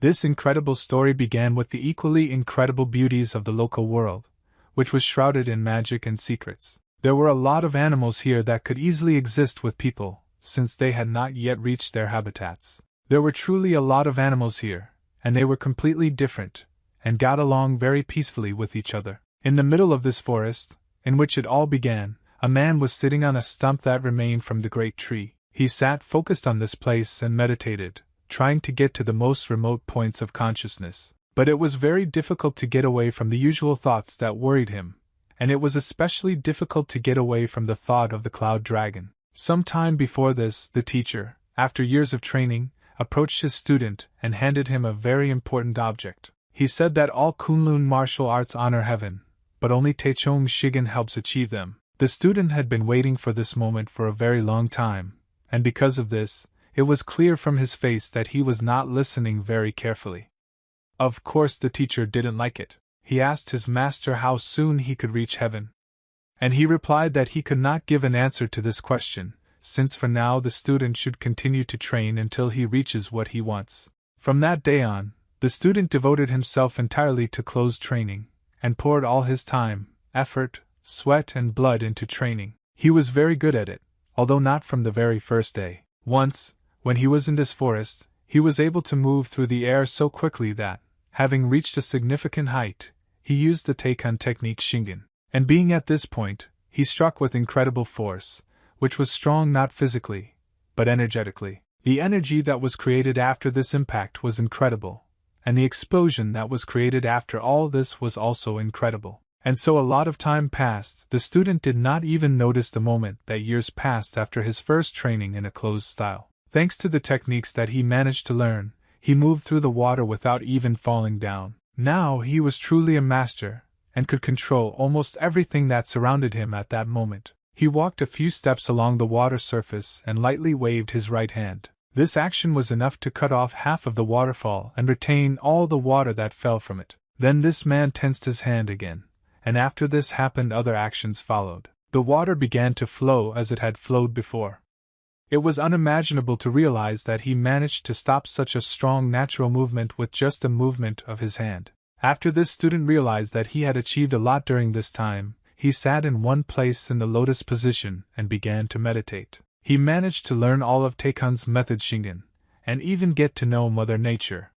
This incredible story began with the equally incredible beauties of the local world, which was shrouded in magic and secrets. There were a lot of animals here that could easily exist with people, since they had not yet reached their habitats. There were truly a lot of animals here, and they were completely different, and got along very peacefully with each other. In the middle of this forest, in which it all began, a man was sitting on a stump that remained from the great tree. He sat focused on this place and meditated, trying to get to the most remote points of consciousness. But it was very difficult to get away from the usual thoughts that worried him, and it was especially difficult to get away from the thought of the cloud dragon. Some time before this, the teacher, after years of training, approached his student and handed him a very important object. He said that all Kunlun martial arts honor heaven, but only Taechong Shigen helps achieve them. The student had been waiting for this moment for a very long time, and because of this, it was clear from his face that he was not listening very carefully. Of course, the teacher didn't like it. He asked his master how soon he could reach heaven. And he replied that he could not give an answer to this question, since for now the student should continue to train until he reaches what he wants. From that day on, the student devoted himself entirely to close training, and poured all his time, effort, sweat and blood into training. He was very good at it, although not from the very first day. Once, when he was in this forest, he was able to move through the air so quickly that, having reached a significant height, he used the Teikon technique Shingen. And being at this point, he struck with incredible force, which was strong not physically, but energetically. The energy that was created after this impact was incredible, and the explosion that was created after all this was also incredible. And so a lot of time passed. The student did not even notice the moment that years passed after his first training in a closed style. Thanks to the techniques that he managed to learn, he moved through the water without even falling down. Now he was truly a master, and could control almost everything that surrounded him at that moment. He walked a few steps along the water surface and lightly waved his right hand. This action was enough to cut off half of the waterfall and retain all the water that fell from it. Then this man tensed his hand again, and after this happened other actions followed. The water began to flow as it had flowed before. It was unimaginable to realize that he managed to stop such a strong natural movement with just a movement of his hand. After this student realized that he had achieved a lot during this time, he sat in one place in the lotus position and began to meditate. He managed to learn all of Teikon's method Shingen, and even get to know Mother Nature.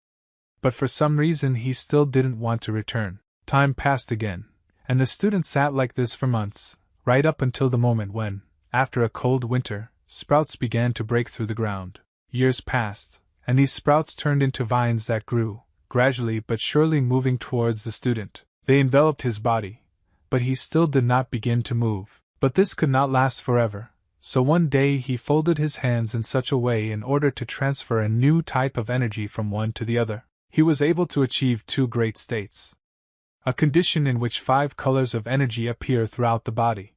But for some reason he still didn't want to return. Time passed again, and the student sat like this for months, right up until the moment when, after a cold winter, sprouts began to break through the ground. Years passed, and these sprouts turned into vines that grew, gradually but surely moving towards the student. They enveloped his body, but he still did not begin to move. But this could not last forever, so one day he folded his hands in such a way in order to transfer a new type of energy from one to the other. He was able to achieve two great states. A condition in which 5 colors of energy appear throughout the body,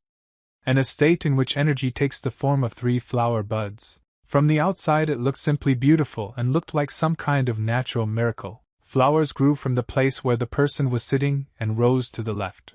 and a state in which energy takes the form of 3 flower buds. From the outside it looked simply beautiful and looked like some kind of natural miracle. Flowers grew from the place where the person was sitting and rose to the left.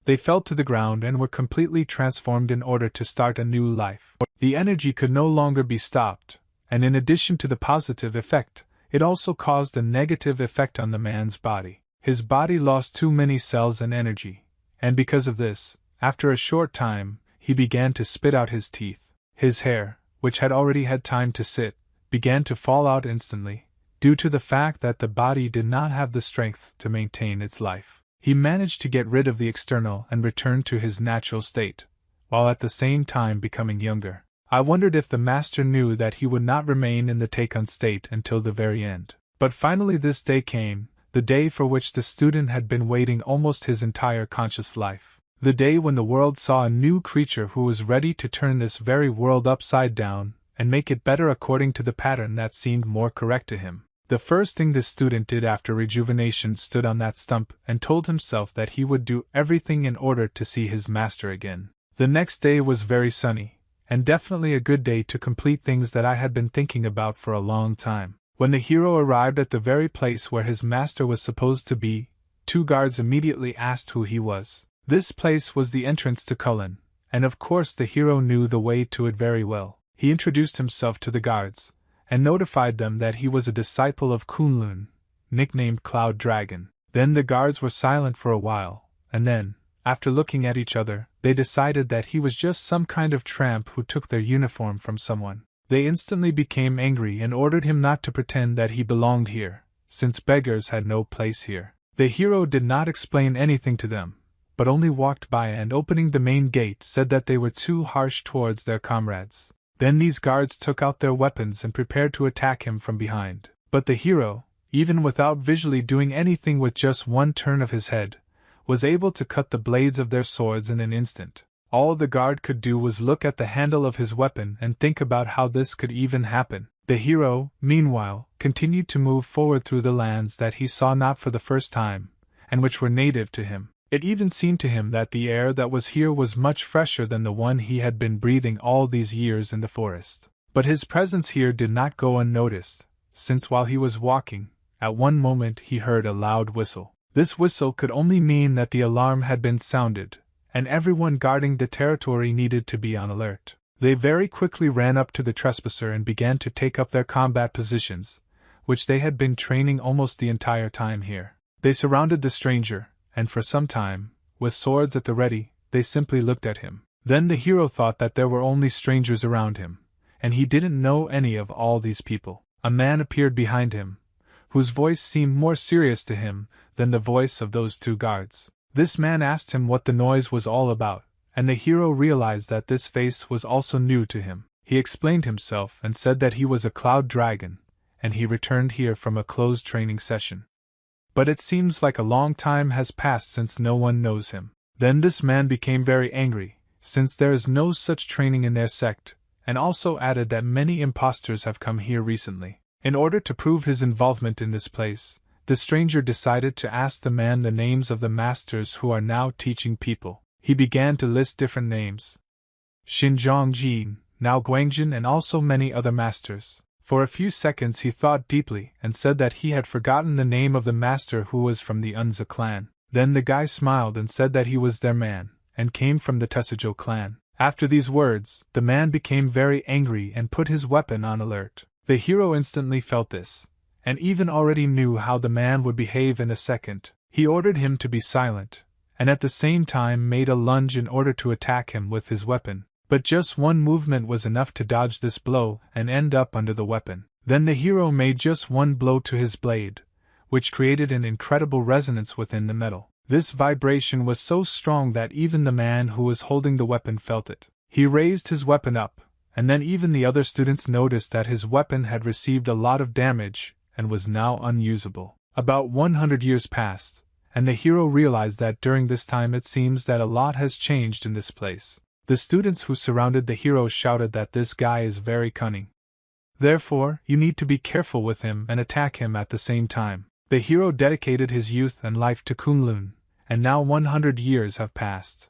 They fell to the ground and were completely transformed in order to start a new life. The energy could no longer be stopped, and in addition to the positive effect, it also caused a negative effect on the man's body. His body lost too many cells and energy, and because of this, after a short time, he began to spit out his teeth. His hair, which had already had time to sit, began to fall out instantly, due to the fact that the body did not have the strength to maintain its life. He managed to get rid of the external and return to his natural state, while at the same time becoming younger. I wondered if the master knew that he would not remain in the Teikon state until the very end. But finally this day came, the day for which the student had been waiting almost his entire conscious life. The day when the world saw a new creature who was ready to turn this very world upside down and make it better according to the pattern that seemed more correct to him. The first thing this student did after rejuvenation stood on that stump and told himself that he would do everything in order to see his master again. The next day was very sunny, and definitely a good day to complete things that I had been thinking about for a long time. When the hero arrived at the very place where his master was supposed to be, 2 guards immediately asked who he was. This place was the entrance to Kulin, and of course the hero knew the way to it very well. He introduced himself to the guards, and notified them that he was a disciple of Kunlun, nicknamed Cloud Dragon. Then the guards were silent for a while, and then, after looking at each other, they decided that he was just some kind of tramp who took their uniform from someone. They instantly became angry and ordered him not to pretend that he belonged here, since beggars had no place here. The hero did not explain anything to them, but only walked by and opening the main gate said that they were too harsh towards their comrades. Then these guards took out their weapons and prepared to attack him from behind. But the hero, even without visually doing anything with just one turn of his head, was able to cut the blades of their swords in an instant. All the guard could do was look at the handle of his weapon and think about how this could even happen. The hero, meanwhile, continued to move forward through the lands that he saw not for the first time, and which were native to him. It even seemed to him that the air that was here was much fresher than the one he had been breathing all these years in the forest. But his presence here did not go unnoticed, since while he was walking, at one moment he heard a loud whistle. This whistle could only mean that the alarm had been sounded, and everyone guarding the territory needed to be on alert. They very quickly ran up to the trespasser and began to take up their combat positions, which they had been training almost the entire time here. They surrounded the stranger, and for some time, with swords at the ready, they simply looked at him. Then the hero thought that there were only strangers around him, and he didn't know any of all these people. A man appeared behind him, whose voice seemed more serious to him than the voice of those two guards. This man asked him what the noise was all about, and the hero realized that this face was also new to him. He explained himself and said that he was a cloud dragon, and he returned here from a closed training session. But it seems like a long time has passed since no one knows him. Then this man became very angry, since there is no such training in their sect, and also added that many impostors have come here recently. In order to prove his involvement in this place, the stranger decided to ask the man the names of the masters who are now teaching people. He began to list different names. Xinjiang, now Guangjin, and also many other masters. For a few seconds he thought deeply and said that he had forgotten the name of the master who was from the Unza clan. Then the guy smiled and said that he was their man, and came from the Tesajo clan. After these words, the man became very angry and put his weapon on alert. The hero instantly felt this, and even already knew how the man would behave in a second. He ordered him to be silent, and at the same time made a lunge in order to attack him with his weapon. But just one movement was enough to dodge this blow and end up under the weapon. Then the hero made just one blow to his blade, which created an incredible resonance within the metal. This vibration was so strong that even the man who was holding the weapon felt it. He raised his weapon up, and then even the other students noticed that his weapon had received a lot of damage and was now unusable. About 100 years passed, and the hero realized that during this time it seems that a lot has changed in this place. The students who surrounded the hero shouted that this guy is very cunning. Therefore, you need to be careful with him and attack him at the same time. The hero dedicated his youth and life to Kunlun, and now 100 years have passed.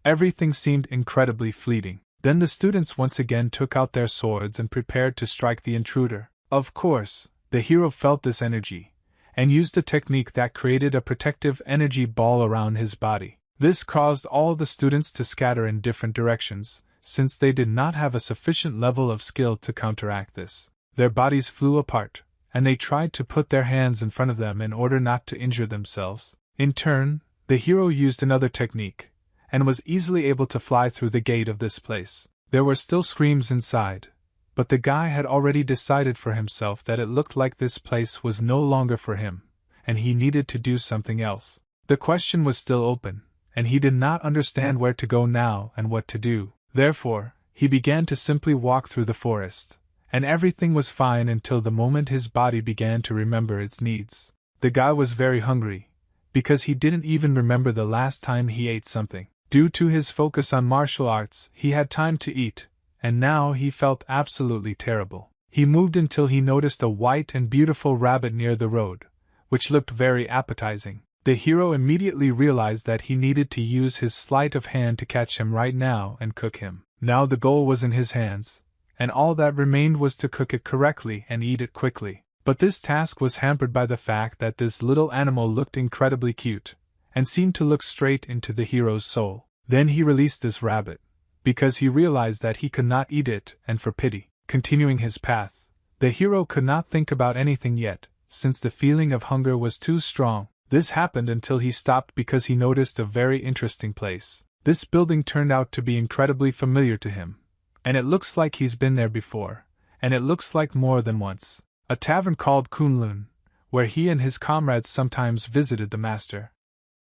Everything seemed incredibly fleeting. Then the students once again took out their swords and prepared to strike the intruder. Of course, the hero felt this energy, and used a technique that created a protective energy ball around his body. This caused all the students to scatter in different directions, since they did not have a sufficient level of skill to counteract this. Their bodies flew apart, and they tried to put their hands in front of them in order not to injure themselves. In turn, the hero used another technique, and was easily able to fly through the gate of this place. There were still screams inside, but the guy had already decided for himself that it looked like this place was no longer for him, and he needed to do something else. The question was still open, and he did not understand where to go now and what to do. Therefore, he began to simply walk through the forest, and everything was fine until the moment his body began to remember its needs. The guy was very hungry, because he didn't even remember the last time he ate something. Due to his focus on martial arts, he had time to eat, and now he felt absolutely terrible. He moved until he noticed a white and beautiful rabbit near the road, which looked very appetizing. The hero immediately realized that he needed to use his sleight of hand to catch him right now and cook him. Now the goal was in his hands, and all that remained was to cook it correctly and eat it quickly. But this task was hampered by the fact that this little animal looked incredibly cute, and seemed to look straight into the hero's soul. Then he released this rabbit, because he realized that he could not eat it, and for pity, continuing his path, the hero could not think about anything yet, since the feeling of hunger was too strong. This happened until he stopped because he noticed a very interesting place. This building turned out to be incredibly familiar to him, and it looks like he's been there before, and it looks like more than once. A tavern called Kunlun, where he and his comrades sometimes visited the master.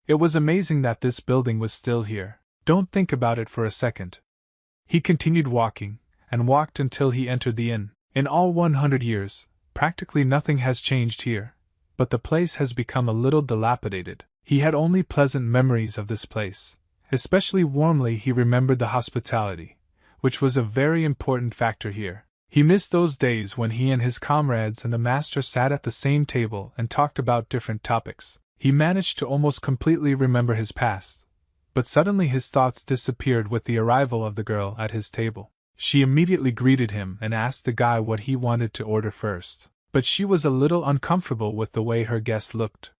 It was amazing that this building was still here. Don't think about it for a second. He continued walking, and walked until he entered the inn. In all 100 years, practically nothing has changed here, but the place has become a little dilapidated. He had only pleasant memories of this place. Especially warmly he remembered the hospitality, which was a very important factor here. He missed those days when he and his comrades and the master sat at the same table and talked about different topics. He managed to almost completely remember his past, but suddenly his thoughts disappeared with the arrival of the girl at his table. She immediately greeted him and asked the guy what he wanted to order first, but she was a little uncomfortable with the way her guest looked.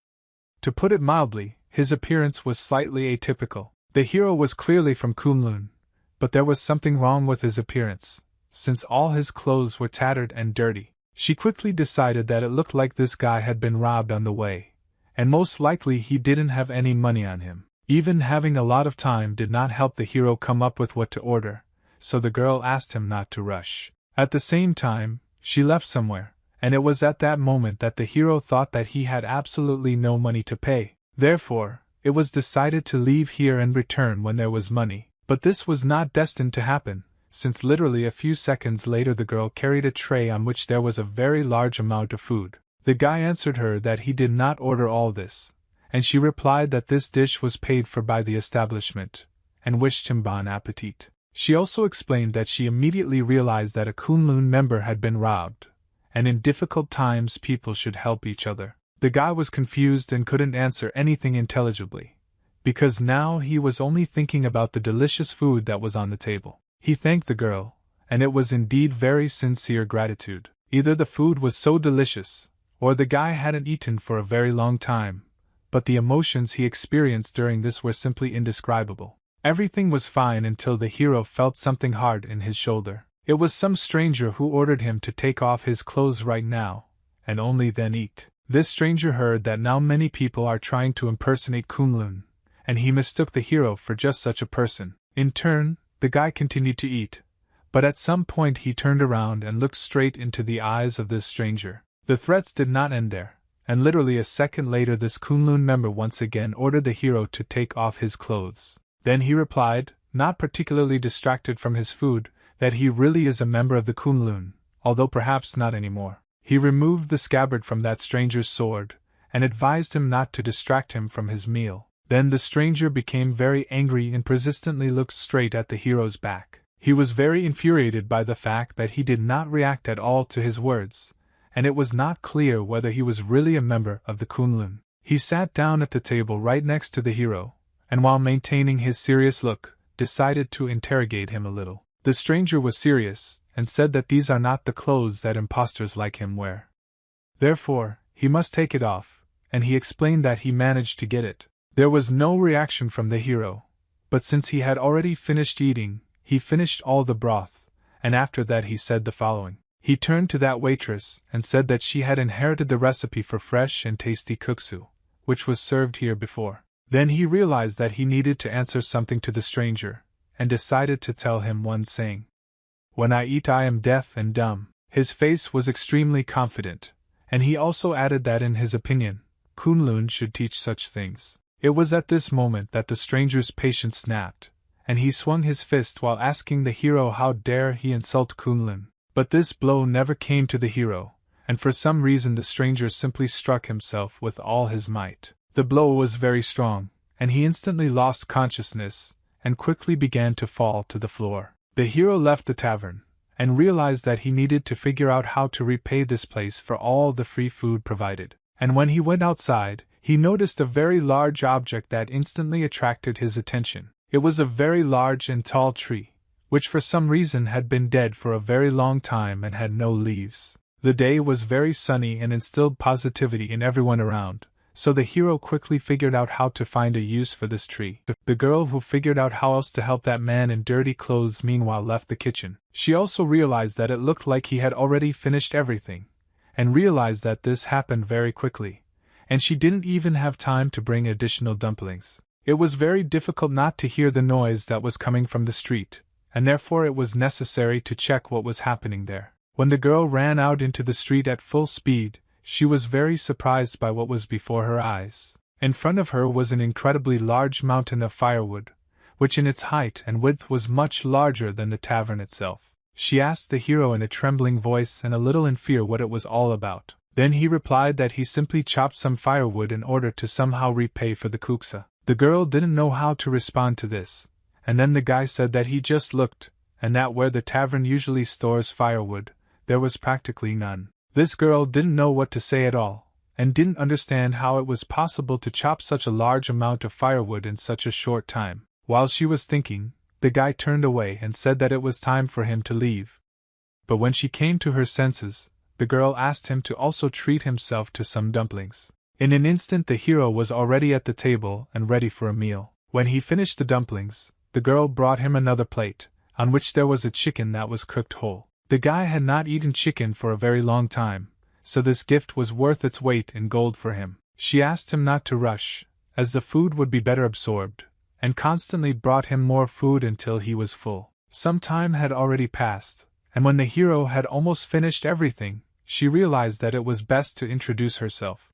To put it mildly, his appearance was slightly atypical. The hero was clearly from Kunlun, but there was something wrong with his appearance, since all his clothes were tattered and dirty. She quickly decided that it looked like this guy had been robbed on the way, and most likely he didn't have any money on him. Even having a lot of time did not help the hero come up with what to order, so the girl asked him not to rush. At the same time, she left somewhere, and it was at that moment that the hero thought that he had absolutely no money to pay. Therefore, it was decided to leave here and return when there was money. But this was not destined to happen, since literally a few seconds later the girl carried a tray on which there was a very large amount of food. The guy answered her that he did not order all this, and she replied that this dish was paid for by the establishment, and wished him bon appetit. She also explained that she immediately realized that a Kunlun member had been robbed, and in difficult times people should help each other. The guy was confused and couldn't answer anything intelligibly, because now he was only thinking about the delicious food that was on the table. He thanked the girl, and it was indeed very sincere gratitude. Either the food was so delicious, or the guy hadn't eaten for a very long time, but the emotions he experienced during this were simply indescribable. Everything was fine until the hero felt something hard in his shoulder. It was some stranger who ordered him to take off his clothes right now, and only then eat. This stranger heard that now many people are trying to impersonate Kunlun, and he mistook the hero for just such a person. In turn, the guy continued to eat, but at some point he turned around and looked straight into the eyes of this stranger. The threats did not end there, and literally a second later this Kunlun member once again ordered the hero to take off his clothes. Then he replied, not particularly distracted from his food, that he really is a member of the Kunlun, although perhaps not anymore. He removed the scabbard from that stranger's sword, and advised him not to distract him from his meal. Then the stranger became very angry and persistently looked straight at the hero's back. He was very infuriated by the fact that he did not react at all to his words, and it was not clear whether he was really a member of the Kunlun. He sat down at the table right next to the hero, and while maintaining his serious look, decided to interrogate him a little. The stranger was serious, and said that these are not the clothes that impostors like him wear. Therefore, he must take it off, and he explained that he managed to get it. There was no reaction from the hero, but since he had already finished eating, he finished all the broth, and after that he said the following. He turned to that waitress and said that she had inherited the recipe for fresh and tasty kuksu, which was served here before. Then he realized that he needed to answer something to the stranger, and decided to tell him one saying. When I eat I am deaf and dumb. His face was extremely confident, and he also added that in his opinion, Kunlun should teach such things. It was at this moment that the stranger's patience snapped, and he swung his fist while asking the hero how dare he insult Kunlun. But this blow never came to the hero, and for some reason the stranger simply struck himself with all his might. The blow was very strong, and he instantly lost consciousness, and quickly began to fall to the floor. The hero left the tavern, and realized that he needed to figure out how to repay this place for all the free food provided. And when he went outside, he noticed a very large object that instantly attracted his attention. It was a very large and tall tree, which for some reason had been dead for a very long time and had no leaves. The day was very sunny and instilled positivity in everyone around, so the hero quickly figured out how to find a use for this tree. The girl who figured out how else to help that man in dirty clothes meanwhile left the kitchen. She also realized that it looked like he had already finished everything, and realized that this happened very quickly, and she didn't even have time to bring additional dumplings. It was very difficult not to hear the noise that was coming from the street, and therefore it was necessary to check what was happening there. When the girl ran out into the street at full speed, she was very surprised by what was before her eyes. In front of her was an incredibly large mountain of firewood, which in its height and width was much larger than the tavern itself. She asked the hero in a trembling voice and a little in fear what it was all about. Then he replied that he simply chopped some firewood in order to somehow repay for the kuksa. The girl didn't know how to respond to this, and then the guy said that he just looked, and that where the tavern usually stores firewood, there was practically none. This girl didn't know what to say at all, and didn't understand how it was possible to chop such a large amount of firewood in such a short time. While she was thinking, the guy turned away and said that it was time for him to leave. But when she came to her senses, the girl asked him to also treat himself to some dumplings. In an instant the hero was already at the table and ready for a meal. When he finished the dumplings, the girl brought him another plate, on which there was a chicken that was cooked whole. The guy had not eaten chicken for a very long time, so this gift was worth its weight in gold for him. She asked him not to rush, as the food would be better absorbed, and constantly brought him more food until he was full. Some time had already passed, and when the hero had almost finished everything, she realized that it was best to introduce herself.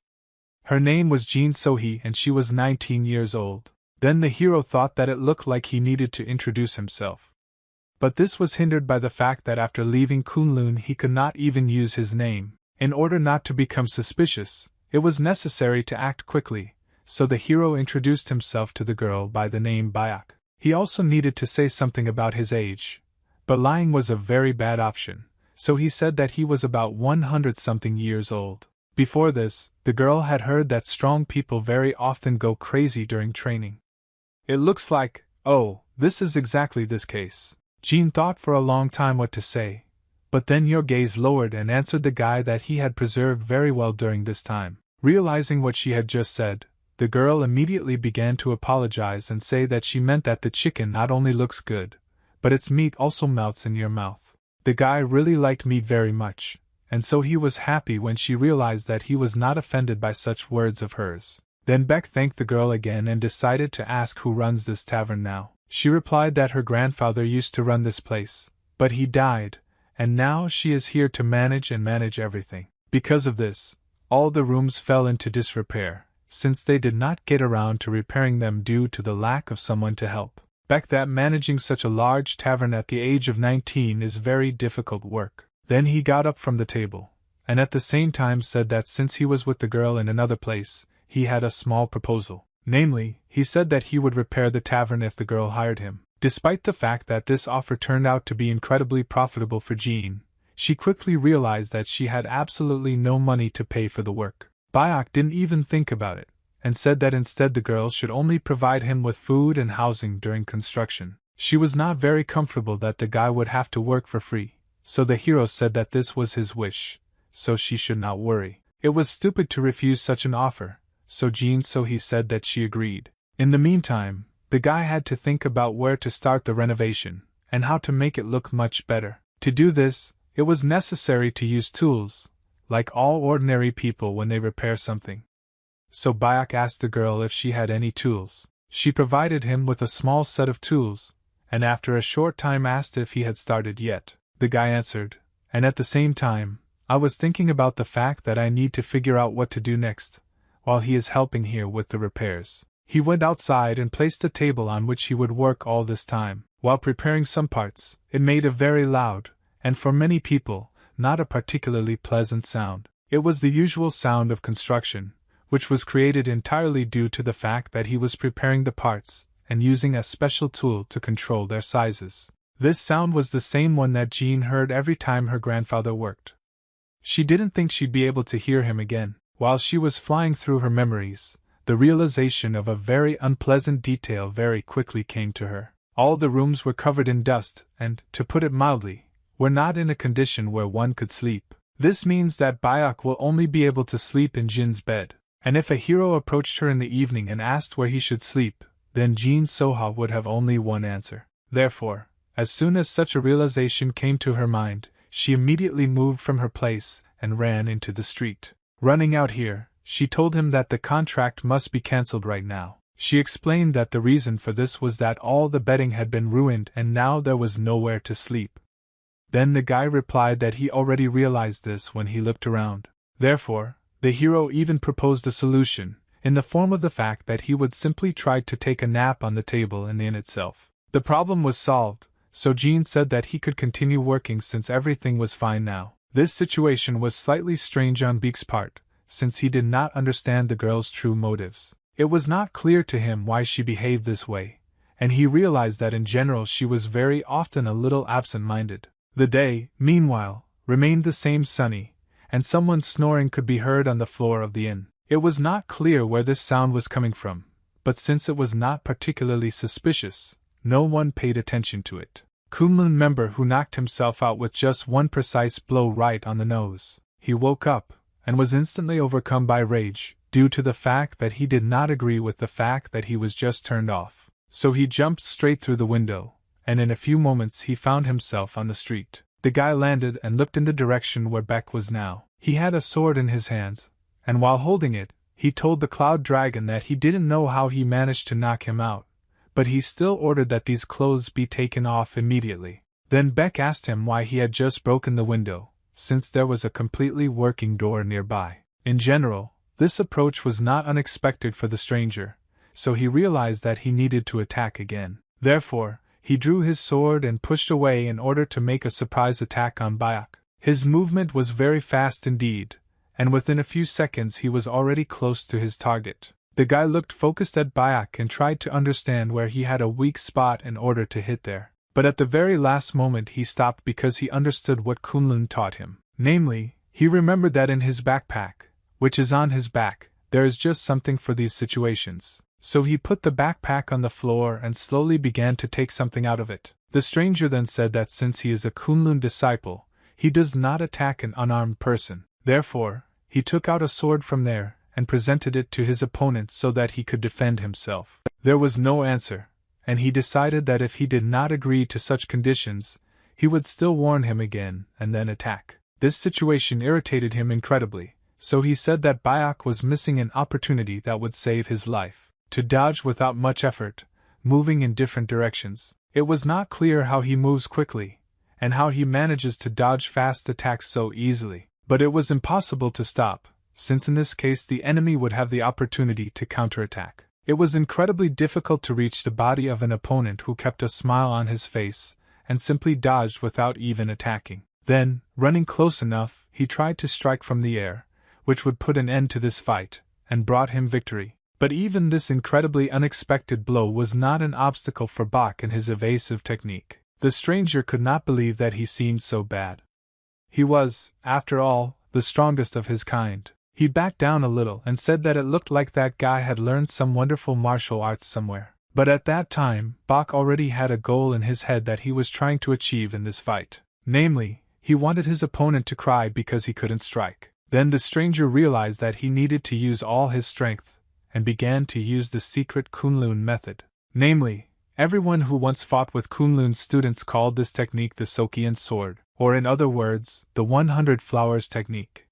Her name was Jin Sohee and she was 19 years old. Then the hero thought that it looked like he needed to introduce himself. But this was hindered by the fact that after leaving Kunlun he could not even use his name. In order not to become suspicious, it was necessary to act quickly, so the hero introduced himself to the girl by the name Byak. He also needed to say something about his age, but lying was a very bad option, so he said that he was about 100-something years old. Before this, the girl had heard that strong people very often go crazy during training. It looks like, oh, this is exactly this case. Jean thought for a long time what to say, but then your gaze lowered and answered the guy that he had preserved very well during this time. Realizing what she had just said, the girl immediately began to apologize and say that she meant that the chicken not only looks good, but its meat also melts in your mouth. The guy really liked meat very much, and so he was happy when she realized that he was not offended by such words of hers. Then Beck thanked the girl again and decided to ask who runs this tavern now. She replied that her grandfather used to run this place, but he died, and now she is here to manage everything. Because of this, all the rooms fell into disrepair, since they did not get around to repairing them due to the lack of someone to help. Beck that managing such a large tavern at the age of 19 is very difficult work. Then he got up from the table, and at the same time said that since he was with the girl in another place, he had a small proposal. Namely, he said that he would repair the tavern if the girl hired him. Despite the fact that this offer turned out to be incredibly profitable for Jean, she quickly realized that she had absolutely no money to pay for the work. Byak didn't even think about it, and said that instead the girl should only provide him with food and housing during construction. She was not very comfortable that the guy would have to work for free, so the hero said that this was his wish, so she should not worry. It was stupid to refuse such an offer, so he said that she agreed. In the meantime, the guy had to think about where to start the renovation, and how to make it look much better. To do this, it was necessary to use tools, like all ordinary people when they repair something. So Byak asked the girl if she had any tools. She provided him with a small set of tools, and after a short time asked if he had started yet. The guy answered, and at the same time, I was thinking about the fact that I need to figure out what to do next, while he is helping here with the repairs. He went outside and placed a table on which he would work all this time. While preparing some parts, it made a very loud, and for many people, not a particularly pleasant sound. It was the usual sound of construction, which was created entirely due to the fact that he was preparing the parts, and using a special tool to control their sizes. This sound was the same one that Jean heard every time her grandfather worked. She didn't think she'd be able to hear him again. While she was flying through her memories, the realization of a very unpleasant detail very quickly came to her. All the rooms were covered in dust and, to put it mildly, were not in a condition where one could sleep. This means that Byak will only be able to sleep in Jin's bed, and if a hero approached her in the evening and asked where he should sleep, then Jin Soha would have only one answer. Therefore, as soon as such a realization came to her mind, she immediately moved from her place and ran into the street. Running out here, she told him that the contract must be cancelled right now. She explained that the reason for this was that all the bedding had been ruined and now there was nowhere to sleep. Then the guy replied that he already realized this when he looked around. Therefore, the hero even proposed a solution, in the form of the fact that he would simply try to take a nap on the table in the inn itself. The problem was solved, so Jean said that he could continue working since everything was fine now. This situation was slightly strange on Beek's part, since he did not understand the girl's true motives. It was not clear to him why she behaved this way, and he realized that in general she was very often a little absent-minded. The day, meanwhile, remained the same sunny, and someone snoring could be heard on the floor of the inn. It was not clear where this sound was coming from, but since it was not particularly suspicious, no one paid attention to it. Kunlun member who knocked himself out with just one precise blow right on the nose. He woke up, and was instantly overcome by rage, due to the fact that he did not agree with the fact that he was just turned off. So he jumped straight through the window, and in a few moments he found himself on the street. The guy landed and looked in the direction where Beck was now. He had a sword in his hands, and while holding it, he told the Cloud Dragon that he didn't know how he managed to knock him out, but he still ordered that these clothes be taken off immediately. Then Beck asked him why he had just broken the window, since there was a completely working door nearby. In general, this approach was not unexpected for the stranger, so he realized that he needed to attack again. Therefore, he drew his sword and pushed away in order to make a surprise attack on Bayak. His movement was very fast indeed, and within a few seconds he was already close to his target. The guy looked focused at Bayak and tried to understand where he had a weak spot in order to hit there. But at the very last moment he stopped because he understood what Kunlun taught him. Namely, he remembered that in his backpack, which is on his back, there is just something for these situations. So he put the backpack on the floor and slowly began to take something out of it. The stranger then said that since he is a Kunlun disciple, he does not attack an unarmed person. Therefore, he took out a sword from there and presented it to his opponent so that he could defend himself. There was no answer, and he decided that if he did not agree to such conditions, he would still warn him again and then attack. This situation irritated him incredibly, so he said that Bayak was missing an opportunity that would save his life. To dodge without much effort, moving in different directions. It was not clear how he moves quickly, and how he manages to dodge fast attacks so easily. But it was impossible to stop, since in this case the enemy would have the opportunity to counterattack. It was incredibly difficult to reach the body of an opponent who kept a smile on his face, and simply dodged without even attacking. Then, running close enough, he tried to strike from the air, which would put an end to this fight, and brought him victory. But even this incredibly unexpected blow was not an obstacle for Bach and his evasive technique. The stranger could not believe that he seemed so bad. He was, after all, the strongest of his kind. He backed down a little and said that it looked like that guy had learned some wonderful martial arts somewhere. But at that time, Bach already had a goal in his head that he was trying to achieve in this fight. Namely, he wanted his opponent to cry because he couldn't strike. Then the stranger realized that he needed to use all his strength, and began to use the secret Kunlun method. Namely, everyone who once fought with Kunlun's students called this technique the Sokian sword, or in other words, the 100 flowers technique.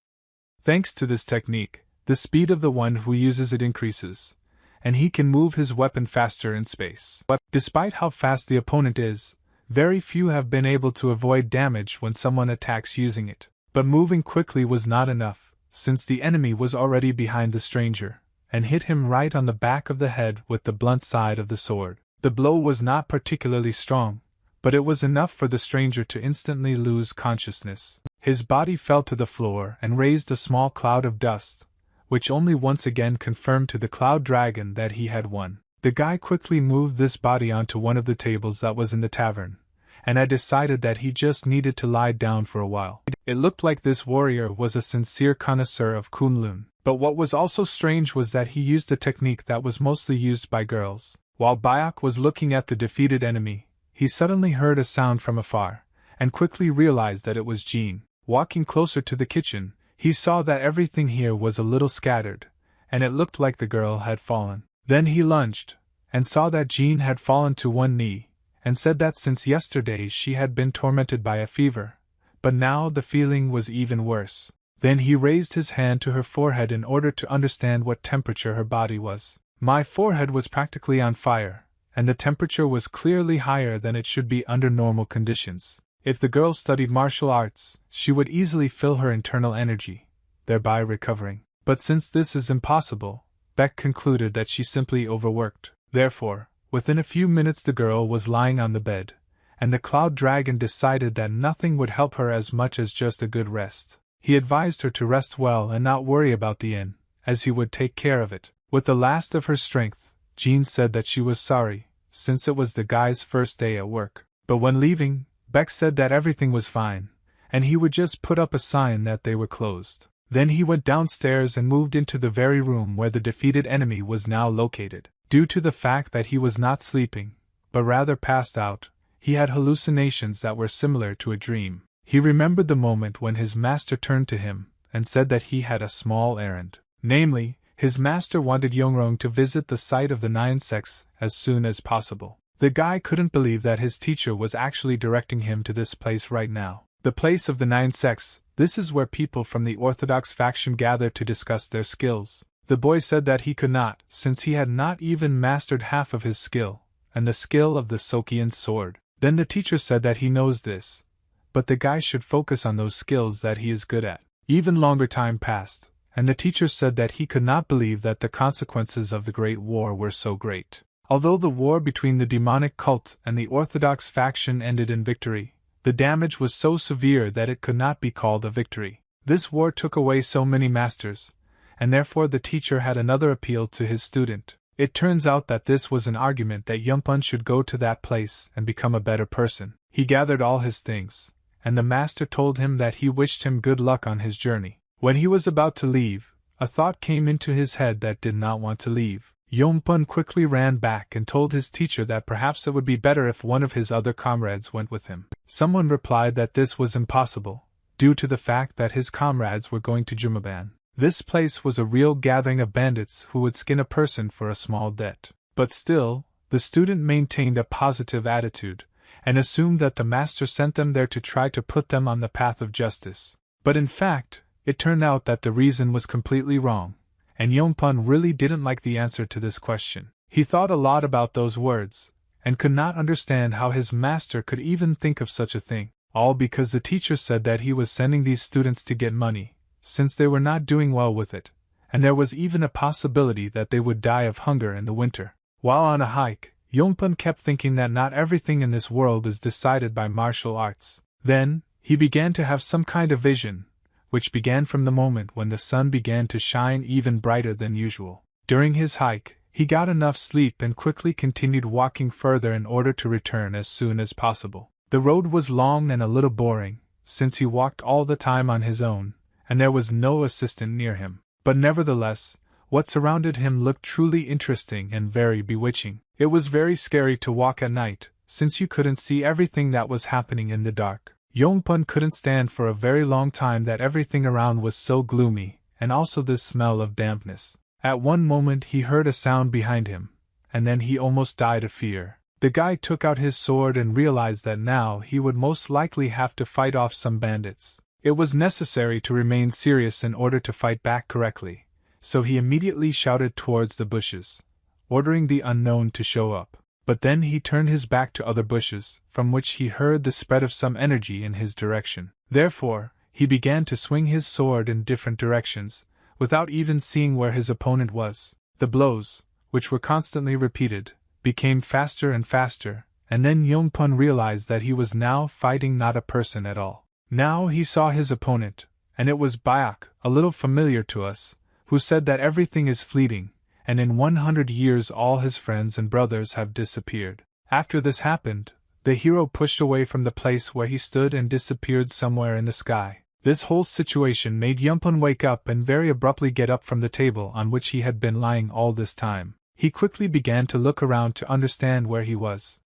Thanks to this technique, the speed of the one who uses it increases, and he can move his weapon faster in space. But despite how fast the opponent is, very few have been able to avoid damage when someone attacks using it. But moving quickly was not enough, since the enemy was already behind the stranger, and hit him right on the back of the head with the blunt side of the sword. The blow was not particularly strong, but it was enough for the stranger to instantly lose consciousness. His body fell to the floor and raised a small cloud of dust, which only once again confirmed to the Cloud Dragon that he had won. The guy quickly moved this body onto one of the tables that was in the tavern, and I decided that he just needed to lie down for a while. It looked like this warrior was a sincere connoisseur of Kunlun. But what was also strange was that he used a technique that was mostly used by girls. While Bayak was looking at the defeated enemy, he suddenly heard a sound from afar, and quickly realized that it was Jean. Walking closer to the kitchen, he saw that everything here was a little scattered, and it looked like the girl had fallen. Then he lunged, and saw that Jean had fallen to one knee, and said that since yesterday she had been tormented by a fever, but now the feeling was even worse. Then he raised his hand to her forehead in order to understand what temperature her body was. My forehead was practically on fire, and the temperature was clearly higher than it should be under normal conditions. If the girl studied martial arts, she would easily fill her internal energy, thereby recovering. But since this is impossible, Beck concluded that she simply overworked. Therefore, within a few minutes the girl was lying on the bed, and the Cloud Dragon decided that nothing would help her as much as just a good rest. He advised her to rest well and not worry about the inn, as he would take care of it. With the last of her strength, Jean said that she was sorry, since it was the guy's first day at work. But when leaving, Beck said that everything was fine, and he would just put up a sign that they were closed. Then he went downstairs and moved into the very room where the defeated enemy was now located. Due to the fact that he was not sleeping, but rather passed out, he had hallucinations that were similar to a dream. He remembered the moment when his master turned to him and said that he had a small errand. Namely, his master wanted Yongrong to visit the site of the 9 sects as soon as possible. The guy couldn't believe that his teacher was actually directing him to this place right now. The place of the 9 sects, this is where people from the Orthodox faction gather to discuss their skills. The boy said that he could not, since he had not even mastered half of his skill, and the skill of the Sokian sword. Then the teacher said that he knows this, but the guy should focus on those skills that he is good at. Even longer time passed, and the teacher said that he could not believe that the consequences of the Great War were so great. Although the war between the demonic cult and the Orthodox faction ended in victory, the damage was so severe that it could not be called a victory. This war took away so many masters, and therefore the teacher had another appeal to his student. It turns out that this was an argument that Yumpun should go to that place and become a better person. He gathered all his things, and the master told him that he wished him good luck on his journey. When he was about to leave, a thought came into his head that did not want to leave. Yumpun quickly ran back and told his teacher that perhaps it would be better if one of his other comrades went with him. Someone replied that this was impossible, due to the fact that his comrades were going to Jumaban. This place was a real gathering of bandits who would skin a person for a small debt. But still, the student maintained a positive attitude, and assumed that the master sent them there to try to put them on the path of justice. But in fact, it turned out that the reason was completely wrong, and Yongpun really didn't like the answer to this question. He thought a lot about those words, and could not understand how his master could even think of such a thing, all because the teacher said that he was sending these students to get money, since they were not doing well with it, and there was even a possibility that they would die of hunger in the winter. While on a hike, Yongpun kept thinking that not everything in this world is decided by martial arts. Then, he began to have some kind of vision, which began from the moment when the sun began to shine even brighter than usual. During his hike, he got enough sleep and quickly continued walking further in order to return as soon as possible. The road was long and a little boring, since he walked all the time on his own, and there was no assistant near him. But nevertheless, what surrounded him looked truly interesting and very bewitching. It was very scary to walk at night, since you couldn't see everything that was happening in the dark. Yongpun couldn't stand for a very long time that everything around was so gloomy, and also this smell of dampness. At one moment he heard a sound behind him, and then he almost died of fear. The guy took out his sword and realized that now he would most likely have to fight off some bandits. It was necessary to remain serious in order to fight back correctly, so he immediately shouted towards the bushes, ordering the unknown to show up. But then he turned his back to other bushes, from which he heard the spread of some energy in his direction. Therefore, he began to swing his sword in different directions, without even seeing where his opponent was. The blows, which were constantly repeated, became faster and faster, and then Yongpun realized that he was now fighting not a person at all. Now he saw his opponent, and it was Byak, a little familiar to us, who said that everything is fleeting, and in 100 years all his friends and brothers have disappeared. After this happened, the hero pushed away from the place where he stood and disappeared somewhere in the sky. This whole situation made Yumpun wake up and very abruptly get up from the table on which he had been lying all this time. He quickly began to look around to understand where he was.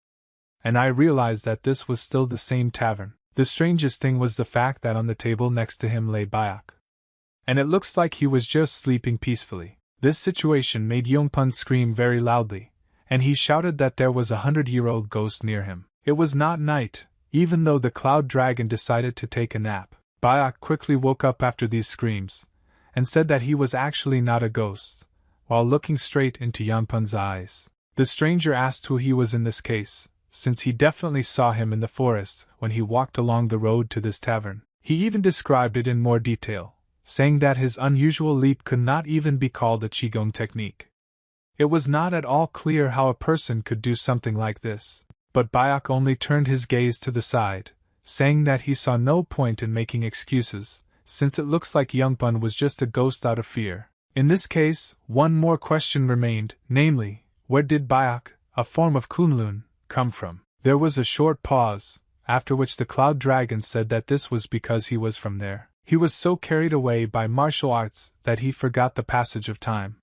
And I realized that this was still the same tavern. The strangest thing was the fact that on the table next to him lay Byak. And it looks like he was just sleeping peacefully. This situation made Yongpun scream very loudly, and he shouted that there was a 100-year-old ghost near him. It was not night, even though the Cloud Dragon decided to take a nap, Bayak quickly woke up after these screams, and said that he was actually not a ghost, while looking straight into Yangpun's eyes. The stranger asked who he was in this case, since he definitely saw him in the forest when he walked along the road to this tavern. He even described it in more detail, saying that his unusual leap could not even be called a Qigong technique. It was not at all clear how a person could do something like this, but Bayak only turned his gaze to the side, saying that he saw no point in making excuses, since it looks like Yangpun was just a ghost out of fear. In this case, one more question remained, namely, where did Bayak, a form of Kunlun, come from? There was a short pause, after which the Cloud Dragon said that this was because he was from there. He was so carried away by martial arts that he forgot the passage of time.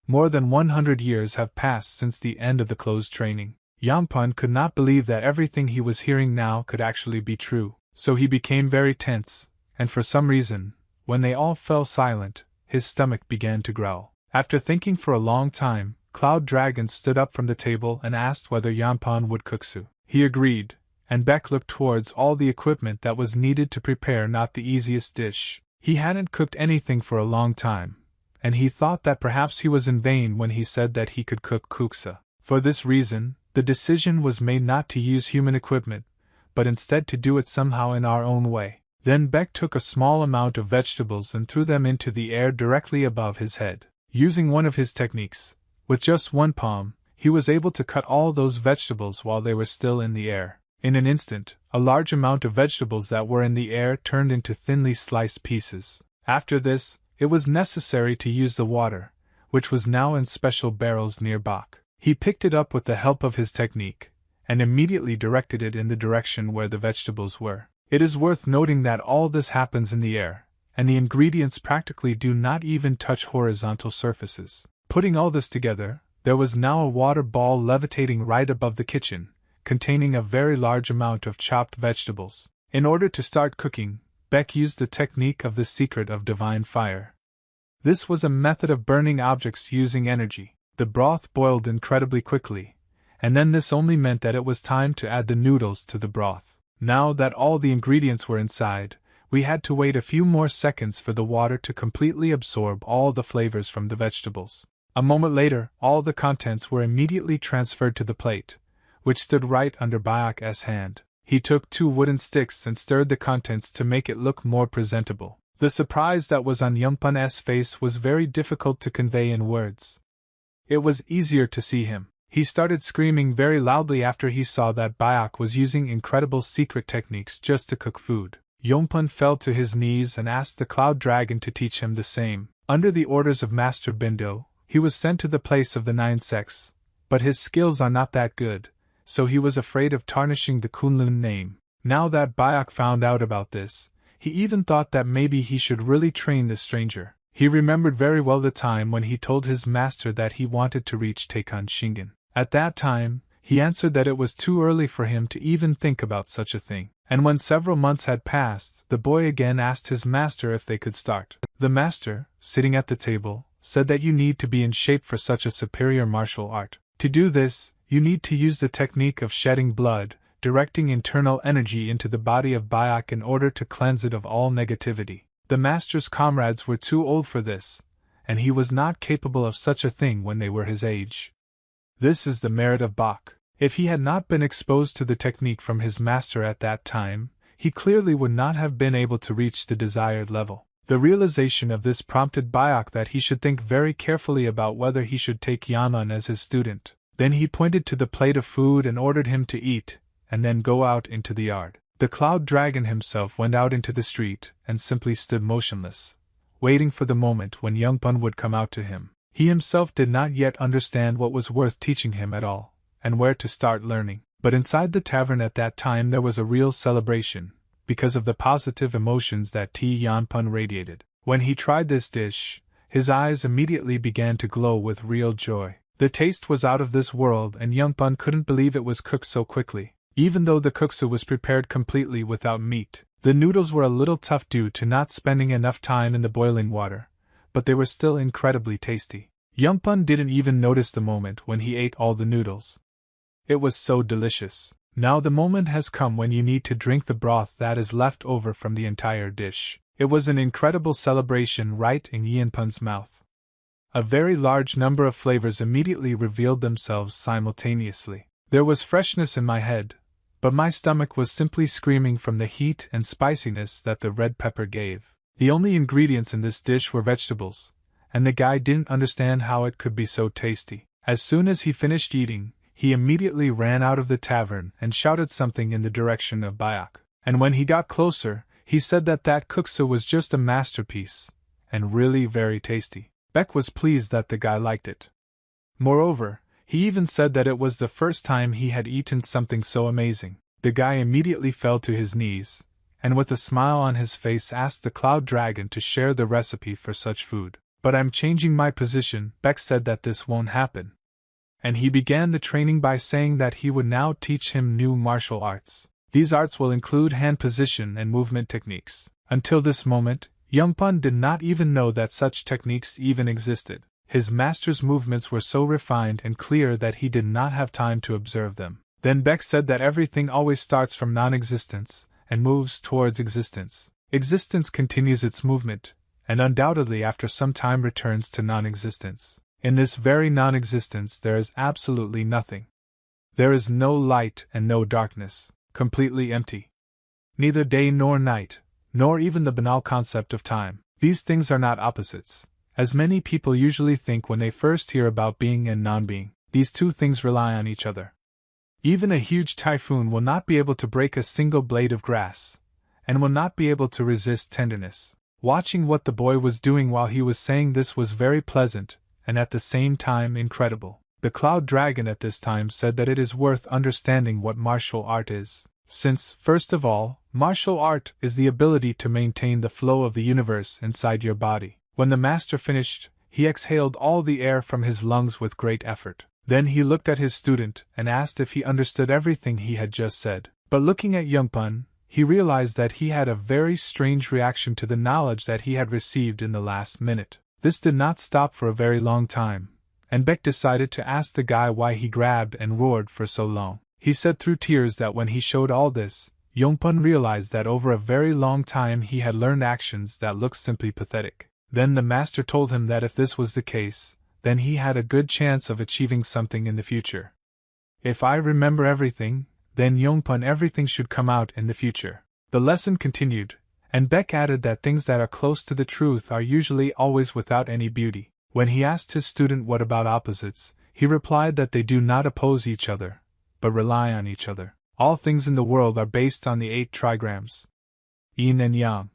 More than 100 years have passed since the end of the closed training. Yangpun could not believe that everything he was hearing now could actually be true, so he became very tense, and for some reason, when they all fell silent, his stomach began to growl. After thinking for a long time, Cloud Dragon stood up from the table and asked whether Yangpun would cook su. He agreed, and Beck looked towards all the equipment that was needed to prepare not the easiest dish. He hadn't cooked anything for a long time, and he thought that perhaps he was in vain when he said that he could cook kuksa. For this reason, the decision was made not to use human equipment, but instead to do it somehow in our own way. Then Beck took a small amount of vegetables and threw them into the air directly above his head. Using one of his techniques, with just one palm, he was able to cut all those vegetables while they were still in the air. In an instant, a large amount of vegetables that were in the air turned into thinly sliced pieces. After this, it was necessary to use the water, which was now in special barrels near Bach. He picked it up with the help of his technique, and immediately directed it in the direction where the vegetables were. It is worth noting that all this happens in the air, and the ingredients practically do not even touch horizontal surfaces. Putting all this together, there was now a water ball levitating right above the kitchen, containing a very large amount of chopped vegetables. In order to start cooking, Beck used the technique of the secret of divine fire. This was a method of burning objects using energy. The broth boiled incredibly quickly, and then this only meant that it was time to add the noodles to the broth. Now that all the ingredients were inside, we had to wait a few more seconds for the water to completely absorb all the flavors from the vegetables. A moment later, all the contents were immediately transferred to the plate, which stood right under Bayak's hand. He took 2 wooden sticks and stirred the contents to make it look more presentable. The surprise that was on Yangpun's face was very difficult to convey in words. It was easier to see him. He started screaming very loudly after he saw that Bayak was using incredible secret techniques just to cook food. Yongpun fell to his knees and asked the Cloud Dragon to teach him the same. Under the orders of Master Bindo, he was sent to the place of the 9 sects, but his skills are not that good, so he was afraid of tarnishing the Kunlun name. Now that Bayak found out about this, he even thought that maybe he should really train this stranger. He remembered very well the time when he told his master that he wanted to reach Teikan Shingen. At that time, he answered that it was too early for him to even think about such a thing. And when several months had passed, the boy again asked his master if they could start. The master, sitting at the table, said that you need to be in shape for such a superior martial art. To do this, you need to use the technique of shedding blood, directing internal energy into the body of Bayak in order to cleanse it of all negativity. The master's comrades were too old for this, and he was not capable of such a thing when they were his age. This is the merit of Bach. If he had not been exposed to the technique from his master at that time, he clearly would not have been able to reach the desired level. The realization of this prompted Bayak that he should think very carefully about whether he should take Yaman as his student. Then he pointed to the plate of food and ordered him to eat, and then go out into the yard. The Cloud Dragon himself went out into the street and simply stood motionless, waiting for the moment when Yangpun would come out to him. He himself did not yet understand what was worth teaching him at all, and where to start learning. But inside the tavern at that time there was a real celebration, because of the positive emotions that Yangpun radiated. When he tried this dish, his eyes immediately began to glow with real joy. The taste was out of this world and Yangpun couldn't believe it was cooked so quickly. Even though the kuksu was prepared completely without meat, the noodles were a little tough due to not spending enough time in the boiling water, but they were still incredibly tasty. Yangpun didn't even notice the moment when he ate all the noodles. It was so delicious. Now the moment has come when you need to drink the broth that is left over from the entire dish. It was an incredible celebration right in Yeonpun's mouth. A very large number of flavors immediately revealed themselves simultaneously. There was freshness in my head, but my stomach was simply screaming from the heat and spiciness that the red pepper gave. The only ingredients in this dish were vegetables, and the guy didn't understand how it could be so tasty. As soon as he finished eating, he immediately ran out of the tavern and shouted something in the direction of Bayak. And when he got closer, he said that kuksu was just a masterpiece, and really very tasty. Beck was pleased that the guy liked it. Moreover, he even said that it was the first time he had eaten something so amazing. The guy immediately fell to his knees, and with a smile on his face asked the Cloud Dragon to share the recipe for such food. But I'm changing my position. Beck said that this won't happen. And he began the training by saying that he would now teach him new martial arts. These arts will include hand position and movement techniques. Until this moment, Yeonpun did not even know that such techniques even existed. His master's movements were so refined and clear that he did not have time to observe them. Then Beck said that everything always starts from non-existence and moves towards existence. Existence continues its movement, and undoubtedly after some time returns to non-existence. In this very non-existence there is absolutely nothing. There is no light and no darkness, completely empty. Neither day nor night, nor even the banal concept of time. These things are not opposites, as many people usually think when they first hear about being and non-being. These two things rely on each other. Even a huge typhoon will not be able to break a single blade of grass, and will not be able to resist tenderness. Watching what the boy was doing while he was saying this was very pleasant, and at the same time incredible. The Cloud Dragon at this time said that it is worth understanding what martial art is, since, first of all, martial art is the ability to maintain the flow of the universe inside your body. When the master finished, he exhaled all the air from his lungs with great effort. Then he looked at his student and asked if he understood everything he had just said. But looking at Yeonpun, he realized that he had a very strange reaction to the knowledge that he had received in the last minute. This did not stop for a very long time, and Beck decided to ask the guy why he grabbed and roared for so long. He said through tears that when he showed all this, Yeonpun realized that over a very long time he had learned actions that looked simply pathetic. Then the master told him that if this was the case, then he had a good chance of achieving something in the future. If I remember everything, then Yeonpun everything should come out in the future. The lesson continued, and Beck added that things that are close to the truth are usually always without any beauty. When he asked his student what about opposites, he replied that they do not oppose each other, but rely on each other. All things in the world are based on the 8 trigrams, yin and yang.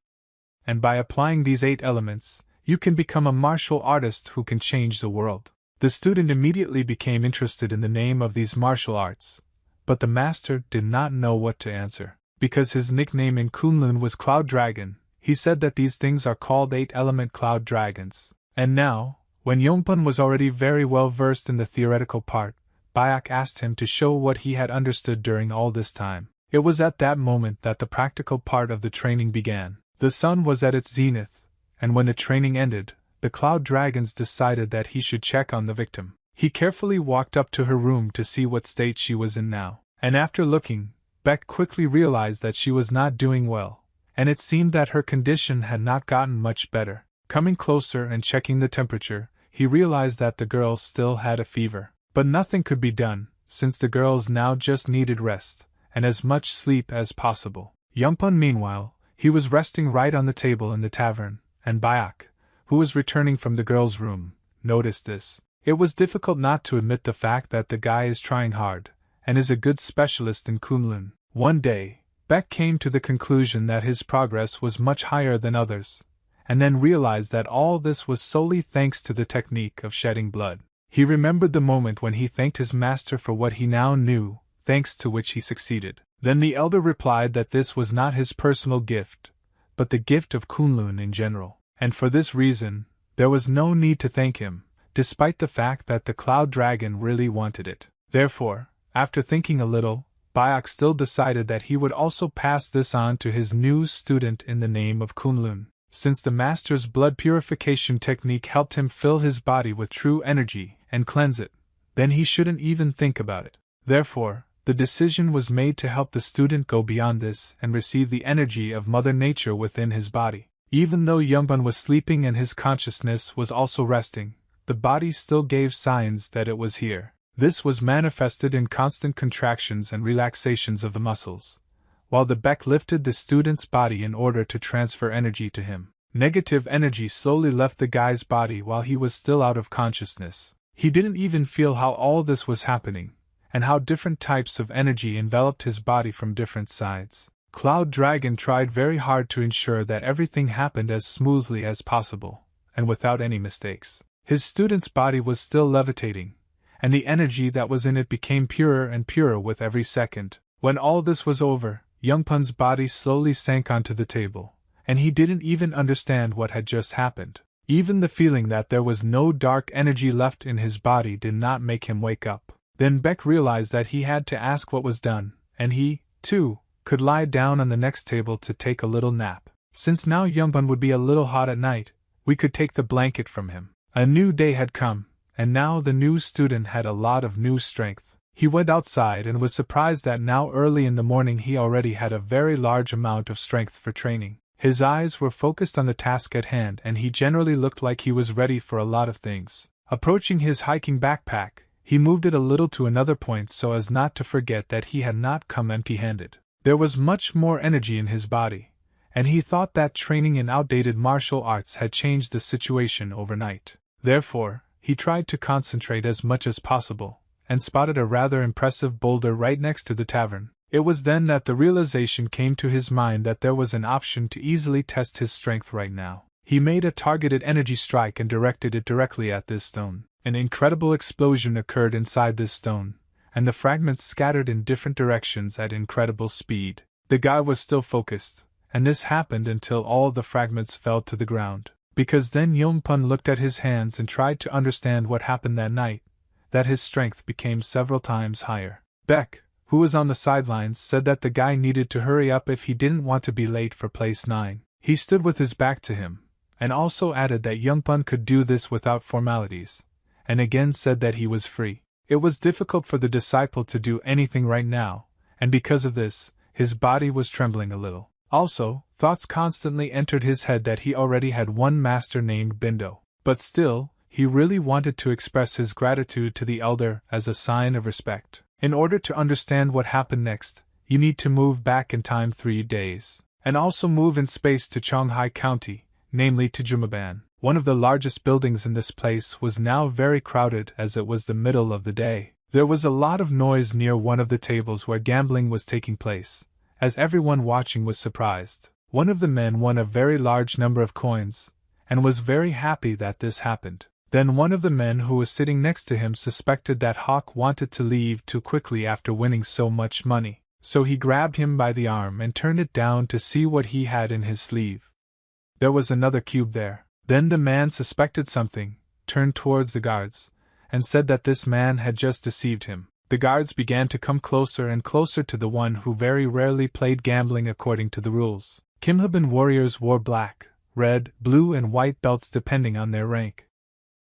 And by applying these 8 elements, you can become a martial artist who can change the world. The student immediately became interested in the name of these martial arts, but the master did not know what to answer. Because his nickname in Kunlun was Cloud Dragon, he said that these things are called 8-element cloud dragons. And now, when Yeonpun was already very well versed in the theoretical part, Bayak asked him to show what he had understood during all this time. It was at that moment that the practical part of the training began. The sun was at its zenith, and when the training ended, the Cloud Dragons decided that he should check on the victim. He carefully walked up to her room to see what state she was in now, and after looking, Beck quickly realized that she was not doing well, and it seemed that her condition had not gotten much better. Coming closer and checking the temperature, he realized that the girl still had a fever. But nothing could be done, since the girls now just needed rest, and as much sleep as possible. Yeonpun meanwhile, he was resting right on the table in the tavern, and Bayak, who was returning from the girl's room, noticed this. It was difficult not to admit the fact that the guy is trying hard, and is a good specialist in Kunlun. One day, Beck came to the conclusion that his progress was much higher than others, and then realized that all this was solely thanks to the technique of shedding blood. He remembered the moment when he thanked his master for what he now knew, thanks to which he succeeded. Then the elder replied that this was not his personal gift, but the gift of Kunlun in general, and for this reason, there was no need to thank him, despite the fact that the Cloud Dragon really wanted it. Therefore, after thinking a little, Bayak still decided that he would also pass this on to his new student in the name of Kunlun. Since the master's blood purification technique helped him fill his body with true energy and cleanse it, then he shouldn't even think about it. Therefore, The decision was made to help the student go beyond this and receive the energy of Mother Nature within his body. Even though Youngbun was sleeping and his consciousness was also resting, the body still gave signs that it was here. This was manifested in constant contractions and relaxations of the muscles, while the Beck lifted the student's body in order to transfer energy to him. Negative energy slowly left the guy's body while he was still out of consciousness. He didn't even feel how all this was happening, and how different types of energy enveloped his body from different sides. Cloud Dragon tried very hard to ensure that everything happened as smoothly as possible, and without any mistakes. His student's body was still levitating, and the energy that was in it became purer and purer with every second. When all this was over, Youngpun's body slowly sank onto the table, and he didn't even understand what had just happened. Even the feeling that there was no dark energy left in his body did not make him wake up. Then Beck realized that he had to ask what was done, and he, too, could lie down on the next table to take a little nap. Since now Youngbun would be a little hot at night, we could take the blanket from him. A new day had come, and now the new student had a lot of new strength. He went outside and was surprised that now early in the morning he already had a very large amount of strength for training. His eyes were focused on the task at hand and he generally looked like he was ready for a lot of things. Approaching his hiking backpack, he moved it a little to another point so as not to forget that he had not come empty-handed. There was much more energy in his body, and he thought that training in outdated martial arts had changed the situation overnight. Therefore, he tried to concentrate as much as possible, and spotted a rather impressive boulder right next to the tavern. It was then that the realization came to his mind that there was an option to easily test his strength right now. He made a targeted energy strike and directed it directly at this stone. An incredible explosion occurred inside this stone, and the fragments scattered in different directions at incredible speed. The guy was still focused, and this happened until all the fragments fell to the ground. Because then Youngpun looked at his hands and tried to understand what happened that night, that his strength became several times higher. Beck, who was on the sidelines, said that the guy needed to hurry up if he didn't want to be late for place 9. He stood with his back to him, and also added that Youngpun could do this without formalities, and again said that he was free. It was difficult for the disciple to do anything right now, and because of this, his body was trembling a little. Also, thoughts constantly entered his head that he already had one master named Bindo. But still, he really wanted to express his gratitude to the elder as a sign of respect. In order to understand what happened next, you need to move back in time 3 days, and also move in space to Chonghai County, namely to Jumaban. One of the largest buildings in this place was now very crowded as it was the middle of the day. There was a lot of noise near one of the tables where gambling was taking place, as everyone watching was surprised. One of the men won a very large number of coins, and was very happy that this happened. Then one of the men who was sitting next to him suspected that Hawk wanted to leave too quickly after winning so much money, so he grabbed him by the arm and turned it down to see what he had in his sleeve. There was another cube there. Then the man suspected something, turned towards the guards, and said that this man had just deceived him. The guards began to come closer and closer to the one who very rarely played gambling according to the rules. Kimhaban warriors wore black, red, blue and white belts depending on their rank.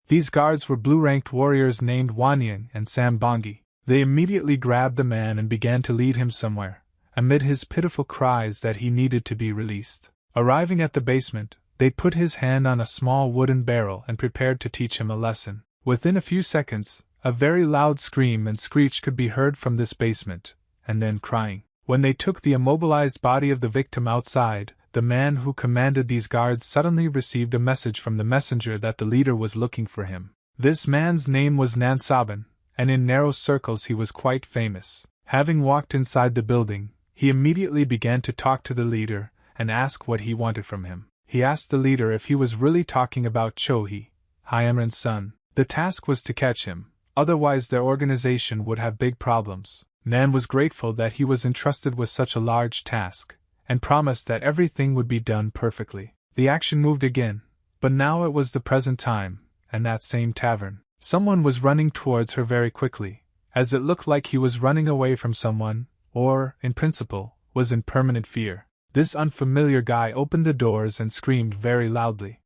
These guards were blue-ranked warriors named Wanyang and Sambongi. They immediately grabbed the man and began to lead him somewhere, amid his pitiful cries that he needed to be released. Arriving at the basement, they put his hand on a small wooden barrel and prepared to teach him a lesson. Within a few seconds, a very loud scream and screech could be heard from this basement, and then crying. When they took the immobilized body of the victim outside, the man who commanded these guards suddenly received a message from the messenger that the leader was looking for him. This man's name was Nansaban, and in narrow circles he was quite famous. Having walked inside the building, he immediately began to talk to the leader and ask what he wanted from him. He asked the leader if he was really talking about Chohi, Hyamran's son. The task was to catch him, otherwise their organization would have big problems. Nan was grateful that he was entrusted with such a large task, and promised that everything would be done perfectly. The action moved again, but now it was the present time, and that same tavern. Someone was running towards her very quickly, as it looked like he was running away from someone, or, in principle, was in permanent fear. This unfamiliar guy opened the doors and screamed very loudly.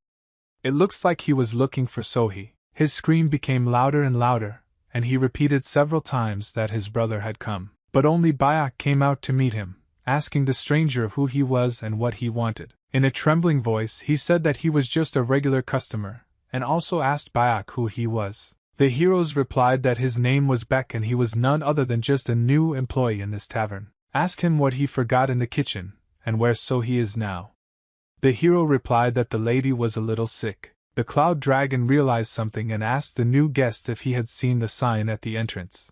It looks like he was looking for Sohi. His scream became louder and louder, and he repeated several times that his brother had come. but only Bayak came out to meet him, asking the stranger who he was and what he wanted. In a trembling voice, he said that he was just a regular customer, and also asked Bayak who he was. The heroes replied that his name was Beck and he was none other than just a new employee in this tavern. Asked him what he forgot in the kitchen, and where so he is now. The hero replied that the lady was a little sick. The Cloud Dragon realized something and asked the new guest if he had seen the sign at the entrance.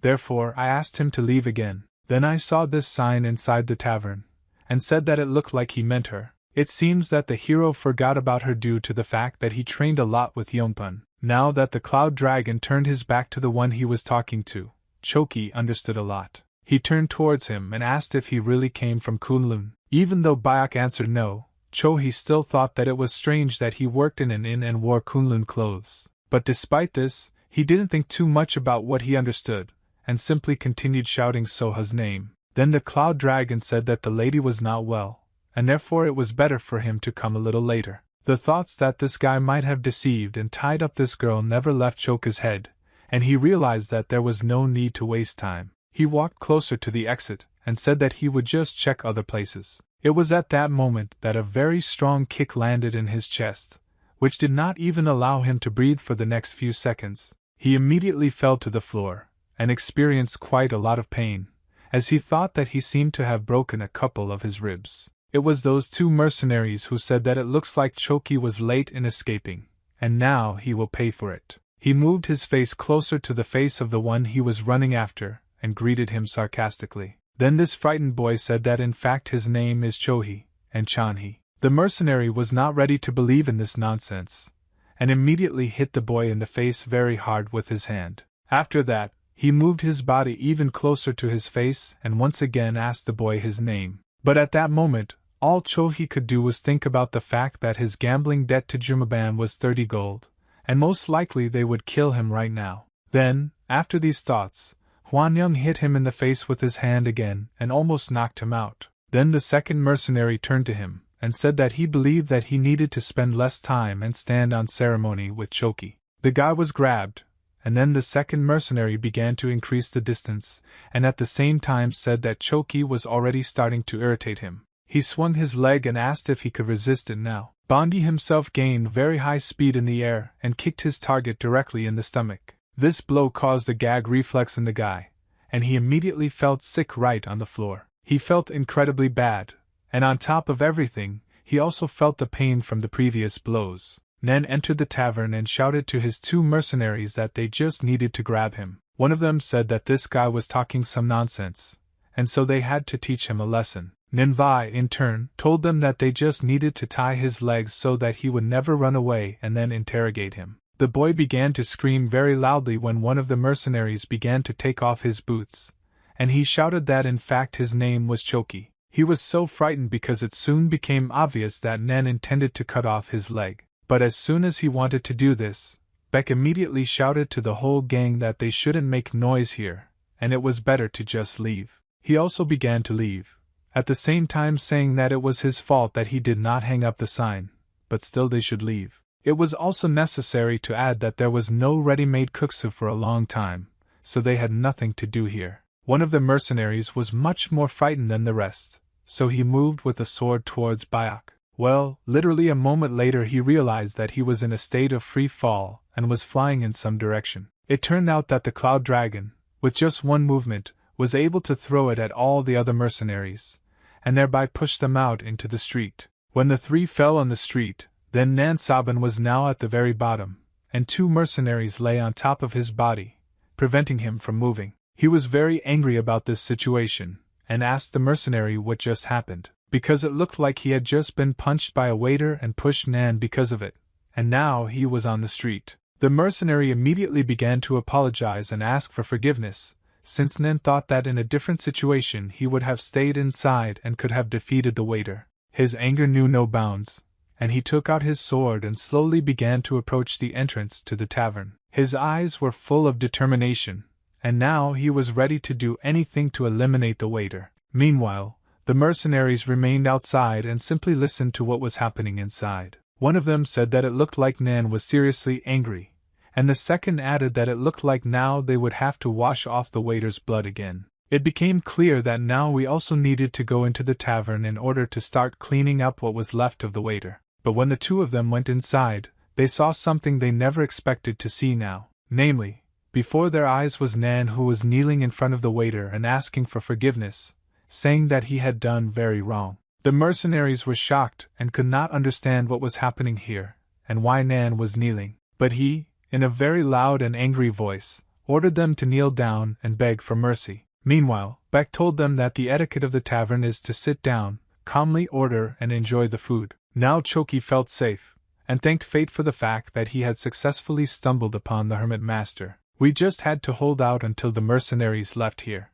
Therefore, I asked him to leave again. Then I saw this sign inside the tavern, and said that it looked like he meant her. It seems that the hero forgot about her due to the fact that he trained a lot with Yonpun. Now that the Cloud Dragon turned his back to the one he was talking to, Choki understood a lot. He turned towards him and asked if he really came from Kunlun. Even though Bayak answered no, Chohi still thought that it was strange that he worked in an inn and wore Kunlun clothes. But despite this, he didn't think too much about what he understood, and simply continued shouting Soha's name. Then the Cloud Dragon said that the lady was not well, and therefore it was better for him to come a little later. The thoughts that this guy might have deceived and tied up this girl never left Choka's head, and he realized that there was no need to waste time. He walked closer to the exit, and said that he would just check other places. It was at that moment that a very strong kick landed in his chest, which did not even allow him to breathe for the next few seconds. He immediately fell to the floor, and experienced quite a lot of pain, as he thought that he seemed to have broken a couple of his ribs. It was those two mercenaries who said that it looks like Choki was late in escaping, and now he will pay for it. He moved his face closer to the face of the one he was running after, and greeted him sarcastically. Then this frightened boy said that in fact his name is Chohi, and Chanhi. The mercenary was not ready to believe in this nonsense, and immediately hit the boy in the face very hard with his hand. After that, he moved his body even closer to his face and once again asked the boy his name. But at that moment, all Chohi could do was think about the fact that his gambling debt to Jumaban was 30 gold, and most likely they would kill him right now. Then, after these thoughts, Huanyang hit him in the face with his hand again and almost knocked him out. Then the second mercenary turned to him and said that he believed that he needed to spend less time and stand on ceremony with Choki. The guy was grabbed, and then the second mercenary began to increase the distance, and at the same time said that Choki was already starting to irritate him. He swung his leg and asked if he could resist it now. Bondi himself gained very high speed in the air and kicked his target directly in the stomach. This blow caused a gag reflex in the guy, and he immediately felt sick right on the floor. He felt incredibly bad, and on top of everything, he also felt the pain from the previous blows. Nen entered the tavern and shouted to his two mercenaries that they just needed to grab him. One of them said that this guy was talking some nonsense, and so they had to teach him a lesson. Ninvai, in turn, told them that they just needed to tie his legs so that he would never run away and then interrogate him. The boy began to scream very loudly when one of the mercenaries began to take off his boots, and he shouted that in fact his name was Choki. He was so frightened because it soon became obvious that Nen intended to cut off his leg. But as soon as he wanted to do this, Beck immediately shouted to the whole gang that they shouldn't make noise here, and it was better to just leave. He also began to leave, at the same time saying that it was his fault that he did not hang up the sign, but still they should leave. It was also necessary to add that there was no ready-made kuksu for a long time, so they had nothing to do here. One of the mercenaries was much more frightened than the rest, so he moved with a sword towards Bayak. Well, literally a moment later he realized that he was in a state of free fall and was flying in some direction. It turned out that the Cloud Dragon, with just one movement, was able to throw it at all the other mercenaries, and thereby push them out into the street. When the three fell on the street, then Nansaban was now at the very bottom, and two mercenaries lay on top of his body, preventing him from moving. He was very angry about this situation, and asked the mercenary what just happened, because it looked like he had just been punched by a waiter and pushed Nan because of it, and now he was on the street. The mercenary immediately began to apologize and ask for forgiveness, since Nan thought that in a different situation he would have stayed inside and could have defeated the waiter. His anger knew no bounds, and he took out his sword and slowly began to approach the entrance to the tavern. His eyes were full of determination, and now he was ready to do anything to eliminate the waiter. Meanwhile, the mercenaries remained outside and simply listened to what was happening inside. One of them said that it looked like Nan was seriously angry, and the second added that it looked like now they would have to wash off the waiter's blood again. It became clear that now we also needed to go into the tavern in order to start cleaning up what was left of the waiter. But when the two of them went inside, they saw something they never expected to see now. Namely, before their eyes was Nan, who was kneeling in front of the waiter and asking for forgiveness, saying that he had done very wrong. The mercenaries were shocked and could not understand what was happening here, and why Nan was kneeling. But he, in a very loud and angry voice, ordered them to kneel down and beg for mercy. Meanwhile, Beck told them that the etiquette of the tavern is to sit down, calmly order and enjoy the food. Now Choki felt safe, and thanked fate for the fact that he had successfully stumbled upon the hermit master. We just had to hold out until the mercenaries left here.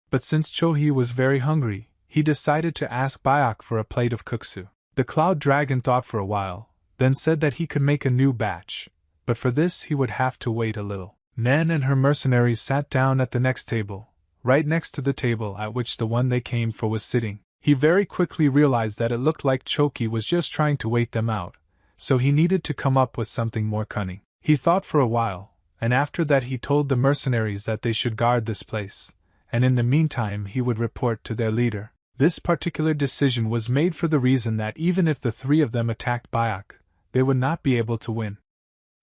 But since Chohi was very hungry, he decided to ask Byac for a plate of kuksu. The cloud dragon thought for a while, then said that he could make a new batch, but for this he would have to wait a little. Nan and her mercenaries sat down at the next table, right next to the table at which the one they came for was sitting. He very quickly realized that it looked like Choki was just trying to wait them out, so he needed to come up with something more cunning. He thought for a while, and after that he told the mercenaries that they should guard this place, and in the meantime he would report to their leader. This particular decision was made for the reason that even if the three of them attacked Byac, they would not be able to win.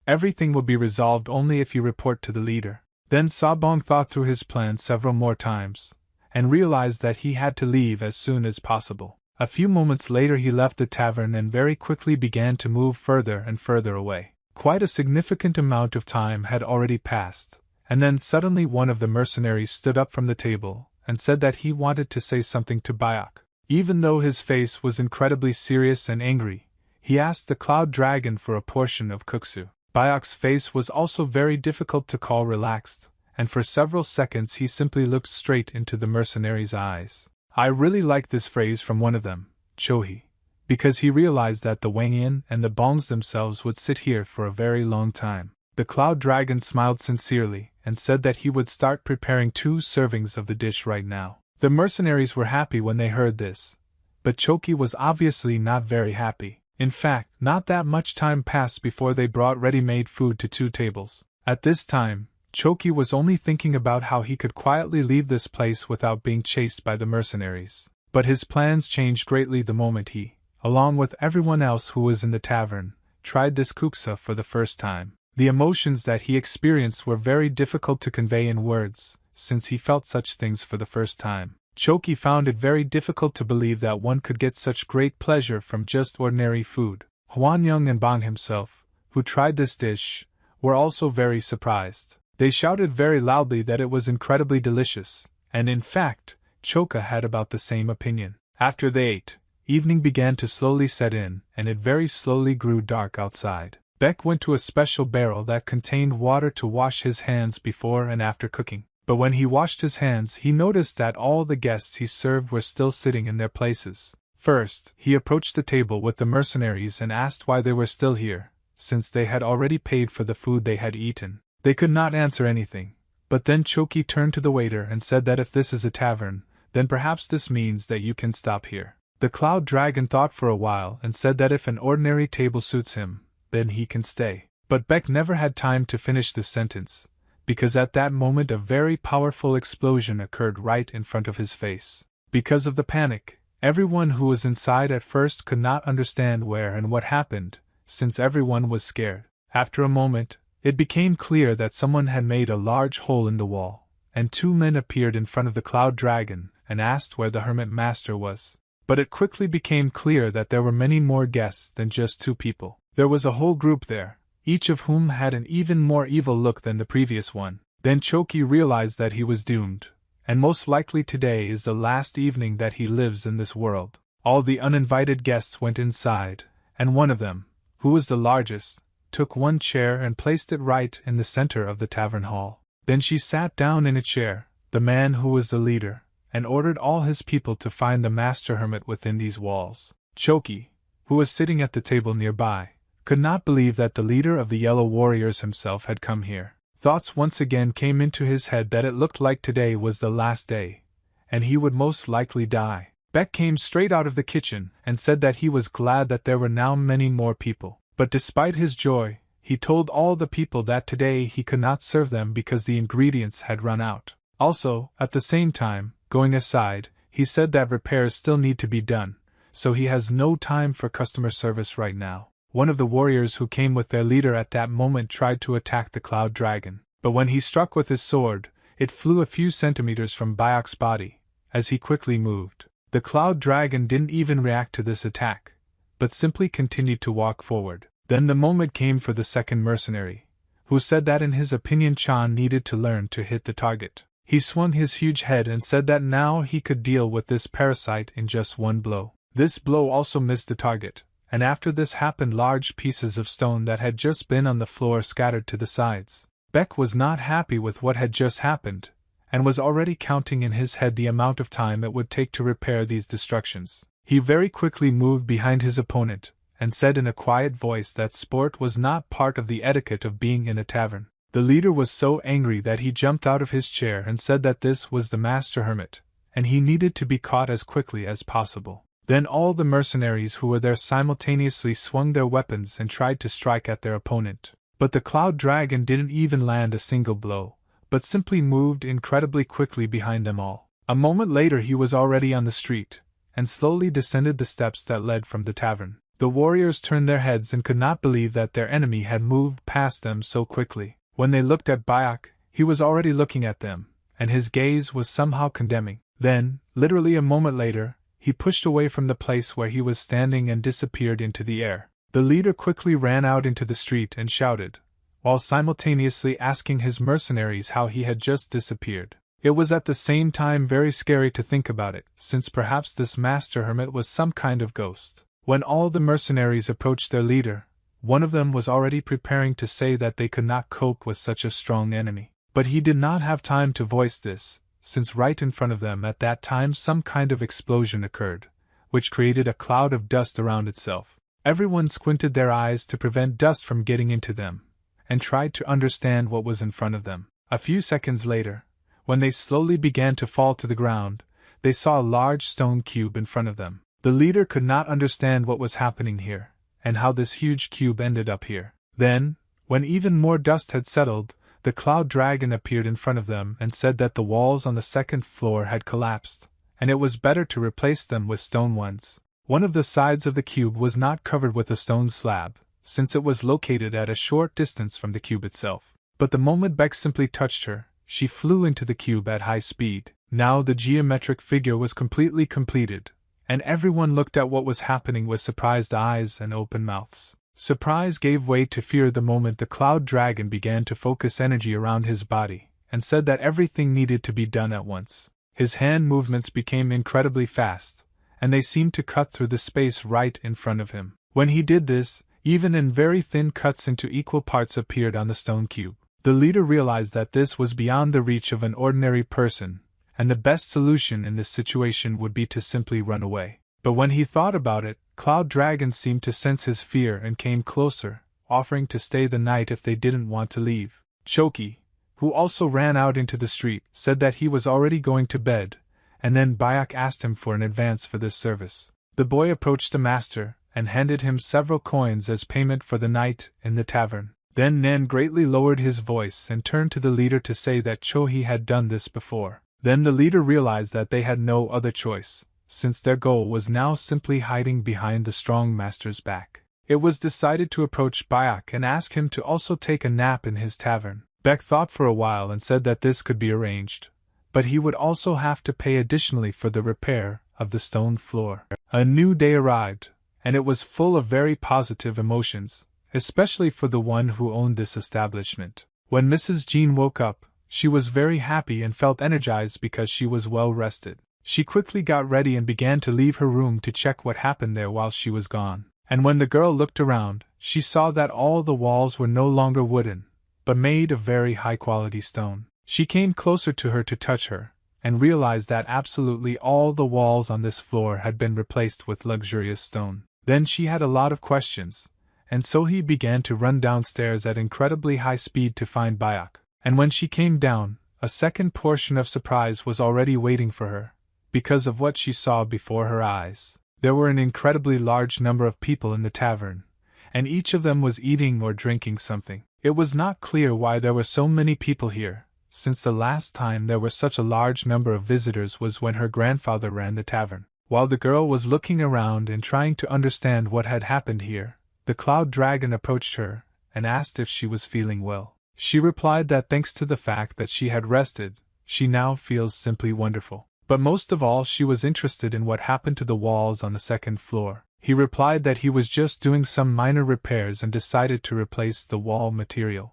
Everything would be resolved only if you report to the leader. Then Sabong thought through his plan several more times, and realized that he had to leave as soon as possible. A few moments later he left the tavern and very quickly began to move further and further away. Quite a significant amount of time had already passed, and then suddenly one of the mercenaries stood up from the table and said that he wanted to say something to Byac. Even though his face was incredibly serious and angry, he asked the cloud dragon for a portion of kuksu. Byac's face was also very difficult to call relaxed, and for several seconds he simply looked straight into the mercenary's eyes. I really liked this phrase from one of them, Chohi, because he realized that the Wangian and the Bongs themselves would sit here for a very long time. The cloud dragon smiled sincerely and said that he would start preparing 2 servings of the dish right now. The mercenaries were happy when they heard this, but Choki was obviously not very happy. In fact, not that much time passed before they brought ready-made food to 2 tables. At this time, Choki was only thinking about how he could quietly leave this place without being chased by the mercenaries. But his plans changed greatly the moment he, along with everyone else who was in the tavern, tried this kuksa for the first time. The emotions that he experienced were very difficult to convey in words, since he felt such things for the first time. Choki found it very difficult to believe that one could get such great pleasure from just ordinary food. Hwanyang and Bang himself, who tried this dish, were also very surprised. They shouted very loudly that it was incredibly delicious, and in fact, Choka had about the same opinion. After they ate, evening began to slowly set in, and it very slowly grew dark outside. Beck went to a special barrel that contained water to wash his hands before and after cooking. But when he washed his hands, he noticed that all the guests he served were still sitting in their places. First, he approached the table with the mercenaries and asked why they were still here, since they had already paid for the food they had eaten. They could not answer anything, but then Choki turned to the waiter and said that if this is a tavern, then perhaps this means that you can stop here. The cloud dragon thought for a while and said that if an ordinary table suits him, then he can stay. But Beck never had time to finish this sentence, because at that moment a very powerful explosion occurred right in front of his face. Because of the panic, everyone who was inside at first could not understand where and what happened, since everyone was scared. After a moment, it became clear that someone had made a large hole in the wall, and 2 men appeared in front of the cloud dragon and asked where the hermit master was. But it quickly became clear that there were many more guests than just 2 people. There was a whole group there, each of whom had an even more evil look than the previous one. Then Choki realized that he was doomed, and most likely today is the last evening that he lives in this world. All the uninvited guests went inside, and one of them, who was the largest, took one chair and placed it right in the center of the tavern hall. Then she sat down in a chair, the man who was the leader, and ordered all his people to find the master hermit within these walls. Choki, who was sitting at the table nearby, could not believe that the leader of the Yellow Warriors himself had come here. Thoughts once again came into his head that it looked like today was the last day, and he would most likely die. Beck came straight out of the kitchen and said that he was glad that there were now many more people. But despite his joy, he told all the people that today he could not serve them because the ingredients had run out. Also, at the same time, going aside, he said that repairs still need to be done, so he has no time for customer service right now. One of the warriors who came with their leader at that moment tried to attack the cloud dragon, but when he struck with his sword, it flew a few centimeters from Bayak's body, as he quickly moved. The cloud dragon didn't even react to this attack, but simply continued to walk forward. Then the moment came for the second mercenary, who said that in his opinion Chan needed to learn to hit the target. He swung his huge head and said that now he could deal with this parasite in just one blow. This blow also missed the target, and after this happened large pieces of stone that had just been on the floor scattered to the sides. Beck was not happy with what had just happened, and was already counting in his head the amount of time it would take to repair these destructions. He very quickly moved behind his opponent, and said in a quiet voice that sport was not part of the etiquette of being in a tavern. The leader was so angry that he jumped out of his chair and said that this was the master hermit, and he needed to be caught as quickly as possible. Then all the mercenaries who were there simultaneously swung their weapons and tried to strike at their opponent. But the cloud dragon didn't even land a single blow, but simply moved incredibly quickly behind them all. A moment later he was already on the street, and slowly descended the steps that led from the tavern. The warriors turned their heads and could not believe that their enemy had moved past them so quickly. When they looked at Bayak, he was already looking at them, and his gaze was somehow condemning. Then, literally a moment later, he pushed away from the place where he was standing and disappeared into the air. The leader quickly ran out into the street and shouted, while simultaneously asking his mercenaries how he had just disappeared. It was at the same time very scary to think about it, since perhaps this master hermit was some kind of ghost. When all the mercenaries approached their leader, one of them was already preparing to say that they could not cope with such a strong enemy. But he did not have time to voice this, since right in front of them at that time some kind of explosion occurred, which created a cloud of dust around itself. Everyone squinted their eyes to prevent dust from getting into them, and tried to understand what was in front of them. A few seconds later, when they slowly began to fall to the ground, they saw a large stone cube in front of them. The leader could not understand what was happening here, and how this huge cube ended up here. Then, when even more dust had settled, the cloud dragon appeared in front of them and said that the walls on the second floor had collapsed, and it was better to replace them with stone ones. One of the sides of the cube was not covered with a stone slab, since it was located at a short distance from the cube itself. But the moment Beck simply touched her, she flew into the cube at high speed. Now the geometric figure was completely completed, and everyone looked at what was happening with surprised eyes and open mouths. Surprise gave way to fear the moment the cloud dragon began to focus energy around his body, and said that everything needed to be done at once. His hand movements became incredibly fast, and they seemed to cut through the space right in front of him. When he did this, even in very thin cuts into equal parts appeared on the stone cube. The leader realized that this was beyond the reach of an ordinary person, and the best solution in this situation would be to simply run away. But when he thought about it, Cloud Dragon seemed to sense his fear and came closer, offering to stay the night if they didn't want to leave. Choki, who also ran out into the street, said that he was already going to bed, and then Bayak asked him for an advance for this service. The boy approached the master, and handed him several coins as payment for the night in the tavern. Then Nan greatly lowered his voice and turned to the leader to say that Chohi had done this before. Then the leader realized that they had no other choice, since their goal was now simply hiding behind the strong master's back. It was decided to approach Bayak and ask him to also take a nap in his tavern. Beck thought for a while and said that this could be arranged, but he would also have to pay additionally for the repair of the stone floor. A new day arrived, and it was full of very positive emotions, especially for the one who owned this establishment. When Mrs. Jean woke up, she was very happy and felt energized because she was well rested. She quickly got ready and began to leave her room to check what happened there while she was gone. And when the girl looked around, she saw that all the walls were no longer wooden, but made of very high-quality stone. She came closer to her to touch her, and realized that absolutely all the walls on this floor had been replaced with luxurious stone. Then she had a lot of questions, and so he began to run downstairs at incredibly high speed to find Bayak. And when she came down, a second portion of surprise was already waiting for her, because of what she saw before her eyes. There were an incredibly large number of people in the tavern, and each of them was eating or drinking something. It was not clear why there were so many people here, since the last time there were such a large number of visitors was when her grandfather ran the tavern. While the girl was looking around and trying to understand what had happened here, the cloud dragon approached her and asked if she was feeling well. She replied that thanks to the fact that she had rested, she now feels simply wonderful. But most of all, she was interested in what happened to the walls on the second floor. He replied that he was just doing some minor repairs and decided to replace the wall material.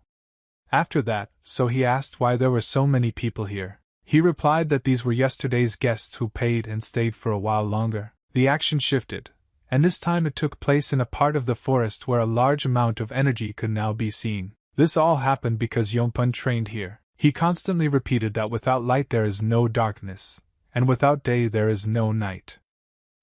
After that, so he asked why there were so many people here. He replied that these were yesterday's guests who paid and stayed for a while longer. The action shifted, and this time it took place in a part of the forest where a large amount of energy could now be seen. This all happened because Yongpun trained here. He constantly repeated that without light there is no darkness, and without day there is no night.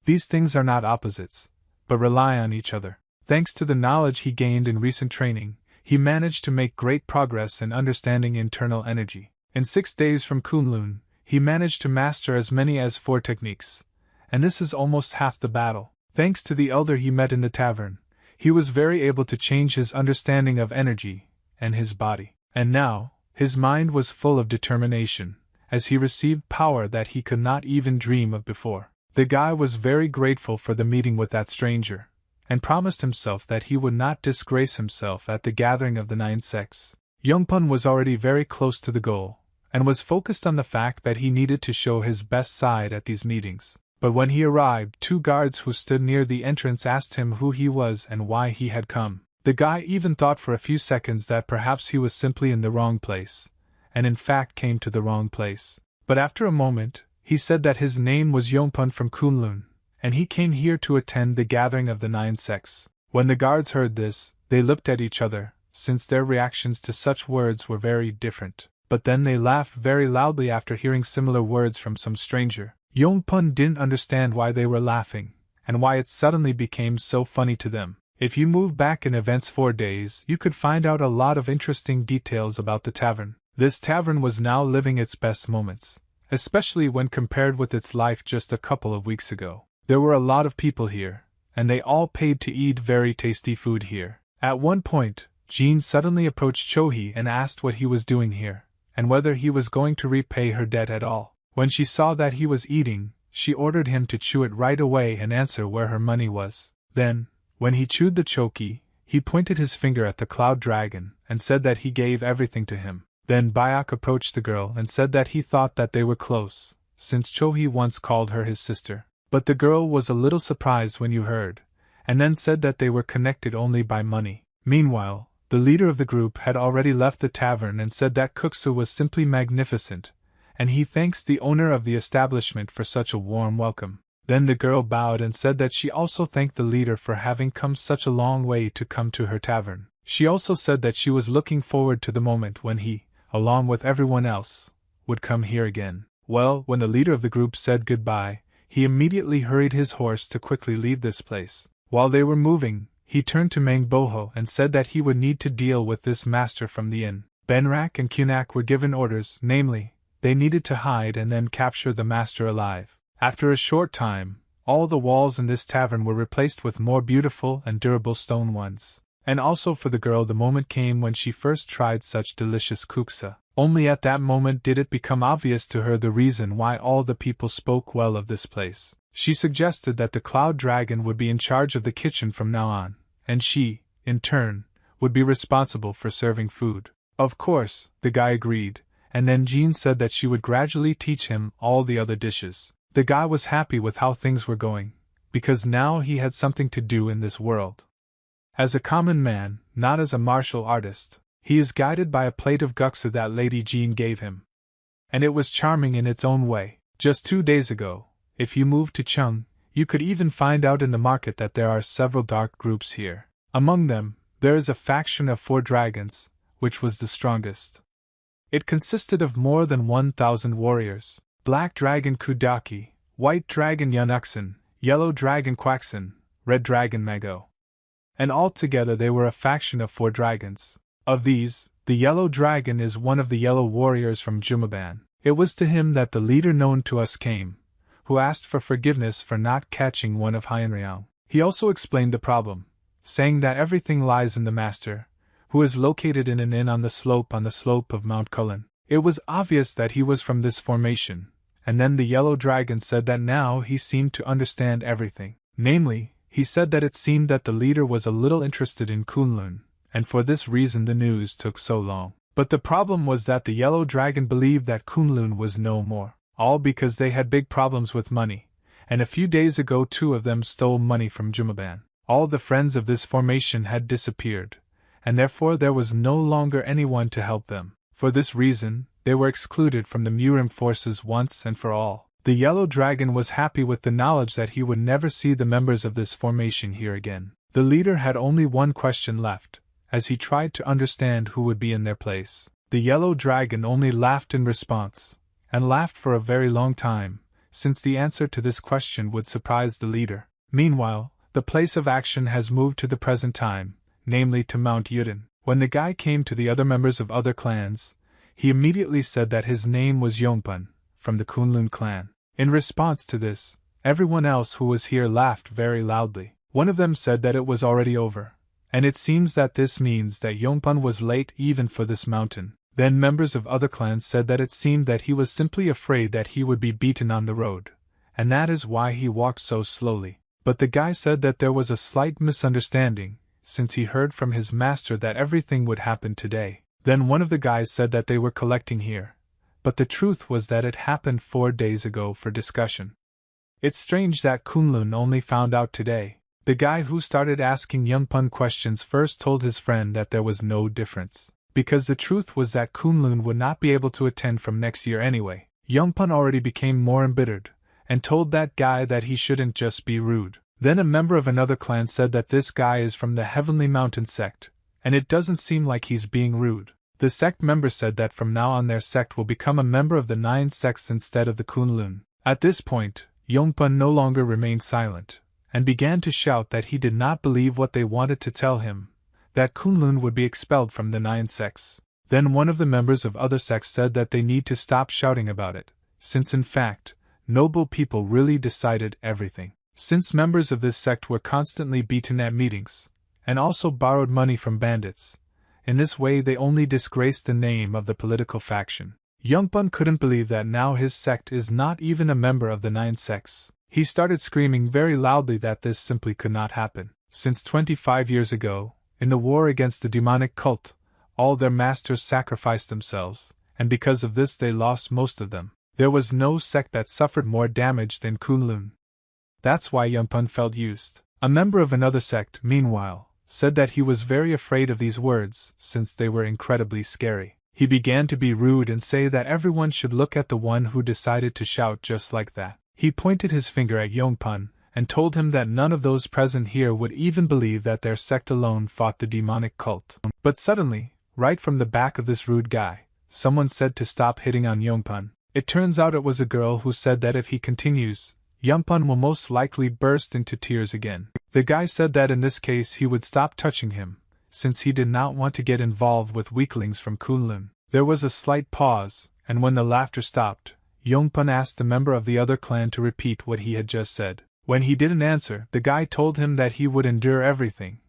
These things are not opposites, but rely on each other. Thanks to the knowledge he gained in recent training, he managed to make great progress in understanding internal energy. In 6 days from Kunlun, he managed to master as many as 4 techniques, and this is almost half the battle. Thanks to the elder he met in the tavern, he was very able to change his understanding of energy and his body. And now, his mind was full of determination, as he received power that he could not even dream of before. The guy was very grateful for the meeting with that stranger, and promised himself that he would not disgrace himself at the gathering of the 9 sects. Yongpun was already very close to the goal, and was focused on the fact that he needed to show his best side at these meetings. But when he arrived, 2 guards who stood near the entrance asked him who he was and why he had come. The guy even thought for a few seconds that perhaps he was simply in the wrong place, and in fact came to the wrong place. But after a moment, he said that his name was Yongpun from Kunlun, and he came here to attend the gathering of the 9 sects. When the guards heard this, they looked at each other, since their reactions to such words were very different. But then they laughed very loudly after hearing similar words from some stranger. Yongpun didn't understand why they were laughing, and why it suddenly became so funny to them. If you move back in events 4 days, you could find out a lot of interesting details about the tavern. This tavern was now living its best moments, especially when compared with its life just a couple of weeks ago. There were a lot of people here, and they all paid to eat very tasty food here. At one point, Jean suddenly approached Chohei and asked what he was doing here, and whether he was going to repay her debt at all. When she saw that he was eating, she ordered him to chew it right away and answer where her money was. Then, when he chewed the choki, he pointed his finger at the cloud dragon and said that he gave everything to him. Then Byac approached the girl and said that he thought that they were close, since Chohei once called her his sister. But the girl was a little surprised when you heard, and then said that they were connected only by money. Meanwhile, the leader of the group had already left the tavern and said that Kuksu was simply magnificent, and he thanks the owner of the establishment for such a warm welcome. Then the girl bowed and said that she also thanked the leader for having come such a long way to come to her tavern. She also said that she was looking forward to the moment when he, along with everyone else, would come here again. Well, when the leader of the group said goodbye, he immediately hurried his horse to quickly leave this place. While they were moving, he turned to Mangboho and said that he would need to deal with this master from the inn. Benrak and Kunak were given orders, namely, they needed to hide and then capture the master alive. After a short time, all the walls in this tavern were replaced with more beautiful and durable stone ones. And also for the girl the moment came when she first tried such delicious kuksa. Only at that moment did it become obvious to her the reason why all the people spoke well of this place. She suggested that the cloud dragon would be in charge of the kitchen from now on, and she, in turn, would be responsible for serving food. Of course, the guy agreed, and then Jean said that she would gradually teach him all the other dishes. The guy was happy with how things were going, because now he had something to do in this world. As a common man, not as a martial artist, he is guided by a plate of guksa that Lady Jean gave him. And it was charming in its own way. Just 2 days ago, if you moved to Chung, you could even find out in the market that there are several dark groups here. Among them, there is a faction of 4 dragons, which was the strongest. It consisted of more than 1,000 warriors: Black Dragon Kudaki, White Dragon Yunuxin, Yellow Dragon Quaxin, Red Dragon Mago. And altogether they were a faction of 4 dragons. Of these, the Yellow Dragon is one of the yellow warriors from Jumaban. It was to him that the leader known to us came, who asked for forgiveness for not catching one of Hyanryang. He also explained the problem, saying that everything lies in the master, who is located in an inn on the slope of Mount Cullen. It was obvious that he was from this formation, and then the yellow dragon said that now he seemed to understand everything. Namely, he said that it seemed that the leader was a little interested in Kunlun, and for this reason the news took so long. But the problem was that the yellow dragon believed that Kunlun was no more, all because they had big problems with money, and a few days ago 2 of them stole money from Jumaban. All the friends of this formation had disappeared, and therefore there was no longer anyone to help them. For this reason, they were excluded from the Murim forces once and for all. The yellow dragon was happy with the knowledge that he would never see the members of this formation here again. The leader had only one question left, as he tried to understand who would be in their place. The yellow dragon only laughed in response, and laughed for a very long time, since the answer to this question would surprise the leader. Meanwhile, the place of action has moved to the present time, namely to Mount Yuden. When the guy came to the other members of other clans, he immediately said that his name was Yongpun, from the Kunlun clan. In response to this, everyone else who was here laughed very loudly. One of them said that it was already over, and it seems that this means that Yongpun was late even for this mountain. Then members of other clans said that it seemed that he was simply afraid that he would be beaten on the road, and that is why he walked so slowly. But the guy said that there was a slight misunderstanding, since he heard from his master that everything would happen today. Then one of the guys said that they were collecting here, but the truth was that it happened 4 days ago for discussion. It's strange that Kunlun only found out today. The guy who started asking Yongpun questions first told his friend that there was no difference, because the truth was that Kunlun would not be able to attend from next year anyway. Yongpun already became more embittered, and told that guy that he shouldn't just be rude. Then a member of another clan said that this guy is from the Heavenly Mountain sect, and it doesn't seem like he's being rude. The sect member said that from now on their sect will become a member of the 9 sects instead of the Kunlun. At this point, Yongpun no longer remained silent, and began to shout that he did not believe what they wanted to tell him, that Kunlun would be expelled from the 9 sects. Then one of the members of other sects said that they need to stop shouting about it, since in fact, noble people really decided everything. Since members of this sect were constantly beaten at meetings, and also borrowed money from bandits, in this way they only disgraced the name of the political faction. Yongpun couldn't believe that now his sect is not even a member of the 9 sects. He started screaming very loudly that this simply could not happen. Since 25 years ago, in the war against the demonic cult, all their masters sacrificed themselves, and because of this they lost most of them. There was no sect that suffered more damage than Kunlun. That's why Yongpun felt used. A member of another sect, meanwhile, said that he was very afraid of these words, since they were incredibly scary. He began to be rude and say that everyone should look at the one who decided to shout just like that. He pointed his finger at Yongpun, and told him that none of those present here would even believe that their sect alone fought the demonic cult. But suddenly, right from the back of this rude guy, someone said to stop hitting on Yongpun. It turns out it was a girl who said that if he continues, Yongpun will most likely burst into tears again. The guy said that in this case he would stop touching him, since he did not want to get involved with weaklings from Kunlun. There was a slight pause, and when the laughter stopped, Yongpun asked the member of the other clan to repeat what he had just said. When he didn't answer, the guy told him that he would endure everything,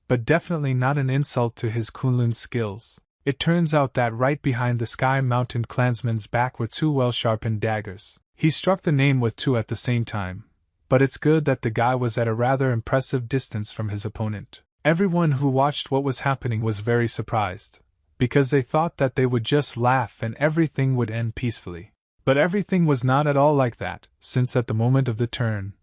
but definitely not an insult to his Kunlun skills. It turns out that right behind the Sky Mountain clansman's back were 2 well-sharpened daggers. He struck the name with 2 at the same time, but it's good that the guy was at a rather impressive distance from his opponent. Everyone who watched what was happening was very surprised, because they thought that they would just laugh and everything would end peacefully. But everything was not at all like that, since at the moment of the turn,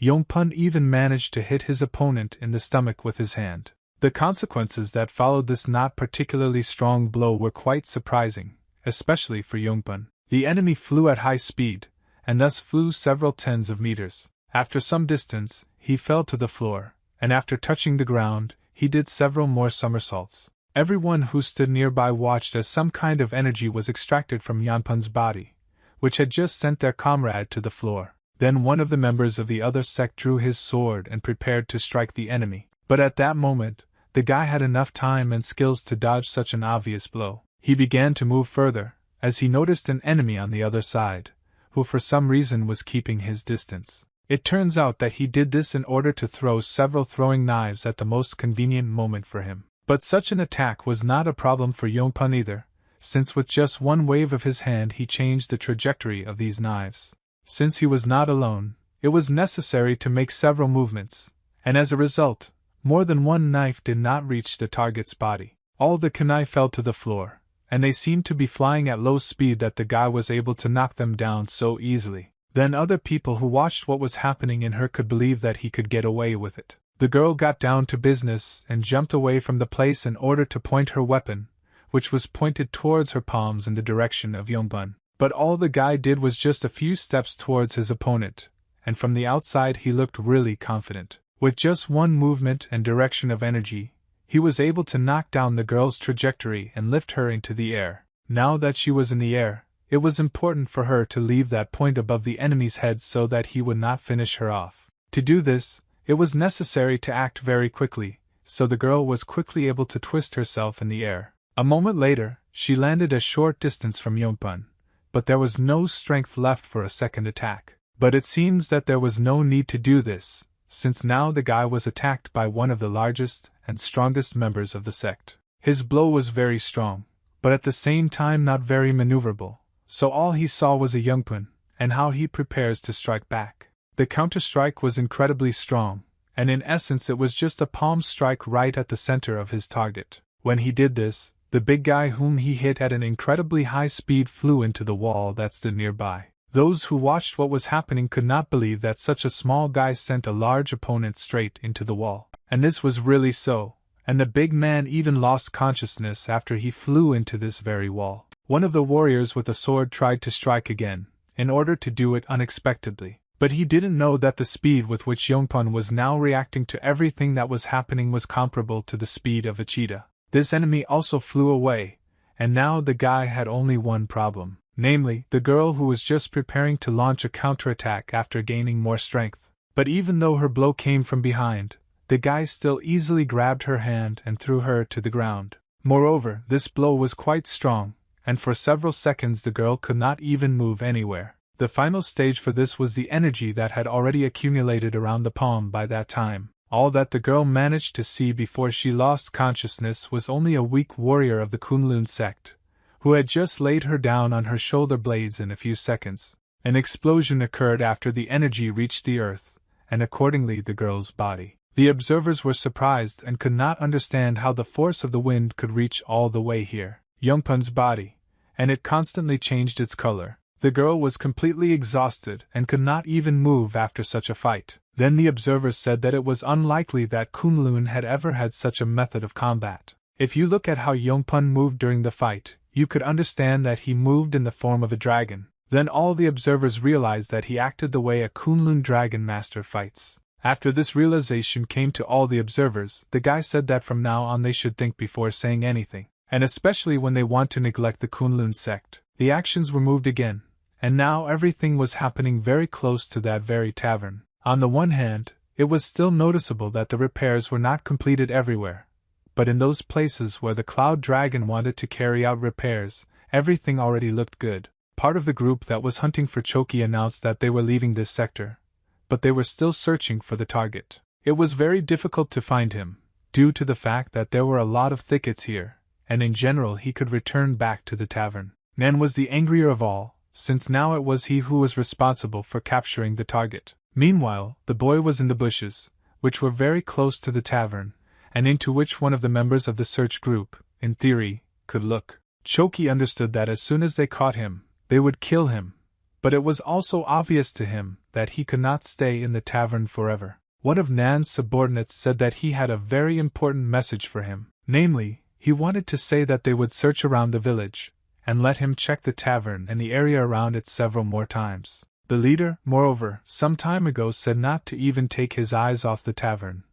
Yongpun even managed to hit his opponent in the stomach with his hand. The consequences that followed this not particularly strong blow were quite surprising, especially for Yongpun. The enemy flew at high speed, and thus flew several tens of meters. After some distance, he fell to the floor, and after touching the ground, he did several more somersaults. Everyone who stood nearby watched as some kind of energy was extracted from Yongpun's body, which had just sent their comrade to the floor. Then one of the members of the other sect drew his sword and prepared to strike the enemy. But at that moment, the guy had enough time and skills to dodge such an obvious blow. He began to move further, as he noticed an enemy on the other side, who for some reason was keeping his distance. It turns out that he did this in order to throw several throwing knives at the most convenient moment for him. But such an attack was not a problem for Yongpun either, since with just one wave of his hand he changed the trajectory of these knives. Since he was not alone, it was necessary to make several movements, and as a result, more than one knife did not reach the target's body. All the kunai fell to the floor, and they seemed to be flying at low speed that the guy was able to knock them down so easily. Then other people who watched what was happening in her could believe that he could get away with it. The girl got down to business and jumped away from the place in order to point her weapon, which was pointed towards her palms in the direction of Yongbun. But all the guy did was just a few steps towards his opponent, and from the outside he looked really confident. With just one movement and direction of energy, he was able to knock down the girl's trajectory and lift her into the air. Now that she was in the air, it was important for her to leave that point above the enemy's heads so that he would not finish her off. To do this, it was necessary to act very quickly, so the girl was quickly able to twist herself in the air. A moment later, she landed a short distance from Yongpun, but there was no strength left for a second attack. But it seems that there was no need to do this, since now the guy was attacked by one of the largest and strongest members of the sect. His blow was very strong, but at the same time not very maneuverable, so all he saw was a Yongpun, and how he prepares to strike back. The counter-strike was incredibly strong, and in essence it was just a palm strike right at the center of his target. When he did this, the big guy whom he hit at an incredibly high speed flew into the wall that stood nearby. Those who watched what was happening could not believe that such a small guy sent a large opponent straight into the wall. And this was really so, and the big man even lost consciousness after he flew into this very wall. One of the warriors with a sword tried to strike again, in order to do it unexpectedly. But he didn't know that the speed with which Yongpun was now reacting to everything that was happening was comparable to the speed of a cheetah. This enemy also flew away, and now the guy had only one problem. Namely, the girl who was just preparing to launch a counterattack after gaining more strength. But even though her blow came from behind, the guy still easily grabbed her hand and threw her to the ground. Moreover, this blow was quite strong, and for several seconds the girl could not even move anywhere. The final stage for this was the energy that had already accumulated around the palm by that time. All that the girl managed to see before she lost consciousness was only a weak warrior of the Kunlun sect, who had just laid her down on her shoulder blades in a few seconds. An explosion occurred after the energy reached the earth, and accordingly the girl's body. The observers were surprised and could not understand how the force of the wind could reach all the way here. Yongpun's body, and it constantly changed its color. The girl was completely exhausted and could not even move after such a fight. Then the observers said that it was unlikely that Kunlun had ever had such a method of combat. If you look at how Yongpun moved during the fight, you could understand that he moved in the form of a dragon. Then all the observers realized that he acted the way a Kunlun dragon master fights. After this realization came to all the observers, the guy said that from now on they should think before saying anything, and especially when they want to neglect the Kunlun sect. The actions were moved again, and now everything was happening very close to that very tavern. On the one hand, it was still noticeable that the repairs were not completed everywhere, but in those places where the Cloud Dragon wanted to carry out repairs, everything already looked good. Part of the group that was hunting for Choki announced that they were leaving this sector, but they were still searching for the target. It was very difficult to find him, due to the fact that there were a lot of thickets here, and in general he could return back to the tavern. Nan was the angrier of all, since now it was he who was responsible for capturing the target. Meanwhile, the boy was in the bushes, which were very close to the tavern, and into which one of the members of the search group, in theory, could look. Choki understood that as soon as they caught him, they would kill him, but it was also obvious to him that he could not stay in the tavern forever. One of Nan's subordinates said that he had a very important message for him. Namely, he wanted to say that they would search around the village, and let him check the tavern and the area around it several more times. The leader, moreover, some time ago said not to even take his eyes off the tavern,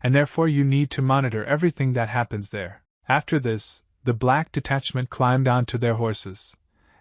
and therefore you need to monitor everything that happens there. After this, the black detachment climbed onto their horses,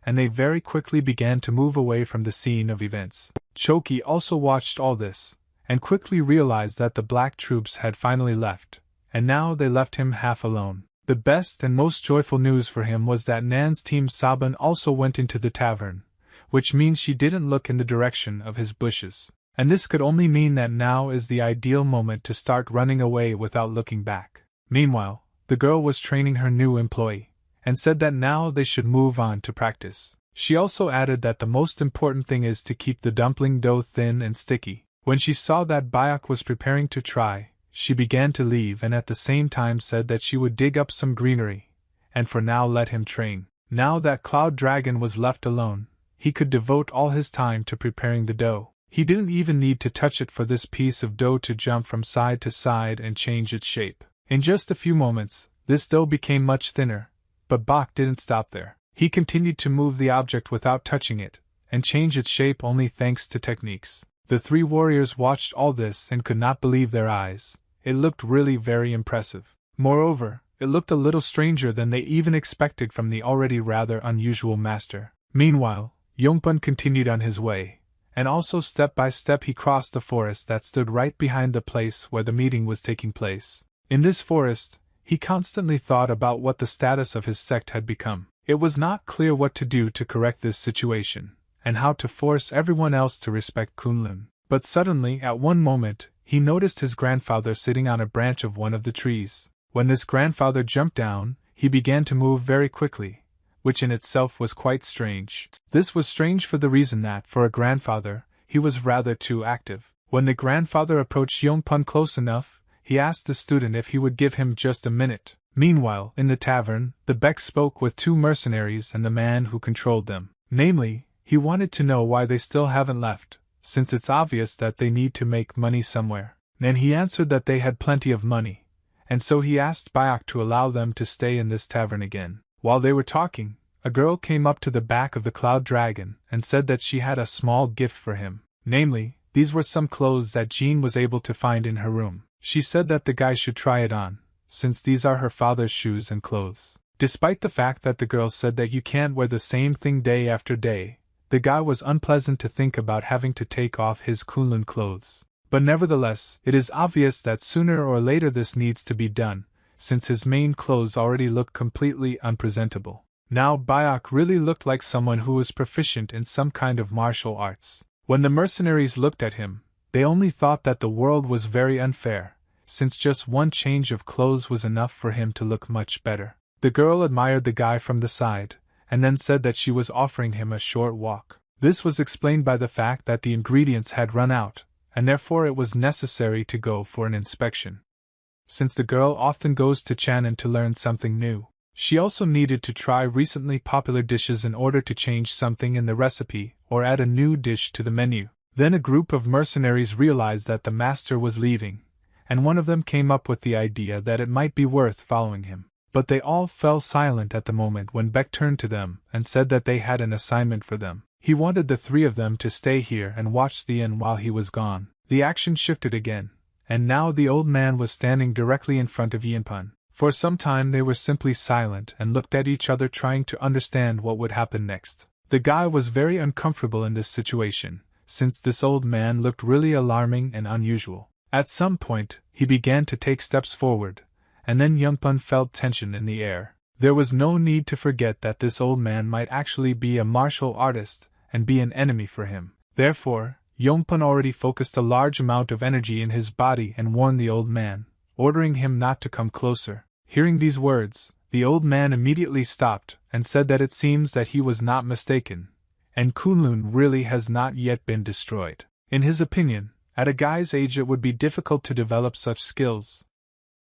and they very quickly began to move away from the scene of events. Choki also watched all this, and quickly realized that the black troops had finally left, and now they left him half alone. The best and most joyful news for him was that Nan's team Saban also went into the tavern, which means she didn't look in the direction of his bushes. And this could only mean that now is the ideal moment to start running away without looking back. Meanwhile, the girl was training her new employee, and said that now they should move on to practice. She also added that the most important thing is to keep the dumpling dough thin and sticky. When she saw that Byac was preparing to try, she began to leave and at the same time said that she would dig up some greenery, and for now let him train. Now that Cloud Dragon was left alone, he could devote all his time to preparing the dough. He didn't even need to touch it for this piece of dough to jump from side to side and change its shape. In just a few moments, this dough became much thinner, but Bach didn't stop there. He continued to move the object without touching it, and change its shape only thanks to techniques. The three warriors watched all this and could not believe their eyes. It looked really very impressive. Moreover, it looked a little stranger than they even expected from the already rather unusual master. Meanwhile, Yongpun continued on his way, and also step by step he crossed the forest that stood right behind the place where the meeting was taking place. In this forest, he constantly thought about what the status of his sect had become. It was not clear what to do to correct this situation, and how to force everyone else to respect Kunlun. But suddenly, at one moment, he noticed his grandfather sitting on a branch of one of the trees. When this grandfather jumped down, he began to move very quickly, which in itself was quite strange. This was strange for the reason that, for a grandfather, he was rather too active. When the grandfather approached Yongpun close enough, he asked the student if he would give him just a minute. Meanwhile, in the tavern, the Beck spoke with two mercenaries and the man who controlled them. Namely, he wanted to know why they still haven't left, since it's obvious that they need to make money somewhere. Then he answered that they had plenty of money, and so he asked Byac to allow them to stay in this tavern again. While they were talking, a girl came up to the back of the Cloud Dragon and said that she had a small gift for him. Namely, these were some clothes that Jean was able to find in her room. She said that the guy should try it on, since these are her father's shoes and clothes. Despite the fact that the girl said that you can't wear the same thing day after day, the guy was unpleasant to think about having to take off his Kunlun clothes. But nevertheless, it is obvious that sooner or later this needs to be done, since his main clothes already look completely unpresentable. Now Byac really looked like someone who was proficient in some kind of martial arts. When the mercenaries looked at him, they only thought that the world was very unfair, since just one change of clothes was enough for him to look much better. The girl admired the guy from the side, and then said that she was offering him a short walk. This was explained by the fact that the ingredients had run out, and therefore it was necessary to go for an inspection. Since the girl often goes to Channan to learn something new, she also needed to try recently popular dishes in order to change something in the recipe or add a new dish to the menu. Then a group of mercenaries realized that the master was leaving, and one of them came up with the idea that it might be worth following him. But they all fell silent at the moment when Beck turned to them and said that they had an assignment for them. He wanted the three of them to stay here and watch the inn while he was gone. The action shifted again, and now the old man was standing directly in front of Yinpun. For some time they were simply silent and looked at each other trying to understand what would happen next. The guy was very uncomfortable in this situation, since this old man looked really alarming and unusual. At some point, he began to take steps forward, and then Yongpun felt tension in the air. There was no need to forget that this old man might actually be a martial artist and be an enemy for him. Therefore, Yongpun already focused a large amount of energy in his body and warned the old man, ordering him not to come closer. Hearing these words, the old man immediately stopped and said that it seems that he was not mistaken, and Kunlun really has not yet been destroyed. In his opinion, at a guy's age it would be difficult to develop such skills.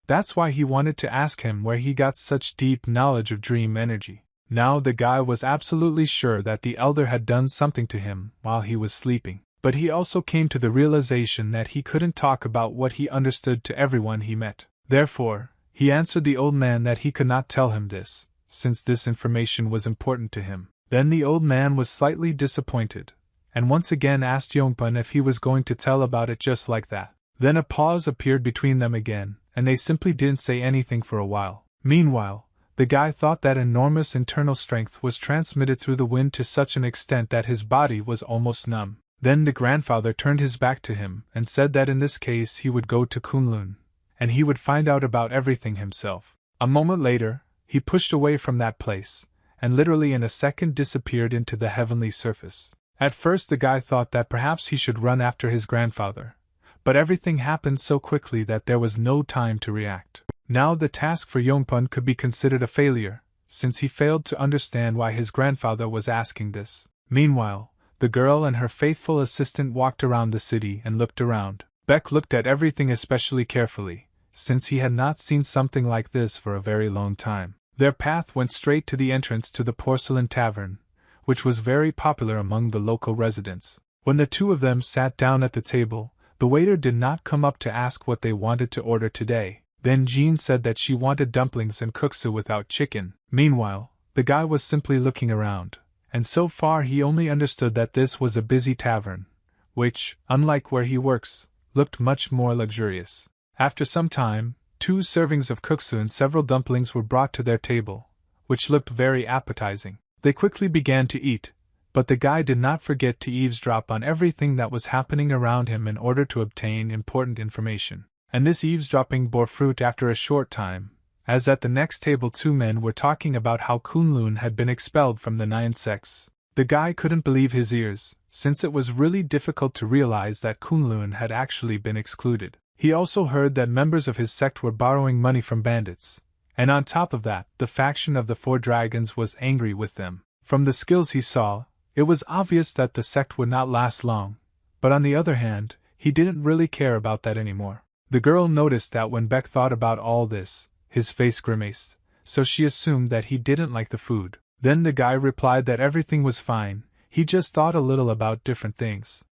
That's why he wanted to ask him where he got such deep knowledge of dream energy. Now the guy was absolutely sure that the elder had done something to him while he was sleeping. But he also came to the realization that he couldn't talk about what he understood to everyone he met. Therefore, he answered the old man that he could not tell him this, since this information was important to him. Then the old man was slightly disappointed, and once again asked Yongpun if he was going to tell about it just like that. Then a pause appeared between them again, and they simply didn't say anything for a while. Meanwhile, the guy thought that enormous internal strength was transmitted through the wind to such an extent that his body was almost numb. Then the grandfather turned his back to him and said that in this case he would go to Kunlun, and he would find out about everything himself. A moment later, he pushed away from that place, and literally in a second disappeared into the heavenly surface. At first the guy thought that perhaps he should run after his grandfather, but everything happened so quickly that there was no time to react. Now the task for Yongpun could be considered a failure, since he failed to understand why his grandfather was asking this. Meanwhile, the girl and her faithful assistant walked around the city and looked around. Beck looked at everything especially carefully, since he had not seen something like this for a very long time. Their path went straight to the entrance to the Porcelain Tavern, which was very popular among the local residents. When the two of them sat down at the table, the waiter did not come up to ask what they wanted to order today. Then Jean said that she wanted dumplings and kuksu without chicken. Meanwhile, the guy was simply looking around, and so far he only understood that this was a busy tavern, which, unlike where he works, looked much more luxurious. After some time, 2 servings of kuksu and several dumplings were brought to their table, which looked very appetizing. They quickly began to eat, but the guy did not forget to eavesdrop on everything that was happening around him in order to obtain important information. And this eavesdropping bore fruit after a short time, as at the next table 2 men were talking about how Kunlun had been expelled from the 9 sects. The guy couldn't believe his ears, since it was really difficult to realize that Kunlun had actually been excluded. He also heard that members of his sect were borrowing money from bandits, and on top of that, the faction of the 4 dragons was angry with them. From the skills he saw, it was obvious that the sect would not last long, but on the other hand, he didn't really care about that anymore. The girl noticed that when Beck thought about all this, his face grimaced, so she assumed that he didn't like the food. Then the guy replied that everything was fine, he just thought a little about different things.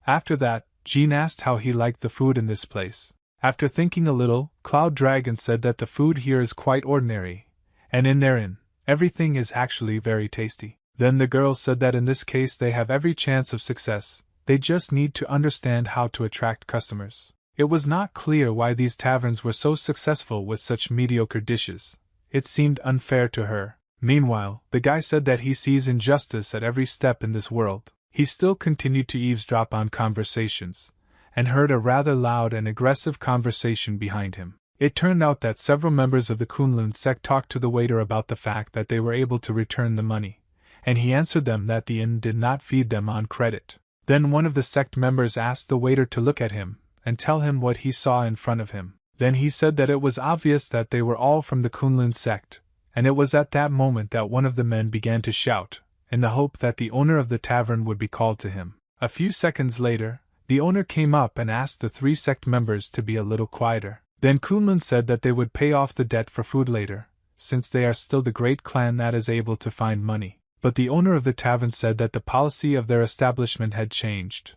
After that, Jean asked how he liked the food in this place. After thinking a little, Cloud Dragon said that the food here is quite ordinary, and in their inn, everything is actually very tasty. Then the girl said that in this case they have every chance of success, they just need to understand how to attract customers. It was not clear why these taverns were so successful with such mediocre dishes. It seemed unfair to her. Meanwhile, the guy said that he sees injustice at every step in this world. He still continued to eavesdrop on conversations, and heard a rather loud and aggressive conversation behind him. It turned out that several members of the Kunlun sect talked to the waiter about the fact that they were able to return the money, and he answered them that the inn did not feed them on credit. Then one of the sect members asked the waiter to look at him and tell him what he saw in front of him. Then he said that it was obvious that they were all from the Kunlun sect, and it was at that moment that one of the men began to shout, in the hope that the owner of the tavern would be called to him. A few seconds later, the owner came up and asked the 3 sect members to be a little quieter. Then Kunlun said that they would pay off the debt for food later, since they are still the great clan that is able to find money. But the owner of the tavern said that the policy of their establishment had changed,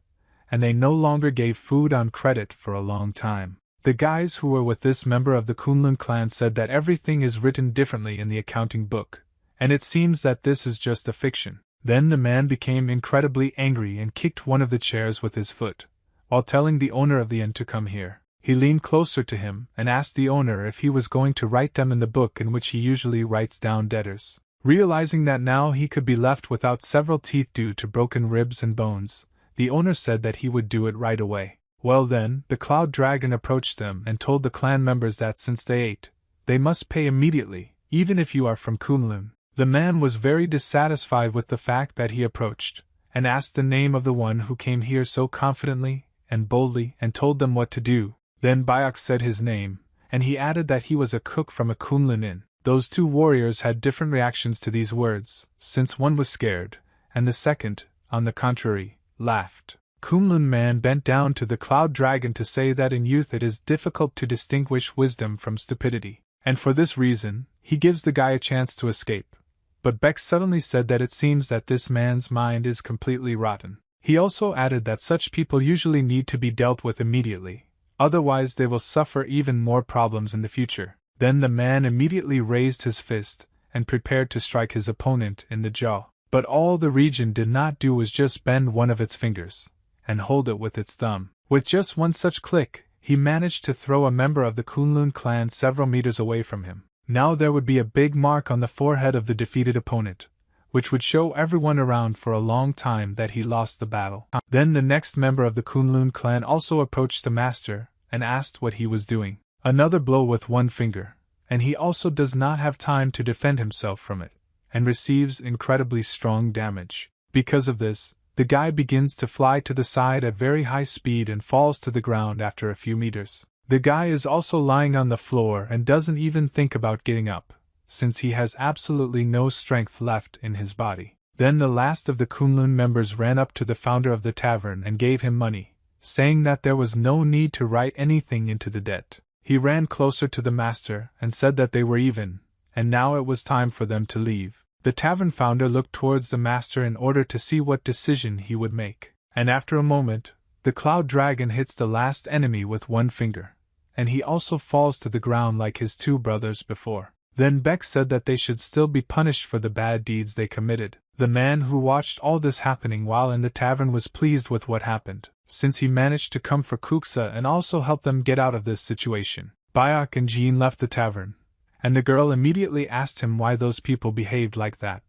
and they no longer gave food on credit for a long time. The guys who were with this member of the Kunlun clan said that everything is written differently in the accounting book, and it seems that this is just a fiction. Then the man became incredibly angry and kicked one of the chairs with his foot, while telling the owner of the inn to come here. He leaned closer to him and asked the owner if he was going to write them in the book in which he usually writes down debtors. Realizing that now he could be left without several teeth due to broken ribs and bones, the owner said that he would do it right away. Well then, the Cloud Dragon approached them and told the clan members that since they ate, they must pay immediately, even if you are from Kunlun. The man was very dissatisfied with the fact that he approached, and asked the name of the one who came here so confidently and boldly and told them what to do. Then Bayok said his name, and he added that he was a cook from a Kunlun inn. Those 2 warriors had different reactions to these words, since one was scared, and the second, on the contrary, laughed. Kunlun man bent down to the Cloud Dragon to say that in youth it is difficult to distinguish wisdom from stupidity, and for this reason, he gives the guy a chance to escape. But Beck suddenly said that it seems that this man's mind is completely rotten. He also added that such people usually need to be dealt with immediately, otherwise they will suffer even more problems in the future. Then the man immediately raised his fist and prepared to strike his opponent in the jaw. But all the region did not do was just bend one of its fingers and hold it with its thumb. With just one such click, he managed to throw a member of the Kunlun clan several meters away from him. Now there would be a big mark on the forehead of the defeated opponent, which would show everyone around for a long time that he lost the battle. Then the next member of the Kunlun clan also approached the master and asked what he was doing. Another blow with one finger, and he also does not have time to defend himself from it, and receives incredibly strong damage. Because of this, the guy begins to fly to the side at very high speed and falls to the ground after a few meters. The guy is also lying on the floor and doesn't even think about getting up, since he has absolutely no strength left in his body. Then the last of the Kunlun members ran up to the founder of the tavern and gave him money, saying that there was no need to write anything into the debt. He ran closer to the master and said that they were even, and now it was time for them to leave. The tavern founder looked towards the master in order to see what decision he would make, and after a moment, the cloud dragon hits the last enemy with one finger, and he also falls to the ground like his two brothers before. Then Beck said that they should still be punished for the bad deeds they committed. The man who watched all this happening while in the tavern was pleased with what happened, since he managed to come for Kuksa and also help them get out of this situation. Bayok and Jean left the tavern, and the girl immediately asked him why those people behaved like that,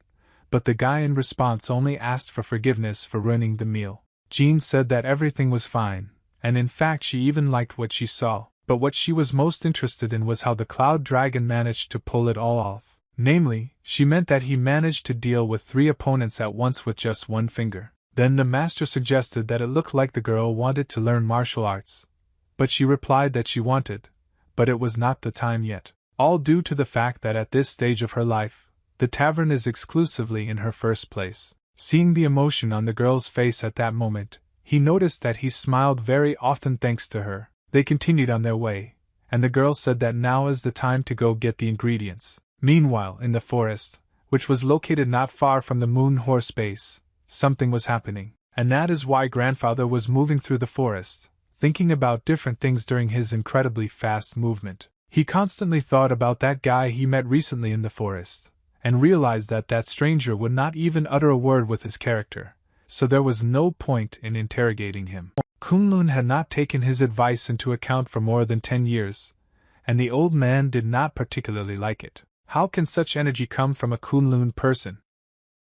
but the guy in response only asked for forgiveness for ruining the meal. Jean said that everything was fine, and in fact she even liked what she saw, but what she was most interested in was how the cloud dragon managed to pull it all off. Namely, she meant that he managed to deal with 3 opponents at once with just one finger. Then the master suggested that it looked like the girl wanted to learn martial arts, but she replied that she wanted, but it was not the time yet. All due to the fact that at this stage of her life, the tavern is exclusively in her first place. Seeing the emotion on the girl's face at that moment, he noticed that he smiled very often thanks to her. They continued on their way, and the girl said that now is the time to go get the ingredients. Meanwhile, in the forest, which was located not far from the moon horse base, something was happening, and that is why grandfather was moving through the forest, thinking about different things during his incredibly fast movement. He constantly thought about that guy he met recently in the forest, and realized that that stranger would not even utter a word with his character, so there was no point in interrogating him. Kunlun had not taken his advice into account for more than 10 years, and the old man did not particularly like it. How can such energy come from a Kunlun person?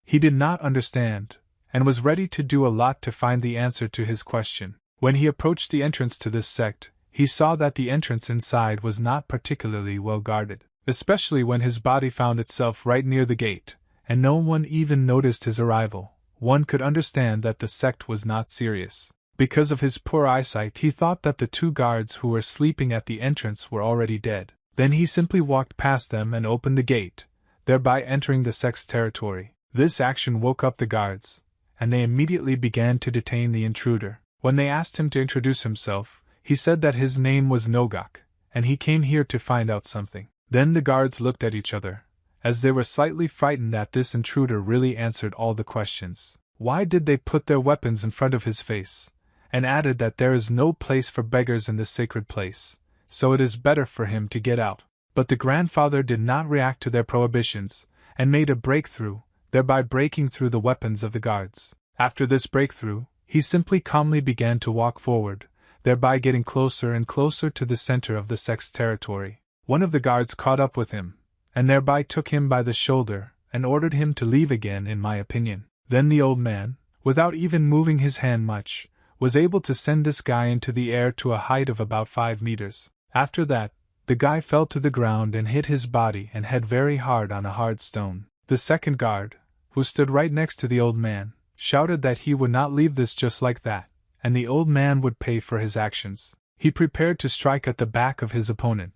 He did not understand, and was ready to do a lot to find the answer to his question. When he approached the entrance to this sect, he saw that the entrance inside was not particularly well guarded, especially when his body found itself right near the gate, and no one even noticed his arrival. One could understand that the sect was not serious. Because of his poor eyesight, he thought that the 2 guards who were sleeping at the entrance were already dead. Then he simply walked past them and opened the gate, thereby entering the sect's territory. This action woke up the guards, and they immediately began to detain the intruder. When they asked him to introduce himself, he said that his name was Nogak, and he came here to find out something. Then the guards looked at each other, as they were slightly frightened that this intruder really answered all the questions. Why did they put their weapons in front of his face, and added that there is no place for beggars in this sacred place, so it is better for him to get out. But the grandfather did not react to their prohibitions, and made a breakthrough, thereby breaking through the weapons of the guards. After this breakthrough, he simply calmly began to walk forward, thereby getting closer and closer to the center of the sect's territory. One of the guards caught up with him, and thereby took him by the shoulder, and ordered him to leave again, in my opinion. Then the old man, without even moving his hand much, was able to send this guy into the air to a height of about 5 meters. After that, the guy fell to the ground and hit his body and head very hard on a hard stone. The second guard, who stood right next to the old man, shouted that he would not leave this just like that, and the old man would pay for his actions. He prepared to strike at the back of his opponent,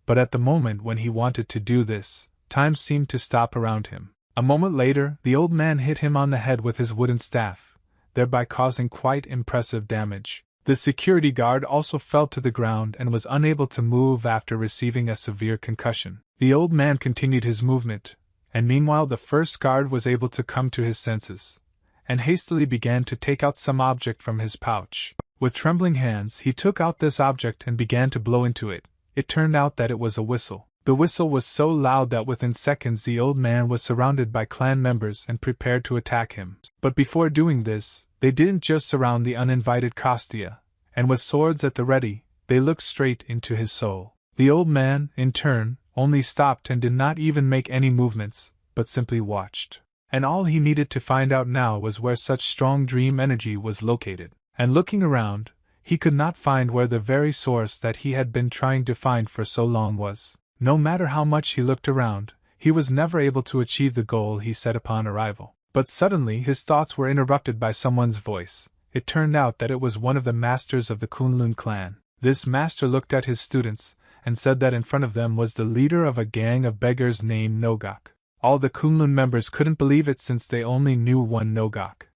but at the moment when he wanted to do this, time seemed to stop around him. A moment later, the old man hit him on the head with his wooden staff, thereby causing quite impressive damage. The security guard also fell to the ground and was unable to move after receiving a severe concussion. The old man continued his movement, and meanwhile the first guard was able to come to his senses, and hastily began to take out some object from his pouch. With trembling hands he took out this object and began to blow into it. It turned out that it was a whistle. The whistle was so loud that within seconds the old man was surrounded by clan members and prepared to attack him. But before doing this, they didn't just surround the uninvited Kostia, and with swords at the ready, they looked straight into his soul. The old man, in turn, only stopped and did not even make any movements, but simply watched. And all he needed to find out now was where such strong dream energy was located. And looking around, he could not find where the very source that he had been trying to find for so long was. No matter how much he looked around, he was never able to achieve the goal he set upon arrival. But suddenly his thoughts were interrupted by someone's voice. It turned out that it was one of the masters of the Kunlun clan. This master looked at his students, and said that in front of them was the leader of a gang of beggars named Nogak. All the Kunlun members couldn't believe it since they only knew one Nogak.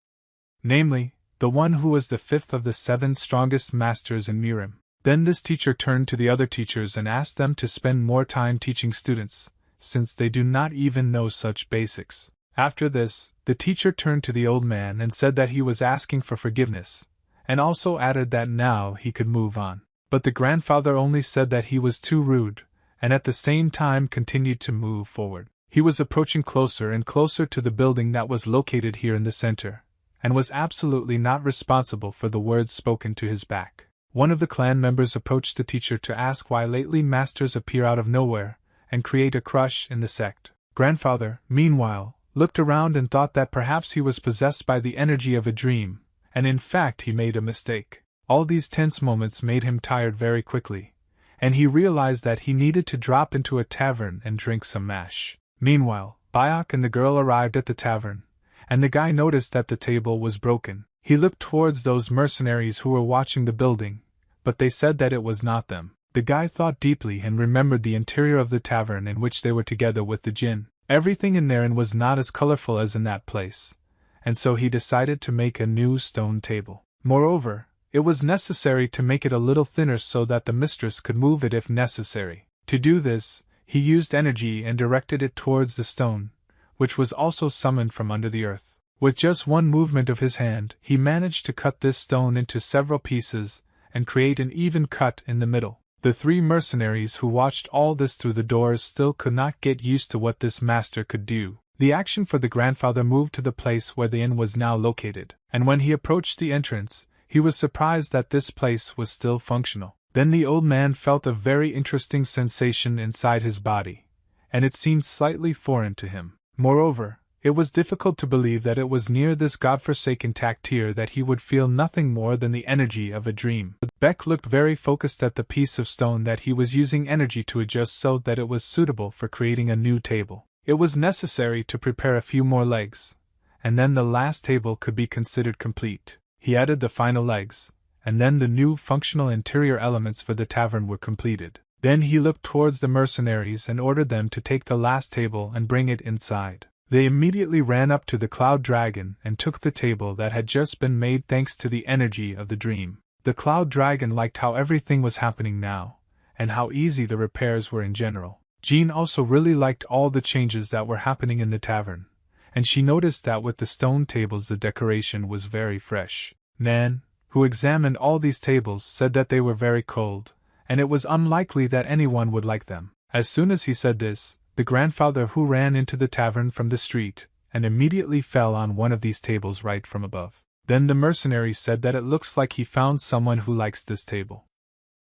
Namely, the one who was the fifth of the 7 strongest masters in Mirim. Then this teacher turned to the other teachers and asked them to spend more time teaching students, since they do not even know such basics. After this, the teacher turned to the old man and said that he was asking for forgiveness, and also added that now he could move on. But the grandfather only said that he was too rude, and at the same time continued to move forward. He was approaching closer and closer to the building that was located here in the center, and was absolutely not responsible for the words spoken to his back. One of the clan members approached the teacher to ask why lately masters appear out of nowhere and create a crush in the sect. Grandfather, meanwhile, looked around and thought that perhaps he was possessed by the energy of a dream, and in fact he made a mistake. All these tense moments made him tired very quickly, and he realized that he needed to drop into a tavern and drink some mash. Meanwhile, Bayak and the girl arrived at the tavern, and the guy noticed that the table was broken. He looked towards those mercenaries who were watching the building, but they said that it was not them. The guy thought deeply and remembered the interior of the tavern in which they were together with the jinn. Everything in therein was not as colorful as in that place, and so he decided to make a new stone table. Moreover, it was necessary to make it a little thinner so that the mistress could move it if necessary. To do this, he used energy and directed it towards the stone, which was also summoned from under the earth. With just one movement of his hand, he managed to cut this stone into several pieces and create an even cut in the middle. The 3 mercenaries who watched all this through the doors still could not get used to what this master could do. The action for the grandfather moved to the place where the inn was now located, and when he approached the entrance, he was surprised that this place was still functional. Then the old man felt a very interesting sensation inside his body, and it seemed slightly foreign to him. Moreover, it was difficult to believe that it was near this godforsaken Taktir that he would feel nothing more than the energy of a dream. Beck looked very focused at the piece of stone that he was using energy to adjust so that it was suitable for creating a new table. It was necessary to prepare a few more legs, and then the last table could be considered complete. He added the final legs, and then the new functional interior elements for the tavern were completed. Then he looked towards the mercenaries and ordered them to take the last table and bring it inside. They immediately ran up to the Cloud Dragon and took the table that had just been made thanks to the energy of the dream. The Cloud Dragon liked how everything was happening now, and how easy the repairs were in general. Jean also really liked all the changes that were happening in the tavern, and she noticed that with the stone tables the decoration was very fresh. Nan, who examined all these tables, said that they were very cold, and it was unlikely that anyone would like them. As soon as he said this, the grandfather who ran into the tavern from the street, and immediately fell on one of these tables right from above. Then the mercenary said that it looks like he found someone who likes this table.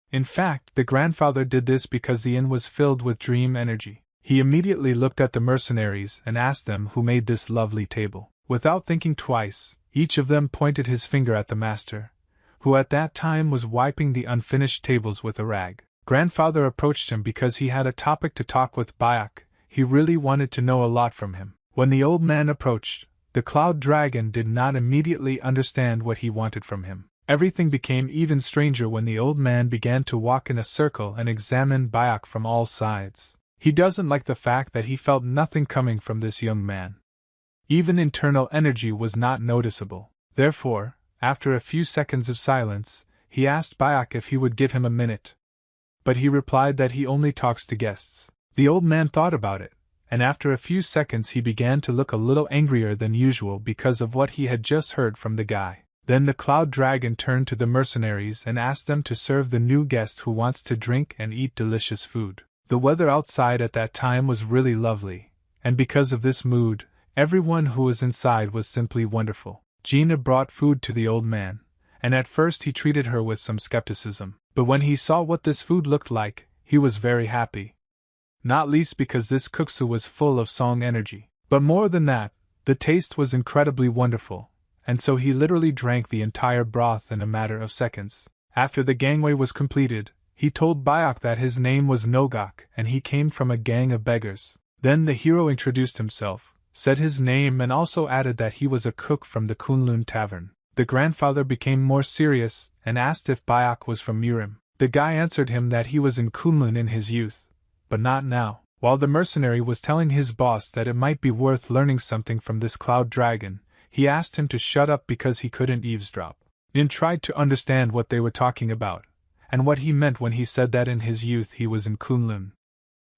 In fact, the grandfather did this because the inn was filled with dream energy. He immediately looked at the mercenaries and asked them who made this lovely table. Without thinking twice, each of them pointed his finger at the master, who at that time was wiping the unfinished tables with a rag. Grandfather approached him because he had a topic to talk with Bayak. He really wanted to know a lot from him. When the old man approached, the Cloud Dragon did not immediately understand what he wanted from him. Everything became even stranger when the old man began to walk in a circle and examine Bayak from all sides. He doesn't like the fact that he felt nothing coming from this young man. Even internal energy was not noticeable. Therefore, after a few seconds of silence, he asked Bayak if he would give him a minute. But he replied that he only talks to guests. The old man thought about it, and after a few seconds he began to look a little angrier than usual because of what he had just heard from the guy. Then the Cloud Dragon turned to the mercenaries and asked them to serve the new guest who wants to drink and eat delicious food. The weather outside at that time was really lovely, and because of this mood, everyone who was inside was simply wonderful. Gina brought food to the old man, and at first he treated her with some skepticism. But when he saw what this food looked like, he was very happy. Not least because this kuksu was full of song energy. But more than that, the taste was incredibly wonderful, and so he literally drank the entire broth in a matter of seconds. After the gangway was completed, he told Bayak that his name was Nogak and he came from a gang of beggars. Then the hero introduced himself, said his name and also added that he was a cook from the Kunlun tavern. The grandfather became more serious and asked if Bayak was from Mirim. The guy answered him that he was in Kunlun in his youth, but not now. While the mercenary was telling his boss that it might be worth learning something from this cloud dragon, he asked him to shut up because he couldn't eavesdrop. Nin tried to understand what they were talking about, and what he meant when he said that in his youth he was in Kunlun.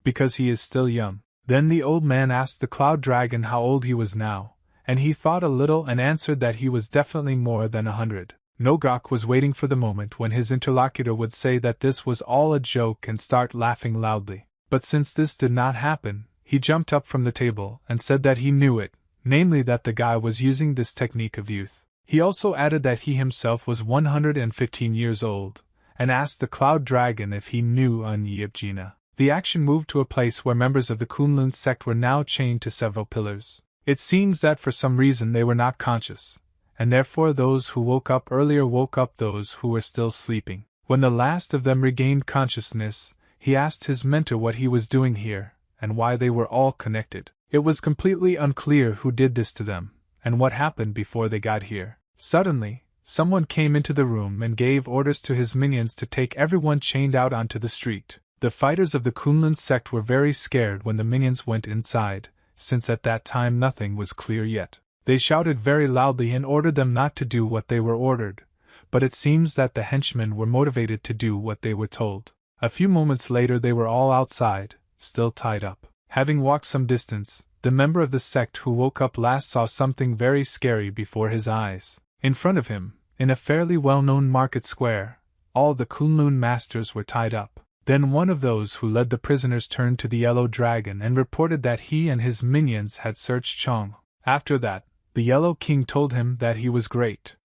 Because he is still young. Then the old man asked the cloud dragon how old he was now, and he thought a little and answered that he was definitely more than 100. Nogok was waiting for the moment when his interlocutor would say that this was all a joke and start laughing loudly. But since this did not happen, he jumped up from the table and said that he knew it, namely that the guy was using this technique of youth. He also added that he himself was 115 years old, and asked the cloud dragon if he knew Yibjina. The action moved to a place where members of the Kunlun sect were now chained to several pillars. It seems that for some reason they were not conscious, and therefore those who woke up earlier woke up those who were still sleeping. When the last of them regained consciousness, he asked his mentor what he was doing here, and why they were all connected. It was completely unclear who did this to them, and what happened before they got here. Suddenly, someone came into the room and gave orders to his minions to take everyone chained out onto the street. The fighters of the Kunlun sect were very scared when the minions went inside, since at that time nothing was clear yet. They shouted very loudly and ordered them not to do what they were ordered, but it seems that the henchmen were motivated to do what they were told. A few moments later they were all outside, still tied up. Having walked some distance, the member of the sect who woke up last saw something very scary before his eyes. In front of him, in a fairly well-known market square, all the Kunlun masters were tied up. Then one of those who led the prisoners turned to the yellow dragon and reported that he and his minions had searched Chong. After that, the Yellow King told him that he was great.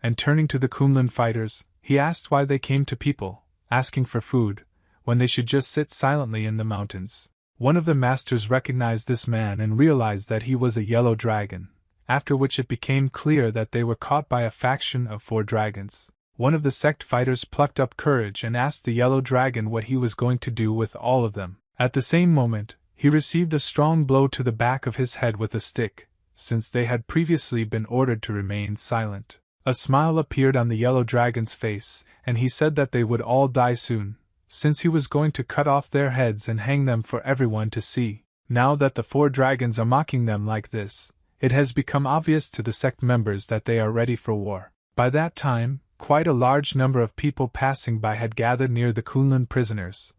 And turning to the Kunlun fighters, he asked why they came to people, asking for food, when they should just sit silently in the mountains. One of the masters recognized this man and realized that he was a yellow dragon, after which it became clear that they were caught by a faction of 4 dragons. One of the sect fighters plucked up courage and asked the yellow dragon what he was going to do with all of them. At the same moment, he received a strong blow to the back of his head with a stick, since they had previously been ordered to remain silent. A smile appeared on the yellow dragon's face, and he said that they would all die soon, since he was going to cut off their heads and hang them for everyone to see. Now that the 4 dragons are mocking them like this, it has become obvious to the sect members that they are ready for war. By that time, quite a large number of people passing by had gathered near the Kunlun prisoners,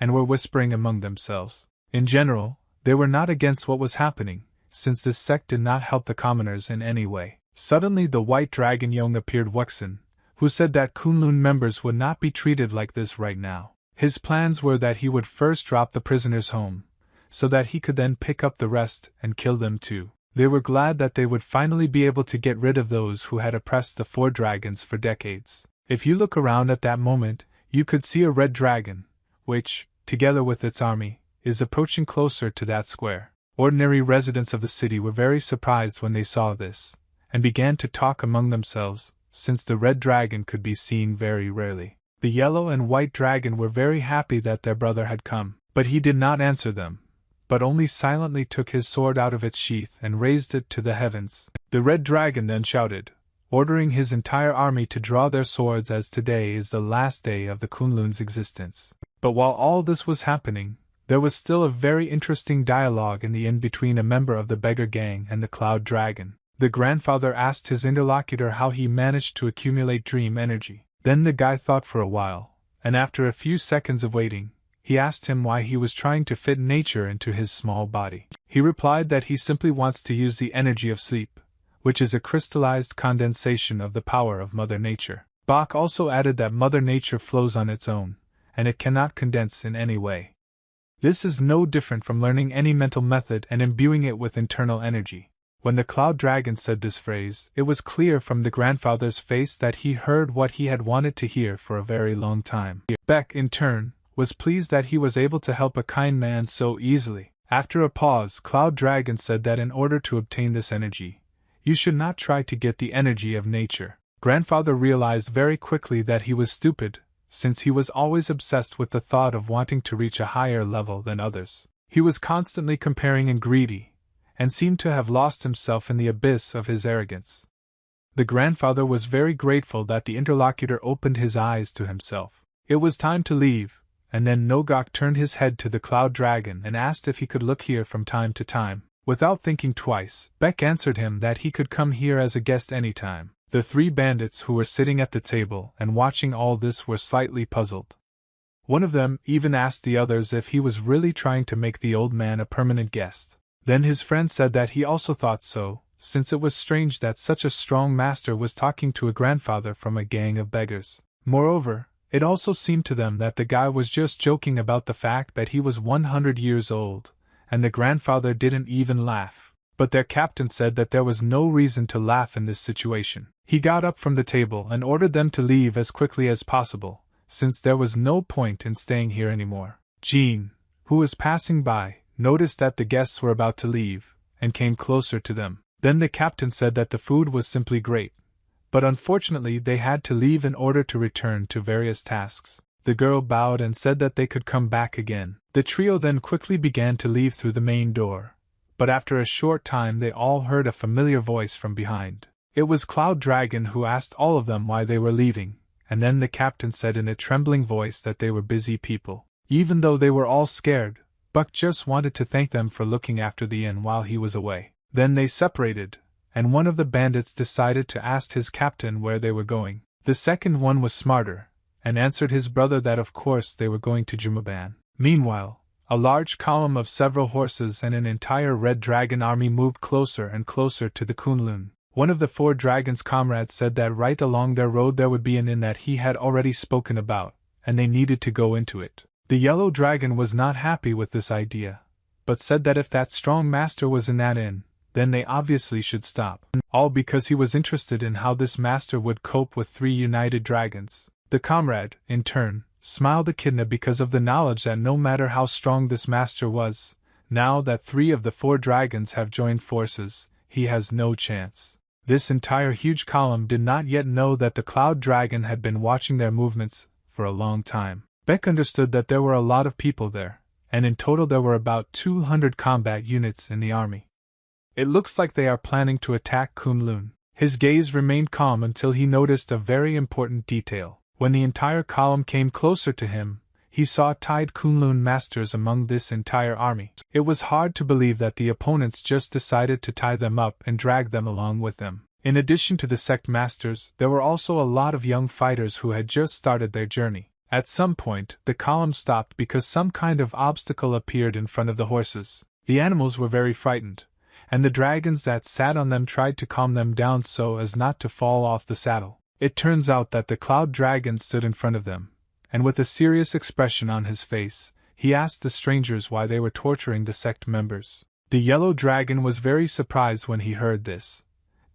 and were whispering among themselves. In general, they were not against what was happening, since this sect did not help the commoners in any way. Suddenly the white dragon Yong appeared Wuxin, who said that Kunlun members would not be treated like this right now. His plans were that he would first drop the prisoners home, so that he could then pick up the rest and kill them too. They were glad that they would finally be able to get rid of those who had oppressed the 4 dragons for decades. If you look around at that moment, you could see a red dragon, which, together with its army, is approaching closer to that square. Ordinary residents of the city were very surprised when they saw this, and began to talk among themselves, since the red dragon could be seen very rarely. The yellow and white dragon were very happy that their brother had come, but he did not answer them, but only silently took his sword out of its sheath and raised it to the heavens. The red dragon then shouted, ordering his entire army to draw their swords as today is the last day of the Kunlun's existence. But while all this was happening, there was still a very interesting dialogue in the inn between a member of the beggar gang and the cloud dragon. The grandfather asked his interlocutor how he managed to accumulate dream energy. Then the guy thought for a while, and after a few seconds of waiting, he asked him why he was trying to fit nature into his small body. He replied that he simply wants to use the energy of sleep, which is a crystallized condensation of the power of Mother Nature. Bach also added that Mother Nature flows on its own, and it cannot condense in any way. This is no different from learning any mental method and imbuing it with internal energy. When the cloud dragon said this phrase, it was clear from the grandfather's face that he heard what he had wanted to hear for a very long time. Beck, in turn, was pleased that he was able to help a kind man so easily. After a pause, Cloud Dragon said that in order to obtain this energy, you should not try to get the energy of nature. Grandfather realized very quickly that he was stupid, since he was always obsessed with the thought of wanting to reach a higher level than others. He was constantly comparing and greedy, and seemed to have lost himself in the abyss of his arrogance. The grandfather was very grateful that the interlocutor opened his eyes to himself. It was time to leave, and then Nogok turned his head to the Cloud Dragon and asked if he could look here from time to time. Without thinking twice, Beck answered him that he could come here as a guest anytime. The three bandits who were sitting at the table and watching all this were slightly puzzled. One of them even asked the others if he was really trying to make the old man a permanent guest. Then his friend said that he also thought so, since it was strange that such a strong master was talking to a grandfather from a gang of beggars. Moreover, it also seemed to them that the guy was just joking about the fact that he was 100 years old, and the grandfather didn't even laugh. But their captain said that there was no reason to laugh in this situation. He got up from the table and ordered them to leave as quickly as possible, since there was no point in staying here anymore. Jean, who was passing by, noticed that the guests were about to leave, and came closer to them. Then the captain said that the food was simply great, but unfortunately they had to leave in order to return to various tasks. The girl bowed and said that they could come back again. The trio then quickly began to leave through the main door, but after a short time they all heard a familiar voice from behind. It was Cloud Dragon who asked all of them why they were leaving, and then the captain said in a trembling voice that they were busy people. Even though they were all scared, Buck just wanted to thank them for looking after the inn while he was away. Then they separated, and one of the bandits decided to ask his captain where they were going. The second one was smarter, and answered his brother that of course they were going to Jumaban. Meanwhile, a large column of several horses and an entire red dragon army moved closer and closer to the Kunlun. One of the four dragons' comrades said that right along their road there would be an inn that he had already spoken about, and they needed to go into it. The yellow dragon was not happy with this idea, but said that if that strong master was in that inn, then they obviously should stop. All because he was interested in how this master would cope with three united dragons. The comrade, in turn, smiled echidna because of the knowledge that no matter how strong this master was, now that three of the four dragons have joined forces, he has no chance. This entire huge column did not yet know that the Cloud Dragon had been watching their movements for a long time. Beck understood that there were a lot of people there, and in total there were about 200 combat units in the army. It looks like they are planning to attack Kunlun. His gaze remained calm until he noticed a very important detail. When the entire column came closer to him, he saw tied Kunlun masters among this entire army. It was hard to believe that the opponents just decided to tie them up and drag them along with them. In addition to the sect masters, there were also a lot of young fighters who had just started their journey. At some point, the column stopped because some kind of obstacle appeared in front of the horses. The animals were very frightened, and the dragons that sat on them tried to calm them down so as not to fall off the saddle. It turns out that the Cloud Dragon stood in front of them, and with a serious expression on his face, he asked the strangers why they were torturing the sect members. The yellow dragon was very surprised when he heard this,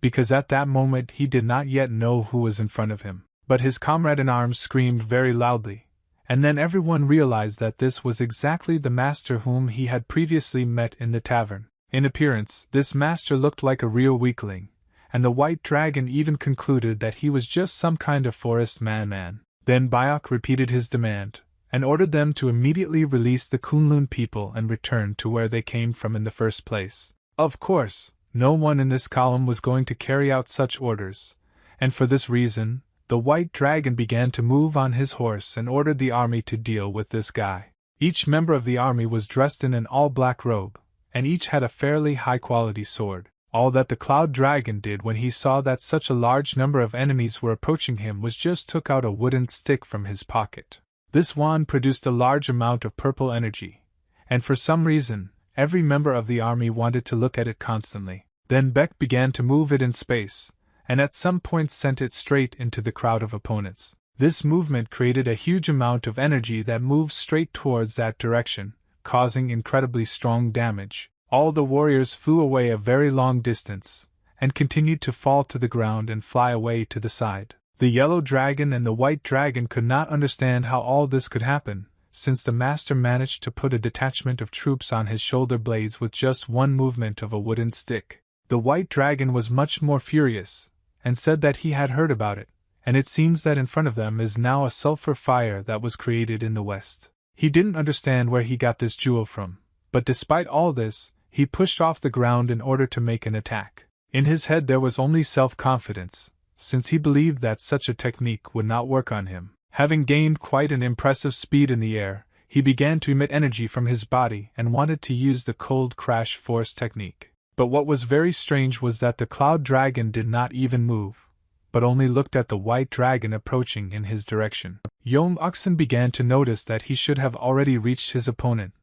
because at that moment he did not yet know who was in front of him. But his comrade-in-arms screamed very loudly, and then everyone realized that this was exactly the master whom he had previously met in the tavern. In appearance, this master looked like a real weakling, and the white dragon even concluded that he was just some kind of forest man. Then Byok repeated his demand, and ordered them to immediately release the Kunlun people and return to where they came from in the first place. Of course, no one in this column was going to carry out such orders, and for this reason, the white dragon began to move on his horse and ordered the army to deal with this guy. Each member of the army was dressed in an all-black robe, and each had a fairly high-quality sword. All that the Cloud Dragon did when he saw that such a large number of enemies were approaching him was just took out a wooden stick from his pocket. This wand produced a large amount of purple energy, and for some reason, every member of the army wanted to look at it constantly. Then Beck began to move it in space, and at some point sent it straight into the crowd of opponents. This movement created a huge amount of energy that moved straight towards that direction, causing incredibly strong damage. All the warriors flew away a very long distance, and continued to fall to the ground and fly away to the side. The yellow dragon and the white dragon could not understand how all this could happen, since the master managed to put a detachment of troops on his shoulder blades with just one movement of a wooden stick. The white dragon was much more furious, and said that he had heard about it, and it seems that in front of them is now a sulfur fire that was created in the west. He didn't understand where he got this jewel from, but despite all this, he pushed off the ground in order to make an attack. In his head there was only self-confidence, since he believed that such a technique would not work on him. Having gained quite an impressive speed in the air, he began to emit energy from his body and wanted to use the cold crash force technique. But what was very strange was that the cloud dragon did not even move, but only looked at the white dragon approaching in his direction. Young Uxin began to notice that he should have already reached his opponent,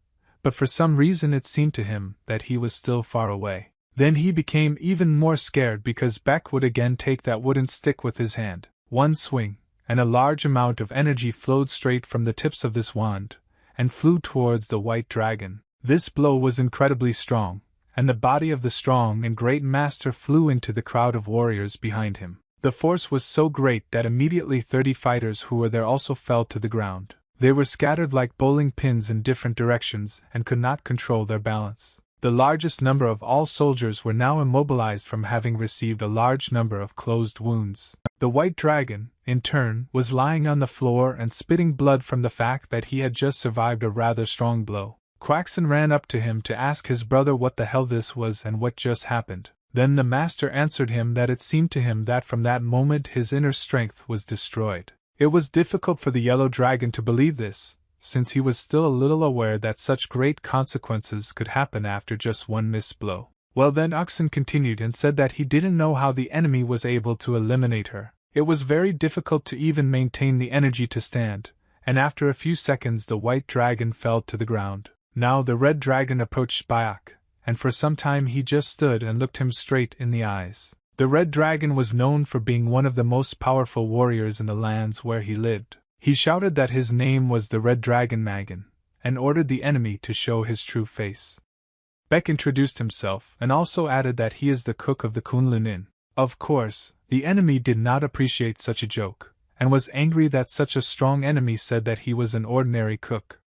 but for some reason it seemed to him that he was still far away. Then he became even more scared because Beck would again take that wooden stick with his hand. One swing, and a large amount of energy flowed straight from the tips of this wand, and flew towards the white dragon. This blow was incredibly strong, and the body of the strong and great master flew into the crowd of warriors behind him. The force was so great that immediately 30 fighters who were there also fell to the ground. They were scattered like bowling pins in different directions and could not control their balance. The largest number of all soldiers were now immobilized from having received a large number of closed wounds. The white dragon, in turn, was lying on the floor and spitting blood from the fact that he had just survived a rather strong blow. Quaxon ran up to him to ask his brother what the hell this was and what just happened. Then the master answered him that it seemed to him that from that moment his inner strength was destroyed. It was difficult for the yellow dragon to believe this, since he was still a little aware that such great consequences could happen after just one missed blow. Well, then Uxin continued and said that he didn't know how the enemy was able to eliminate her. It was very difficult to even maintain the energy to stand, and after a few seconds the white dragon fell to the ground. Now the red dragon approached Byac, and for some time he just stood and looked him straight in the eyes. The red dragon was known for being one of the most powerful warriors in the lands where he lived. He shouted that his name was the Red Dragon Magan, and ordered the enemy to show his true face. Beck introduced himself and also added that he is the cook of the Kunlun Inn. Of course, the enemy did not appreciate such a joke, and was angry that such a strong enemy said that he was an ordinary cook.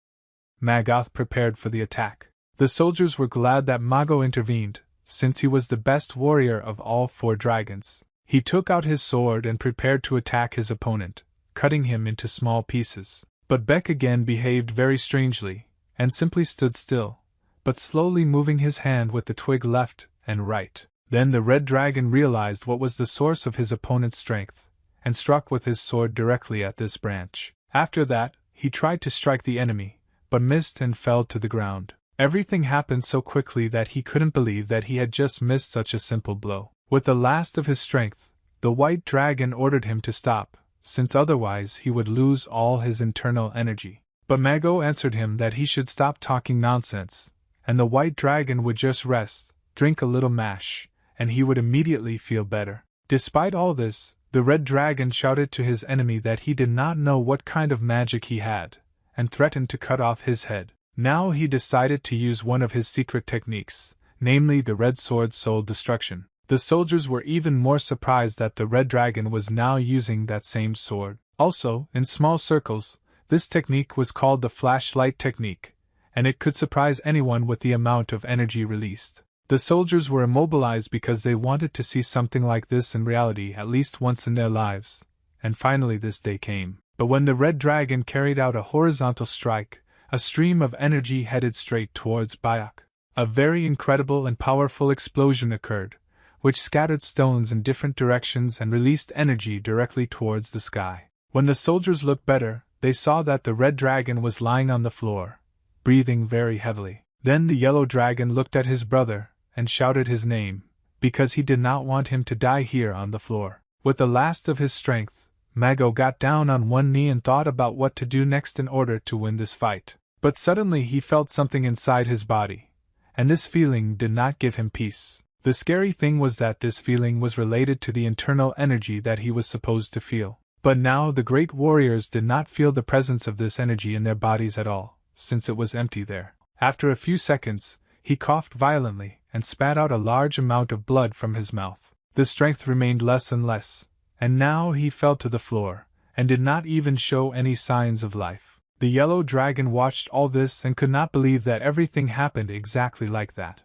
Magath prepared for the attack. The soldiers were glad that Mago intervened, since he was the best warrior of all 4 dragons. He took out his sword and prepared to attack his opponent, cutting him into small pieces. But Beck again behaved very strangely, and simply stood still, but slowly moving his hand with the twig left and right. Then the red dragon realized what was the source of his opponent's strength, and struck with his sword directly at this branch. After that, he tried to strike the enemy, but missed and fell to the ground. Everything happened so quickly that he couldn't believe that he had just missed such a simple blow. With the last of his strength, the white dragon ordered him to stop, since otherwise he would lose all his internal energy. But Mago answered him that he should stop talking nonsense, and the white dragon would just rest, drink a little mash, and he would immediately feel better. Despite all this, the red dragon shouted to his enemy that he did not know what kind of magic he had, and threatened to cut off his head. Now he decided to use one of his secret techniques, namely the red sword's soul destruction. The soldiers were even more surprised that the red dragon was now using that same sword. Also, in small circles, this technique was called the flashlight technique, and it could surprise anyone with the amount of energy released. The soldiers were immobilized because they wanted to see something like this in reality at least once in their lives, and finally this day came. But when the red dragon carried out a horizontal strike, a stream of energy headed straight towards Byac. A very incredible and powerful explosion occurred, which scattered stones in different directions and released energy directly towards the sky. When the soldiers looked better, they saw that the red dragon was lying on the floor, breathing very heavily. Then the yellow dragon looked at his brother and shouted his name, because he did not want him to die here on the floor. With the last of his strength, Mago got down on one knee and thought about what to do next in order to win this fight. But suddenly he felt something inside his body, and this feeling did not give him peace. The scary thing was that this feeling was related to the internal energy that he was supposed to feel. But now the great warriors did not feel the presence of this energy in their bodies at all, since it was empty there. After a few seconds, he coughed violently and spat out a large amount of blood from his mouth. The strength remained less and less, and now he fell to the floor, and did not even show any signs of life. The yellow dragon watched all this and could not believe that everything happened exactly like that.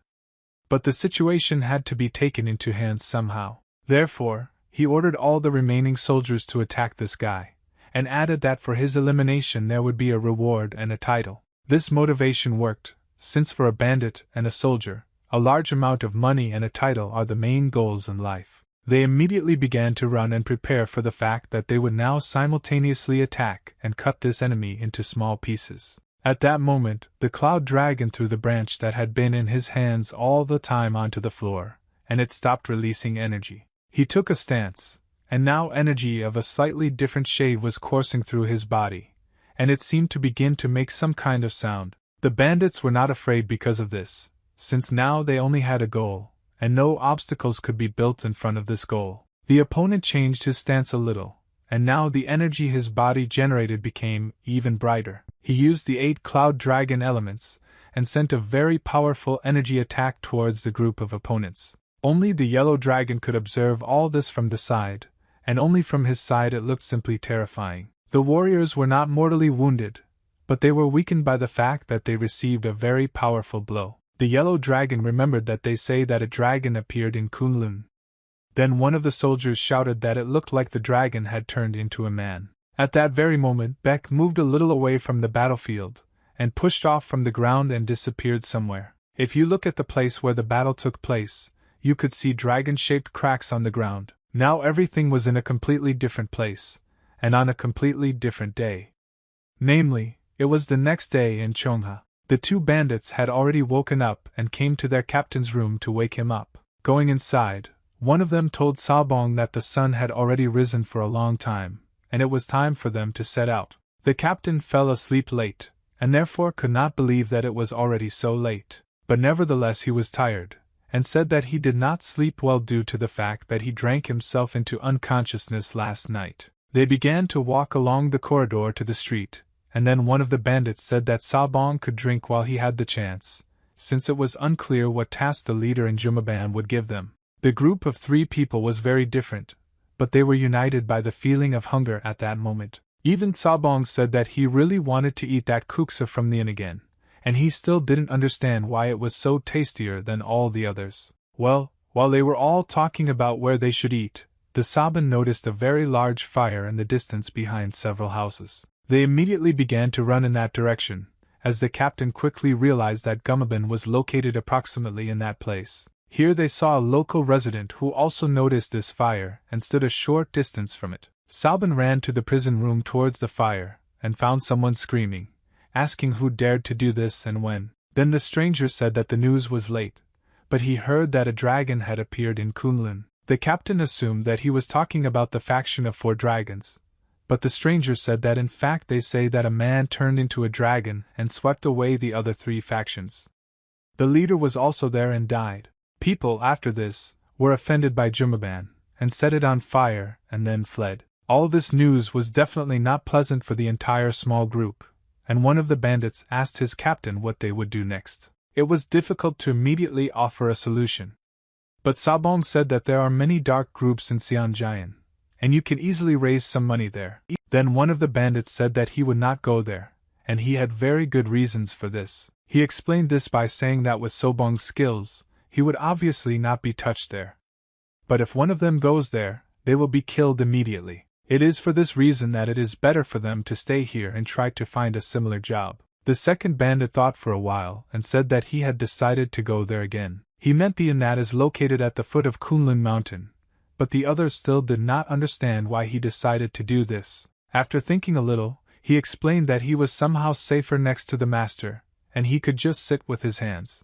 But the situation had to be taken into hands somehow. Therefore, he ordered all the remaining soldiers to attack this guy, and added that for his elimination there would be a reward and a title. This motivation worked, since for a bandit and a soldier, a large amount of money and a title are the main goals in life. They immediately began to run and prepare for the fact that they would now simultaneously attack and cut this enemy into small pieces. At that moment, the cloud dragon threw the branch that had been in his hands all the time onto the floor, and it stopped releasing energy. He took a stance, and now energy of a slightly different shade was coursing through his body, and it seemed to begin to make some kind of sound. The bandits were not afraid because of this, since now they only had a goal, and no obstacles could be built in front of this goal. The opponent changed his stance a little, and now the energy his body generated became even brighter. He used the 8 cloud dragon elements, and sent a very powerful energy attack towards the group of opponents. Only the yellow dragon could observe all this from the side, and only from his side it looked simply terrifying. The warriors were not mortally wounded, but they were weakened by the fact that they received a very powerful blow. The yellow dragon remembered that they say that a dragon appeared in Kunlun. Then one of the soldiers shouted that it looked like the dragon had turned into a man. At that very moment, Beck moved a little away from the battlefield, and pushed off from the ground and disappeared somewhere. If you look at the place where the battle took place, you could see dragon-shaped cracks on the ground. Now everything was in a completely different place, and on a completely different day. Namely, it was the next day in Chongha. The 2 bandits had already woken up and came to their captain's room to wake him up. Going inside, one of them told Sabong that the sun had already risen for a long time, and it was time for them to set out. The captain fell asleep late, and therefore could not believe that it was already so late. But nevertheless he was tired, and said that he did not sleep well due to the fact that he drank himself into unconsciousness last night. They began to walk along the corridor to the street, and then one of the bandits said that Sabong could drink while he had the chance, since it was unclear what task the leader in Jumaban would give them. The group of 3 people was very different, but they were united by the feeling of hunger at that moment. Even Sabong said that he really wanted to eat that kuksa from the inn again, and he still didn't understand why it was so tastier than all the others. Well, while they were all talking about where they should eat, the Saban noticed a very large fire in the distance behind several houses. They immediately began to run in that direction, as the captain quickly realized that Gumaban was located approximately in that place. Here they saw a local resident who also noticed this fire and stood a short distance from it. Saban ran to the prison room towards the fire, and found someone screaming, asking who dared to do this and when. Then the stranger said that the news was late, but he heard that a dragon had appeared in Kunlun. The captain assumed that he was talking about the faction of 4 dragons, but the stranger said that in fact they say that a man turned into a dragon and swept away the other 3 factions. The leader was also there and died. People, after this, were offended by Jumaban, and set it on fire, and then fled. All this news was definitely not pleasant for the entire small group, and one of the bandits asked his captain what they would do next. It was difficult to immediately offer a solution. But Sabong said that there are many dark groups in Xianjian, and you can easily raise some money there. Then one of the bandits said that he would not go there, and he had very good reasons for this. He explained this by saying that with Sobong's skills, he would obviously not be touched there. But if one of them goes there, they will be killed immediately. It is for this reason that it is better for them to stay here and try to find a similar job. The second bandit thought for a while and said that he had decided to go there again. He meant the inn that is located at the foot of Kunlun Mountain, but the others still did not understand why he decided to do this. After thinking a little, he explained that he was somehow safer next to the master, and he could just sit with his hands.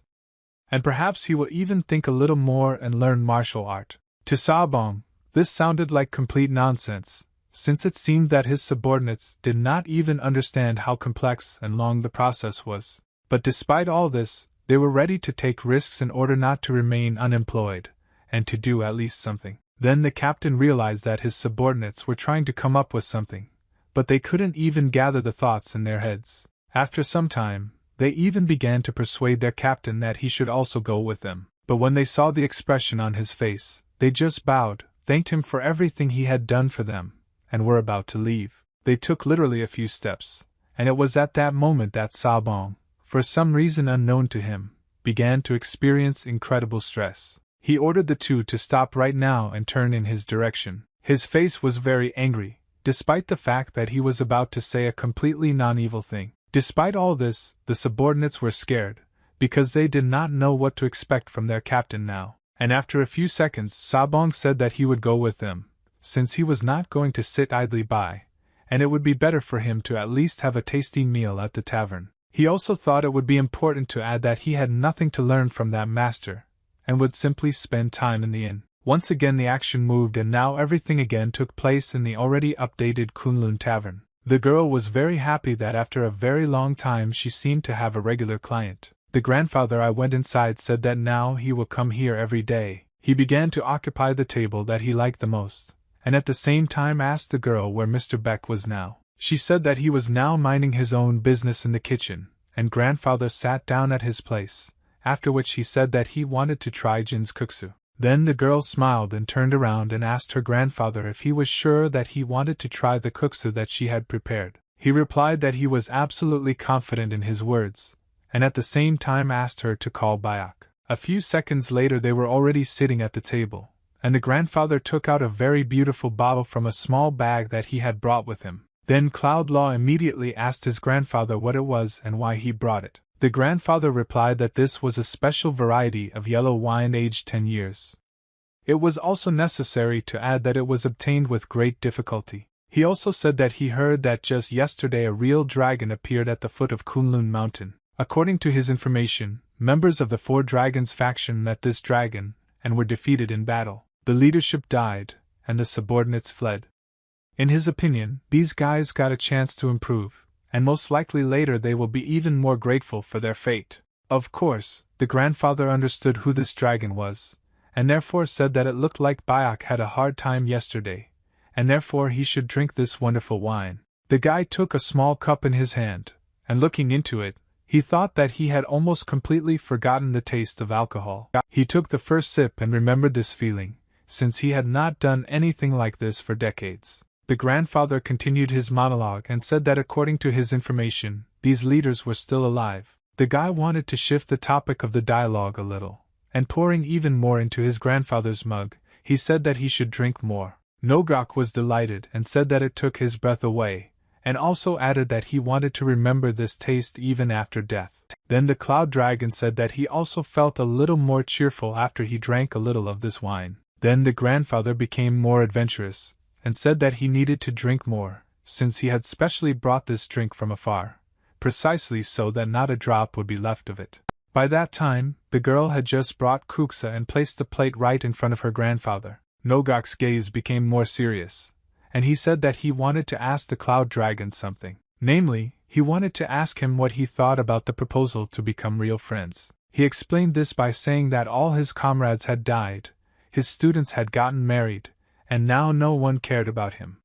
And perhaps he will even think a little more and learn martial art. To Sabong, this sounded like complete nonsense, since it seemed that his subordinates did not even understand how complex and long the process was. But despite all this, they were ready to take risks in order not to remain unemployed, and to do at least something. Then the captain realized that his subordinates were trying to come up with something, but they couldn't even gather the thoughts in their heads. After some time, they even began to persuade their captain that he should also go with them. But when they saw the expression on his face, they just bowed, thanked him for everything he had done for them, and were about to leave. They took literally a few steps, and it was at that moment that Sabong, for some reason unknown to him, began to experience incredible stress. He ordered the 2 to stop right now and turn in his direction. His face was very angry, despite the fact that he was about to say a completely non-evil thing. Despite all this, the subordinates were scared, because they did not know what to expect from their captain now. And after a few seconds, Sabong said that he would go with them, since he was not going to sit idly by, and it would be better for him to at least have a tasty meal at the tavern. He also thought it would be important to add that he had nothing to learn from that master, and would simply spend time in the inn. Once again the action moved, and now everything again took place in the already updated Kunlun Tavern. The girl was very happy that after a very long time she seemed to have a regular client. The grandfather I went inside said that now he will come here every day. He began to occupy the table that he liked the most, and at the same time asked the girl where Mr. Beck was now. She said that he was now minding his own business in the kitchen, and grandfather sat down at his place, after which he said that he wanted to try Jin's kuksu. Then the girl smiled and turned around and asked her grandfather if he was sure that he wanted to try the kuksu that she had prepared. He replied that he was absolutely confident in his words, and at the same time asked her to call Bayak. A few seconds later they were already sitting at the table, and the grandfather took out a very beautiful bottle from a small bag that he had brought with him. Then Cloud Law immediately asked his grandfather what it was and why he brought it. The grandfather replied that this was a special variety of yellow wine aged 10 years. It was also necessary to add that it was obtained with great difficulty. He also said that he heard that just yesterday a real dragon appeared at the foot of Kunlun Mountain. According to his information, members of the Four Dragons faction met this dragon and were defeated in battle. The leadership died, and the subordinates fled. In his opinion, these guys got a chance to improve, and most likely later they will be even more grateful for their fate. Of course, the grandfather understood who this dragon was, and therefore said that it looked like Bayak had a hard time yesterday, and therefore he should drink this wonderful wine. The guy took a small cup in his hand, and looking into it, he thought that he had almost completely forgotten the taste of alcohol. He took the first sip and remembered this feeling, since he had not done anything like this for decades. The grandfather continued his monologue and said that according to his information, these leaders were still alive. The guy wanted to shift the topic of the dialogue a little, and pouring even more into his grandfather's mug, he said that he should drink more. Nogok was delighted and said that it took his breath away, and also added that he wanted to remember this taste even after death. Then the Cloud Dragon said that he also felt a little more cheerful after he drank a little of this wine. Then the grandfather became more adventurous, and said that he needed to drink more, since he had specially brought this drink from afar, precisely so that not a drop would be left of it. By that time, the girl had just brought kuksa and placed the plate right in front of her grandfather. Nogok's gaze became more serious, and he said that he wanted to ask the Cloud Dragon something. Namely, he wanted to ask him what he thought about the proposal to become real friends. He explained this by saying that all his comrades had died, his students had gotten married, and now no one cared about him.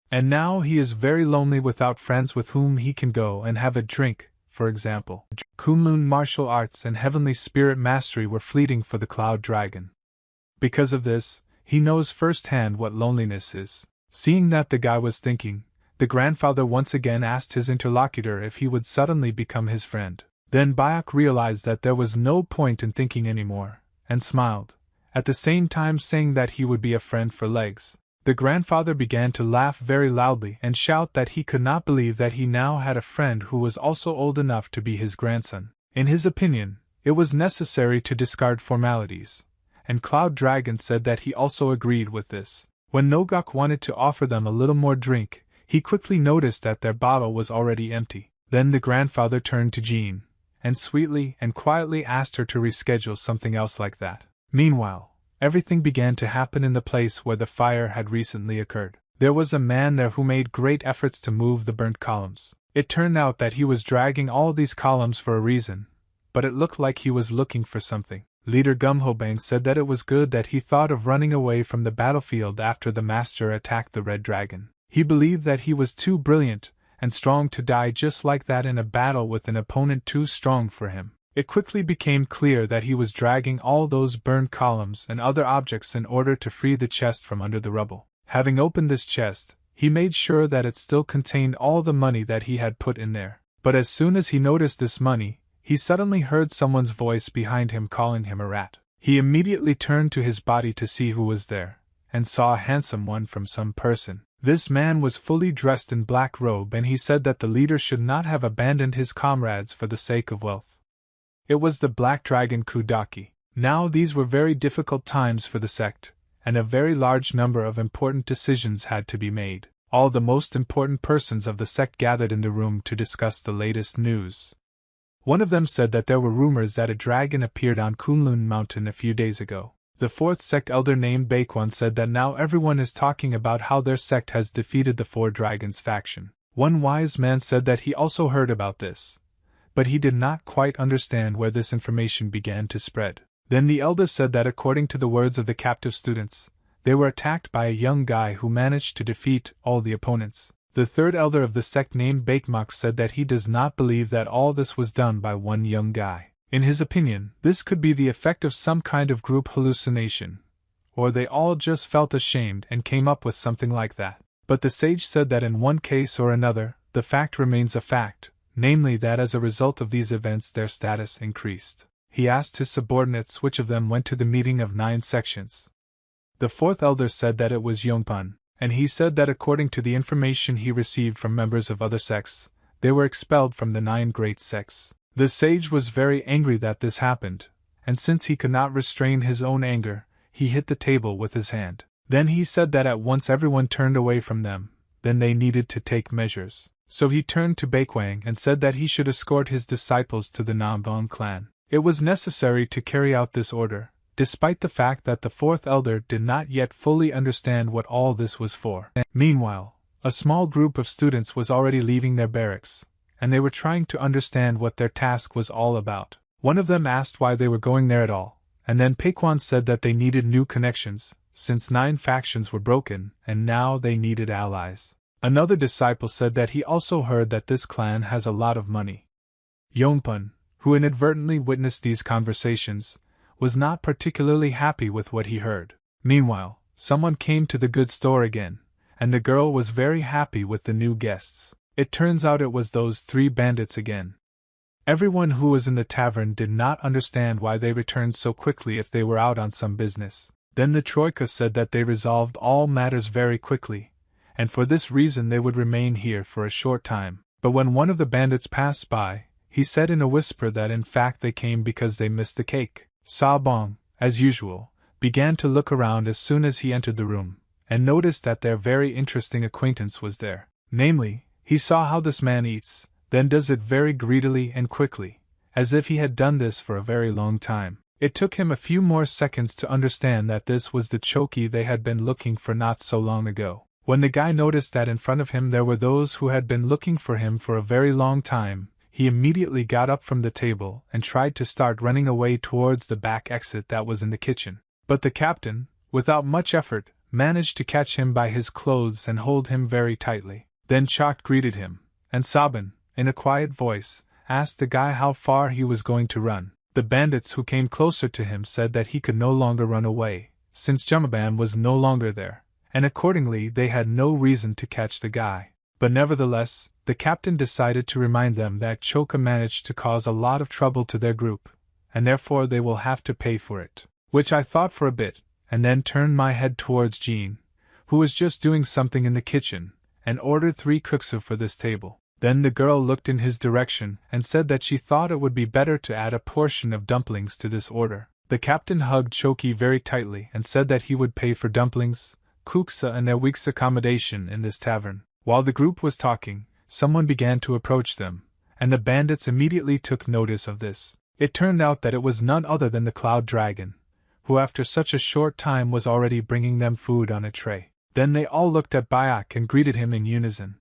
And now he is very lonely without friends with whom he can go and have a drink, for example. Kunlun martial arts and heavenly spirit mastery were fleeting for the Cloud Dragon. Because of this, he knows firsthand what loneliness is. Seeing that the guy was thinking, the grandfather once again asked his interlocutor if he would suddenly become his friend. Then Bayak realized that there was no point in thinking anymore, and smiled, at the same time saying that he would be a friend for legs. The grandfather began to laugh very loudly and shout that he could not believe that he now had a friend who was also old enough to be his grandson. In his opinion, it was necessary to discard formalities, and Cloud Dragon said that he also agreed with this. When Nogok wanted to offer them a little more drink, he quickly noticed that their bottle was already empty. Then the grandfather turned to Jean, and sweetly and quietly asked her to reschedule something else like that. Meanwhile, everything began to happen in the place where the fire had recently occurred. There was a man there who made great efforts to move the burnt columns. It turned out that he was dragging all these columns for a reason, but it looked like he was looking for something. Leader Gumhobang said that it was good that he thought of running away from the battlefield after the master attacked the Red Dragon. He believed that he was too brilliant and strong to die just like that in a battle with an opponent too strong for him. It quickly became clear that he was dragging all those burned columns and other objects in order to free the chest from under the rubble. Having opened this chest, he made sure that it still contained all the money that he had put in there. But as soon as he noticed this money, he suddenly heard someone's voice behind him calling him a rat. He immediately turned to his body to see who was there, and saw a handsome one from some person. This man was fully dressed in black robe, and he said that the leader should not have abandoned his comrades for the sake of wealth. It was the Black Dragon Kudaki. Now these were very difficult times for the sect, and a very large number of important decisions had to be made. All the most important persons of the sect gathered in the room to discuss the latest news. One of them said that there were rumors that a dragon appeared on Kunlun Mountain a few days ago. The fourth sect elder named Baekwan said that now everyone is talking about how their sect has defeated the Four Dragons faction. One wise man said that he also heard about this, but he did not quite understand where this information began to spread. Then the elder said that according to the words of the captive students, they were attacked by a young guy who managed to defeat all the opponents. The third elder of the sect named Baekmak said that he does not believe that all this was done by one young guy. In his opinion, this could be the effect of some kind of group hallucination, or they all just felt ashamed and came up with something like that. But the sage said that in one case or another, the fact remains a fact, namely that as a result of these events their status increased. He asked his subordinates which of them went to the meeting of 9 sections. The fourth elder said that it was Yongpun, and he said that according to the information he received from members of other sects, they were expelled from the 9 great sects. The sage was very angry that this happened, and since he could not restrain his own anger, he hit the table with his hand. Then he said that at once everyone turned away from them, then they needed to take measures. So he turned to Baekwang and said that he should escort his disciples to the Namdong clan. It was necessary to carry out this order, despite the fact that the fourth elder did not yet fully understand what all this was for. Meanwhile, a small group of students was already leaving their barracks, and they were trying to understand what their task was all about. One of them asked why they were going there at all, and then Paekwan said that they needed new connections, since 9 factions were broken, and now they needed allies. Another disciple said that he also heard that this clan has a lot of money. Yongpun, who inadvertently witnessed these conversations, was not particularly happy with what he heard. Meanwhile, someone came to the goods store again, and the girl was very happy with the new guests. It turns out it was those 3 bandits again. Everyone who was in the tavern did not understand why they returned so quickly if they were out on some business. Then the Troika said that they resolved all matters very quickly, and for this reason they would remain here for a short time. But when one of the bandits passed by, he said in a whisper that in fact they came because they missed the cake. Sabong, as usual, began to look around as soon as he entered the room, and noticed that their very interesting acquaintance was there. Namely, he saw how this man eats, then does it very greedily and quickly, as if he had done this for a very long time. It took him a few more seconds to understand that this was the Choki they had been looking for not so long ago. When the guy noticed that in front of him there were those who had been looking for him for a very long time, he immediately got up from the table and tried to start running away towards the back exit that was in the kitchen. But the captain, without much effort, managed to catch him by his clothes and hold him very tightly. Then Chok greeted him, and Sabin, in a quiet voice, asked the guy how far he was going to run. The bandits who came closer to him said that he could no longer run away, since Jumaban was no longer there, and accordingly they had no reason to catch the guy. But nevertheless, the captain decided to remind them that Choka managed to cause a lot of trouble to their group, and therefore they will have to pay for it. Which I thought for a bit, and then turned my head towards Jean, who was just doing something in the kitchen, and ordered 3 kuksu for this table. Then the girl looked in his direction and said that she thought it would be better to add a portion of dumplings to this order. The captain hugged Choki very tightly and said that he would pay for dumplings, kuksa and their week's accommodation in this tavern. While the group was talking, someone began to approach them, and the bandits immediately took notice of this. It turned out that it was none other than the Cloud Dragon, who after such a short time was already bringing them food on a tray. Then they all looked at Bayak and greeted him in unison.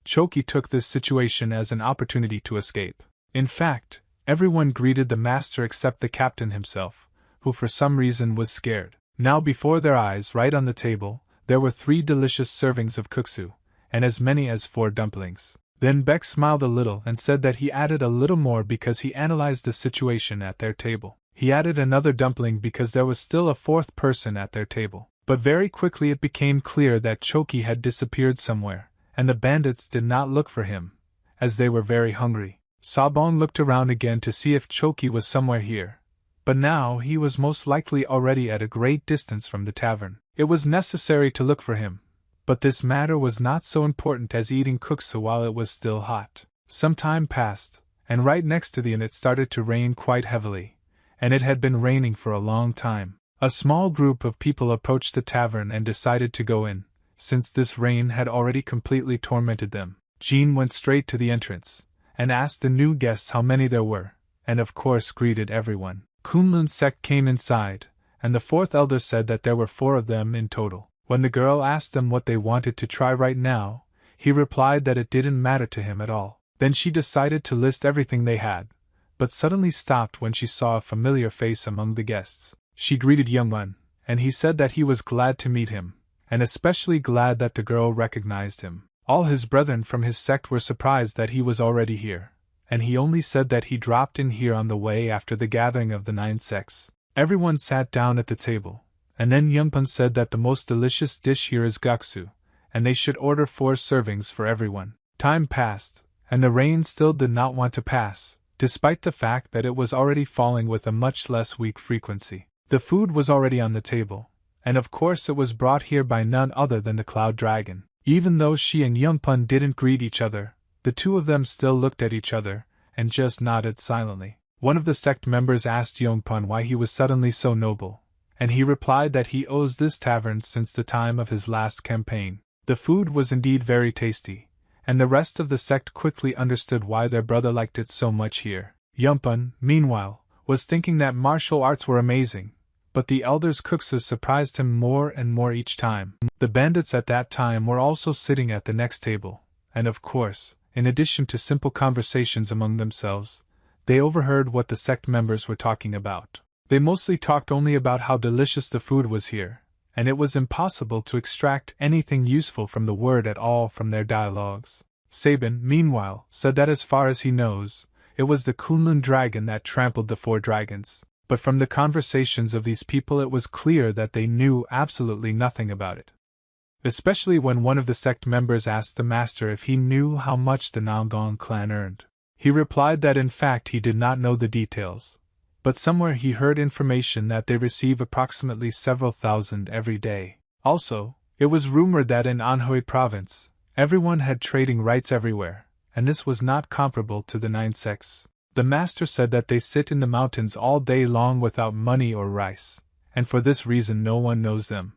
Choki took this situation as an opportunity to escape. In fact, everyone greeted the master except the captain himself, who for some reason was scared. Now before their eyes, right on the table, there were 3 delicious servings of kuksu, and as many as 4 dumplings. Then Beck smiled a little and said that he added a little more because he analyzed the situation at their table. He added another dumpling because there was still a 4th person at their table. But very quickly it became clear that Choki had disappeared somewhere, and the bandits did not look for him, as they were very hungry. Sabong looked around again to see if Choki was somewhere here, but now he was most likely already at a great distance from the tavern. It was necessary to look for him, but this matter was not so important as eating kuksu while it was still hot. Some time passed, and right next to the inn it started to rain quite heavily, and it had been raining for a long time. A small group of people approached the tavern and decided to go in, since this rain had already completely tormented them. Jean went straight to the entrance, and asked the new guests how many there were, and of course greeted everyone. Kunlun's sect came inside, and the fourth elder said that there were 4 of them in total. When the girl asked them what they wanted to try right now, he replied that it didn't matter to him at all. Then she decided to list everything they had, but suddenly stopped when she saw a familiar face among the guests. She greeted Youngwon, and he said that he was glad to meet him, and especially glad that the girl recognized him. All his brethren from his sect were surprised that he was already here, and he only said that he dropped in here on the way after the gathering of the 9 sects. Everyone sat down at the table, and then Youngpun said that the most delicious dish here is gaksu, and they should order 4 servings for everyone. Time passed, and the rain still did not want to pass, despite the fact that it was already falling with a much less weak frequency. The food was already on the table, and of course it was brought here by none other than the Cloud Dragon. Even though she and Youngpun didn't greet each other, the 2 of them still looked at each other, and just nodded silently. One of the sect members asked Youngpun why he was suddenly so noble, and he replied that he owes this tavern since the time of his last campaign. The food was indeed very tasty, and the rest of the sect quickly understood why their brother liked it so much here. Youngpun, meanwhile, was thinking that martial arts were amazing, but the elder's cooksu surprised him more and more each time. The bandits at that time were also sitting at the next table, and of course, in addition to simple conversations among themselves, they overheard what the sect members were talking about. They mostly talked only about how delicious the food was here, and it was impossible to extract anything useful from the word at all from their dialogues. Sabin, meanwhile, said that as far as he knows, it was the Kunlun dragon that trampled the 4 dragons, but from the conversations of these people it was clear that they knew absolutely nothing about it. Especially when one of the sect members asked the master if he knew how much the Namdong clan earned. He replied that in fact he did not know the details, but somewhere he heard information that they receive approximately several thousand every day. Also, it was rumored that in Anhui province, everyone had trading rights everywhere, and this was not comparable to the 9 sects. The master said that they sit in the mountains all day long without money or rice, and for this reason no one knows them.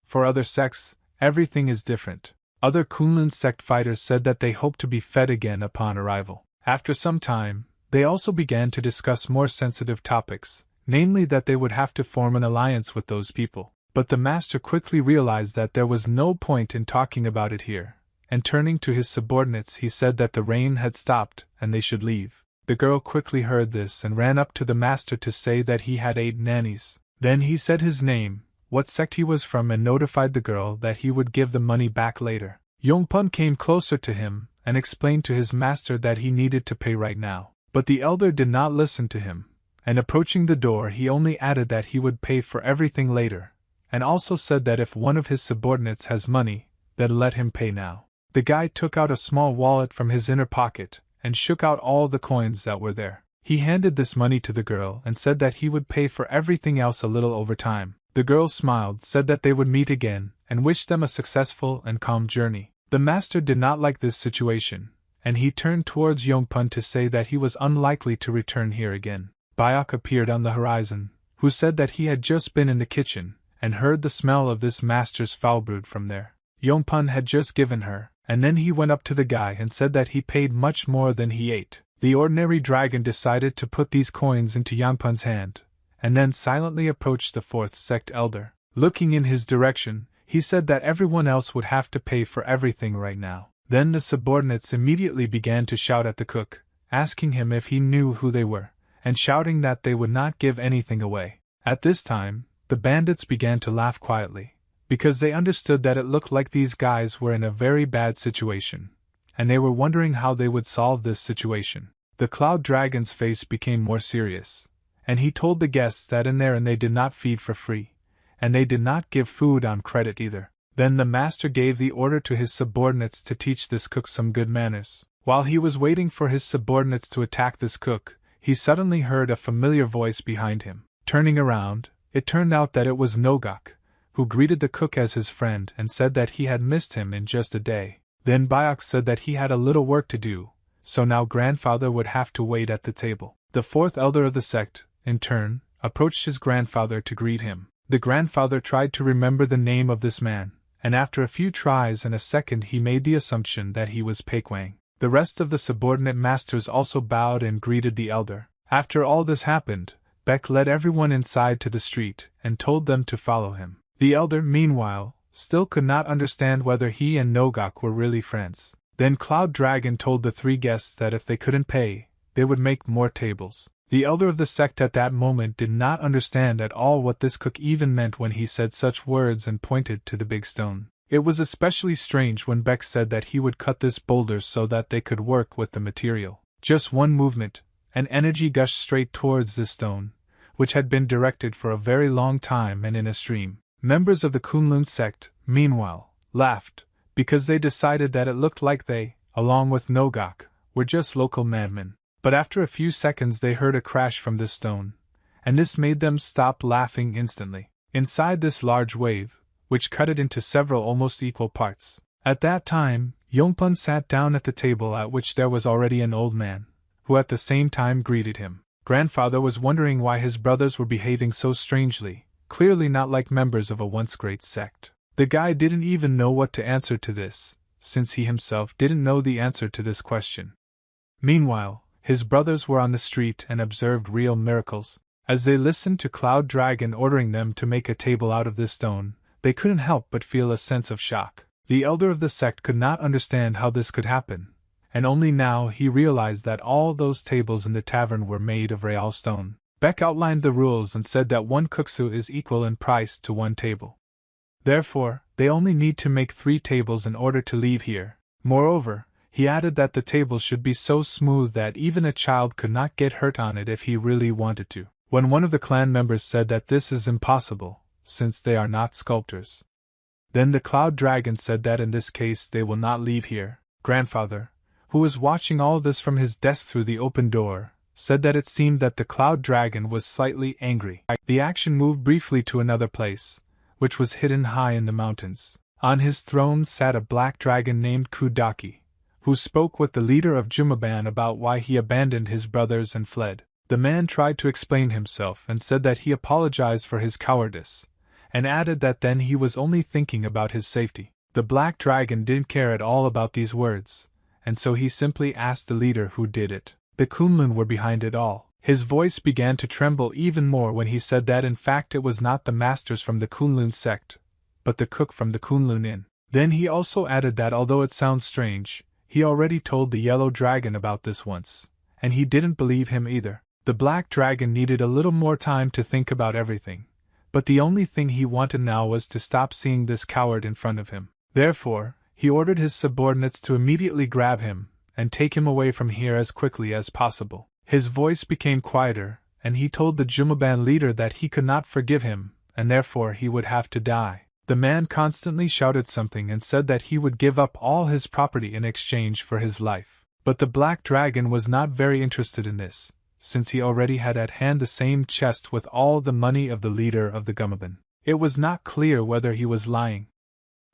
For other sects, everything is different. Other Kunlun sect fighters said that they hoped to be fed again upon arrival. After some time, they also began to discuss more sensitive topics, namely that they would have to form an alliance with those people. But the master quickly realized that there was no point in talking about it here, and turning to his subordinates he said that the rain had stopped and they should leave. The girl quickly heard this and ran up to the master to say that he had 8 nannies. Then he said his name, what sect he was from, and notified the girl that he would give the money back later. Yongpun came closer to him and explained to his master that he needed to pay right now. But the elder did not listen to him, and approaching the door he only added that he would pay for everything later, and also said that if one of his subordinates has money, then let him pay now. The guy took out a small wallet from his inner pocket and shook out all the coins that were there. He handed this money to the girl and said that he would pay for everything else a little over time. The girl smiled, said that they would meet again, and wished them a successful and calm journey. The master did not like this situation, and he turned towards Yongpun to say that he was unlikely to return here again. Byok appeared on the horizon, who said that he had just been in the kitchen, and heard the smell of this master's foul brood from there. Yongpun had just given her, and then he went up to the guy and said that he paid much more than he ate. The ordinary dragon decided to put these coins into Yongpun's hand, and then silently approached the 4th sect elder. Looking in his direction, he said that everyone else would have to pay for everything right now. Then the subordinates immediately began to shout at the cook, asking him if he knew who they were, and shouting that they would not give anything away. At this time, the bandits began to laugh quietly, because they understood that it looked like these guys were in a very bad situation, and they were wondering how they would solve this situation. The Cloud Dragon's face became more serious, and he told the guests that in there and they did not feed for free, and they did not give food on credit either. Then the master gave the order to his subordinates to teach this cook some good manners. While he was waiting for his subordinates to attack this cook, he suddenly heard a familiar voice behind him. Turning around, it turned out that it was Nogak, who greeted the cook as his friend and said that he had missed him in just a day. Then Byok said that he had a little work to do, so now grandfather would have to wait at the table. The 4th elder of the sect, in turn, approached his grandfather to greet him. The grandfather tried to remember the name of this man, and after a few tries and a second he made the assumption that he was Pakwang. The rest of the subordinate masters also bowed and greeted the elder. After all this happened, Beck led everyone inside to the street and told them to follow him. The elder, meanwhile, still could not understand whether he and Nogok were really friends. Then Cloud Dragon told the three guests that if they couldn't pay, they would make more tables. The elder of the sect at that moment did not understand at all what this cook even meant when he said such words and pointed to the big stone. It was especially strange when Beck said that he would cut this boulder so that they could work with the material. Just one movement, and energy gushed straight towards this stone, which had been directed for a very long time and in a stream. Members of the Kunlun sect, meanwhile, laughed, because they decided that it looked like they, along with Nogok, were just local madmen. But after a few seconds they heard a crash from this stone, and this made them stop laughing instantly. Inside this large wave, which cut it into several almost equal parts. At that time, Yongpun sat down at the table at which there was already an old man, who at the same time greeted him. Grandfather was wondering why his brothers were behaving so strangely, clearly not like members of a once great sect. The guy didn't even know what to answer to this, since he himself didn't know the answer to this question. Meanwhile, his brothers were on the street and observed real miracles. As they listened to Cloud Dragon ordering them to make a table out of this stone, they couldn't help but feel a sense of shock. The elder of the sect could not understand how this could happen, and only now he realized that all those tables in the tavern were made of real stone. Beck outlined the rules and said that one kuksu is equal in price to one table. Therefore, they only need to make 3 tables in order to leave here. Moreover, he added that the tables should be so smooth that even a child could not get hurt on it if he really wanted to. When one of the clan members said that this is impossible, since they are not sculptors. Then the Cloud Dragon said that in this case they will not leave here. Grandfather, who was watching all this from his desk through the open door, said that it seemed that the Cloud Dragon was slightly angry. The action moved briefly to another place, which was hidden high in the mountains. On his throne sat a black dragon named Kudaki, who spoke with the leader of Jumaban about why he abandoned his brothers and fled. The man tried to explain himself and said that he apologized for his cowardice, and added that then he was only thinking about his safety. The black dragon didn't care at all about these words, and so he simply asked the leader who did it. The Kunlun were behind it all. His voice began to tremble even more when he said that in fact it was not the masters from the Kunlun sect, but the cook from the Kunlun inn. Then he also added that although it sounds strange, he already told the yellow dragon about this once, and he didn't believe him either. The black dragon needed a little more time to think about everything, but the only thing he wanted now was to stop seeing this coward in front of him. Therefore, he ordered his subordinates to immediately grab him and take him away from here as quickly as possible. His voice became quieter, and he told the Jumaban leader that he could not forgive him, and therefore he would have to die. The man constantly shouted something and said that he would give up all his property in exchange for his life. But the black dragon was not very interested in this, since he already had at hand the same chest with all the money of the leader of the Gumaban. It was not clear whether he was lying,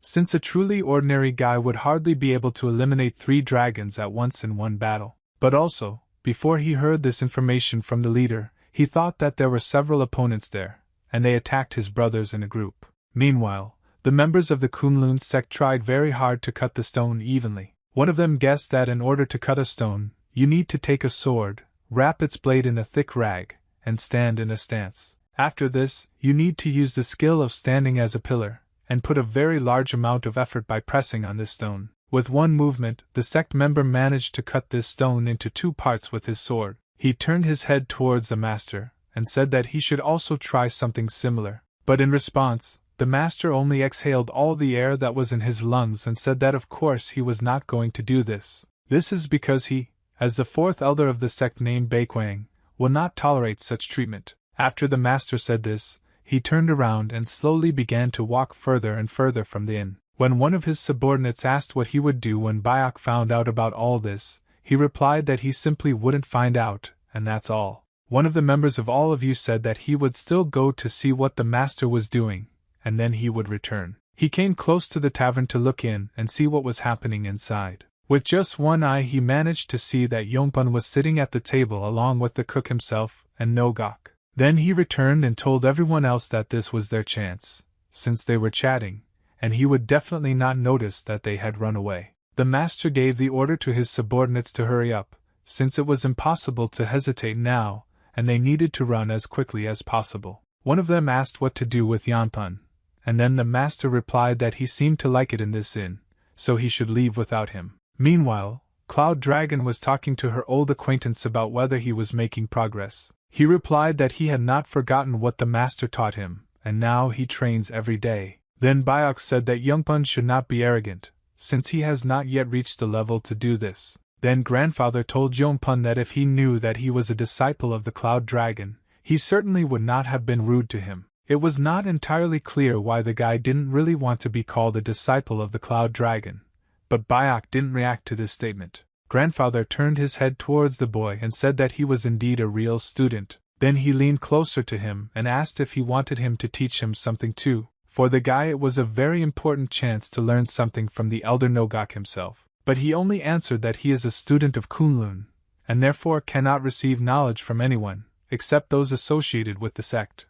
since a truly ordinary guy would hardly be able to eliminate 3 dragons at once in one battle. But also, before he heard this information from the leader, he thought that there were several opponents there, and they attacked his brothers in a group. Meanwhile, the members of the Kunlun sect tried very hard to cut the stone evenly. One of them guessed that in order to cut a stone, you need to take a sword, wrap its blade in a thick rag, and stand in a stance. After this, you need to use the skill of standing as a pillar, and put a very large amount of effort by pressing on this stone. With one movement, the sect member managed to cut this stone into 2 parts with his sword. He turned his head towards the master, and said that he should also try something similar. But in response, the master only exhaled all the air that was in his lungs and said that of course he was not going to do this. This is because he, as the 4th elder of the sect named Baikwang, will not tolerate such treatment. After the master said this, he turned around and slowly began to walk further and further from the inn. When one of his subordinates asked what he would do when Bayok found out about all this, he replied that he simply wouldn't find out, and that's all. One of the members of all of you said that he would still go to see what the master was doing, and then he would return. He came close to the tavern to look in and see what was happening inside. With just one eye he managed to see that Yongpun was sitting at the table along with the cook himself and Nogok. Then he returned and told everyone else that this was their chance, since they were chatting, and he would definitely not notice that they had run away. The master gave the order to his subordinates to hurry up, since it was impossible to hesitate now, and they needed to run as quickly as possible. One of them asked what to do with Yanpun, and then the master replied that he seemed to like it in this inn, so he should leave without him. Meanwhile, Cloud Dragon was talking to her old acquaintance about whether he was making progress. He replied that he had not forgotten what the master taught him, and now he trains every day. Then Byok said that Youngpun should not be arrogant, since he has not yet reached the level to do this. Then grandfather told Youngpun that if he knew that he was a disciple of the Cloud Dragon, he certainly would not have been rude to him. It was not entirely clear why the guy didn't really want to be called a disciple of the Cloud Dragon, but Byok didn't react to this statement. Grandfather turned his head towards the boy and said that he was indeed a real student. Then he leaned closer to him and asked if he wanted him to teach him something too. For the guy it was a very important chance to learn something from the elder Nogak himself. But he only answered that he is a student of Kunlun, and therefore cannot receive knowledge from anyone, except those associated with the sect.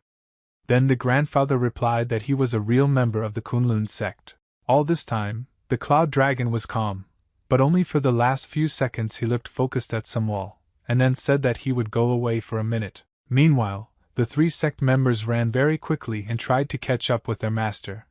Then the grandfather replied that he was a real member of the Kunlun sect. All this time, the Cloud Dragon was calm, but only for the last few seconds he looked focused at some wall, and then said that he would go away for a minute. Meanwhile, the 3 sect members ran very quickly and tried to catch up with their master,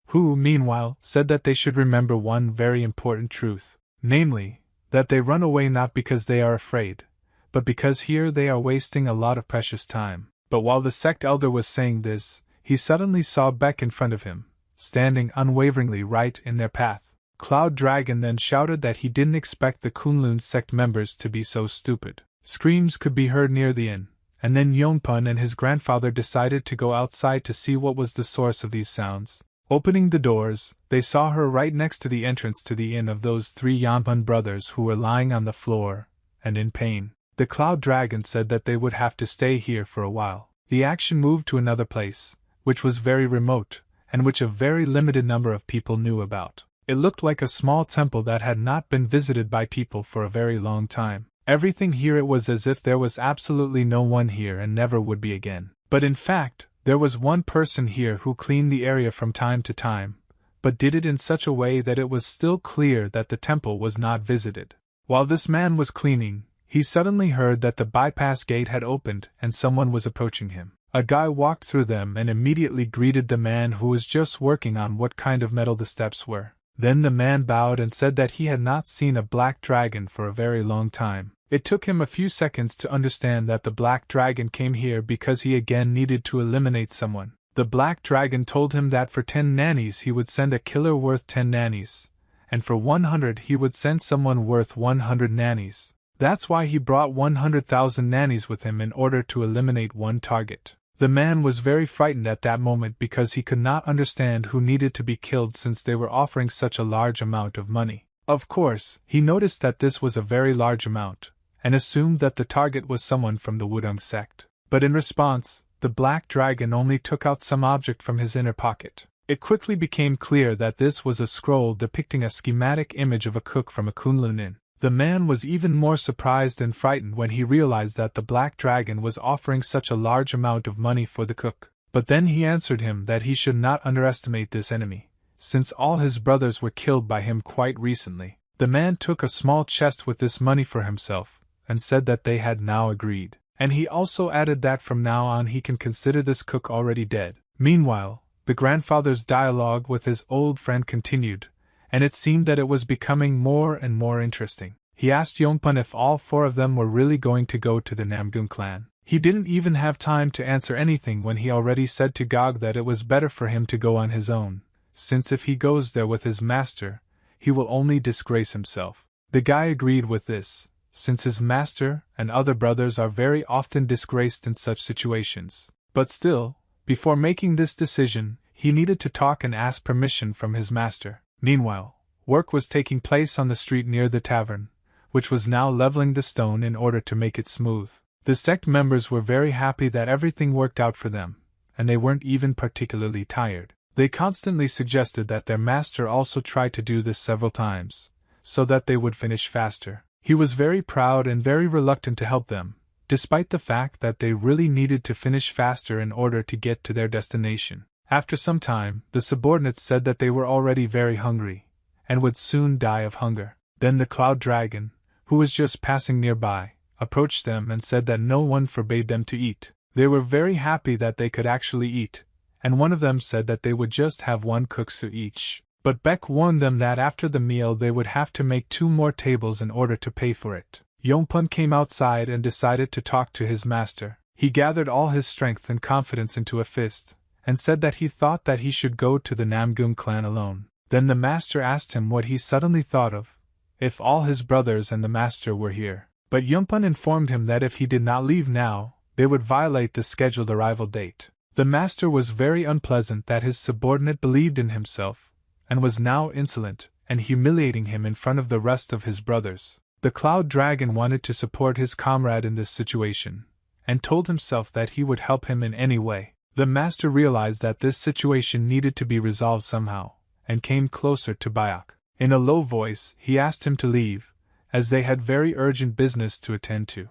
who, meanwhile, said that they should remember one very important truth, namely, that they run away not because they are afraid, but because here they are wasting a lot of precious time. But while the sect elder was saying this, he suddenly saw Beck in front of him, standing unwaveringly right in their path. Cloud Dragon then shouted that he didn't expect the Kunlun sect members to be so stupid. Screams could be heard near the inn, and then Yongpun and his grandfather decided to go outside to see what was the source of these sounds. Opening the doors, they saw her right next to the entrance to the inn of those 3 Yongpun brothers who were lying on the floor, and in pain. The Cloud Dragon said that they would have to stay here for a while. The action moved to another place, which was very remote, and which a very limited number of people knew about. It looked like a small temple that had not been visited by people for a very long time. Everything here it was as if there was absolutely no one here and never would be again. But in fact, there was one person here who cleaned the area from time to time, but did it in such a way that it was still clear that the temple was not visited. While this man was cleaning, he suddenly heard that the bypass gate had opened and someone was approaching him. A guy walked through them and immediately greeted the man who was just working on what kind of metal the steps were. Then the man bowed and said that he had not seen a black dragon for a very long time. It took him a few seconds to understand that the black dragon came here because he again needed to eliminate someone. The black dragon told him that for 10 nannies he would send a killer worth 10 nannies, and for 100 he would send someone worth 100 nannies. That's why he brought 100,000 nannies with him in order to eliminate one target. The man was very frightened at that moment because he could not understand who needed to be killed since they were offering such a large amount of money. Of course, he noticed that this was a very large amount, and assumed that the target was someone from the Wudong sect. But in response, the black dragon only took out some object from his inner pocket. It quickly became clear that this was a scroll depicting a schematic image of a cook from a Kunlun inn. The man was even more surprised and frightened when he realized that the black dragon was offering such a large amount of money for the cook. But then he answered him that he should not underestimate this enemy, since all his brothers were killed by him quite recently. The man took a small chest with this money for himself, and said that they had now agreed. And he also added that from now on he can consider this cook already dead. Meanwhile, the grandfather's dialogue with his old friend continued, and it seemed that it was becoming more and more interesting. He asked Yongpun if all 4 of them were really going to go to the Namgun clan. He didn't even have time to answer anything when he already said to Gog that it was better for him to go on his own, since if he goes there with his master, he will only disgrace himself. The guy agreed with this, since his master and other brothers are very often disgraced in such situations. But still, before making this decision, he needed to talk and ask permission from his master. Meanwhile, work was taking place on the street near the tavern, which was now leveling the stone in order to make it smooth. The sect members were very happy that everything worked out for them, and they weren't even particularly tired. They constantly suggested that their master also try to do this several times, so that they would finish faster. He was very proud and very reluctant to help them, despite the fact that they really needed to finish faster in order to get to their destination. After some time, the subordinates said that they were already very hungry, and would soon die of hunger. Then the Cloud Dragon, who was just passing nearby, approached them and said that no one forbade them to eat. They were very happy that they could actually eat, and one of them said that they would just have one kuksu each. But Beck warned them that after the meal they would have to make 2 more tables in order to pay for it. Yongpun came outside and decided to talk to his master. He gathered all his strength and confidence into a fist, and said that he thought that he should go to the Namgung clan alone. Then the master asked him what he suddenly thought of, if all his brothers and the master were here. But Yongpun informed him that if he did not leave now, they would violate the scheduled arrival date. The master was very unpleasant that his subordinate believed in himself, and was now insolent and humiliating him in front of the rest of his brothers. The Cloud Dragon wanted to support his comrade in this situation, and told himself that he would help him in any way. The master realized that this situation needed to be resolved somehow, and came closer to Bayok. In a low voice, he asked him to leave, as they had very urgent business to attend to.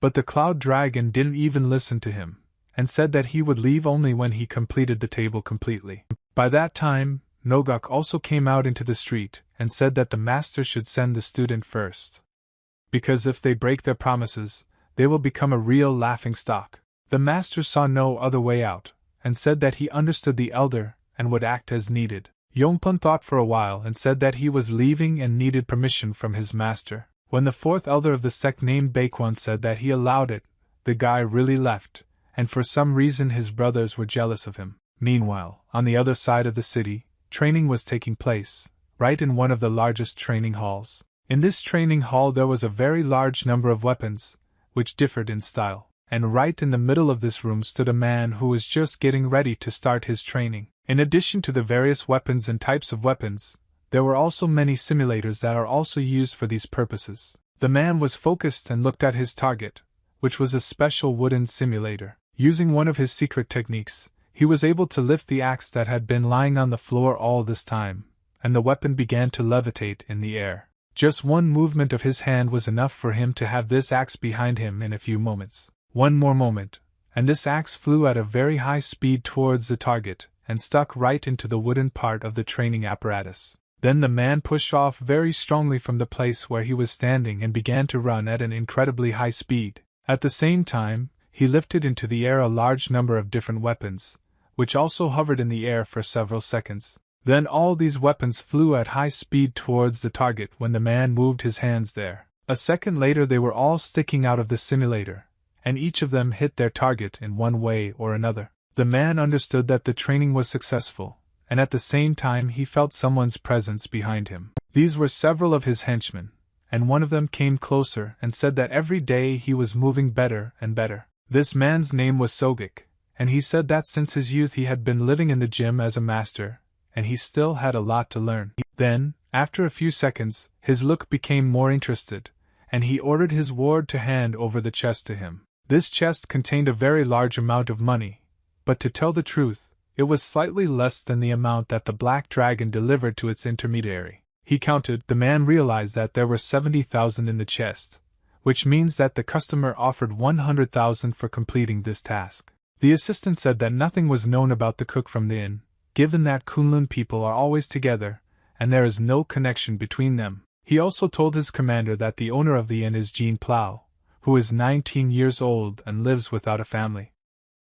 But the Cloud Dragon didn't even listen to him, and said that he would leave only when he completed the table completely. By that time, Nogok also came out into the street, and said that the master should send the student first. Because if they break their promises, they will become a real laughingstock. The master saw no other way out, and said that he understood the elder, and would act as needed. Yongpun thought for a while and said that he was leaving and needed permission from his master. When the 4th elder of the sect named Baekwon said that he allowed it, the guy really left, and for some reason his brothers were jealous of him. Meanwhile, on the other side of the city, training was taking place, right in one of the largest training halls. In this training hall there was a very large number of weapons, which differed in style, and right in the middle of this room stood a man who was just getting ready to start his training. In addition to the various weapons and types of weapons, there were also many simulators that are also used for these purposes. The man was focused and looked at his target, which was a special wooden simulator. Using one of his secret techniques, he was able to lift the axe that had been lying on the floor all this time, and the weapon began to levitate in the air. Just one movement of his hand was enough for him to have this axe behind him in a few moments. One more moment, and this axe flew at a very high speed towards the target, and stuck right into the wooden part of the training apparatus. Then the man pushed off very strongly from the place where he was standing and began to run at an incredibly high speed. At the same time, he lifted into the air a large number of different weapons, which also hovered in the air for several seconds. Then all these weapons flew at high speed towards the target when the man moved his hands there. A second later they were all sticking out of the simulator, and each of them hit their target in one way or another. The man understood that the training was successful, and at the same time he felt someone's presence behind him. These were several of his henchmen, and one of them came closer and said that every day he was moving better and better. This man's name was Sogik, and he said that since his youth he had been living in the gym as a master, and he still had a lot to learn. Then, after a few seconds, his look became more interested, and he ordered his ward to hand over the chest to him. This chest contained a very large amount of money, but to tell the truth, it was slightly less than the amount that the Black Dragon delivered to its intermediary. He counted. The man realized that there were 70,000 in the chest, which means that the customer offered 100,000 for completing this task. The assistant said that nothing was known about the cook from the inn, given that Kunlun people are always together, and there is no connection between them. He also told his commander that the owner of the inn is Jean Plow, who is 19 years old and lives without a family.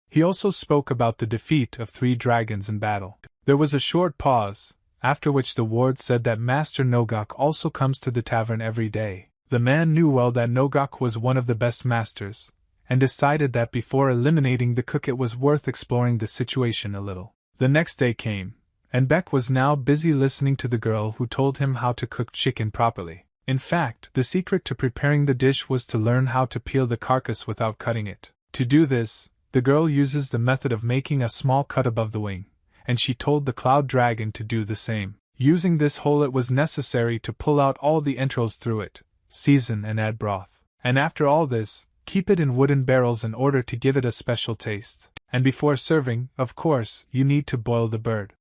He also spoke about the defeat of 3 dragons in battle. There was a short pause, after which the ward said that Master Nogok also comes to the tavern every day. The man knew well that Nogok was one of the best masters, and decided that before eliminating the cook it was worth exploring the situation a little. The next day came, and Beck was now busy listening to the girl who told him how to cook chicken properly. In fact, the secret to preparing the dish was to learn how to peel the carcass without cutting it. To do this, the girl uses the method of making a small cut above the wing, and she told the Cloud Dragon to do the same. Using this hole it was necessary to pull out all the entrails through it, season and add broth. And after all this, keep it in wooden barrels in order to give it a special taste. And before serving, of course, you need to boil the bird.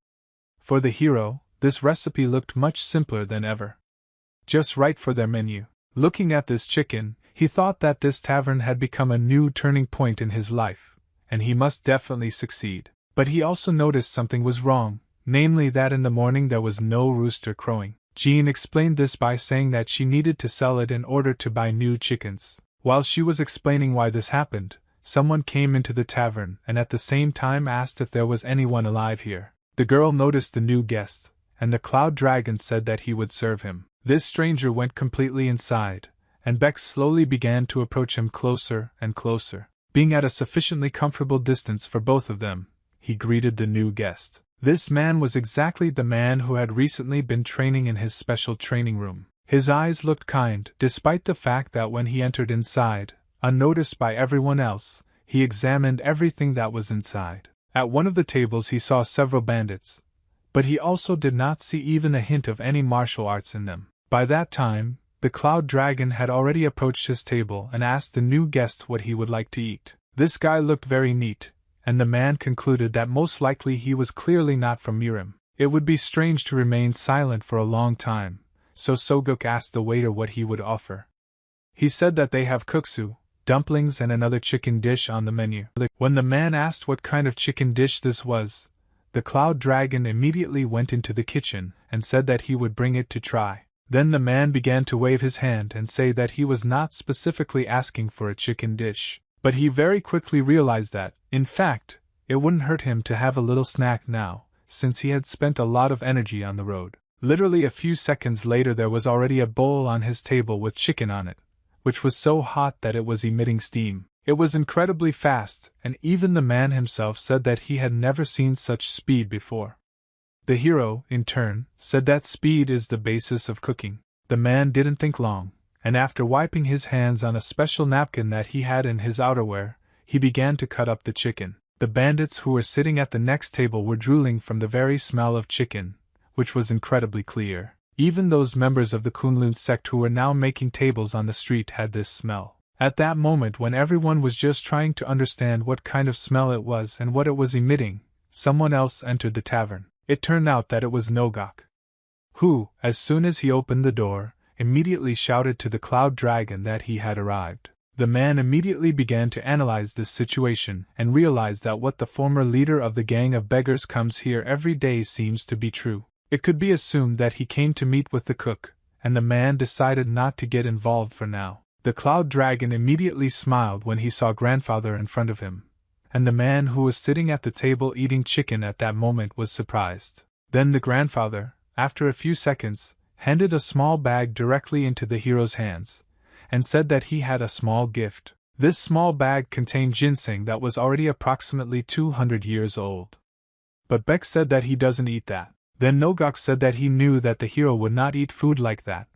For the hero, this recipe looked much simpler than ever. Just right for their menu. Looking at this chicken, He thought that this tavern had become a new turning point in his life, and he must definitely succeed. But he also noticed something was wrong, namely that in the morning there was no rooster crowing. Jean explained this by saying that she needed to sell it in order to buy new chickens. While she was explaining why this happened, someone came into the tavern and at the same time asked if there was anyone alive here. The girl noticed the new guest, and the cloud dragon said that he would serve him. This stranger went completely inside, and Beck slowly began to approach him closer and closer. Being at a sufficiently comfortable distance for both of them, he greeted the new guest. This man was exactly the man who had recently been training in his special training room. His eyes looked kind, despite the fact that when he entered inside, unnoticed by everyone else, he examined everything that was inside. At one of the tables he saw several bandits, but he also did not see even a hint of any martial arts in them. By that time, the cloud dragon had already approached his table and asked the new guest what he would like to eat. This guy looked very neat, and the man concluded that most likely he was clearly not from Mirim. It would be strange to remain silent for a long time, so Soguk asked the waiter what he would offer. He said that they have kuksu, dumplings and another chicken dish on the menu. When the man asked what kind of chicken dish this was, the cloud dragon immediately went into the kitchen and said that he would bring it to try. Then the man began to wave his hand and say that he was not specifically asking for a chicken dish, but he very quickly realized that, in fact, it wouldn't hurt him to have a little snack now, since he had spent a lot of energy on the road. Literally a few seconds later there was already a bowl on his table with chicken on it, which was so hot that it was emitting steam. It was incredibly fast, and even the man himself said that he had never seen such speed before. The hero, in turn, said that speed is the basis of cooking. The man didn't think long, and after wiping his hands on a special napkin that he had in his outerwear, he began to cut up the chicken. The bandits who were sitting at the next table were drooling from the very smell of chicken, which was incredibly clear. Even those members of the Kunlun sect who were now making tables on the street had this smell. At that moment when everyone was just trying to understand what kind of smell it was and what it was emitting, someone else entered the tavern. It turned out that it was Nogok, who, as soon as he opened the door, immediately shouted to the cloud dragon that he had arrived. The man immediately began to analyze this situation and realized that what the former leader of the gang of beggars comes here every day seems to be true. It could be assumed that he came to meet with the cook, and the man decided not to get involved for now. The cloud dragon immediately smiled when he saw grandfather in front of him, and the man who was sitting at the table eating chicken at that moment was surprised. Then the grandfather, after a few seconds, handed a small bag directly into the hero's hands, and said that he had a small gift. This small bag contained ginseng that was already approximately 200 years old. But Beck said that he doesn't eat that. Then Nogok said that he knew that the hero would not eat food like that,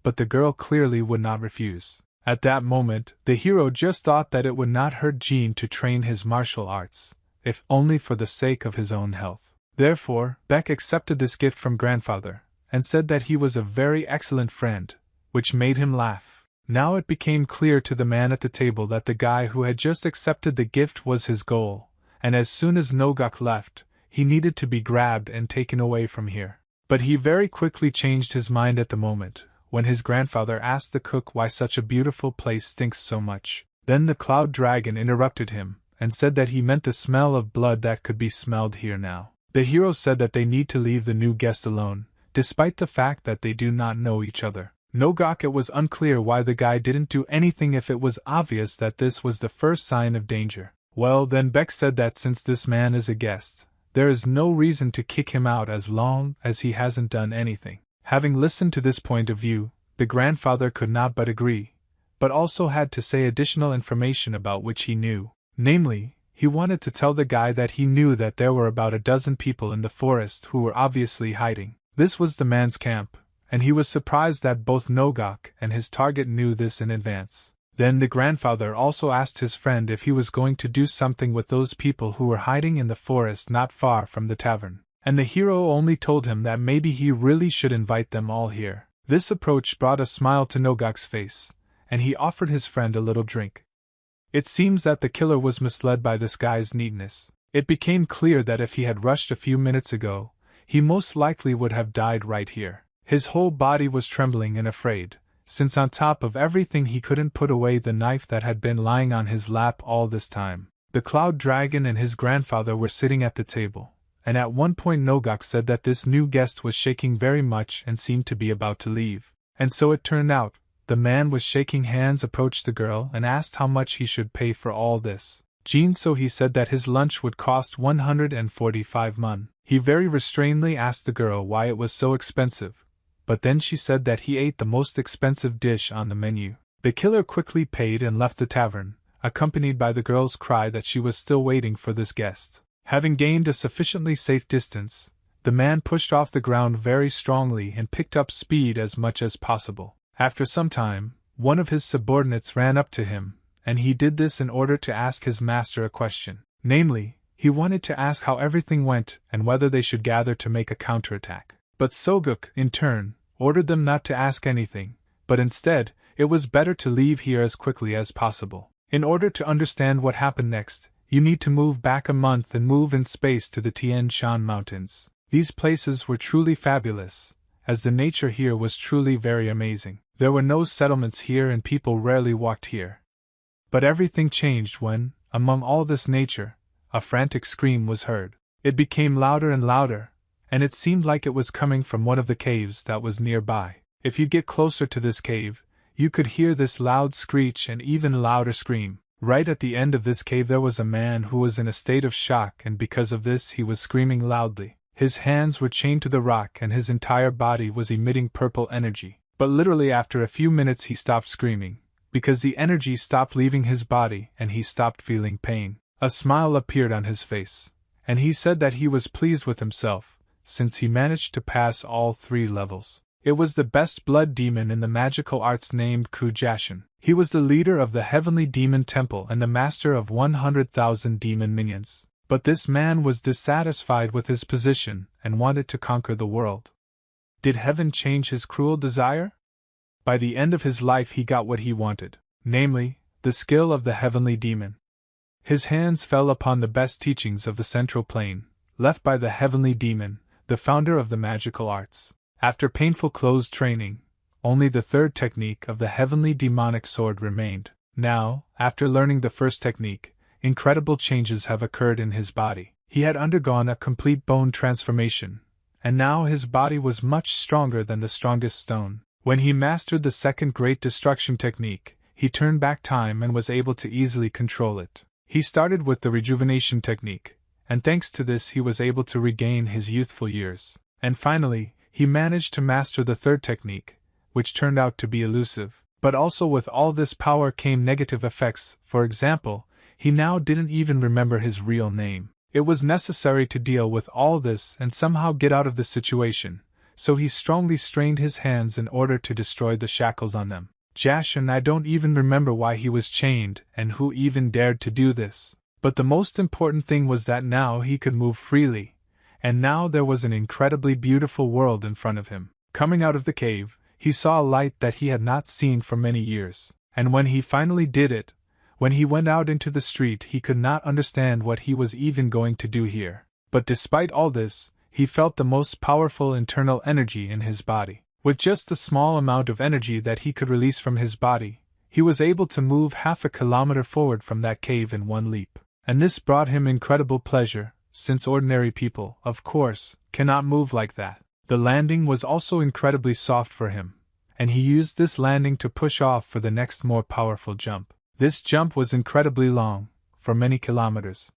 but the girl clearly would not refuse. At that moment, the hero just thought that it would not hurt Jean to train his martial arts, if only for the sake of his own health. Therefore, Beck accepted this gift from grandfather, and said that he was a very excellent friend, which made him laugh. Now it became clear to the man at the table that the guy who had just accepted the gift was his goal, and as soon as Nogok left, he needed to be grabbed and taken away from here. But he very quickly changed his mind at the moment, when his grandfather asked the cook why such a beautiful place stinks so much. Then the cloud dragon interrupted him, and said that he meant the smell of blood that could be smelled here now. The hero said that they need to leave the new guest alone, despite the fact that they do not know each other. Nogok, it was unclear why the guy didn't do anything if it was obvious that this was the first sign of danger. Well, then Beck said that since this man is a guest, there is no reason to kick him out as long as he hasn't done anything. Having listened to this point of view, the grandfather could not but agree, but also had to say additional information about which he knew. Namely, he wanted to tell the guy that he knew that there were about a dozen people in the forest who were obviously hiding. This was the man's camp, and he was surprised that both Nogok and his target knew this in advance. Then the grandfather also asked his friend if he was going to do something with those people who were hiding in the forest not far from the tavern. And the hero only told him that maybe he really should invite them all here. This approach brought a smile to Nogok's face, and he offered his friend a little drink. It seems that the killer was misled by this guy's neatness. It became clear that if he had rushed a few minutes ago, he most likely would have died right here. His whole body was trembling and afraid, since on top of everything he couldn't put away the knife that had been lying on his lap all this time. The Cloud Dragon and his grandfather were sitting at the table, and at one point Nogak said that this new guest was shaking very much and seemed to be about to leave. And so it turned out. The man with shaking hands approached the girl and asked how much he should pay for all this. So he said that his lunch would cost 145 mun. He very restrainedly asked the girl why it was so expensive, but then she said that he ate the most expensive dish on the menu. The killer quickly paid and left the tavern, accompanied by the girl's cry that she was still waiting for this guest. Having gained a sufficiently safe distance, the man pushed off the ground very strongly and picked up speed as much as possible. After some time, one of his subordinates ran up to him, and he did this in order to ask his master a question. Namely, he wanted to ask how everything went and whether they should gather to make a counterattack. But Soguk, in turn, ordered them not to ask anything, but instead, it was better to leave here as quickly as possible. In order to understand what happened next, you need to move back a month and move in space to the Tian Shan Mountains. These places were truly fabulous, as the nature here was truly very amazing. There were no settlements here and people rarely walked here. But everything changed when, among all this nature, a frantic scream was heard. It became louder and louder, and it seemed like it was coming from one of the caves that was nearby. If you get closer to this cave, you could hear this loud screech and even louder scream. Right at the end of this cave there was a man who was in a state of shock, and because of this he was screaming loudly. His hands were chained to the rock and his entire body was emitting purple energy. But literally after a few minutes he stopped screaming, because the energy stopped leaving his body and he stopped feeling pain. A smile appeared on his face, and he said that he was pleased with himself, since he managed to pass all 3 levels. It was the best blood demon in the magical arts named Kujashin. He was the leader of the Heavenly Demon Temple and the master of 100,000 demon minions. But this man was dissatisfied with his position and wanted to conquer the world. Did heaven change his cruel desire? By the end of his life he got what he wanted, namely, the skill of the heavenly demon. His hands fell upon the best teachings of the central plane, left by the heavenly demon, the founder of the magical arts. After painful close training, only the 3rd technique of the heavenly demonic sword remained. Now, after learning the first technique, incredible changes have occurred in his body. He had undergone a complete bone transformation, and now his body was much stronger than the strongest stone. When he mastered the 2nd Great Destruction technique, he turned back time and was able to easily control it. He started with the Rejuvenation technique, and thanks to this he was able to regain his youthful years. And finally, he managed to master the 3rd technique, which turned out to be elusive. But also with all this power came negative effects. For example, he now didn't even remember his real name. It was necessary to deal with all this and somehow get out of the situation, so he strongly strained his hands in order to destroy the shackles on them. Jashin, I don't even remember why he was chained and who even dared to do this. But the most important thing was that now he could move freely, and now there was an incredibly beautiful world in front of him. Coming out of the cave, he saw a light that he had not seen for many years, and when he finally did it, when he went out into the street he could not understand what he was even going to do here. But despite all this, he felt the most powerful internal energy in his body. With just the small amount of energy that he could release from his body, he was able to move half a kilometer forward from that cave in one leap. And this brought him incredible pleasure, since ordinary people, of course, cannot move like that. The landing was also incredibly soft for him, and he used this landing to push off for the next more powerful jump. This jump was incredibly long, for many kilometers.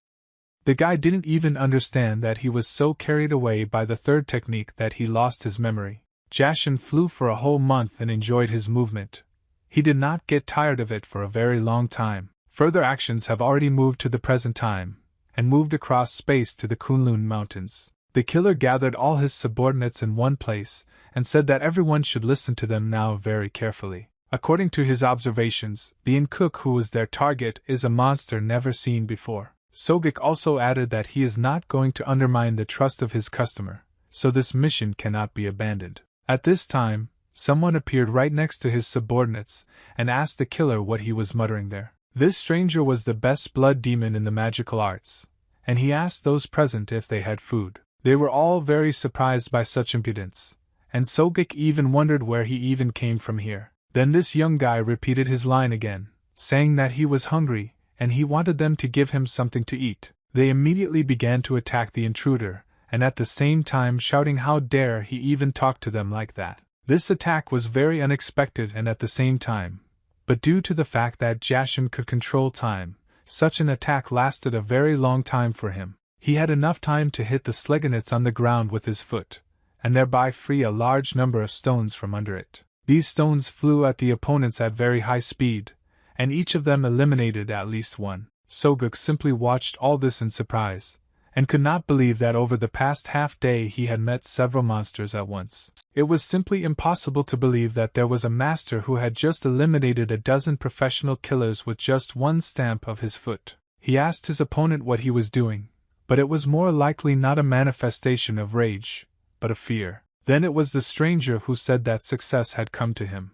The guy didn't even understand that he was so carried away by the 3rd technique that he lost his memory. Jashin flew for a whole month and enjoyed his movement. He did not get tired of it for a very long time. Further actions have already moved to the present time, and moved across space to the Kunlun Mountains. The killer gathered all his subordinates in one place, and said that everyone should listen to them now very carefully. According to his observations, the Incook who was their target is a monster never seen before. Sogik also added that he is not going to undermine the trust of his customer, so this mission cannot be abandoned. At this time, someone appeared right next to his subordinates, and asked the killer what he was muttering there. This stranger was the best blood demon in the magical arts, and he asked those present if they had food. They were all very surprised by such impudence, and Sogik even wondered where he even came from here. Then this young guy repeated his line again, saying that he was hungry, and he wanted them to give him something to eat. They immediately began to attack the intruder, and at the same time shouting how dare he even talk to them like that. This attack was very unexpected and at the same time, but due to the fact that Jashin could control time, such an attack lasted a very long time for him. He had enough time to hit the Slegonets on the ground with his foot, and thereby free a large number of stones from under it. These stones flew at the opponents at very high speed, and each of them eliminated at least one. Soguk simply watched all this in surprise, and could not believe that over the past half-day he had met several monsters at once. It was simply impossible to believe that there was a master who had just eliminated a dozen professional killers with just one stamp of his foot. He asked his opponent what he was doing, but it was more likely not a manifestation of rage, but of fear. Then it was the stranger who said that success had come to him.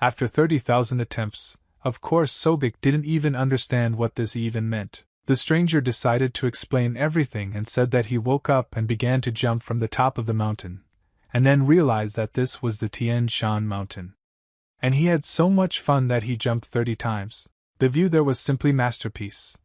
After 30,000 attempts, of course Soguk didn't even understand what this even meant. The stranger decided to explain everything and said that he woke up and began to jump from the top of the mountain, and then realized that this was the Tian Shan mountain. And he had so much fun that he jumped 30 times. The view there was simply masterpiece,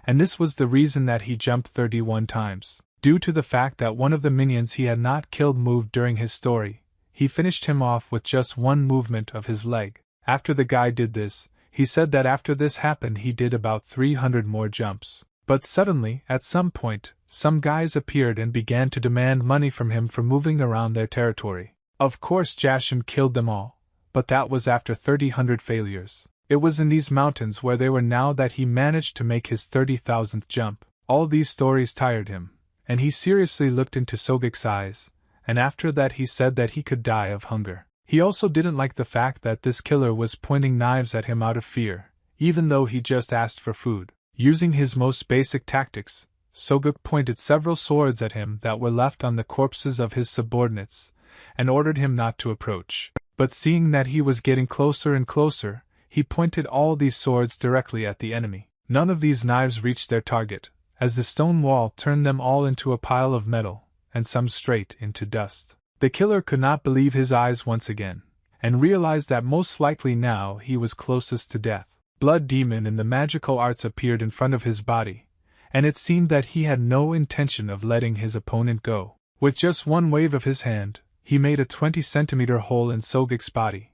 and this was the reason that he jumped 31 times. Due to the fact that one of the minions he had not killed moved during his story, he finished him off with just one movement of his leg. After the guy did this, he said that after this happened he did about 300 more jumps. But suddenly, at some point, some guys appeared and began to demand money from him for moving around their territory. Of course Jashin killed them all, but that was after 300 failures. It was in these mountains where they were now that he managed to make his 30,000th jump. All these stories tired him, and he seriously looked into Soguk's eyes, and after that he said that he could die of hunger. He also didn't like the fact that this killer was pointing knives at him out of fear, even though he just asked for food. Using his most basic tactics, Soguk pointed several swords at him that were left on the corpses of his subordinates, and ordered him not to approach. But seeing that he was getting closer and closer, he pointed all these swords directly at the enemy. None of these knives reached their target, as the stone wall turned them all into a pile of metal, and some straight into dust. The killer could not believe his eyes once again, and realized that most likely now he was closest to death. Blood Demon and the magical arts appeared in front of his body, and it seemed that he had no intention of letting his opponent go. With just one wave of his hand, he made a 20-centimeter hole in Soguk's body,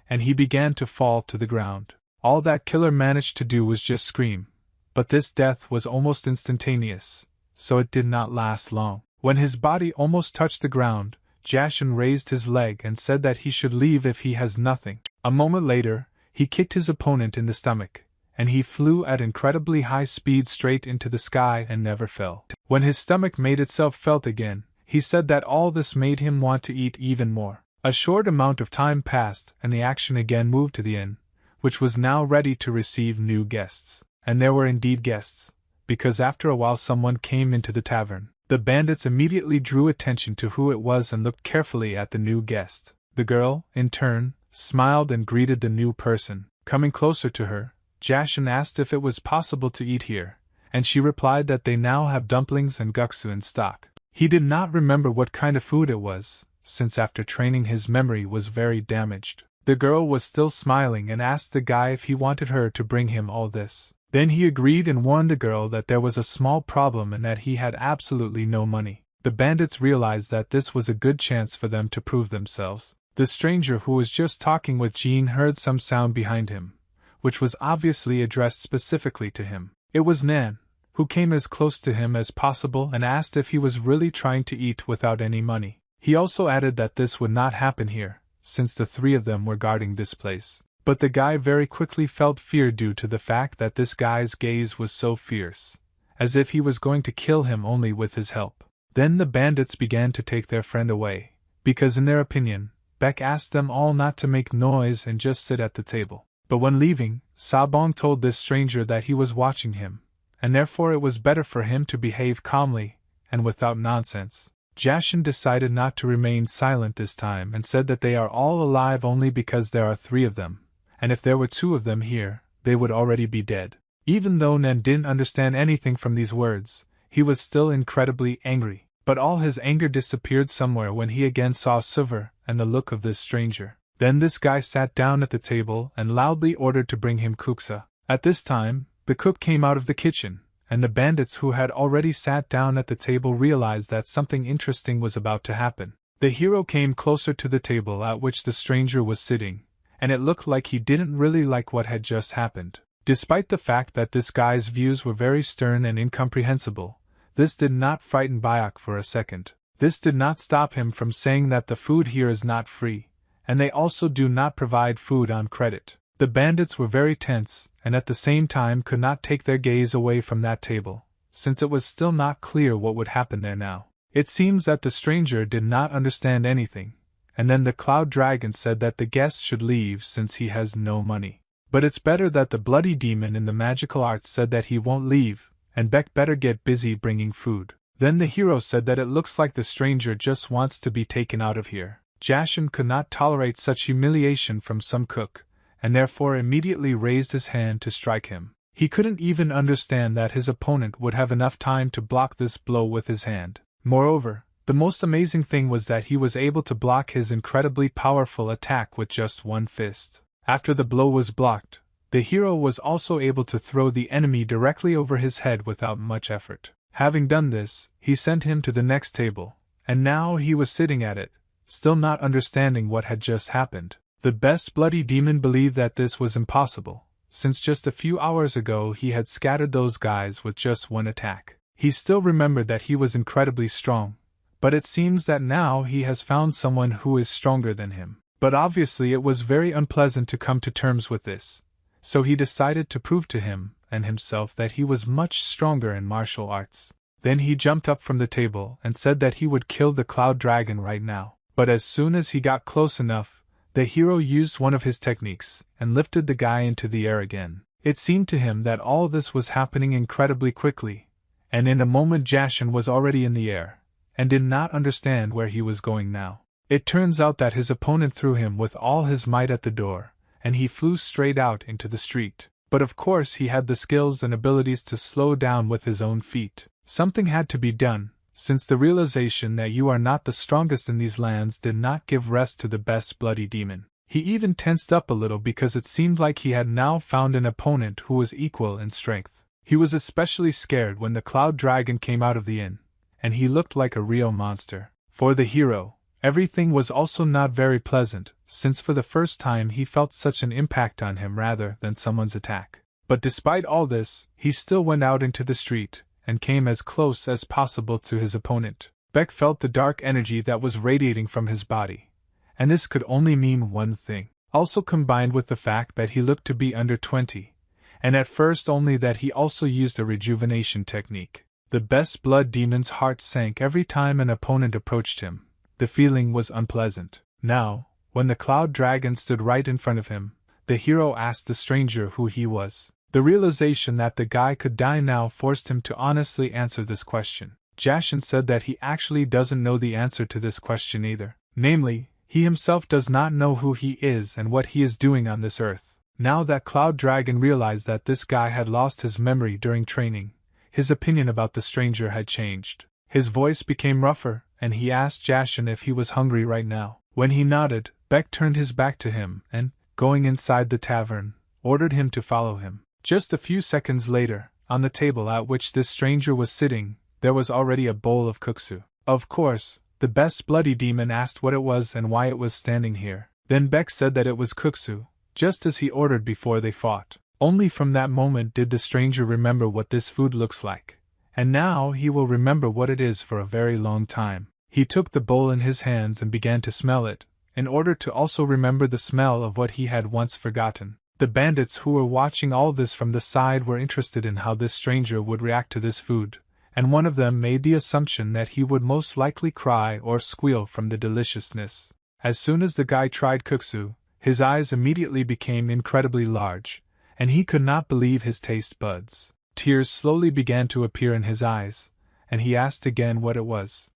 and he began to fall to the ground. All that killer managed to do was just scream, but this death was almost instantaneous, so it did not last long. When his body almost touched the ground, Jashin raised his leg and said that he should leave if he has nothing. A moment later, he kicked his opponent in the stomach, and he flew at incredibly high speed straight into the sky and never fell. When his stomach made itself felt again, he said that all this made him want to eat even more. A short amount of time passed and the action again moved to the inn, which was now ready to receive new guests. And there were indeed guests, because after a while someone came into the tavern. The bandits immediately drew attention to who it was and looked carefully at the new guest. The girl, in turn, smiled and greeted the new person. Coming closer to her, Jashin asked if it was possible to eat here, and she replied that they now have dumplings and guksu in stock. He did not remember what kind of food it was, since after training his memory was very damaged. The girl was still smiling and asked the guy if he wanted her to bring him all this. Then he agreed and warned the girl that there was a small problem and that he had absolutely no money. The bandits realized that this was a good chance for them to prove themselves. The stranger who was just talking with Jean heard some sound behind him, which was obviously addressed specifically to him. It was Nan, who came as close to him as possible and asked if he was really trying to eat without any money. He also added that this would not happen here, since the three of them were guarding this place. But the guy very quickly felt fear due to the fact that this guy's gaze was so fierce, as if he was going to kill him only with his help. Then the bandits began to take their friend away, because in their opinion, Beck asked them all not to make noise and just sit at the table. But when leaving, Sabong told this stranger that he was watching him, and therefore it was better for him to behave calmly and without nonsense. Jashin decided not to remain silent this time and said that they are all alive only because there are three of them, and if there were two of them here, they would already be dead. Even though Nan didn't understand anything from these words, he was still incredibly angry. But all his anger disappeared somewhere when he again saw Silver and the look of this stranger. Then this guy sat down at the table and loudly ordered to bring him kuksa. At this time, the cook came out of the kitchen, and the bandits who had already sat down at the table realized that something interesting was about to happen. The hero came closer to the table at which the stranger was sitting, and it looked like he didn't really like what had just happened. Despite the fact that this guy's views were very stern and incomprehensible, this did not frighten Byack for a second. This did not stop him from saying that the food here is not free, and they also do not provide food on credit. The bandits were very tense, and at the same time could not take their gaze away from that table, since it was still not clear what would happen there now. It seems that the stranger did not understand anything, and then the Cloud Dragon said that the guest should leave since he has no money. But it's better that the bloody demon in the magical arts said that he won't leave, and Beck better get busy bringing food. Then the hero said that it looks like the stranger just wants to be taken out of here. Jashin could not tolerate such humiliation from some cook, and therefore immediately raised his hand to strike him. He couldn't even understand that his opponent would have enough time to block this blow with his hand. Moreover, the most amazing thing was that he was able to block his incredibly powerful attack with just one fist. After the blow was blocked, the hero was also able to throw the enemy directly over his head without much effort. Having done this, he sent him to the next table, and now he was sitting at it, still not understanding what had just happened. The best bloody demon believed that this was impossible, since just a few hours ago he had scattered those guys with just one attack. He still remembered that he was incredibly strong, but it seems that now he has found someone who is stronger than him. But obviously it was very unpleasant to come to terms with this, so he decided to prove to him and himself that he was much stronger in martial arts. Then he jumped up from the table and said that he would kill the Cloud Dragon right now. But as soon as he got close enough, the hero used one of his techniques and lifted the guy into the air again. It seemed to him that all this was happening incredibly quickly, and in a moment Jashin was already in the air, and did not understand where he was going now. It turns out that his opponent threw him with all his might at the door, and he flew straight out into the street. But of course he had the skills and abilities to slow down with his own feet. Something had to be done, since the realization that you are not the strongest in these lands did not give rest to the best bloody demon. He even tensed up a little because it seemed like he had now found an opponent who was equal in strength. He was especially scared when the Cloud Dragon came out of the inn, and he looked like a real monster. For the hero, everything was also not very pleasant, since for the first time he felt such an impact on him rather than someone's attack. But despite all this, he still went out into the street, and came as close as possible to his opponent. Beck felt the dark energy that was radiating from his body, and this could only mean one thing. Also combined with the fact that he looked to be under 20, and at first only that he also used a rejuvenation technique. The best blood demon's heart sank every time an opponent approached him. The feeling was unpleasant. Now, when the Cloud Dragon stood right in front of him, the hero asked the stranger who he was. The realization that the guy could die now forced him to honestly answer this question. Jashin said that he actually doesn't know the answer to this question either. Namely, he himself does not know who he is and what he is doing on this earth. Now that Cloud Dragon realized that this guy had lost his memory during training, his opinion about the stranger had changed. His voice became rougher, and he asked Jashin if he was hungry right now. When he nodded, Beck turned his back to him and, going inside the tavern, ordered him to follow him. Just a few seconds later, on the table at which this stranger was sitting, there was already a bowl of kuksu. Of course, the best bloody demon asked what it was and why it was standing here. Then Beck said that it was kuksu, just as he ordered before they fought. Only from that moment did the stranger remember what this food looks like, and now he will remember what it is for a very long time. He took the bowl in his hands and began to smell it, in order to also remember the smell of what he had once forgotten. The bandits who were watching all this from the side were interested in how this stranger would react to this food, and one of them made the assumption that he would most likely cry or squeal from the deliciousness. As soon as the guy tried kuksu, his eyes immediately became incredibly large, and he could not believe his taste buds. Tears slowly began to appear in his eyes, and he asked again what it was.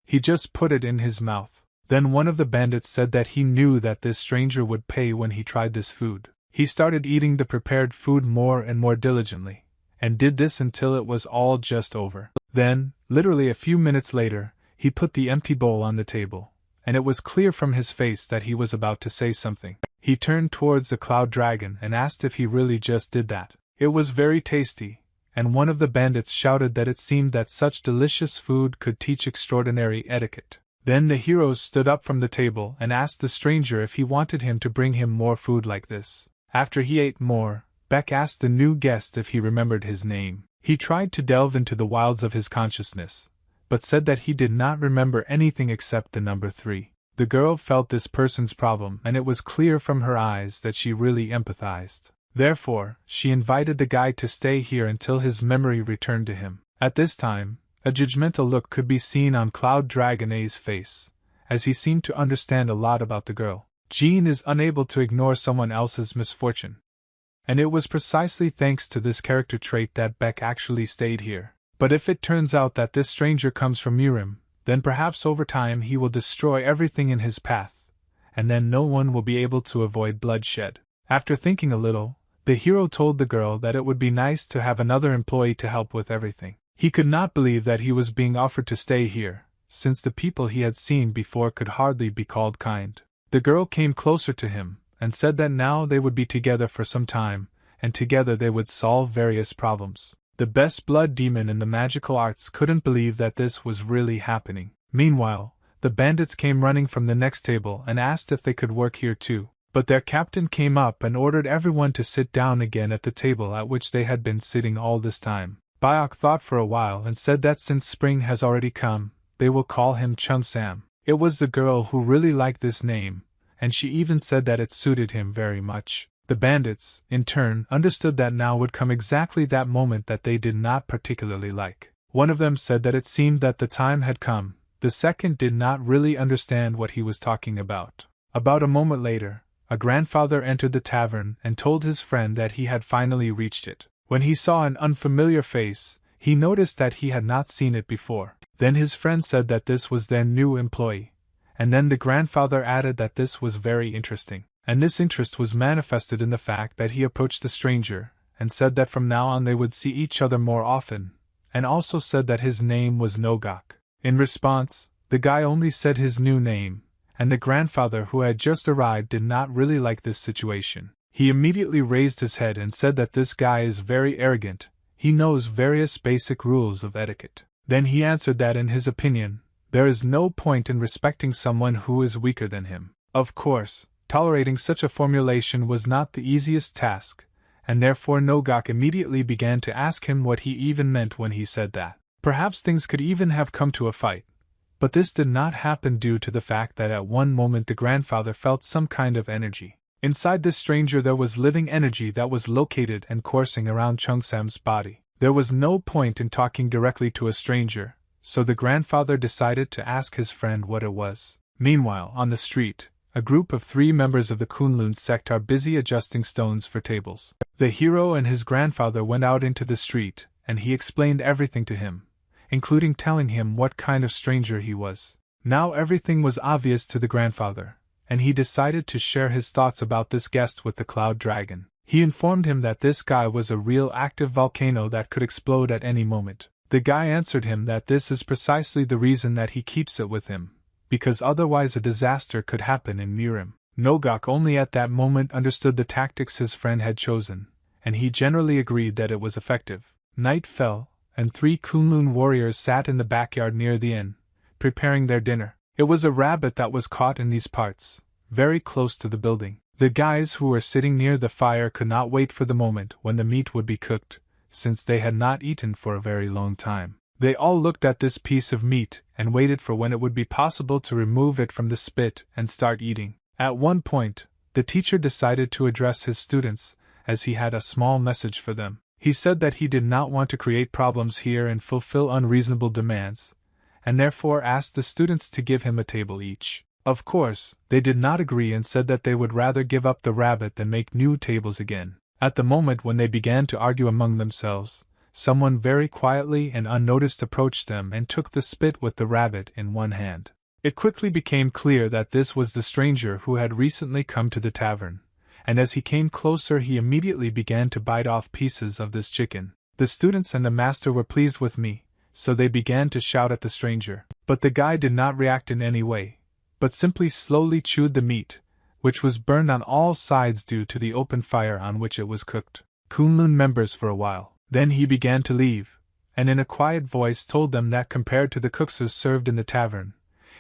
He just put it in his mouth. Then one of the bandits said that he knew that this stranger would pay when he tried this food. He started eating the prepared food more and more diligently, and did this until it was all just over. Then, literally a few minutes later, he put the empty bowl on the table, and it was clear from his face that he was about to say something. He turned towards the cloud dragon and asked if he really just did that. It was very tasty, and one of the bandits shouted that it seemed that such delicious food could teach extraordinary etiquette. Then the heroes stood up from the table and asked the stranger if he wanted him to bring him more food like this. After he ate more, Beck asked the new guest if he remembered his name. He tried to delve into the wilds of his consciousness, but said that he did not remember anything except the number 3. The girl felt this person's problem, and it was clear from her eyes that she really empathized. Therefore, she invited the guy to stay here until his memory returned to him. At this time, a judgmental look could be seen on Cloud Dragon A's face, as he seemed to understand a lot about the girl. Jean is unable to ignore someone else's misfortune. And it was precisely thanks to this character trait that Beck actually stayed here. But if it turns out that this stranger comes from Mirim, then perhaps over time he will destroy everything in his path, and then no one will be able to avoid bloodshed. After thinking a little, the hero told the girl that it would be nice to have another employee to help with everything. He could not believe that he was being offered to stay here, since the people he had seen before could hardly be called kind. The girl came closer to him, and said that now they would be together for some time, and together they would solve various problems. The best blood demon in the magical arts couldn't believe that this was really happening. Meanwhile, the bandits came running from the next table and asked if they could work here too. But their captain came up and ordered everyone to sit down again at the table at which they had been sitting all this time. Byok thought for a while and said that since spring has already come, they will call him Chung Sam. It was the girl who really liked this name, and she even said that it suited him very much. The bandits, in turn, understood that now would come exactly that moment that they did not particularly like. One of them said that it seemed that the time had come. The second did not really understand what he was talking about. About a moment later, a grandfather entered the tavern and told his friend that he had finally reached it. When he saw an unfamiliar face, he noticed that he had not seen it before. Then his friend said that this was their new employee, and then the grandfather added that this was very interesting. And this interest was manifested in the fact that he approached the stranger, and said that from now on they would see each other more often, and also said that his name was Nogak. In response, the guy only said his new name, and the grandfather who had just arrived did not really like this situation. He immediately raised his head and said that this guy is very arrogant, he knows various basic rules of etiquette. Then he answered that in his opinion, there is no point in respecting someone who is weaker than him. Of course, tolerating such a formulation was not the easiest task, and therefore Nogak immediately began to ask him what he even meant when he said that. Perhaps things could even have come to a fight, but this did not happen due to the fact that at one moment the grandfather felt some kind of energy. Inside this stranger there was living energy that was located and coursing around Chungsam's body. There was no point in talking directly to a stranger, so the grandfather decided to ask his friend what it was. Meanwhile, on the street, a group of 3 members of the Kunlun sect are busy adjusting stones for tables. The hero and his grandfather went out into the street, and he explained everything to him, including telling him what kind of stranger he was. Now everything was obvious to the grandfather, and he decided to share his thoughts about this guest with the Cloud Dragon. He informed him that this guy was a real active volcano that could explode at any moment. The guy answered him that this is precisely the reason that he keeps it with him, because otherwise a disaster could happen in Mirim. Nogak only at that moment understood the tactics his friend had chosen, and he generally agreed that it was effective. Night fell, and 3 Kunlun warriors sat in the backyard near the inn, preparing their dinner. It was a rabbit that was caught in these parts, very close to the building. The guys who were sitting near the fire could not wait for the moment when the meat would be cooked, since they had not eaten for a very long time. They all looked at this piece of meat and waited for when it would be possible to remove it from the spit and start eating. At one point, the teacher decided to address his students, as he had a small message for them. He said that he did not want to create problems here and fulfill unreasonable demands, and therefore asked the students to give him a table each. Of course, they did not agree and said that they would rather give up the rabbit than make new tables again. At the moment when they began to argue among themselves, someone very quietly and unnoticed approached them and took the spit with the rabbit in one hand. It quickly became clear that this was the stranger who had recently come to the tavern, and as he came closer he immediately began to bite off pieces of this chicken. The students and the master were pleased with me, so they began to shout at the stranger. But the guy did not react in any way, but simply slowly chewed the meat, which was burned on all sides due to the open fire on which it was cooked. Kunlun members for a while. Then he began to leave, and in a quiet voice told them that compared to the cookses served in the tavern,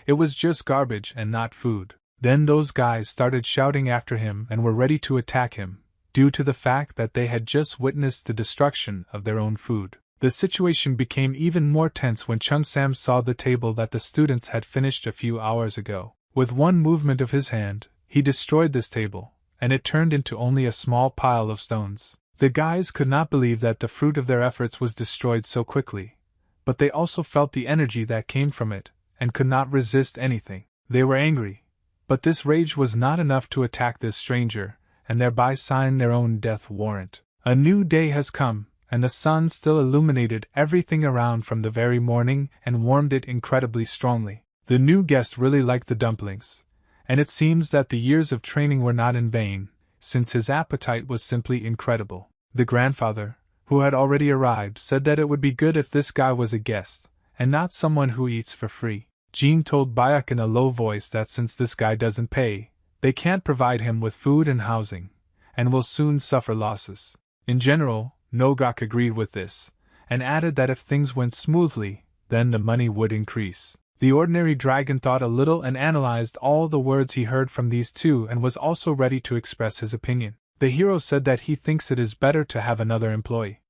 it was just garbage and not food. Then those guys started shouting after him and were ready to attack him, due to the fact that they had just witnessed the destruction of their own food. The situation became even more tense when Chung Sam saw the table that the students had finished a few hours ago. With one movement of his hand, he destroyed this table, and it turned into only a small pile of stones. The guys could not believe that the fruit of their efforts was destroyed so quickly, but they also felt the energy that came from it, and could not resist anything. They were angry, but this rage was not enough to attack this stranger, and thereby sign their own death warrant. A new day has come, and the sun still illuminated everything around from the very morning and warmed it incredibly strongly. The new guest really liked the dumplings, and it seems that the years of training were not in vain, since his appetite was simply incredible. The grandfather, who had already arrived, said that it would be good if this guy was a guest, and not someone who eats for free. Jean told Bayek in a low voice that since this guy doesn't pay, they can't provide him with food and housing, and will soon suffer losses. In general, Nogak agreed with this, and added that if things went smoothly, then the money would increase. The ordinary dragon thought a little and analyzed all the words he heard from these two and was also ready to express his opinion. The hero said that he thinks it is better to have another employee,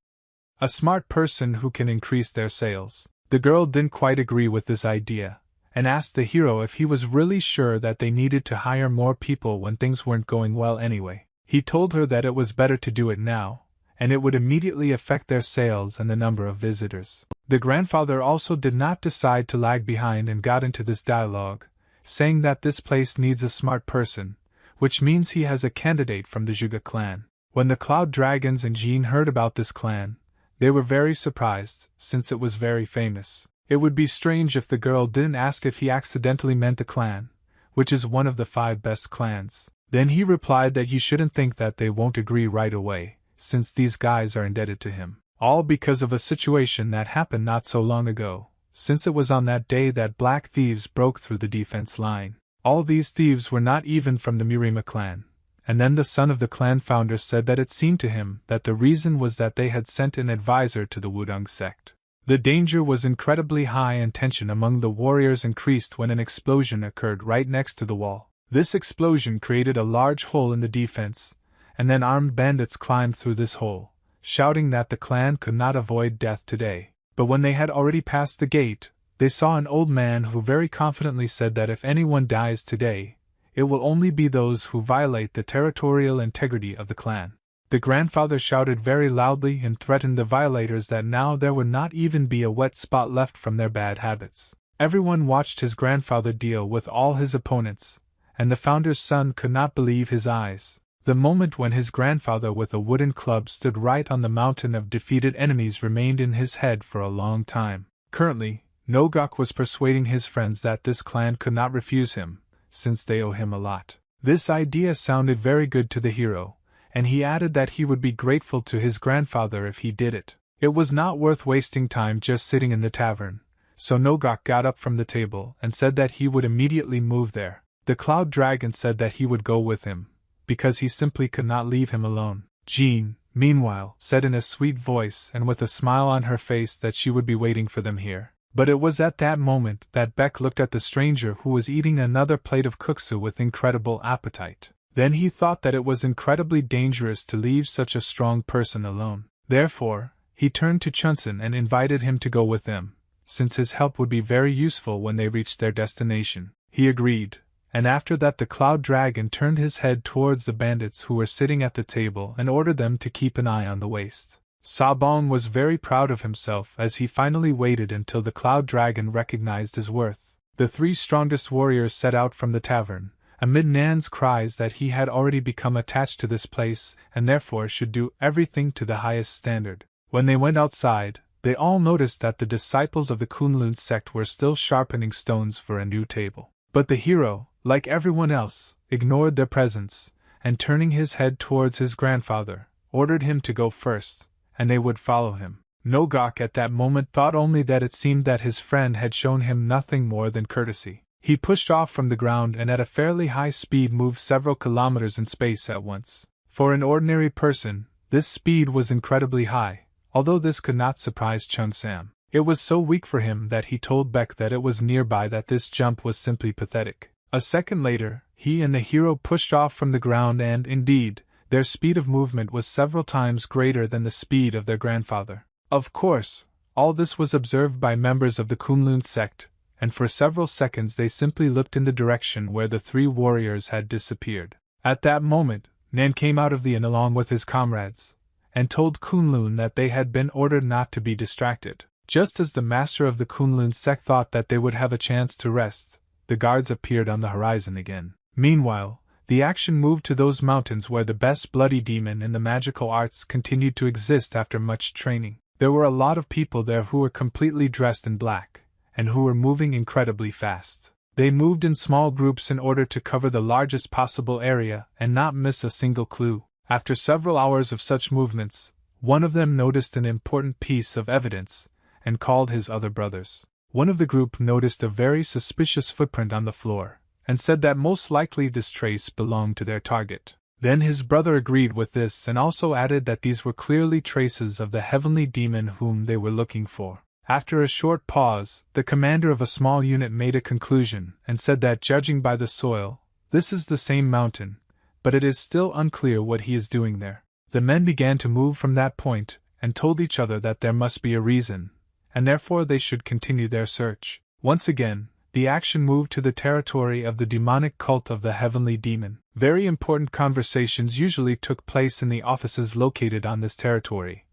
a smart person who can increase their sales. The girl didn't quite agree with this idea, and asked the hero if he was really sure that they needed to hire more people when things weren't going well anyway. He told her that it was better to do it now, and it would immediately affect their sales and the number of visitors. The grandfather also did not decide to lag behind and got into this dialogue, saying that this place needs a smart person, which means he has a candidate from the Zhuge clan. When the Cloud Dragons and Jean heard about this clan, they were very surprised, since it was very famous. It would be strange if the girl didn't ask if he accidentally meant the clan, which is one of the 5 best clans. Then he replied that you shouldn't think that they won't agree right away, since these guys are indebted to him. All because of a situation that happened not so long ago, since it was on that day that black thieves broke through the defense line. All these thieves were not even from the Murima clan, and then the son of the clan founder said that it seemed to him that the reason was that they had sent an advisor to the Wudong sect. The danger was incredibly high and tension among the warriors increased when an explosion occurred right next to the wall. This explosion created a large hole in the defense, and then armed bandits climbed through this hole, shouting that the clan could not avoid death today. But when they had already passed the gate, they saw an old man who very confidently said that if anyone dies today, it will only be those who violate the territorial integrity of the clan. The grandfather shouted very loudly and threatened the violators that now there would not even be a wet spot left from their bad habits. Everyone watched his grandfather deal with all his opponents, and the founder's son could not believe his eyes. The moment when his grandfather with a wooden club stood right on the mountain of defeated enemies remained in his head for a long time. Currently, Nogak was persuading his friends that this clan could not refuse him, since they owe him a lot. This idea sounded very good to the hero, and he added that he would be grateful to his grandfather if he did it. It was not worth wasting time just sitting in the tavern, so Nogak got up from the table and said that he would immediately move there. The Cloud Dragon said that he would go with him, because he simply could not leave him alone. Jean, meanwhile, said in a sweet voice and with a smile on her face that she would be waiting for them here. But it was at that moment that Beck looked at the stranger who was eating another plate of kuksu with incredible appetite. Then he thought that it was incredibly dangerous to leave such a strong person alone. Therefore, he turned to Chunson and invited him to go with them, since his help would be very useful when they reached their destination. He agreed, and after that the Cloud Dragon turned his head towards the bandits who were sitting at the table and ordered them to keep an eye on the waist. Sabong was very proud of himself as he finally waited until the Cloud Dragon recognized his worth. The 3 strongest warriors set out from the tavern, amid Nan's cries that he had already become attached to this place and therefore should do everything to the highest standard. When they went outside, they all noticed that the disciples of the Kunlun sect were still sharpening stones for a new table. But the hero, like everyone else, ignored their presence, and turning his head towards his grandfather, ordered him to go first, and they would follow him. Nogak at that moment thought only that it seemed that his friend had shown him nothing more than courtesy. He pushed off from the ground and at a fairly high speed moved several kilometers in space at once. For an ordinary person, this speed was incredibly high, although this could not surprise Chun Sam. It was so weak for him that he told Beck that it was nearby that this jump was simply pathetic. A second later, he and the hero pushed off from the ground and, indeed, their speed of movement was several times greater than the speed of their grandfather. Of course, all this was observed by members of the Kunlun sect, and for several seconds they simply looked in the direction where the three warriors had disappeared. At that moment, Nan came out of the inn along with his comrades, and told Kunlun that they had been ordered not to be distracted. Just as the master of the Kunlun sect thought that they would have a chance to rest, the guards appeared on the horizon again. Meanwhile, the action moved to those mountains where the best bloody demon in the magical arts continued to exist after much training. There were a lot of people there who were completely dressed in black, and who were moving incredibly fast. They moved in small groups in order to cover the largest possible area and not miss a single clue. After several hours of such movements, one of them noticed an important piece of evidence, and called his other brothers. One of the group noticed a very suspicious footprint on the floor, and said that most likely this trace belonged to their target. Then his brother agreed with this and also added that these were clearly traces of the heavenly demon whom they were looking for. After a short pause, the commander of a small unit made a conclusion and said that judging by the soil, this is the same mountain, but it is still unclear what he is doing there. The men began to move from that point and told each other that there must be a reason, and therefore they should continue their search. Once again, the action moved to the territory of the demonic cult of the heavenly demon. Very important conversations usually took place in the offices located on this territory,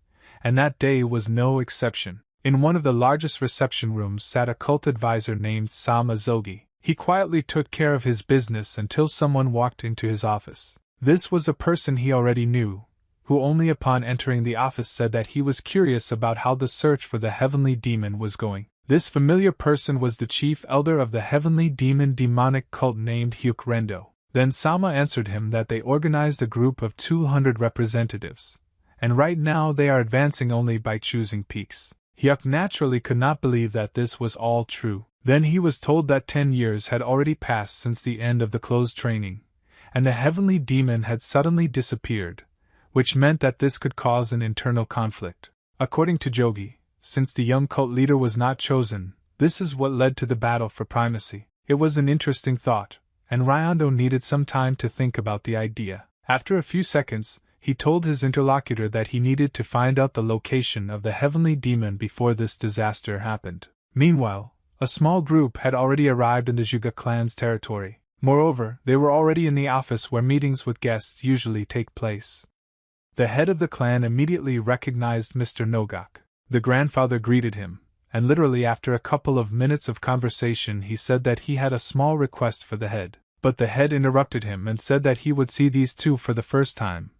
and that day was no exception. In one of the largest reception rooms sat a cult advisor named Sama Zogi. He quietly took care of his business until someone walked into his office. This was a person he already knew, who only upon entering the office said that he was curious about how the search for the heavenly demon was going. This familiar person was the chief elder of the heavenly demon demonic cult named Hyuk Rendo. Then Sama answered him that they organized a group of 200 representatives, and right now they are advancing only by choosing peaks. Hyuk naturally could not believe that this was all true. Then he was told that 10 years had already passed since the end of the closed training, and the heavenly demon had suddenly disappeared, which meant that this could cause an internal conflict. According to Jogi, since the young cult leader was not chosen, this is what led to the battle for primacy. It was an interesting thought, and Ryando needed some time to think about the idea. After a few seconds, he told his interlocutor that he needed to find out the location of the heavenly demon before this disaster happened. Meanwhile, a small group had already arrived in the Juga clan's territory. Moreover, they were already in the office where meetings with guests usually take place. The head of the clan immediately recognized Mr. Nogak. The grandfather greeted him, and literally after a couple of minutes of conversation he said that he had a small request for the head. But the head interrupted him and said that he would see these two for the first time,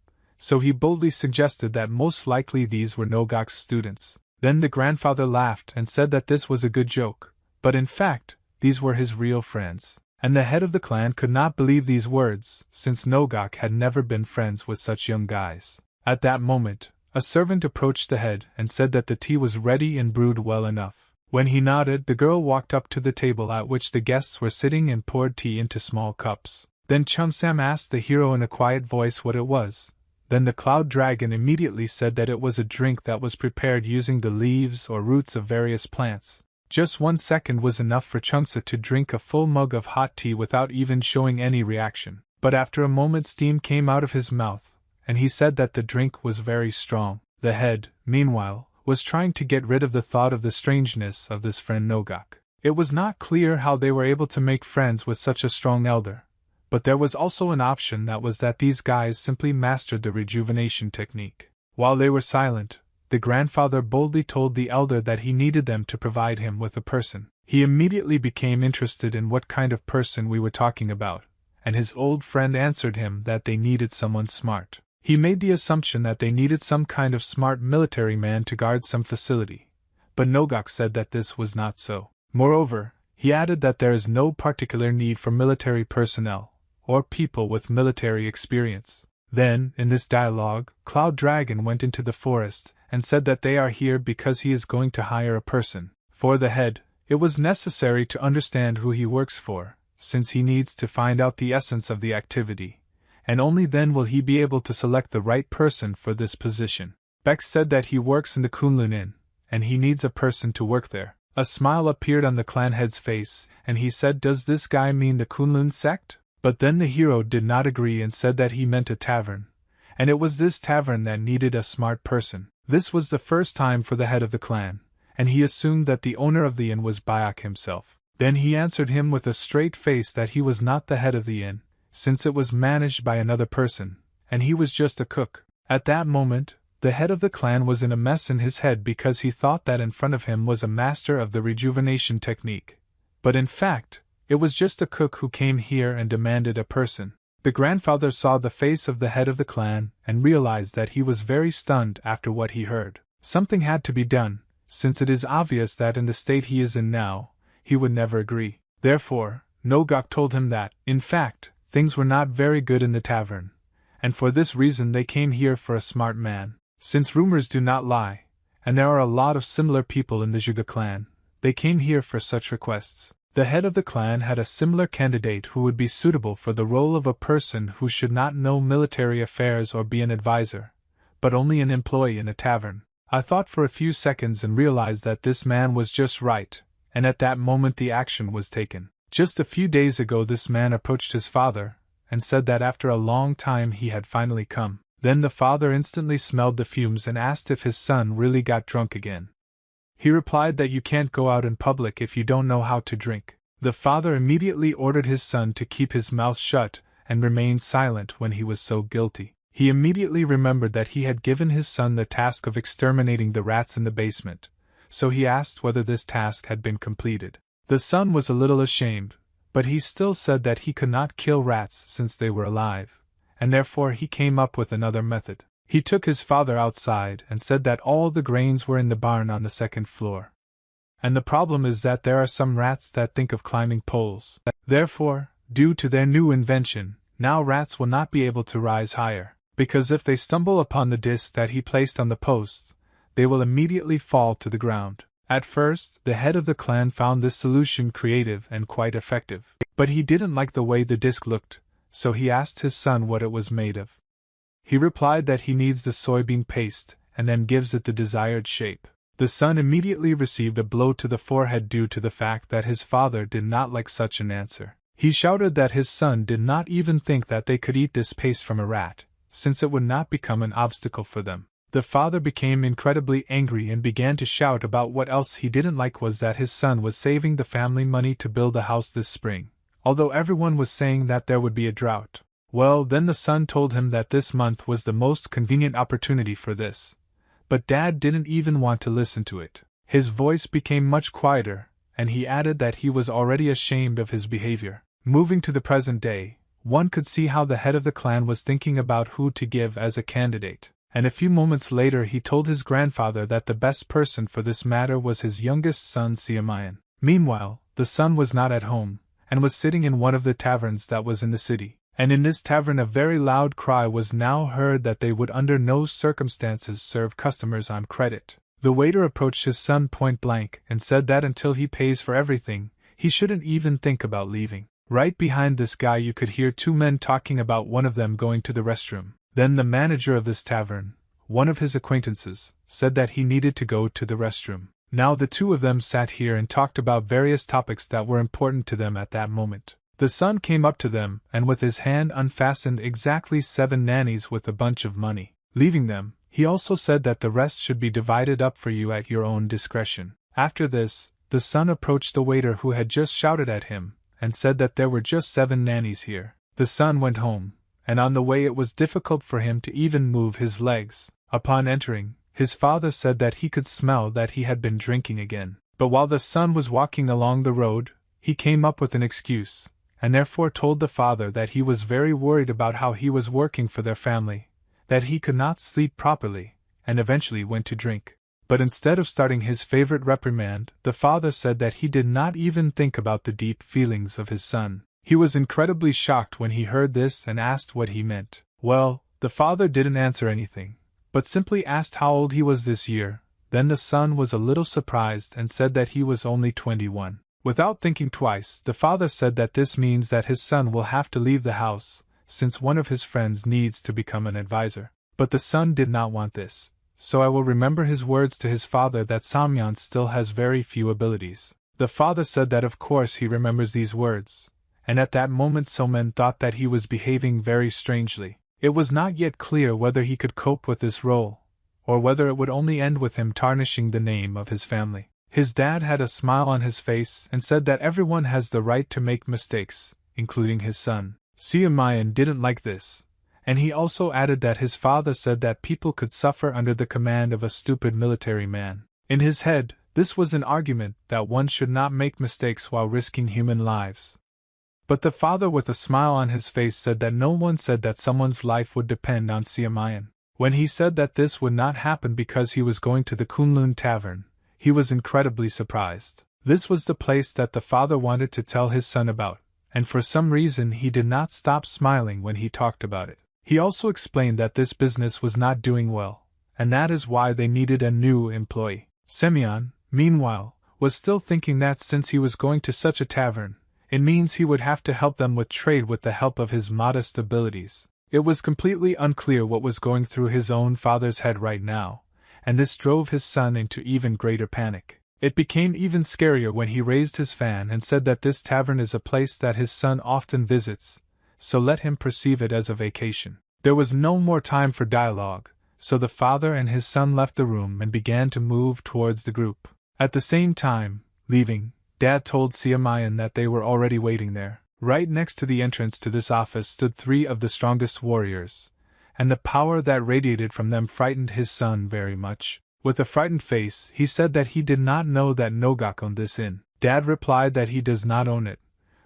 so he boldly suggested that most likely these were Nogak's students. Then the grandfather laughed and said that this was a good joke, but in fact, these were his real friends. And the head of the clan could not believe these words, since Nogak had never been friends with such young guys. At that moment, a servant approached the head and said that the tea was ready and brewed well enough. When he nodded, the girl walked up to the table at which the guests were sitting and poured tea into small cups. Then Chun Sam asked the hero in a quiet voice what it was. Then the cloud dragon immediately said that it was a drink that was prepared using the leaves or roots of various plants. Just 1 second was enough for Chungsa to drink a full mug of hot tea without even showing any reaction. But after a moment steam came out of his mouth, and he said that the drink was very strong. The head, meanwhile, was trying to get rid of the thought of the strangeness of this friend Nogak. It was not clear how they were able to make friends with such a strong elder, but there was also an option, that was that these guys simply mastered the rejuvenation technique. While they were silent, the grandfather boldly told the elder that he needed them to provide him with a person. He immediately became interested in what kind of person we were talking about, and his old friend answered him that they needed someone smart. He made the assumption that they needed some kind of smart military man to guard some facility, but Nogak said that this was not so. Moreover, he added that there is no particular need for military personnel, or people with military experience. Then, in this dialogue, Cloud Dragon went into the forest and said that they are here because he is going to hire a person. For the head, It was necessary to understand who he works for, since he needs to find out the essence of the activity, and only then will he be able to select the right person for this position. Beck said that he works in the Kunlun Inn, and he needs a person to work there. A smile appeared on the clan head's face, and he said, "Does this guy mean the Kunlun sect?" But then the hero did not agree and said that he meant a tavern, and it was this tavern that needed a smart person. This was the first time for the head of the clan, and he assumed that the owner of the inn was Bayek himself. Then he answered him with a straight face that he was not the head of the inn, since it was managed by another person, and he was just a cook. At that moment, the head of the clan was in a mess in his head because he thought that in front of him was a master of the rejuvenation technique. But in fact, it was just a cook who came here and demanded a person. The grandfather saw the face of the head of the clan and realized that he was very stunned after what he heard. Something had to be done, since it is obvious that in the state he is in now, he would never agree. Therefore, Nogok told him that, in fact, things were not very good in the tavern, and for this reason they came here for a smart man. Since rumors do not lie, and there are a lot of similar people in the Zhuge clan, they came here for such requests. The head of the clan had a similar candidate who would be suitable for the role of a person who should not know military affairs or be an advisor, but only an employee in a tavern. I thought for a few seconds and realized that this man was just right, and at that moment the action was taken. Just a few days ago this man approached his father, and said that after a long time he had finally come. Then the father instantly smelled the fumes and asked if his son really got drunk again. He replied that you can't go out in public if you don't know how to drink. The father immediately ordered his son to keep his mouth shut and remain silent when he was so guilty. He immediately remembered that he had given his son the task of exterminating the rats in the basement, so he asked whether this task had been completed. The son was a little ashamed, but he still said that he could not kill rats since they were alive, and therefore he came up with another method. He took his father outside and said that all the grains were in the barn on the second floor. And the problem is that there are some rats that think of climbing poles. Therefore, due to their new invention, now rats will not be able to rise higher, because if they stumble upon the disc that he placed on the posts, they will immediately fall to the ground. At first, the head of the clan found this solution creative and quite effective, but he didn't like the way the disc looked, so he asked his son what it was made of. He replied that he needs the soybean paste, and then gives it the desired shape. The son immediately received a blow to the forehead due to the fact that his father did not like such an answer. He shouted that his son did not even think that they could eat this paste from a rat, since it would not become an obstacle for them. The father became incredibly angry and began to shout about what else he didn't like was that his son was saving the family money to build a house this spring, although everyone was saying that there would be a drought. Well, then the son told him that this month was the most convenient opportunity for this. But Dad didn't even want to listen to it. His voice became much quieter, and he added that he was already ashamed of his behavior. Moving to the present day, one could see how the head of the clan was thinking about who to give as a candidate, and a few moments later he told his grandfather that the best person for this matter was his youngest son Siamayan. Meanwhile, the son was not at home, and was sitting in one of the taverns that was in the city. And in this tavern a very loud cry was now heard that they would under no circumstances serve customers on credit. The waiter approached his son point blank and said that until he pays for everything, he shouldn't even think about leaving. Right behind this guy you could hear two men talking about one of them going to the restroom. Then the manager of this tavern, one of his acquaintances, said that he needed to go to the restroom. Now the two of them sat here and talked about various topics that were important to them at that moment. The son came up to them and with his hand unfastened exactly 7 nannies with a bunch of money. Leaving them, he also said that the rest should be divided up for you at your own discretion. After this, the son approached the waiter who had just shouted at him, and said that there were just 7 nannies here. The son went home, and on the way it was difficult for him to even move his legs. Upon entering, his father said that he could smell that he had been drinking again. But while the son was walking along the road, he came up with an excuse, and therefore told the father that he was very worried about how he was working for their family, that he could not sleep properly, and eventually went to drink. But instead of starting his favorite reprimand, the father said that he did not even think about the deep feelings of his son. He was incredibly shocked when he heard this and asked what he meant. Well, the father didn't answer anything, but simply asked how old he was this year, Then the son was a little surprised and said that he was only 21. Without thinking twice, the father said that this means that his son will have to leave the house, since one of his friends needs to become an advisor. But the son did not want this, so I will remember his words to his father that Samyan still has very few abilities. The father said that of course he remembers these words, and at that moment Somen thought that he was behaving very strangely. It was not yet clear whether he could cope with this role, or whether it would only end with him tarnishing the name of his family. His dad had a smile on his face and said that everyone has the right to make mistakes, including his son. Siamayan didn't like this, and he also added that his father said that people could suffer under the command of a stupid military man. In his head, this was an argument that one should not make mistakes while risking human lives. But the father with a smile on his face said that no one said that someone's life would depend on Siamayan. When he said that this would not happen because he was going to the Kunlun Tavern, he was incredibly surprised. This was the place that the father wanted to tell his son about, and for some reason he did not stop smiling when he talked about it. He also explained that this business was not doing well, and that is why they needed a new employee. Semyon, meanwhile, was still thinking that since he was going to such a tavern, it means he would have to help them with trade with the help of his modest abilities. It was completely unclear what was going through his own father's head right now, and this drove his son into even greater panic. It became even scarier when he raised his fan and said that this tavern is a place that his son often visits, so let him perceive it as a vacation. There was no more time for dialogue, so the father and his son left the room and began to move towards the group. At the same time, leaving, Dad told Siamayan that they were already waiting there. Right next to the entrance to this office stood 3 of the strongest warriors, and the power that radiated from them frightened his son very much. With a frightened face, he said that he did not know that Nogak owned this inn. Dad replied that he does not own it,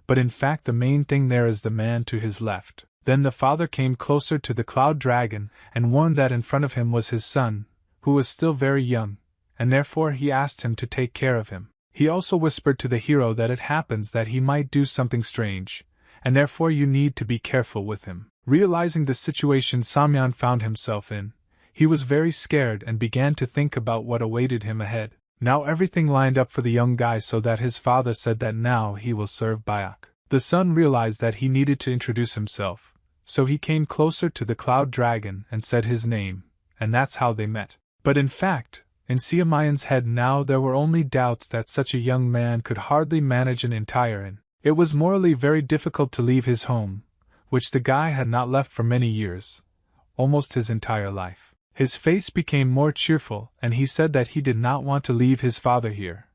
but in fact the main thing there is the man to his left. Then the father came closer to the Cloud Dragon and warned that in front of him was his son, who was still very young, and therefore he asked him to take care of him. He also whispered to the hero that it happens that he might do something strange, and therefore you need to be careful with him. Realizing the situation Samyan found himself in, he was very scared and began to think about what awaited him ahead. Now everything lined up for the young guy so that his father said that now he will serve Bayak. The son realized that he needed to introduce himself, so he came closer to the Cloud Dragon and said his name, and that's how they met. But in fact, in Siamayan's head now there were only doubts that such a young man could hardly manage an entire inn. It was morally very difficult to leave his home, which the guy had not left for many years, almost his entire life. His face became more cheerful and he said that he did not want to leave his father here,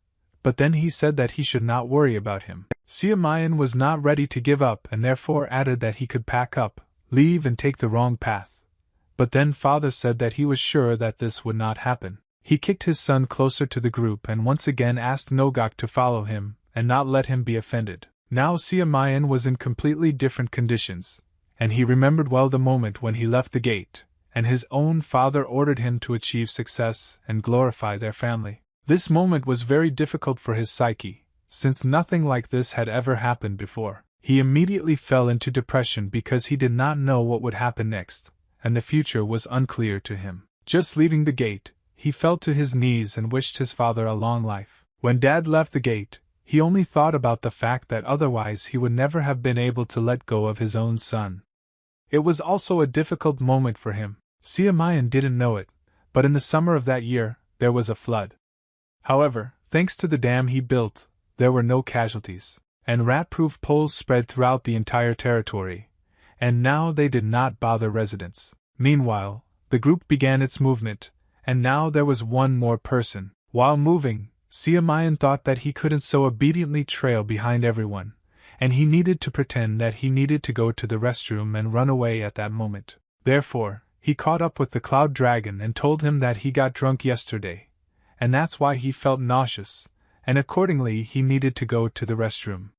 but then he said that he should not worry about him. Siamayan was not ready to give up and therefore added that he could pack up, leave and take the wrong path. But then father said that he was sure that this would not happen. He kicked his son closer to the group and once again asked Nogak to follow him and not let him be offended. Now Siamayan was in completely different conditions, and he remembered well the moment when he left the gate, and his own father ordered him to achieve success and glorify their family. This moment was very difficult for his psyche, since nothing like this had ever happened before. He immediately fell into depression because he did not know what would happen next, and the future was unclear to him. Just leaving the gate, he fell to his knees and wished his father a long life. When Dad left the gate, he only thought about the fact that otherwise he would never have been able to let go of his own son. It was also a difficult moment for him. Siamayan didn't know it, but in the summer of that year, there was a flood. However, thanks to the dam he built, there were no casualties, and rat-proof poles spread throughout the entire territory, and now they did not bother residents. Meanwhile, the group began its movement, and now there was one more person. While moving, Siamayan thought that he couldn't so obediently trail behind everyone, and he needed to pretend that he needed to go to the restroom and run away at that moment. Therefore, he caught up with the Cloud Dragon and told him that he got drunk yesterday, and that's why he felt nauseous, and accordingly he needed to go to the restroom.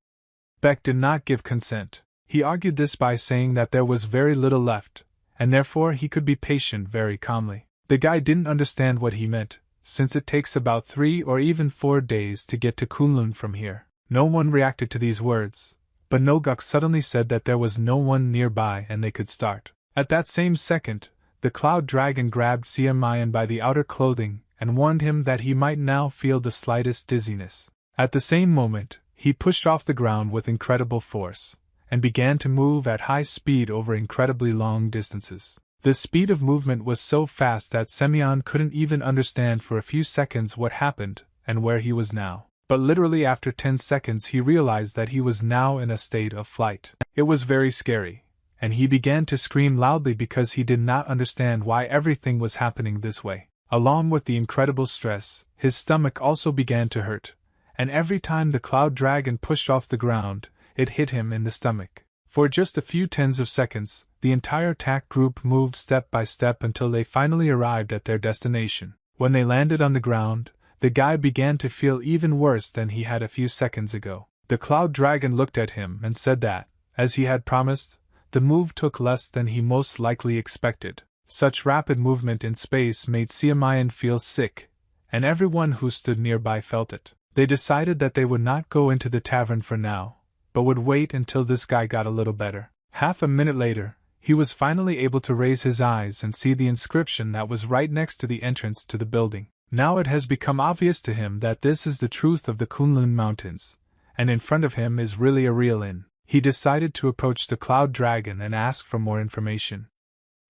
Beck did not give consent. He argued this by saying that there was very little left, and therefore he could be patient very calmly. The guy didn't understand what he meant, since it takes about 3 or even 4 days to get to Kunlun from here. No one reacted to these words, but Nogak suddenly said that there was no one nearby and they could start. At that same second, the Cloud Dragon grabbed Siamayan by the outer clothing and warned him that he might now feel the slightest dizziness. At the same moment, he pushed off the ground with incredible force, and began to move at high speed over incredibly long distances. The speed of movement was so fast that Semyon couldn't even understand for a few seconds what happened and where he was now. But literally after 10 seconds he realized that he was now in a state of flight. It was very scary, and he began to scream loudly because he did not understand why everything was happening this way. Along with the incredible stress, his stomach also began to hurt, and every time the cloud dragon pushed off the ground, it hit him in the stomach. For just a few tens of seconds, the entire attack group moved step by step until they finally arrived at their destination. When they landed on the ground, the guy began to feel even worse than he had a few seconds ago. The cloud dragon looked at him and said that, as he had promised, the move took less than he most likely expected. Such rapid movement in space made Semyon feel sick, and everyone who stood nearby felt it. They decided that they would not go into the tavern for now, but would wait until this guy got a little better. Half a minute later, he was finally able to raise his eyes and see the inscription that was right next to the entrance to the building. Now it has become obvious to him that this is the truth of the Kunlun Mountains, and in front of him is really a real inn. He decided to approach the cloud dragon and ask for more information.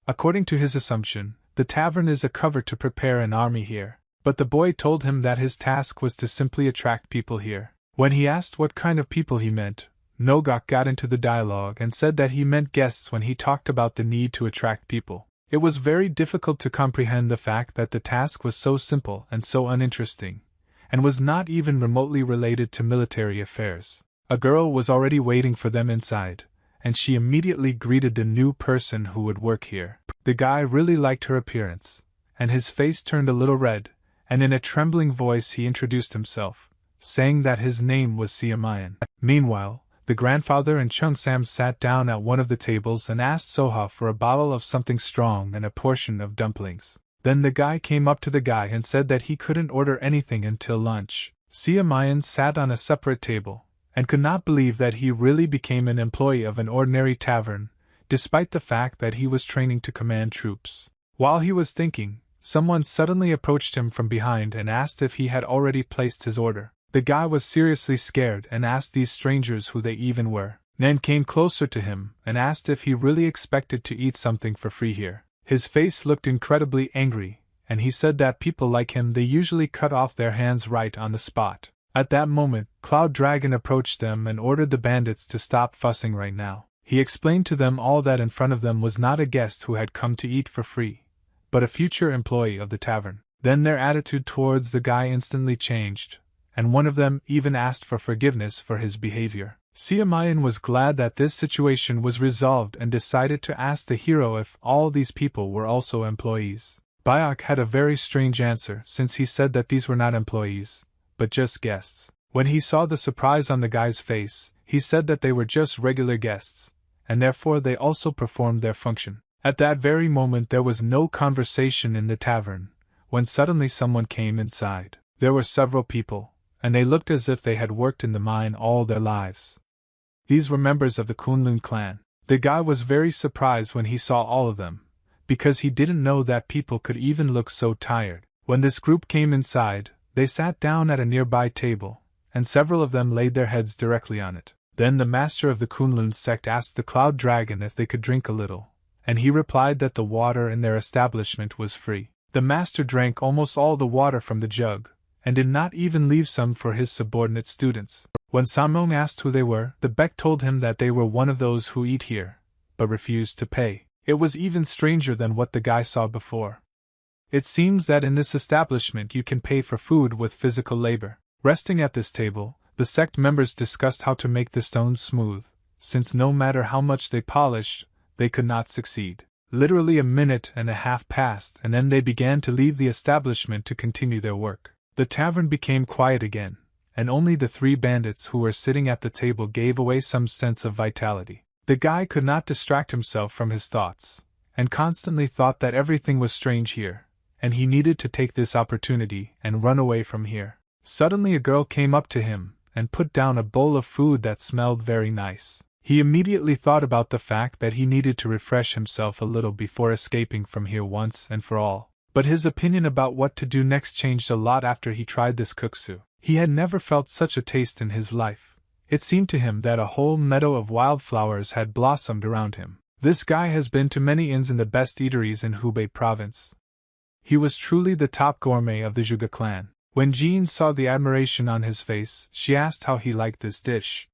According to his assumption, the tavern is a cover to prepare an army here, but the boy told him that his task was to simply attract people here. When he asked what kind of people he meant, Nogok got into the dialogue and said that he meant guests when he talked about the need to attract people. It was very difficult to comprehend the fact that the task was so simple and so uninteresting, and was not even remotely related to military affairs. A girl was already waiting for them inside, and she immediately greeted the new person who would work here. The guy really liked her appearance, and his face turned a little red, and in a trembling voice he introduced himself, saying that his name was Semyon. Meanwhile, the grandfather and Chung Sam sat down at one of the tables and asked Soha for a bottle of something strong and a portion of dumplings. Then the guy came up to the guy and said that he couldn't order anything until lunch. Semyon sat on a separate table, and could not believe that he really became an employee of an ordinary tavern, despite the fact that he was training to command troops. While he was thinking, someone suddenly approached him from behind and asked if he had already placed his order. The guy was seriously scared and asked these strangers who they even were. Nan came closer to him and asked if he really expected to eat something for free here. His face looked incredibly angry, and he said that people like him they usually cut off their hands right on the spot. At that moment, Cloud Dragon approached them and ordered the bandits to stop fussing right now. He explained to them all that in front of them was not a guest who had come to eat for free, but a future employee of the tavern. Then their attitude towards the guy instantly changed, and one of them even asked for forgiveness for his behavior. Semyon was glad that this situation was resolved and decided to ask the hero if all these people were also employees. Bayok had a very strange answer since he said that these were not employees, but just guests. When he saw the surprise on the guy's face, he said that they were just regular guests, and therefore they also performed their function. At that very moment there was no conversation in the tavern, when suddenly someone came inside. There were several people, and they looked as if they had worked in the mine all their lives. These were members of the Kunlun clan. The guy was very surprised when he saw all of them, because he didn't know that people could even look so tired. When this group came inside, they sat down at a nearby table, and several of them laid their heads directly on it. Then the master of the Kunlun sect asked the Cloud Dragon if they could drink a little, and he replied that the water in their establishment was free. The master drank almost all the water from the jug, and did not even leave some for his subordinate students. When Samong asked who they were, the Beck told him that they were one of those who eat here, but refused to pay. It was even stranger than what the guy saw before. It seems that in this establishment you can pay for food with physical labor. Resting at this table, the sect members discussed how to make the stones smooth, since no matter how much they polished, they could not succeed. Literally a minute and a half passed, and then they began to leave the establishment to continue their work. The tavern became quiet again, and only the three bandits who were sitting at the table gave away some sense of vitality. The guy could not distract himself from his thoughts, and constantly thought that everything was strange here, and he needed to take this opportunity and run away from here. Suddenly a girl came up to him and put down a bowl of food that smelled very nice. He immediately thought about the fact that he needed to refresh himself a little before escaping from here once and for all. But his opinion about what to do next changed a lot after he tried this kuksu. He had never felt such a taste in his life. It seemed to him that a whole meadow of wildflowers had blossomed around him. This guy has been to many inns in the best eateries in Hubei province. He was truly the top gourmet of the Zhuge clan. When Jean saw the admiration on his face, she asked how he liked this dish.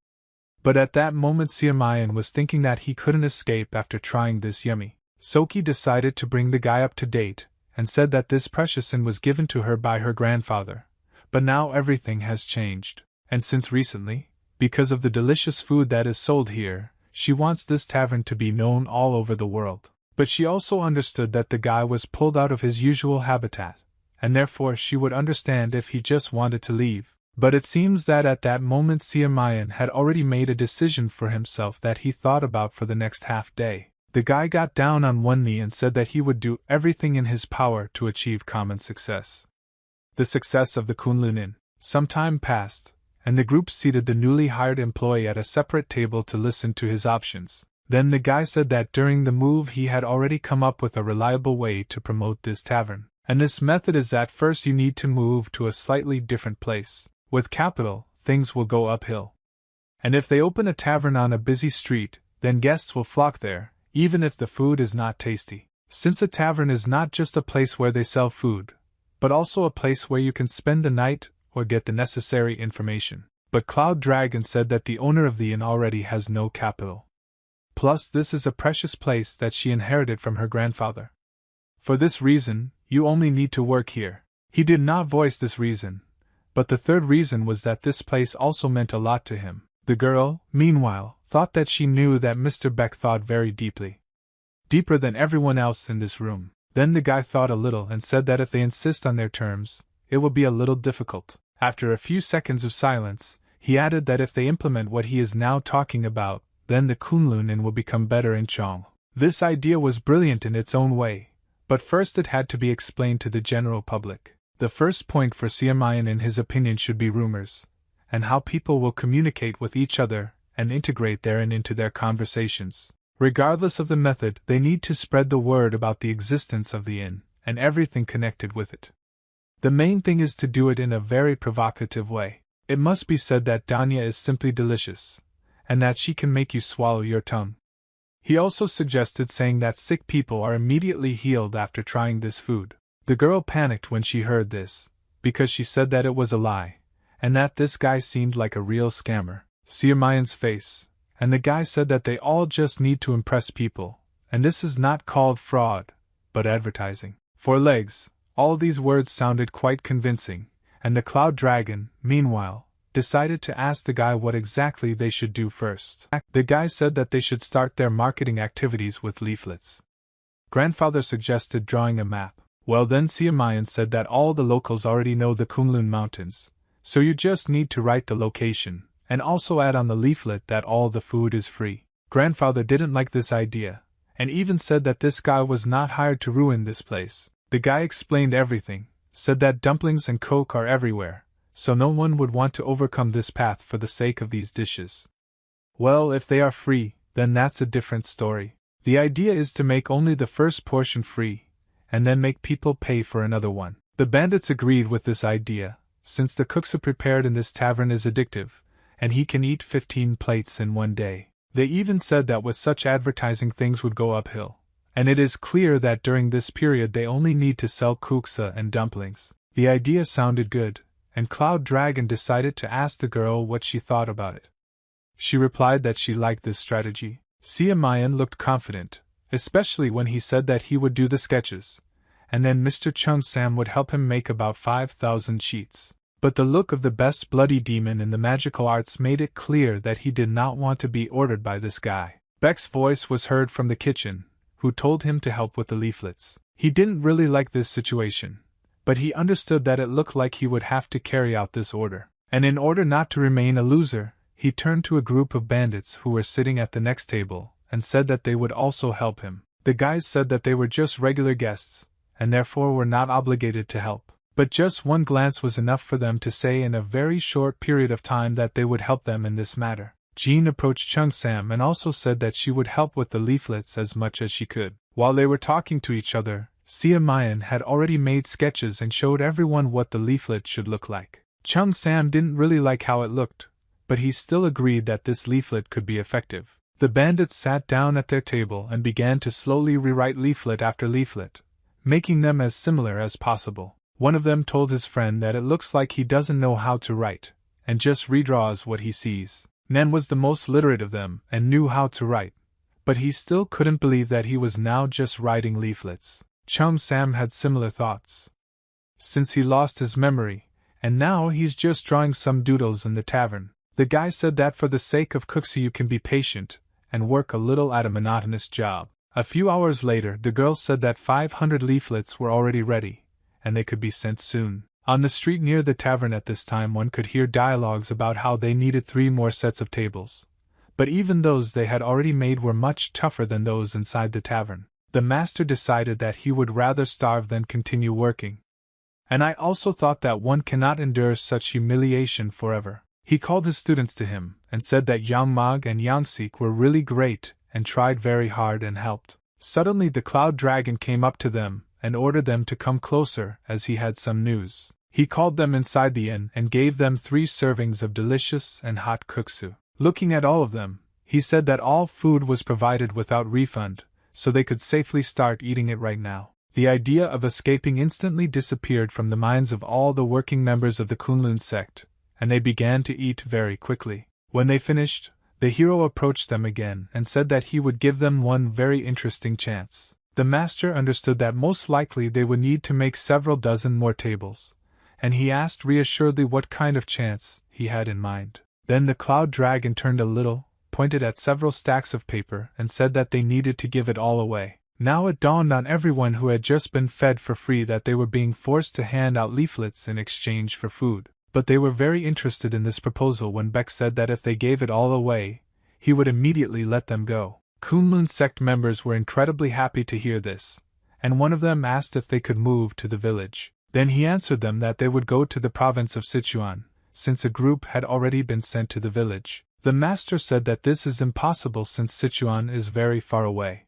But at that moment Siamayan was thinking that he couldn't escape after trying this yummy. Soki decided to bring the guy up to date, and said that this precious inn was given to her by her grandfather. But now everything has changed, and since recently, because of the delicious food that is sold here, she wants this tavern to be known all over the world. But she also understood that the guy was pulled out of his usual habitat, and therefore she would understand if he just wanted to leave. But it seems that at that moment Siamayan had already made a decision for himself that he thought about for the next half day. The guy got down on one knee and said that he would do everything in his power to achieve common success. The success of the Kunlun Inn. Some time passed, and the group seated the newly hired employee at a separate table to listen to his options. Then the guy said that during the move he had already come up with a reliable way to promote this tavern. And this method is that first you need to move to a slightly different place. With capital, things will go uphill. And if they open a tavern on a busy street, then guests will flock there, even if the food is not tasty. Since a tavern is not just a place where they sell food, but also a place where you can spend the night or get the necessary information. But Cloud Dragon said that the owner of the inn already has no capital. Plus, this is a precious place that she inherited from her grandfather. For this reason, you only need to work here. He did not voice this reason, but the third reason was that this place also meant a lot to him. The girl, meanwhile, thought that she knew that Mr. Beck thought very deeply. Deeper than everyone else in this room. Then the guy thought a little and said that if they insist on their terms, it will be a little difficult. After a few seconds of silence, he added that if they implement what he is now talking about, then the Kunlun Inn will become better in Chong. This idea was brilliant in its own way, but first it had to be explained to the general public. The first point for Siamayan in his opinion should be rumors, and how people will communicate with each other and integrate therein into their conversations. Regardless of the method, they need to spread the word about the existence of the inn, and everything connected with it. The main thing is to do it in a very provocative way. It must be said that Danya is simply delicious, and that she can make you swallow your tongue. He also suggested saying that sick people are immediately healed after trying this food. The girl panicked when she heard this, because she said that it was a lie, and that this guy seemed like a real scammer. Siamayan's face, and the guy said that they all just need to impress people, and this is not called fraud, but advertising. For legs, all these words sounded quite convincing, and the Cloud Dragon, meanwhile, decided to ask the guy what exactly they should do first. The guy said that they should start their marketing activities with leaflets. Grandfather suggested drawing a map. Well, then Siamayan said that all the locals already know the Kunlun Mountains, so you just need to write the location, and also add on the leaflet that all the food is free. Grandfather didn't like this idea, and even said that this guy was not hired to ruin this place. The guy explained everything, said that dumplings and coke are everywhere, so no one would want to overcome this path for the sake of these dishes. Well, if they are free, then that's a different story. The idea is to make only the first portion free, and then make people pay for another one. The bandits agreed with this idea, since the kuksu prepared in this tavern is addictive, and he can eat 15 plates in one day. They even said that with such advertising things would go uphill, and it is clear that during this period they only need to sell kuksa and dumplings. The idea sounded good, and Cloud Dragon decided to ask the girl what she thought about it. She replied that she liked this strategy. Siamayan looked confident, especially when he said that he would do the sketches, and then Mr. Chung Sam would help him make about 5,000 sheets. But the look of the best bloody demon in the magical arts made it clear that he did not want to be ordered by this guy. Beck's voice was heard from the kitchen, who told him to help with the leaflets. He didn't really like this situation, but he understood that it looked like he would have to carry out this order. And in order not to remain a loser, he turned to a group of bandits who were sitting at the next table, and said that they would also help him. The guys said that they were just regular guests, and therefore were not obligated to help. But just one glance was enough for them to say in a very short period of time that they would help them in this matter. Jean approached Chung Sam and also said that she would help with the leaflets as much as she could. While they were talking to each other, Sia Mayan had already made sketches and showed everyone what the leaflet should look like. Chung Sam didn't really like how it looked, but he still agreed that this leaflet could be effective. The bandits sat down at their table and began to slowly rewrite leaflet after leaflet, making them as similar as possible. One of them told his friend that it looks like he doesn't know how to write, and just redraws what he sees. Nan was the most literate of them and knew how to write, but he still couldn't believe that he was now just writing leaflets. Chung Sam had similar thoughts, since he lost his memory, and now he's just drawing some doodles in the tavern. The guy said that for the sake of Cooksie you can be patient and work a little at a monotonous job. A few hours later, the girl said that 500 leaflets were already ready, and they could be sent soon. On the street near the tavern at this time one could hear dialogues about how they needed 3 more sets of tables. But even those they had already made were much tougher than those inside the tavern. The master decided that he would rather starve than continue working. And I also thought that one cannot endure such humiliation forever. He called his students to him, and said that Yang Mag and Yang Sik were really great, and tried very hard and helped. Suddenly the cloud dragon came up to them, and ordered them to come closer, as he had some news. He called them inside the inn, and gave them 3 servings of delicious and hot kuksu. Looking at all of them, he said that all food was provided without refund, so they could safely start eating it right now. The idea of escaping instantly disappeared from the minds of all the working members of the Kunlun sect, and they began to eat very quickly. When they finished, the hero approached them again and said that he would give them one very interesting chance. The master understood that most likely they would need to make several dozen more tables, and he asked reassuredly what kind of chance he had in mind. Then the cloud dragon turned a little, pointed at several stacks of paper, and said that they needed to give it all away. Now it dawned on everyone who had just been fed for free that they were being forced to hand out leaflets in exchange for food. But they were very interested in this proposal when Beck said that if they gave it all away, he would immediately let them go. Kunlun sect members were incredibly happy to hear this, and one of them asked if they could move to the village. Then he answered them that they would go to the province of Sichuan, since a group had already been sent to the village. The master said that this is impossible since Sichuan is very far away.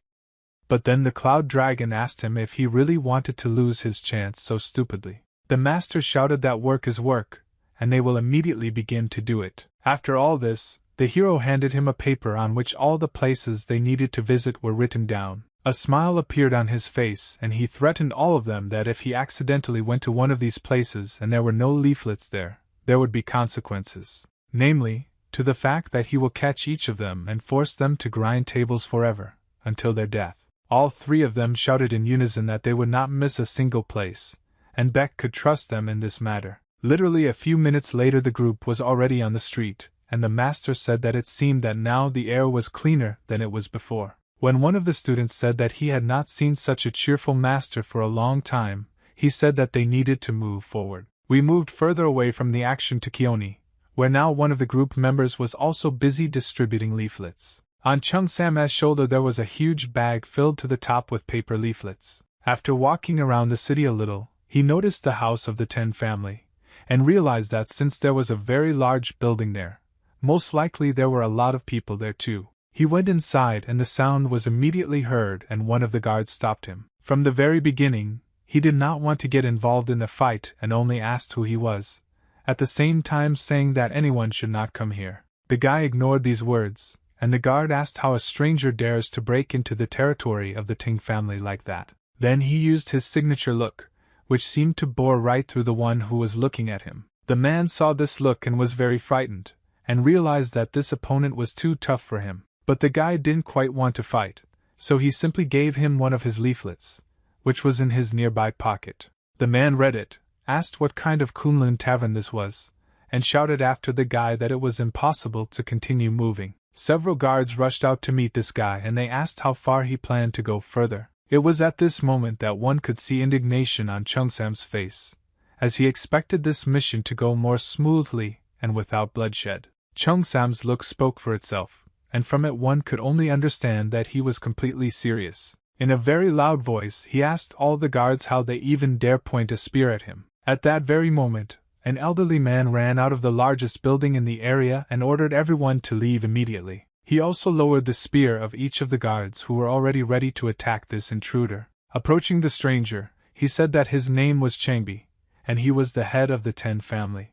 But then the cloud dragon asked him if he really wanted to lose his chance so stupidly. The master shouted that work is work, and they will immediately begin to do it. After all this, the hero handed him a paper on which all the places they needed to visit were written down. A smile appeared on his face, and he threatened all of them that if he accidentally went to one of these places and there were no leaflets there would be consequences. Namely, to the fact that he will catch each of them and force them to grind tables forever, until their death. All 3 of them shouted in unison that they would not miss a single place, and Beck could trust them in this matter. Literally a few minutes later the group was already on the street, and the master said that it seemed that now the air was cleaner than it was before. When one of the students said that he had not seen such a cheerful master for a long time, he said that they needed to move forward. We moved further away from the action to Kioni, where now one of the group members was also busy distributing leaflets. On Chung Sam's shoulder there was a huge bag filled to the top with paper leaflets. After walking around the city a little, he noticed the house of the 10 family, and realized that since there was a very large building there, most likely there were a lot of people there too. He went inside and the sound was immediately heard and one of the guards stopped him. From the very beginning, he did not want to get involved in a fight and only asked who he was, at the same time saying that anyone should not come here. The guy ignored these words, and the guard asked how a stranger dares to break into the territory of the Ting family like that. Then he used his signature look, which seemed to bore right through the one who was looking at him. The man saw this look and was very frightened, and realized that this opponent was too tough for him. But the guy didn't quite want to fight, so he simply gave him one of his leaflets, which was in his nearby pocket. The man read it, asked what kind of Kunlun tavern this was, and shouted after the guy that it was impossible to continue moving. Several guards rushed out to meet this guy and they asked how far he planned to go further. It was at this moment that one could see indignation on Chung Sam's face, as he expected this mission to go more smoothly and without bloodshed. Chung Sam's look spoke for itself, and from it one could only understand that he was completely serious. In a very loud voice he asked all the guards how they even dare point a spear at him. At that very moment, an elderly man ran out of the largest building in the area and ordered everyone to leave immediately. He also lowered the spear of each of the guards who were already ready to attack this intruder. Approaching the stranger, he said that his name was Changbi, and he was the head of the 10 family.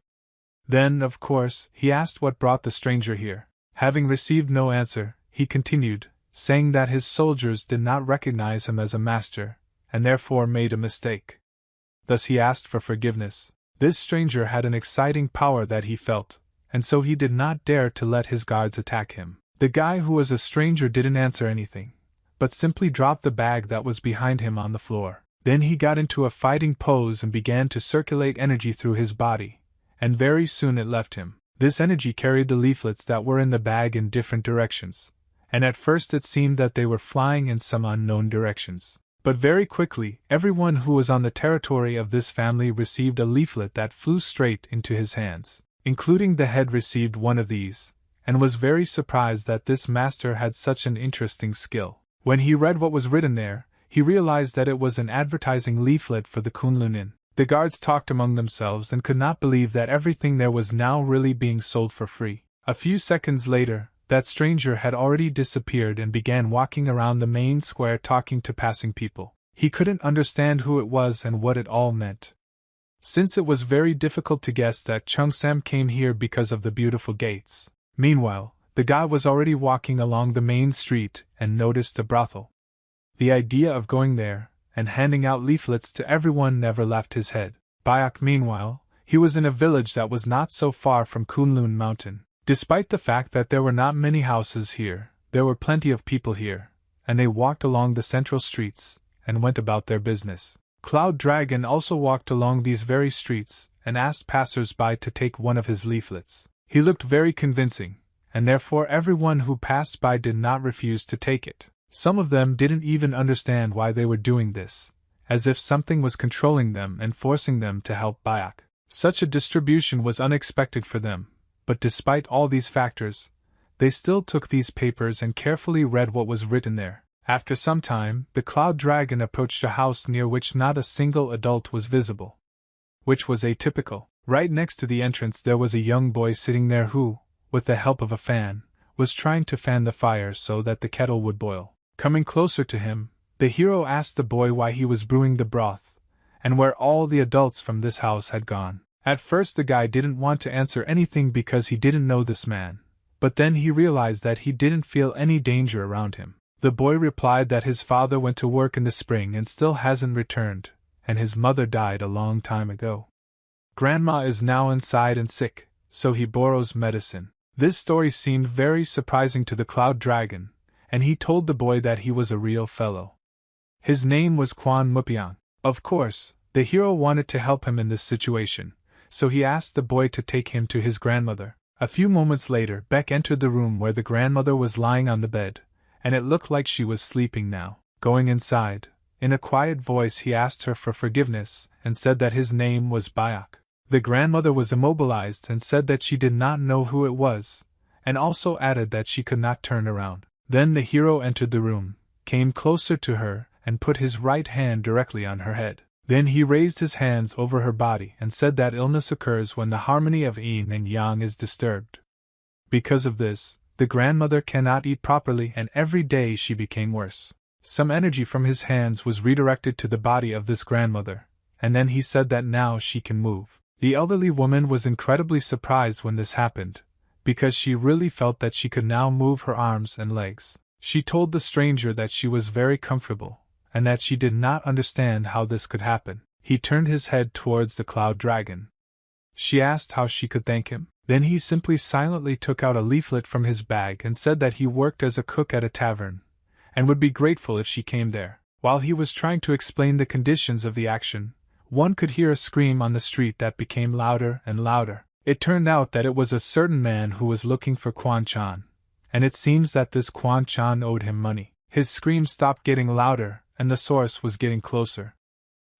Then, of course, he asked what brought the stranger here. Having received no answer, he continued, saying that his soldiers did not recognize him as a master, and therefore made a mistake. Thus he asked for forgiveness. This stranger had an exciting power that he felt, and so he did not dare to let his guards attack him. The guy who was a stranger didn't answer anything, but simply dropped the bag that was behind him on the floor. Then he got into a fighting pose and began to circulate energy through his body, and very soon it left him. This energy carried the leaflets that were in the bag in different directions, and at first it seemed that they were flying in some unknown directions. But very quickly, everyone who was on the territory of this family received a leaflet that flew straight into his hands. Including the head received one of these, and was very surprised that this master had such an interesting skill. When he read what was written there, he realized that it was an advertising leaflet for the Kunlun Inn. The guards talked among themselves and could not believe that everything there was now really being sold for free. A few seconds later, that stranger had already disappeared and began walking around the main square talking to passing people. He couldn't understand who it was and what it all meant, since it was very difficult to guess that Chung Sam came here because of the beautiful gates. Meanwhile, the guy was already walking along the main street and noticed a brothel. The idea of going there and handing out leaflets to everyone never left his head. Bayak, meanwhile, he was in a village that was not so far from Kunlun Mountain. Despite the fact that there were not many houses here, there were plenty of people here, and they walked along the central streets and went about their business. Cloud Dragon also walked along these very streets and asked passers-by to take one of his leaflets. He looked very convincing, and therefore everyone who passed by did not refuse to take it. Some of them didn't even understand why they were doing this, as if something was controlling them and forcing them to help Bayak. Such a distribution was unexpected for them, but despite all these factors, they still took these papers and carefully read what was written there. After some time, the Cloud Dragon approached a house near which not a single adult was visible, which was atypical. Right next to the entrance there was a young boy sitting there who, with the help of a fan, was trying to fan the fire so that the kettle would boil. Coming closer to him, the hero asked the boy why he was brewing the broth, and where all the adults from this house had gone. At first the guy didn't want to answer anything because he didn't know this man, but then he realized that he didn't feel any danger around him. The boy replied that his father went to work in the spring and still hasn't returned, and his mother died a long time ago. Grandma is now inside and sick, so he borrows medicine. This story seemed very surprising to the Cloud Dragon, and he told the boy that he was a real fellow. His name was Quan Mupiang. Of course, the hero wanted to help him in this situation, so he asked the boy to take him to his grandmother. A few moments later, Beck entered the room where the grandmother was lying on the bed, and it looked like she was sleeping now. Going inside, in a quiet voice he asked her for forgiveness and said that his name was Bayak. The grandmother was immobilized and said that she did not know who it was, and also added that she could not turn around. Then the hero entered the room, came closer to her, and put his right hand directly on her head. Then he raised his hands over her body and said that illness occurs when the harmony of yin and yang is disturbed. Because of this, the grandmother cannot eat properly and every day she became worse. Some energy from his hands was redirected to the body of this grandmother, and then he said that now she can move. The elderly woman was incredibly surprised when this happened, because she really felt that she could now move her arms and legs. She told the stranger that she was very comfortable, and that she did not understand how this could happen. He turned his head towards the Cloud Dragon. She asked how she could thank him. Then he simply silently took out a leaflet from his bag and said that he worked as a cook at a tavern, and would be grateful if she came there. While he was trying to explain the conditions of the action, one could hear a scream on the street that became louder and louder. It turned out that it was a certain man who was looking for Quan Chan, and it seems that this Quan Chan owed him money. His scream stopped getting louder, and the source was getting closer.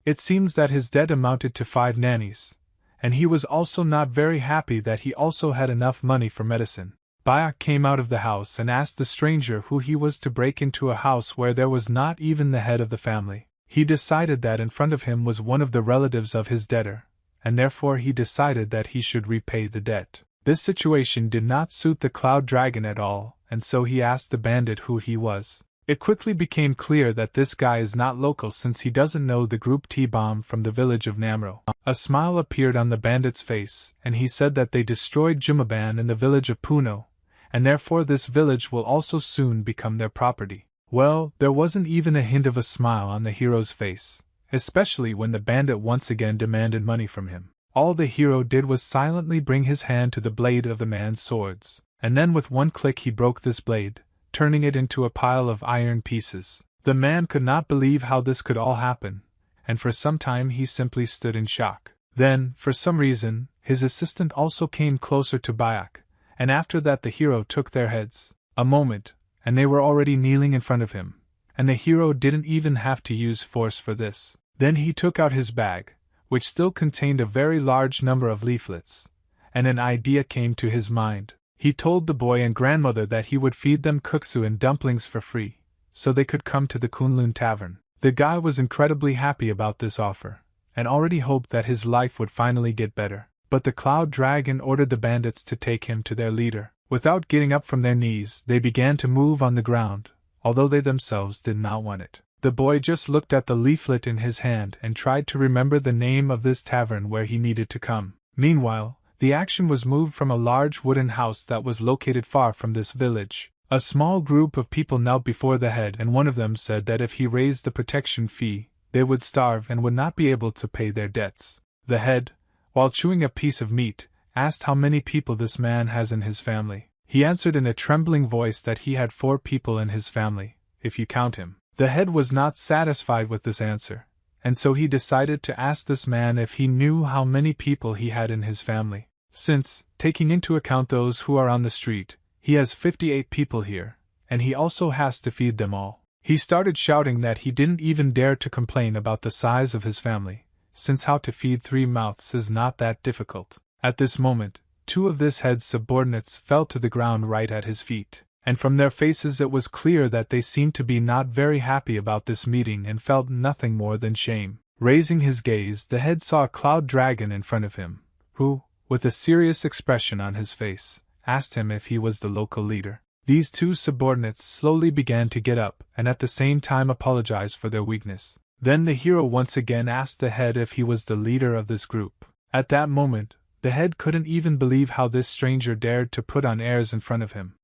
It seems that his debt amounted to 5 nannies, and he was also not very happy that he also had enough money for medicine. Bayak came out of the house and asked the stranger who he was to break into a house where there was not even the head of the family. He decided that in front of him was one of the relatives of his debtor, and therefore he decided that he should repay the debt. This situation did not suit the Cloud Dragon at all, and so he asked the bandit who he was. It quickly became clear that this guy is not local since he doesn't know the group T-Bomb from the village of Namro. A smile appeared on the bandit's face, and he said that they destroyed Jumaban in the village of Puno, and therefore this village will also soon become their property. Well, there wasn't even a hint of a smile on the hero's face, especially when the bandit once again demanded money from him. All the hero did was silently bring his hand to the blade of the man's swords, and then with one click he broke this blade, turning it into a pile of iron pieces. The man could not believe how this could all happen, and for some time he simply stood in shock. Then, for some reason, his assistant also came closer to Bayak, and after that the hero took their heads. A moment, and they were already kneeling in front of him, and the hero didn't even have to use force for this. Then he took out his bag, which still contained a very large number of leaflets, and an idea came to his mind. He told the boy and grandmother that he would feed them kuksu and dumplings for free, so they could come to the Kunlun tavern. The guy was incredibly happy about this offer, and already hoped that his life would finally get better. But the Cloud Dragon ordered the bandits to take him to their leader. Without getting up from their knees, they began to move on the ground, although they themselves did not want it. The boy just looked at the leaflet in his hand and tried to remember the name of this tavern where he needed to come. Meanwhile, the action was moved from a large wooden house that was located far from this village. A small group of people knelt before the head, and one of them said that if he raised the protection fee, they would starve and would not be able to pay their debts. The head, while chewing a piece of meat, asked how many people this man has in his family. He answered in a trembling voice that he had 4 people in his family, if you count him. The head was not satisfied with this answer, and so he decided to ask this man if he knew how many people he had in his family. Since, taking into account those who are on the street, he has 58 people here, and he also has to feed them all. He started shouting that he didn't even dare to complain about the size of his family, since how to feed 3 mouths is not that difficult. At this moment, 2 of this head's subordinates fell to the ground right at his feet, and from their faces it was clear that they seemed to be not very happy about this meeting and felt nothing more than shame. Raising his gaze, the head saw a Cloud Dragon in front of him, who, with a serious expression on his face, asked him if he was the local leader. These 2 subordinates slowly began to get up and at the same time apologized for their weakness. Then the hero once again asked the head if he was the leader of this group. At that moment, the head couldn't even believe how this stranger dared to put on airs in front of him.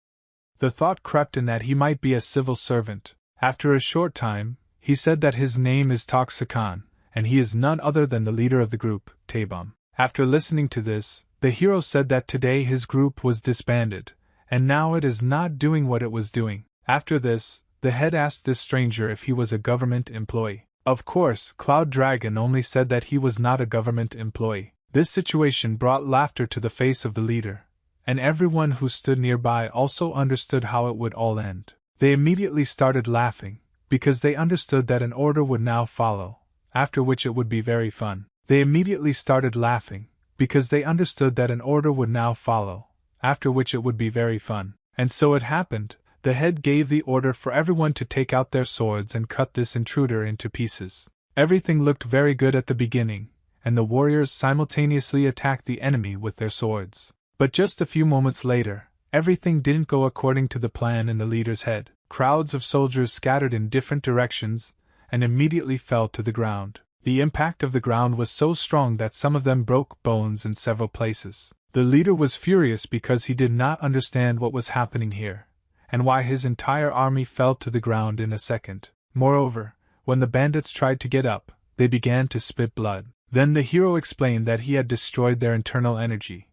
The thought crept in that he might be a civil servant. After a short time, he said that his name is Toxicon, and he is none other than the leader of the group, Tabum. After listening to this, the hero said that today his group was disbanded, and now it is not doing what it was doing. After this, the head asked this stranger if he was a government employee. Of course, Cloud Dragon only said that he was not a government employee. This situation brought laughter to the face of the leader, and everyone who stood nearby also understood how it would all end. They immediately started laughing, because they understood that an order would now follow, after which it would be very fun. They immediately started laughing, because they understood that an order would now follow, after which it would be very fun. And so it happened. The head gave the order for everyone to take out their swords and cut this intruder into pieces. Everything looked very good at the beginning, and the warriors simultaneously attacked the enemy with their swords. But just a few moments later, everything didn't go according to the plan in the leader's head. Crowds of soldiers scattered in different directions, and immediately fell to the ground. The impact of the ground was so strong that some of them broke bones in several places. The leader was furious because he did not understand what was happening here, and why his entire army fell to the ground in a second. Moreover, when the bandits tried to get up, they began to spit blood. Then the hero explained that he had destroyed their internal energy,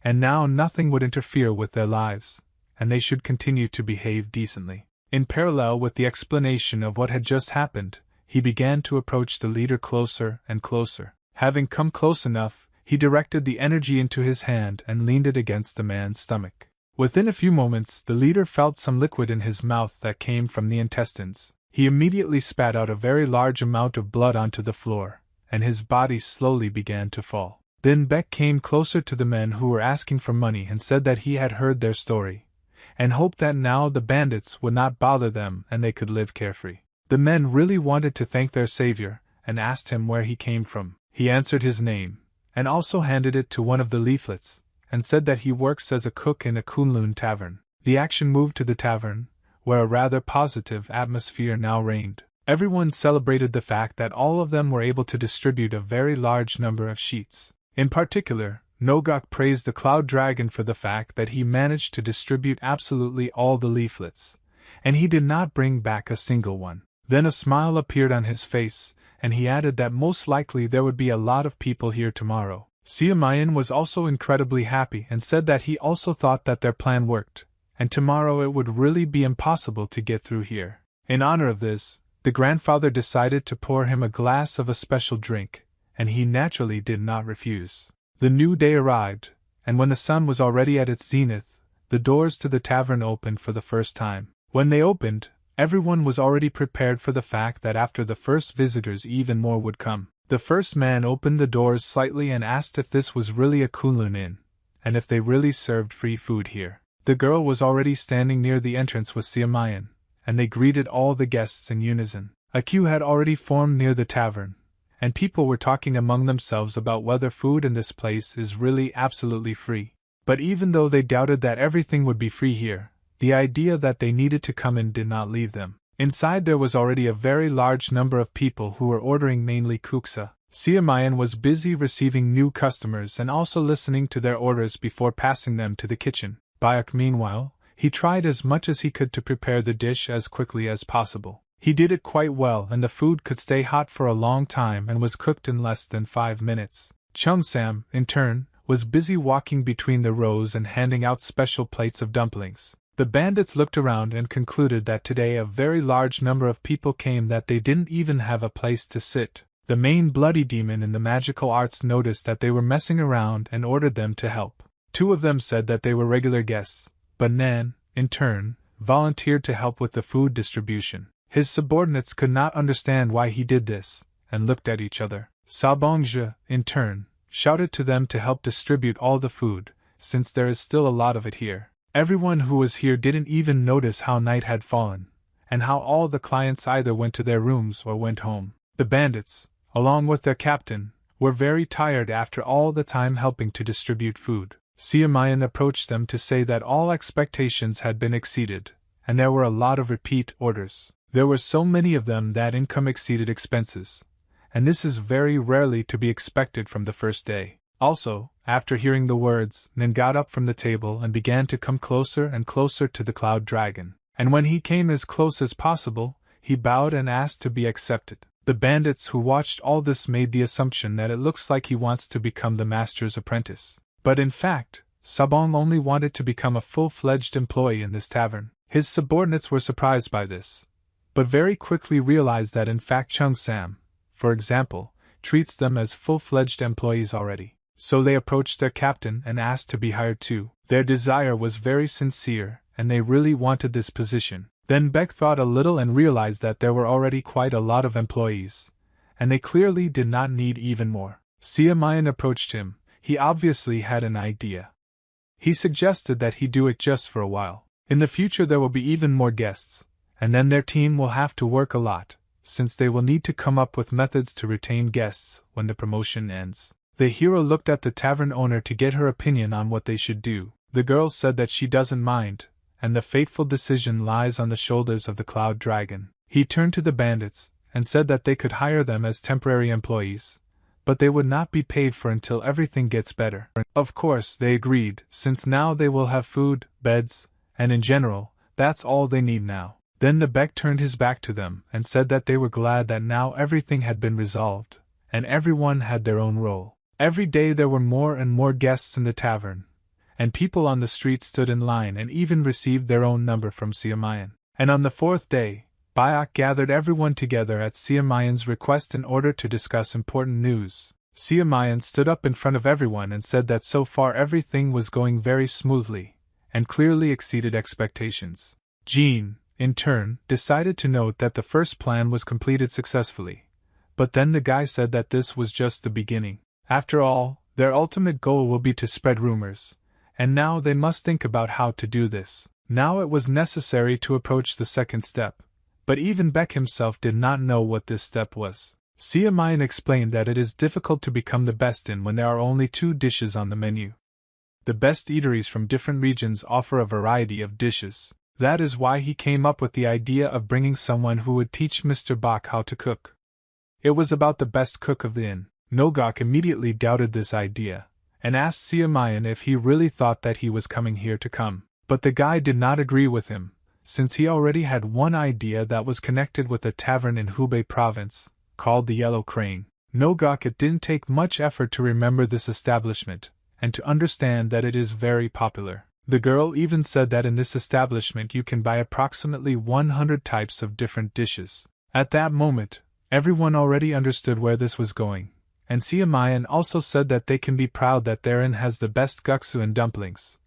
and now nothing would interfere with their lives, and they should continue to behave decently. In parallel with the explanation of what had just happened, he began to approach the leader closer and closer. Having come close enough, he directed the energy into his hand and leaned it against the man's stomach. Within a few moments, the leader felt some liquid in his mouth that came from the intestines. He immediately spat out a very large amount of blood onto the floor, and his body slowly began to fall. Then Beck came closer to the men who were asking for money and said that he had heard their story, and hoped that now the bandits would not bother them and they could live carefree. The men really wanted to thank their savior, and asked him where he came from. He answered his name, and also handed it to one of the leaflets, and said that he works as a cook in a Kunlun tavern. The action moved to the tavern, where a rather positive atmosphere now reigned. Everyone celebrated the fact that all of them were able to distribute a very large number of sheets. In particular, Nogok praised the Cloud Dragon for the fact that he managed to distribute absolutely all the leaflets, and he did not bring back a single one. Then a smile appeared on his face, and he added that most likely there would be a lot of people here tomorrow. Siamayan was also incredibly happy and said that he also thought that their plan worked, and tomorrow it would really be impossible to get through here. In honor of this, the grandfather decided to pour him a glass of a special drink, and he naturally did not refuse. The new day arrived, and when the sun was already at its zenith, the doors to the tavern opened for the first time. When they opened, everyone was already prepared for the fact that after the first visitors even more would come. The first man opened the doors slightly and asked if this was really a Kunlun inn, and if they really served free food here. The girl was already standing near the entrance with Siamayan, and they greeted all the guests in unison. A queue had already formed near the tavern, and people were talking among themselves about whether food in this place is really absolutely free. But even though they doubted that everything would be free here, the idea that they needed to come in did not leave them. Inside there was already a very large number of people who were ordering mainly kuksa. Siamayan was busy receiving new customers and also listening to their orders before passing them to the kitchen. Bayak, meanwhile, he tried as much as he could to prepare the dish as quickly as possible. He did it quite well, and the food could stay hot for a long time and was cooked in less than 5 minutes. Cheongsam, in turn, was busy walking between the rows and handing out special plates of dumplings. The bandits looked around and concluded that today a very large number of people came that they didn't even have a place to sit. The main bloody demon in the magical arts noticed that they were messing around and ordered them to help. 2 of them said that they were regular guests, but Nan, in turn, volunteered to help with the food distribution. His subordinates could not understand why he did this, and looked at each other. Sabongja, in turn, shouted to them to help distribute all the food, since there is still a lot of it here. Everyone who was here didn't even notice how night had fallen, and how all the clients either went to their rooms or went home. The bandits, along with their captain, were very tired after all the time helping to distribute food. Siamayan approached them to say that all expectations had been exceeded, and there were a lot of repeat orders. There were so many of them that income exceeded expenses, and this is very rarely to be expected from the first day. Also, after hearing the words, Nin got up from the table and began to come closer and closer to the Cloud Dragon, and when he came as close as possible, he bowed and asked to be accepted. The bandits who watched all this made the assumption that it looks like he wants to become the master's apprentice. But in fact, Sabong only wanted to become a full-fledged employee in this tavern. His subordinates were surprised by this, but very quickly realized that in fact Cheongsam, for example, treats them as full-fledged employees already. So they approached their captain and asked to be hired too. Their desire was very sincere, and they really wanted this position. Then Beck thought a little and realized that there were already quite a lot of employees, and they clearly did not need even more. Siamayan approached him. He obviously had an idea. He suggested that he do it just for a while. In the future there will be even more guests, and then their team will have to work a lot, since they will need to come up with methods to retain guests when the promotion ends. The hero looked at the tavern owner to get her opinion on what they should do. The girl said that she doesn't mind, and the fateful decision lies on the shoulders of the Cloud Dragon. He turned to the bandits, and said that they could hire them as temporary employees, but they would not be paid for until everything gets better. Of course, they agreed, since now they will have food, beds, and in general, that's all they need now. Then the Beck turned his back to them and said that they were glad that now everything had been resolved, and everyone had their own role. Every day there were more and more guests in the tavern, and people on the street stood in line and even received their own number from Siamayan. And on the 4th day, Bayak gathered everyone together at Siamayan's request in order to discuss important news. Siamayan stood up in front of everyone and said that so far everything was going very smoothly, and clearly exceeded expectations. Jean, in turn, decided to note that the first plan was completed successfully, but then the guy said that this was just the beginning. After all, their ultimate goal will be to spread rumors, and now they must think about how to do this. Now it was necessary to approach the second step, but even Beck himself did not know what this step was. Siamayan explained that it is difficult to become the best in when there are only 2 dishes on the menu. The best eateries from different regions offer a variety of dishes. That is why he came up with the idea of bringing someone who would teach Mr. Bak how to cook. It was about the best cook of the inn. Nogok immediately doubted this idea, and asked Siamayan if he really thought that he was coming here to come. But the guy did not agree with him, since he already had one idea that was connected with a tavern in Hubei province, called the Yellow Crane. Nogok, it didn't take much effort to remember this establishment, and to understand that it is very popular. The girl even said that in this establishment you can buy approximately 100 types of different dishes. At that moment, everyone already understood where this was going, and Siamayan also said that they can be proud that their inn has the best guksu and dumplings,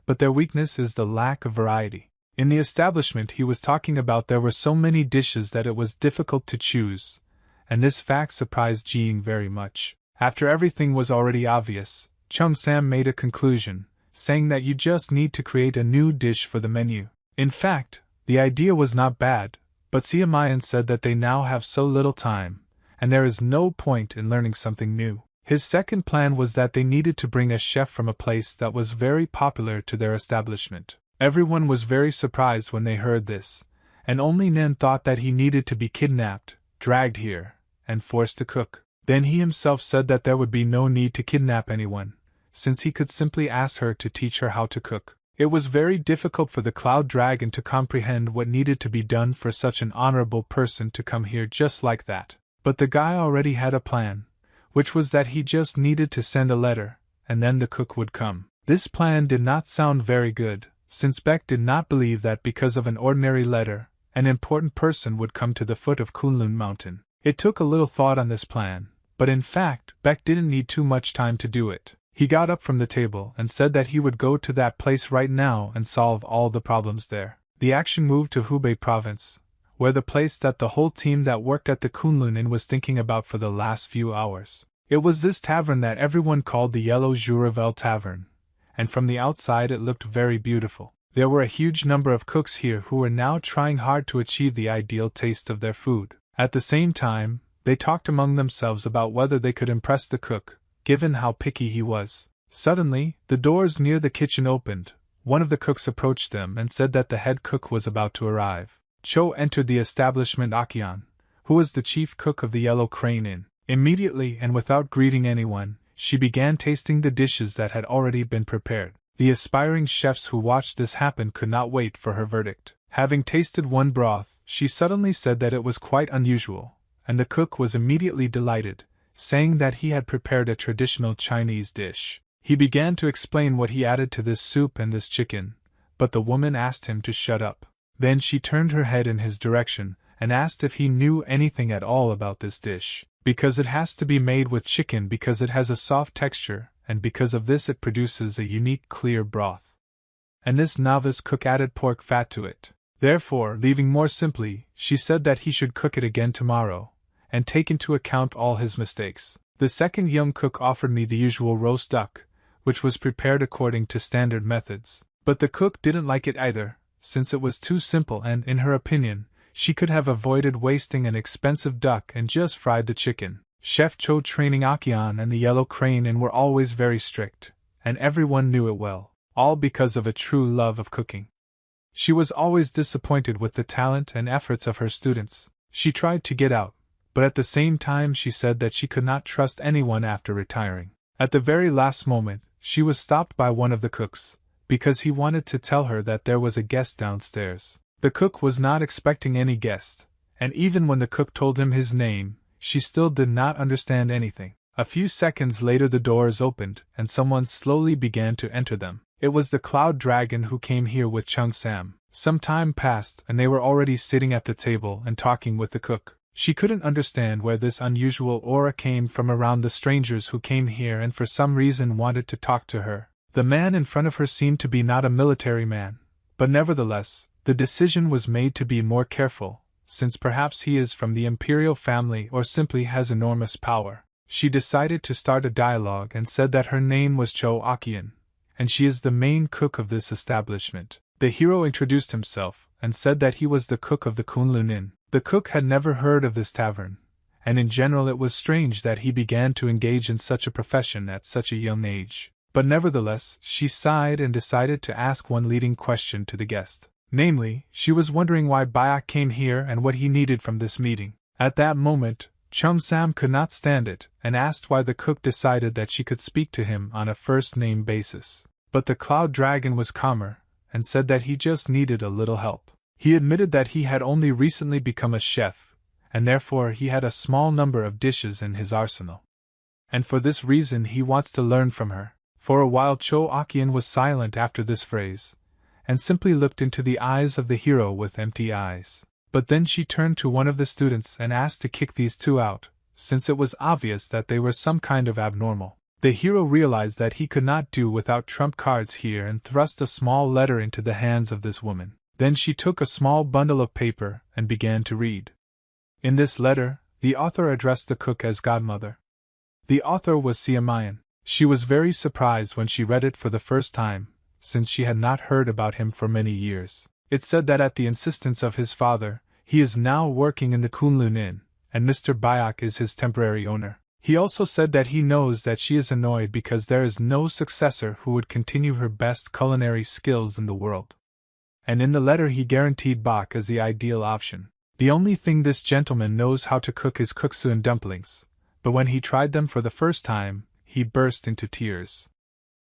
but their weakness is the lack of variety. In the establishment he was talking about there were so many dishes that it was difficult to choose, and this fact surprised Jing very much. After everything was already obvious, Chung Sam made a conclusion, saying that you just need to create a new dish for the menu. In fact, the idea was not bad, but Siamayan said that they now have so little time, and there is no point in learning something new. His second plan was that they needed to bring a chef from a place that was very popular to their establishment. Everyone was very surprised when they heard this, and only Nen thought that he needed to be kidnapped, dragged here, and forced to cook. Then he himself said that there would be no need to kidnap anyone, since he could simply ask her to teach her how to cook. It was very difficult for the Cloud Dragon to comprehend what needed to be done for such an honorable person to come here just like that. But the guy already had a plan, which was that he just needed to send a letter, and then the cook would come. This plan did not sound very good, since Beck did not believe that because of an ordinary letter, an important person would come to the foot of Kunlun Mountain. It took a little thought on this plan, but in fact, Beck didn't need too much time to do it. He got up from the table and said that he would go to that place right now and solve all the problems there. The action moved to Hubei province, where the place that the whole team that worked at the Kunlun Inn was thinking about for the last few hours. It was this tavern that everyone called the Yellow Juravel Tavern, and from the outside it looked very beautiful. There were a huge number of cooks here who were now trying hard to achieve the ideal taste of their food. At the same time, they talked among themselves about whether they could impress the cook, given how picky he was. Suddenly, the doors near the kitchen opened. One of the cooks approached them and said that the head cook was about to arrive. Cho entered the establishment Akian, who was the chief cook of the Yellow Crane Inn. Immediately and without greeting anyone, she began tasting the dishes that had already been prepared. The aspiring chefs who watched this happen could not wait for her verdict. Having tasted one broth, she suddenly said that it was quite unusual, and the cook was immediately delighted, saying that he had prepared a traditional Chinese dish. He began to explain what he added to this soup and this chicken, but the woman asked him to shut up. Then she turned her head in his direction and asked if he knew anything at all about this dish. Because it has to be made with chicken because it has a soft texture, and because of this it produces a unique clear broth. And this novice cook added pork fat to it. Therefore, leaving more simply, she said that he should cook it again tomorrow, and take into account all his mistakes. The second young cook offered me the usual roast duck, which was prepared according to standard methods. But the cook didn't like it either, since it was too simple and, in her opinion, she could have avoided wasting an expensive duck and just fried the chicken. Chef Cho training Akian and the Yellow Crane Inn were always very strict, and everyone knew it well, all because of a true love of cooking. She was always disappointed with the talent and efforts of her students. She tried to get out, but at the same time she said that she could not trust anyone after retiring. At the very last moment, she was stopped by one of the cooks, because he wanted to tell her that there was a guest downstairs. The cook was not expecting any guest, and even when the cook told him his name, she still did not understand anything. A few seconds later the doors opened, and someone slowly began to enter them. It was the Cloud Dragon who came here with Chung Sam. Some time passed and they were already sitting at the table and talking with the cook. She couldn't understand where this unusual aura came from around the strangers who came here and for some reason wanted to talk to her. The man in front of her seemed to be not a military man, but nevertheless, the decision was made to be more careful, since perhaps he is from the imperial family or simply has enormous power. She decided to start a dialogue and said that her name was Cho Akian, and she is the main cook of this establishment. The hero introduced himself and said that he was the cook of the Kunlun Inn. The cook had never heard of this tavern, and in general it was strange that he began to engage in such a profession at such a young age. But nevertheless, she sighed and decided to ask one leading question to the guest. Namely, she was wondering why Byak came here and what he needed from this meeting. At that moment, Chung Sam could not stand it and asked why the cook decided that she could speak to him on a first-name basis. But the Cloud Dragon was calmer and said that he just needed a little help. He admitted that he had only recently become a chef, and therefore he had a small number of dishes in his arsenal. And for this reason he wants to learn from her. For a while Cho Akian was silent after this phrase, and simply looked into the eyes of the hero with empty eyes. But then she turned to one of the students and asked to kick these two out, since it was obvious that they were some kind of abnormal. The hero realized that he could not do without trump cards here and thrust a small letter into the hands of this woman. Then she took a small bundle of paper and began to read. In this letter, the author addressed the cook as godmother. The author was Siamayan. She was very surprised when she read it for the first time, since she had not heard about him for many years. It said that at the insistence of his father, he is now working in the Kunlun Inn, and Mr. Byak is his temporary owner. He also said that he knows that she is annoyed because there is no successor who would continue her best culinary skills in the world. And in the letter he guaranteed Bak as the ideal option. The only thing this gentleman knows how to cook is kuksu and dumplings, but when he tried them for the first time, he burst into tears.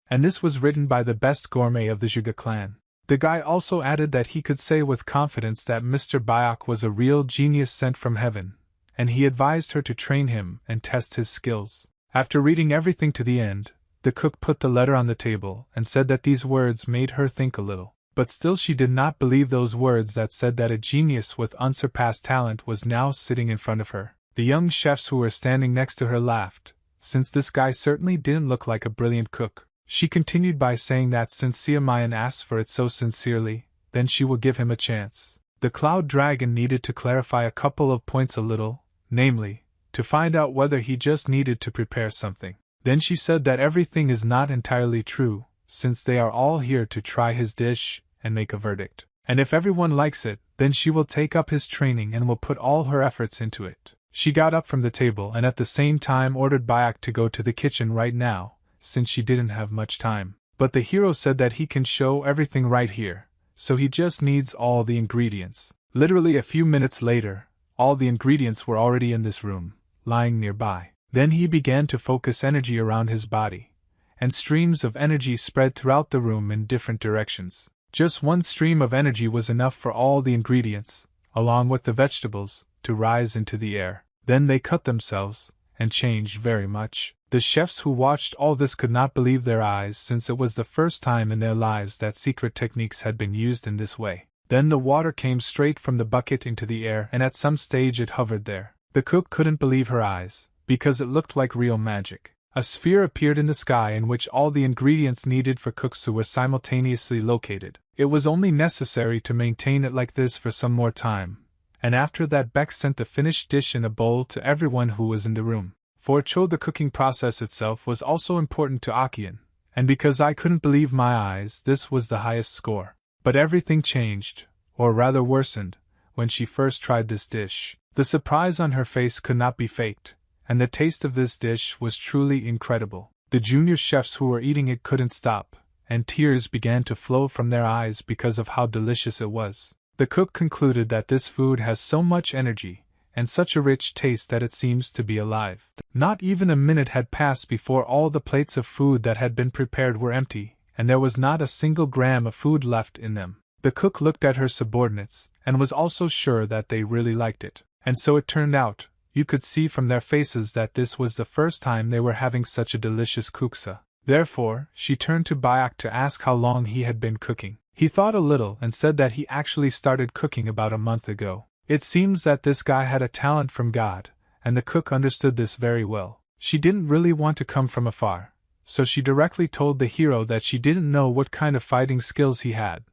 And this was written by the best gourmet of the Zhuge clan. The guy also added that he could say with confidence that Mr. Byak was a real genius sent from heaven, and he advised her to train him and test his skills. After reading everything to the end, the cook put the letter on the table and said that these words made her think a little. But still she did not believe those words that said that a genius with unsurpassed talent was now sitting in front of her. The young chefs who were standing next to her laughed, since this guy certainly didn't look like a brilliant cook. She continued by saying that since Siamayan asked for it so sincerely, then she will give him a chance. The Cloud Dragon needed to clarify a couple of points a little, namely, to find out whether he just needed to prepare something. Then she said that everything is not entirely true, since they are all here to try his dish and make a verdict. And if everyone likes it, then she will take up his training and will put all her efforts into it. She got up from the table and at the same time ordered Byak to go to the kitchen right now, since she didn't have much time. But the hero said that he can show everything right here, so he just needs all the ingredients. Literally a few minutes later, all the ingredients were already in this room, lying nearby. Then he began to focus energy around his body, and streams of energy spread throughout the room in different directions. Just one stream of energy was enough for all the ingredients, along with the vegetables, to rise into the air. Then they cut themselves, and changed very much. The chefs who watched all this could not believe their eyes, since it was the first time in their lives that secret techniques had been used in this way. Then the water came straight from the bucket into the air and at some stage it hovered there. The cook couldn't believe her eyes, because it looked like real magic. A sphere appeared in the sky in which all the ingredients needed for kuksu were simultaneously located. It was only necessary to maintain it like this for some more time, and after that Beck sent the finished dish in a bowl to everyone who was in the room. For Cho, the cooking process itself was also important to Akian, and because I couldn't believe my eyes, this was the highest score. But everything changed, or rather worsened, when she first tried this dish. The surprise on her face could not be faked, and the taste of this dish was truly incredible. The junior chefs who were eating it couldn't stop, and tears began to flow from their eyes because of how delicious it was. The cook concluded that this food has so much energy, and such a rich taste that it seems to be alive. Not even a minute had passed before all the plates of food that had been prepared were empty, and there was not a single gram of food left in them. The cook looked at her subordinates, and was also sure that they really liked it. And so it turned out. You could see from their faces that this was the first time they were having such a delicious kuksa. Therefore, she turned to Byak to ask how long he had been cooking. He thought a little and said that he actually started cooking about a month ago. It seems that this guy had a talent from God, and the cook understood this very well. She didn't really want to come from afar, so she directly told the hero that she didn't know what kind of fighting skills he had,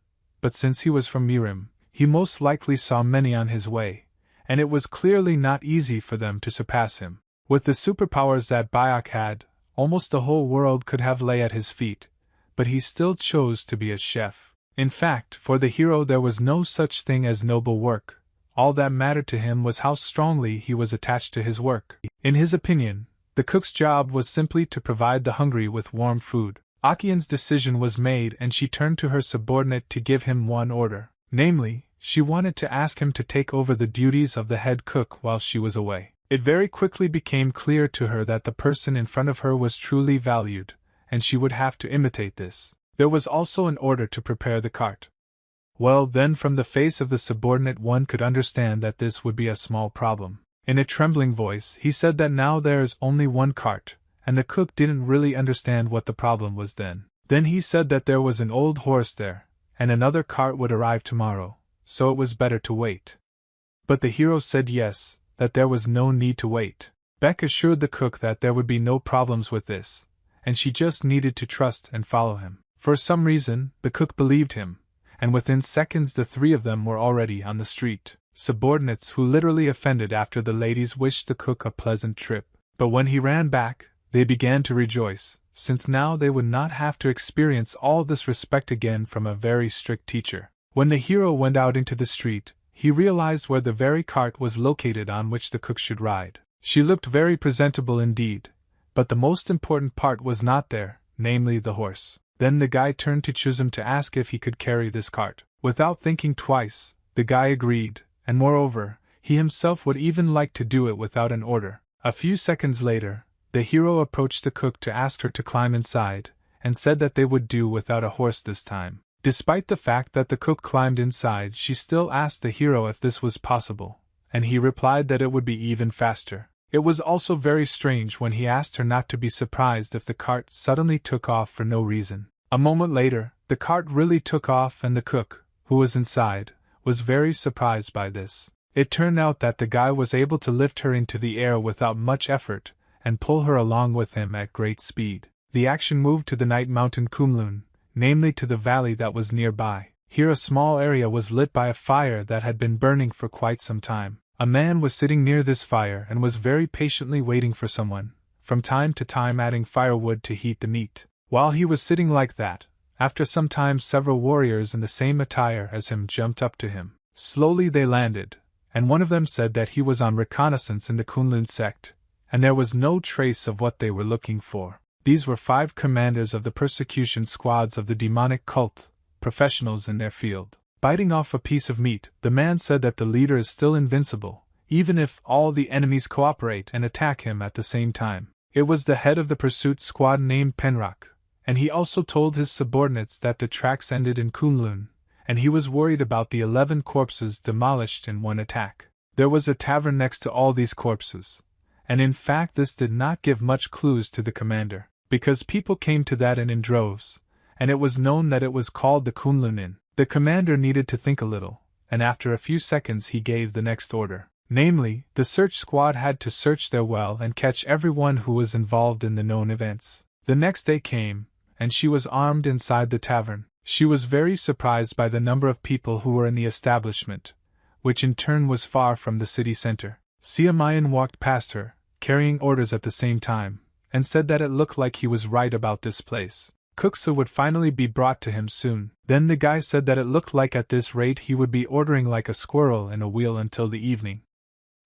but since he was from Mirim, he most likely saw many on his way, and it was clearly not easy for them to surpass him. With the superpowers that Byak had, almost the whole world could have lay at his feet, but he still chose to be a chef. In fact, for the hero there was no such thing as noble work. All that mattered to him was how strongly he was attached to his work. In his opinion, the cook's job was simply to provide the hungry with warm food. Akian's decision was made and she turned to her subordinate to give him one order. Namely, she wanted to ask him to take over the duties of the head cook while she was away. It very quickly became clear to her that the person in front of her was truly valued, and she would have to imitate this. There was also an order to prepare the cart. Well, then from the face of the subordinate one could understand that this would be a small problem. In a trembling voice, he said that now there is only one cart, and the cook didn't really understand what the problem was then. Then he said that there was an old horse there, and another cart would arrive tomorrow, so it was better to wait. But the hero said yes, that there was no need to wait. Beck assured the cook that there would be no problems with this, and she just needed to trust and follow him. For some reason, the cook believed him, and within seconds the three of them were already on the street. Subordinates who literally offended after the ladies wished the cook a pleasant trip. But when he ran back, they began to rejoice, since now they would not have to experience all this respect again from a very strict teacher. When the hero went out into the street, he realized where the very cart was located on which the cook should ride. She looked very presentable indeed, but the most important part was not there, namely the horse. Then the guy turned to Chuzum to ask if he could carry this cart. Without thinking twice, the guy agreed, and moreover, he himself would even like to do it without an order. A few seconds later, the hero approached the cook to ask her to climb inside, and said that they would do without a horse this time. Despite the fact that the cook climbed inside, she still asked the hero if this was possible, and he replied that it would be even faster. It was also very strange when he asked her not to be surprised if the cart suddenly took off for no reason. A moment later, the cart really took off, and the cook, who was inside, was very surprised by this. It turned out that the guy was able to lift her into the air without much effort, and pull her along with him at great speed. The action moved to the night mountain Kunlun, namely to the valley that was nearby. Here a small area was lit by a fire that had been burning for quite some time. A man was sitting near this fire and was very patiently waiting for someone, from time to time adding firewood to heat the meat. While he was sitting like that, after some time several warriors in the same attire as him jumped up to him. Slowly they landed, and one of them said that he was on reconnaissance in the Kunlun sect, and there was no trace of what they were looking for. These were 5 commanders of the persecution squads of the demonic cult, professionals in their field. Biting off a piece of meat, the man said that the leader is still invincible, even if all the enemies cooperate and attack him at the same time. It was the head of the pursuit squad named Penrock, and he also told his subordinates that the tracks ended in Kunlun, and he was worried about the 11 corpses demolished in one attack. There was a tavern next to all these corpses, and in fact this did not give much clues to the commander, because people came to that inn in droves, and it was known that it was called the Kunlun Inn. The commander needed to think a little, and after a few seconds he gave the next order. Namely, the search squad had to search there well and catch everyone who was involved in the known events. The next day came, and she was armed inside the tavern. She was very surprised by the number of people who were in the establishment, which in turn was far from the city center. Siamayan walked past her, carrying orders at the same time, and said that it looked like he was right about this place. Kuksu would finally be brought to him soon. Then the guy said that it looked like at this rate he would be ordering like a squirrel in a wheel until the evening.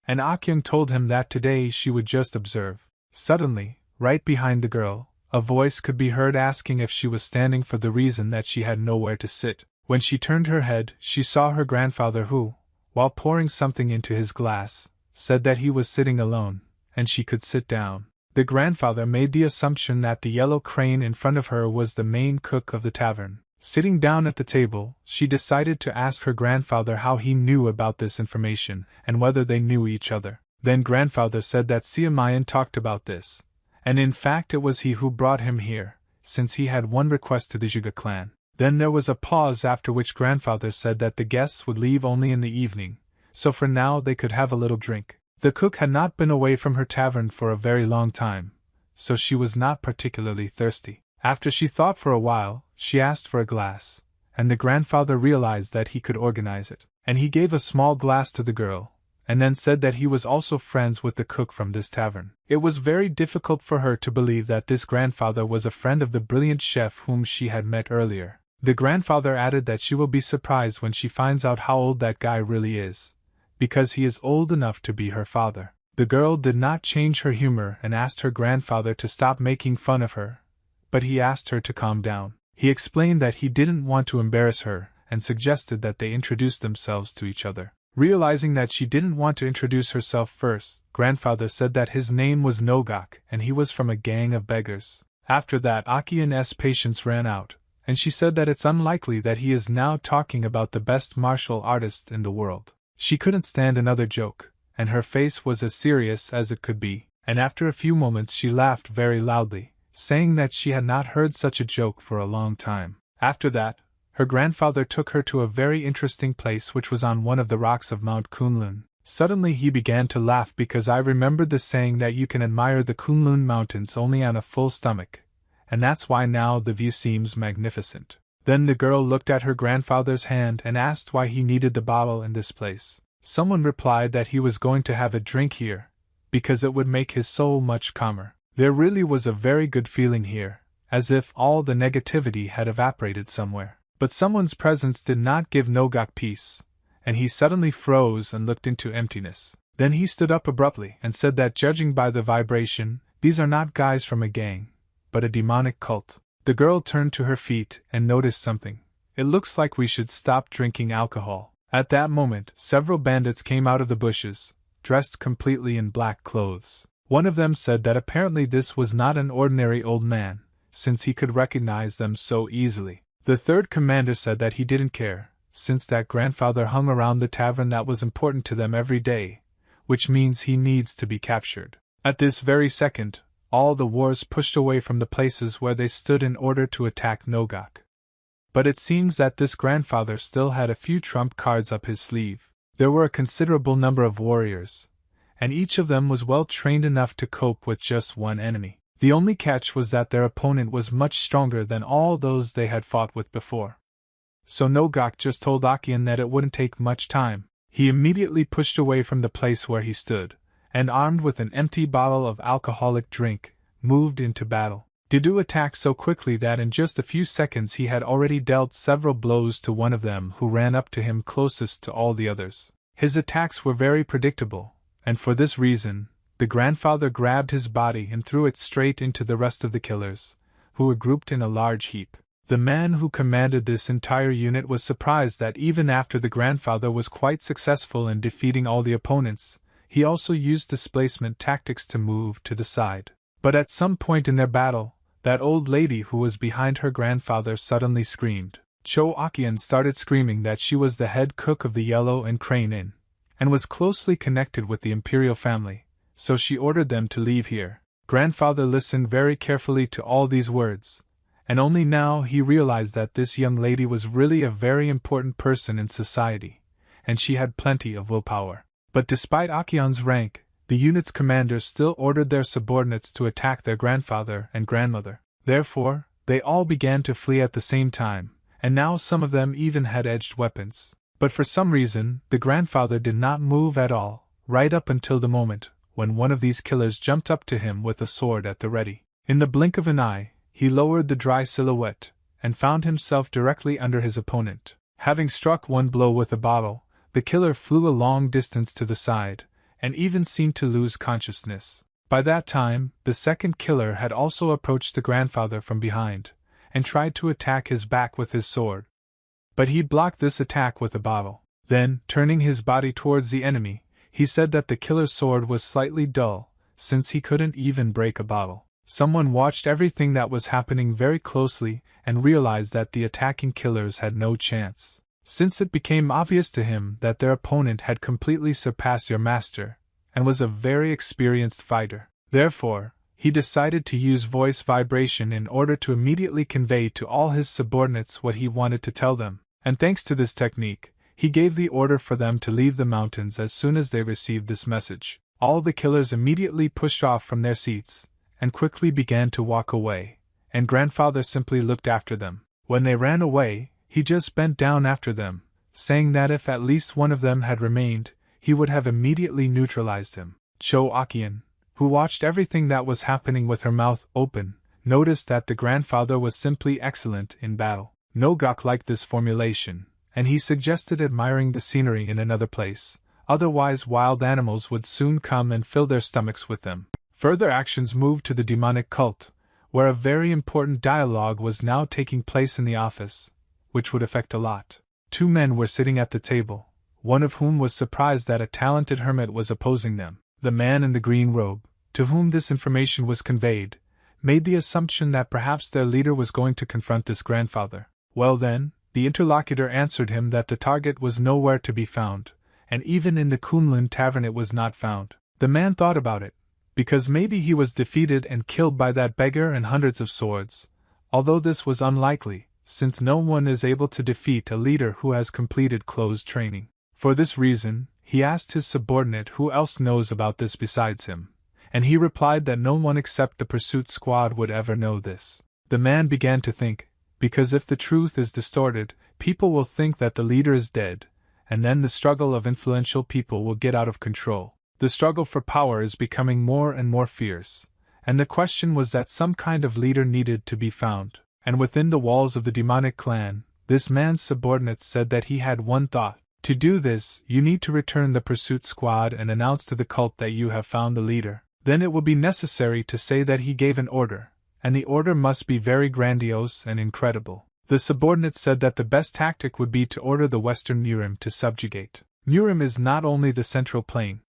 And Akyung told him that today she would just observe. Suddenly, right behind the girl, a voice could be heard asking if she was standing for the reason that she had nowhere to sit. When she turned her head, she saw her grandfather who, while pouring something into his glass, said that he was sitting alone, and she could sit down. The grandfather made the assumption that the yellow crane in front of her was the main cook of the tavern. Sitting down at the table, she decided to ask her grandfather how he knew about this information and whether they knew each other. Then grandfather said that Siamayan talked about this, and in fact it was he who brought him here, since he had one request to the Juga clan. Then there was a pause, after which grandfather said that the guests would leave only in the evening, so for now they could have a little drink. The cook had not been away from her tavern for a very long time, so she was not particularly thirsty. After she thought for a while, she asked for a glass, and the grandfather realized that he could organize it, and he gave a small glass to the girl, and then said that he was also friends with the cook from this tavern. It was very difficult for her to believe that this grandfather was a friend of the brilliant chef whom she had met earlier. The grandfather added that she will be surprised when she finds out how old that guy really is, because he is old enough to be her father. The girl did not change her humor and asked her grandfather to stop making fun of her, but he asked her to calm down. He explained that he didn't want to embarrass her, and suggested that they introduce themselves to each other. Realizing that she didn't want to introduce herself first, grandfather said that his name was Nogak and he was from a gang of beggars. After that, Akian's patience ran out, and she said that it's unlikely that he is now talking about the best martial artist in the world. She couldn't stand another joke, and her face was as serious as it could be, and after a few moments she laughed very loudly, saying that she had not heard such a joke for a long time. After that, her grandfather took her to a very interesting place which was on one of the rocks of Mount Kunlun. Suddenly he began to laugh because I remembered the saying that you can admire the Kunlun mountains only on a full stomach, and that's why now the view seems magnificent. Then the girl looked at her grandfather's hand and asked why he needed the bottle in this place. Someone replied that he was going to have a drink here, because it would make his soul much calmer. There really was a very good feeling here, as if all the negativity had evaporated somewhere. But someone's presence did not give Nogak peace, and he suddenly froze and looked into emptiness. Then he stood up abruptly and said that judging by the vibration, these are not guys from a gang, but a demonic cult. The girl turned to her feet and noticed something. It looks like we should stop drinking alcohol. At that moment, several bandits came out of the bushes, dressed completely in black clothes. One of them said that apparently this was not an ordinary old man, since he could recognize them so easily. The third commander said that he didn't care, since that grandfather hung around the tavern that was important to them every day, which means he needs to be captured. At this very second, all the wars pushed away from the places where they stood in order to attack Nogak. But it seems that this grandfather still had a few trump cards up his sleeve. There were a considerable number of warriors, and each of them was well trained enough to cope with just one enemy. The only catch was that their opponent was much stronger than all those they had fought with before. So Nogak just told Akian that it wouldn't take much time. He immediately pushed away from the place where he stood, and armed with an empty bottle of alcoholic drink, moved into battle. Didu attacked so quickly that in just a few seconds he had already dealt several blows to one of them who ran up to him closest to all the others. His attacks were very predictable, and for this reason, the grandfather grabbed his body and threw it straight into the rest of the killers, who were grouped in a large heap. The man who commanded this entire unit was surprised that even after the grandfather was quite successful in defeating all the opponents, he also used displacement tactics to move to the side. But at some point in their battle, that old lady who was behind her grandfather suddenly screamed. Cho Akian started screaming that she was the head cook of the Yellow and Crane Inn, and was closely connected with the imperial family, so she ordered them to leave here. Grandfather listened very carefully to all these words, and only now he realized that this young lady was really a very important person in society, and she had plenty of willpower. But despite Akian's rank, the unit's commanders still ordered their subordinates to attack their grandfather and grandmother. Therefore, they all began to flee at the same time, and now some of them even had edged weapons. But for some reason, the grandfather did not move at all, right up until the moment when one of these killers jumped up to him with a sword at the ready. In the blink of an eye, he lowered the dry silhouette, and found himself directly under his opponent. Having struck one blow with a bottle, the killer flew a long distance to the side, and even seemed to lose consciousness. By that time, the second killer had also approached the grandfather from behind, and tried to attack his back with his sword. But he blocked this attack with a bottle. Then, turning his body towards the enemy, he said that the killer's sword was slightly dull, since he couldn't even break a bottle. Someone watched everything that was happening very closely and realized that the attacking killers had no chance, since it became obvious to him that their opponent had completely surpassed their master, and was a very experienced fighter. Therefore, he decided to use voice vibration in order to immediately convey to all his subordinates what he wanted to tell them, and thanks to this technique, he gave the order for them to leave the mountains as soon as they received this message. All the killers immediately pushed off from their seats, and quickly began to walk away, and grandfather simply looked after them. When they ran away, he just bent down after them, saying that if at least one of them had remained, he would have immediately neutralized him. Cho Akian, who watched everything that was happening with her mouth open, noticed that the grandfather was simply excellent in battle. Nogak liked this formulation, and he suggested admiring the scenery in another place, otherwise wild animals would soon come and fill their stomachs with them. Further actions moved to the demonic cult, where a very important dialogue was now taking place in the office, which would affect a lot. Two men were sitting at the table, one of whom was surprised that a talented hermit was opposing them. The man in the green robe, to whom this information was conveyed, made the assumption that perhaps their leader was going to confront this grandfather. Well then, the interlocutor answered him that the target was nowhere to be found, and even in the Kunlun tavern it was not found. The man thought about it, because maybe he was defeated and killed by that beggar and hundreds of swords, although this was unlikely, since no one is able to defeat a leader who has completed closed training. For this reason, he asked his subordinate who else knows about this besides him, and he replied that no one except the pursuit squad would ever know this. The man began to think, because if the truth is distorted, people will think that the leader is dead, and then the struggle of influential people will get out of control. The struggle for power is becoming more and more fierce, and the question was that some kind of leader needed to be found. And within the walls of the demonic clan, this man's subordinates said that he had one thought. To do this, you need to return the pursuit squad and announce to the cult that you have found the leader. Then it will be necessary to say that he gave an order, and the order must be very grandiose and incredible. The subordinates said that the best tactic would be to order the western Murim to subjugate. Murim is not only the central plain.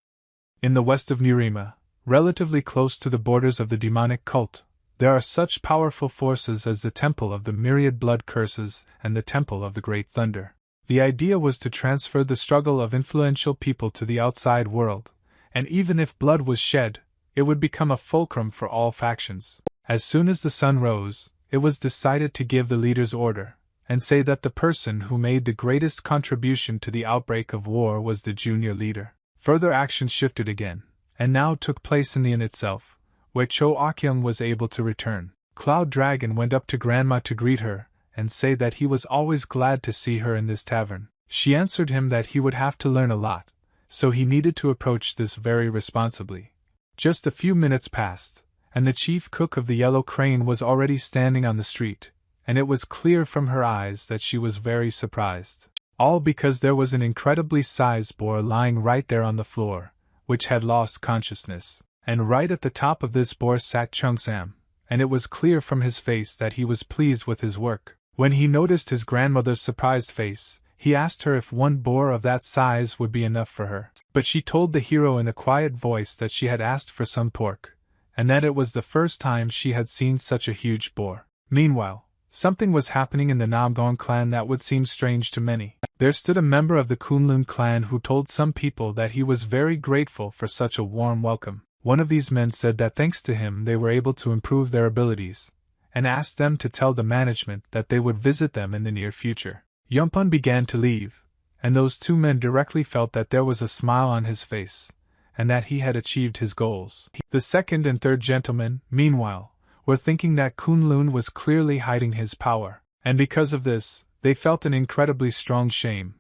In the west of Murima, relatively close to the borders of the demonic cult, there are such powerful forces as the Temple of the Myriad Blood Curses and the Temple of the Great Thunder. The idea was to transfer the struggle of influential people to the outside world, and even if blood was shed, it would become a fulcrum for all factions. As soon as the sun rose, it was decided to give the leader's order, and say that the person who made the greatest contribution to the outbreak of war was the junior leader. Further action shifted again, and now took place in the inn itself, where Cho Akyung was able to return. Cloud Dragon went up to Grandma to greet her, and say that he was always glad to see her in this tavern. She answered him that he would have to learn a lot, so he needed to approach this very responsibly. Just a few minutes passed, and the chief cook of the Yellow Crane was already standing on the street, and it was clear from her eyes that she was very surprised. All because there was an incredibly sized boar lying right there on the floor, which had lost consciousness. And right at the top of this boar sat Chung-sam, and it was clear from his face that he was pleased with his work. When he noticed his grandmother's surprised face, he asked her if one boar of that size would be enough for her. But she told the hero in a quiet voice that she had asked for some pork, and that it was the first time she had seen such a huge boar. Meanwhile, something was happening in the Namdong clan that would seem strange to many. There stood a member of the Kunlun clan who told some people that he was very grateful for such a warm welcome. One of these men said that thanks to him they were able to improve their abilities, and asked them to tell the management that they would visit them in the near future. Yumpun began to leave, and those two men directly felt that there was a smile on his face, and that he had achieved his goals. The second and third gentlemen, meanwhile, were thinking that Kunlun was clearly hiding his power, and because of this, they felt an incredibly strong shame.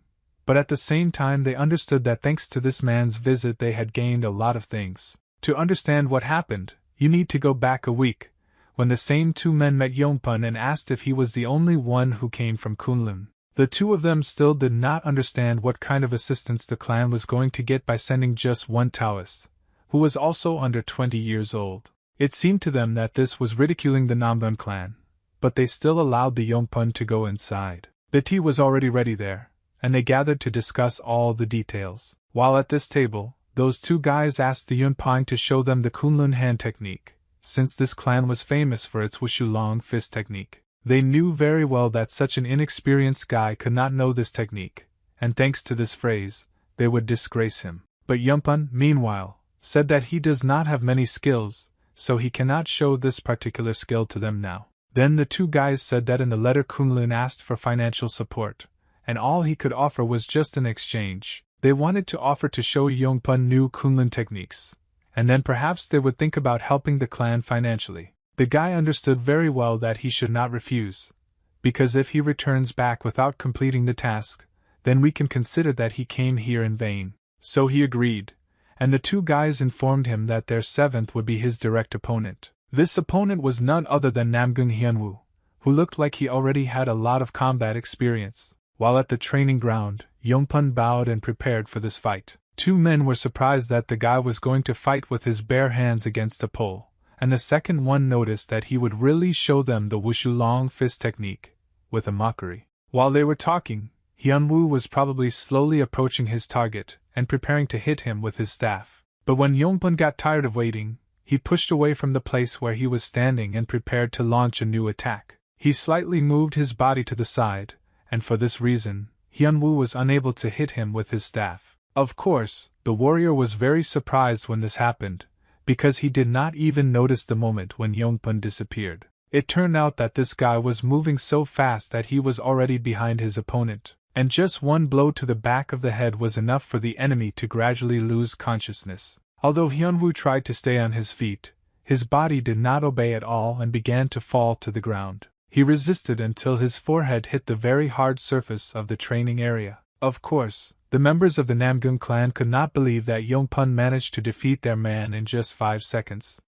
But at the same time they understood that thanks to this man's visit they had gained a lot of things. To understand what happened, you need to go back a week, when the same two men met Yongpun and asked if he was the only one who came from Kunlun. The two of them still did not understand what kind of assistance the clan was going to get by sending just one Taoist, who was also under 20 years old. It seemed to them that this was ridiculing the Namdun clan, but they still allowed the Yongpun to go inside. The tea was already ready there, and they gathered to discuss all the details. While at this table, those two guys asked the Yunpang to show them the Kunlun hand technique, since this clan was famous for its wushu long fist technique. They knew very well that such an inexperienced guy could not know this technique, and thanks to this phrase, they would disgrace him. But Yunpun, meanwhile, said that he does not have many skills, so he cannot show this particular skill to them now. Then the two guys said that in the letter Kunlun asked for financial support, and all he could offer was just an exchange. They wanted to offer to show Yongpun new Kunlun techniques, and then perhaps they would think about helping the clan financially. The guy understood very well that he should not refuse, because if he returns back without completing the task, then we can consider that he came here in vain. So he agreed, and the two guys informed him that their seventh would be his direct opponent. This opponent was none other than Namgung Hyunwoo, who looked like he already had a lot of combat experience. While at the training ground, Yongpun bowed and prepared for this fight. Two men were surprised that the guy was going to fight with his bare hands against a pole, and the second one noticed that he would really show them the wushu long fist technique, with a mockery. While they were talking, Hyunwoo was probably slowly approaching his target and preparing to hit him with his staff. But when Yongpun got tired of waiting, he pushed away from the place where he was standing and prepared to launch a new attack. He slightly moved his body to the side, and for this reason, Hyunwoo was unable to hit him with his staff. Of course, the warrior was very surprised when this happened, because he did not even notice the moment when Yongpun disappeared. It turned out that this guy was moving so fast that he was already behind his opponent, and just one blow to the back of the head was enough for the enemy to gradually lose consciousness. Although Hyunwoo tried to stay on his feet, his body did not obey at all and began to fall to the ground. He resisted until his forehead hit the very hard surface of the training area. Of course, the members of the Namgun clan could not believe that Yongpun managed to defeat their man in just 5 seconds.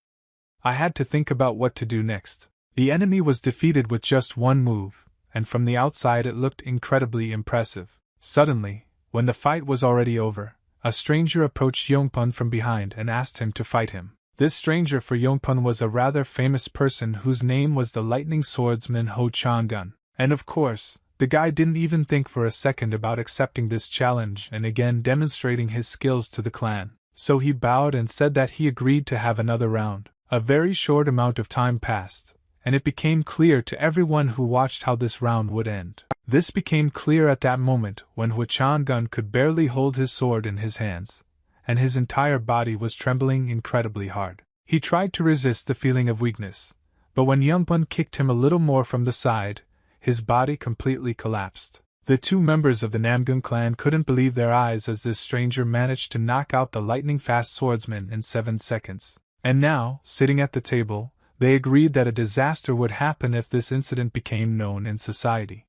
I had to think about what to do next. The enemy was defeated with just one move, and from the outside it looked incredibly impressive. Suddenly, when the fight was already over, a stranger approached Yongpun from behind and asked him to fight him. This stranger for Yongpun was a rather famous person whose name was the lightning swordsman Ho Changgun. And of course, the guy didn't even think for a second about accepting this challenge and again demonstrating his skills to the clan. So he bowed and said that he agreed to have another round. A very short amount of time passed, and it became clear to everyone who watched how this round would end. This became clear at that moment when Ho Changgun could barely hold his sword in his hands, and his entire body was trembling incredibly hard. He tried to resist the feeling of weakness, but when Yongpun kicked him a little more from the side, his body completely collapsed. The two members of the Namgun clan couldn't believe their eyes as this stranger managed to knock out the lightning-fast swordsman in 7 seconds. And now, sitting at the table, they agreed that a disaster would happen if this incident became known in society.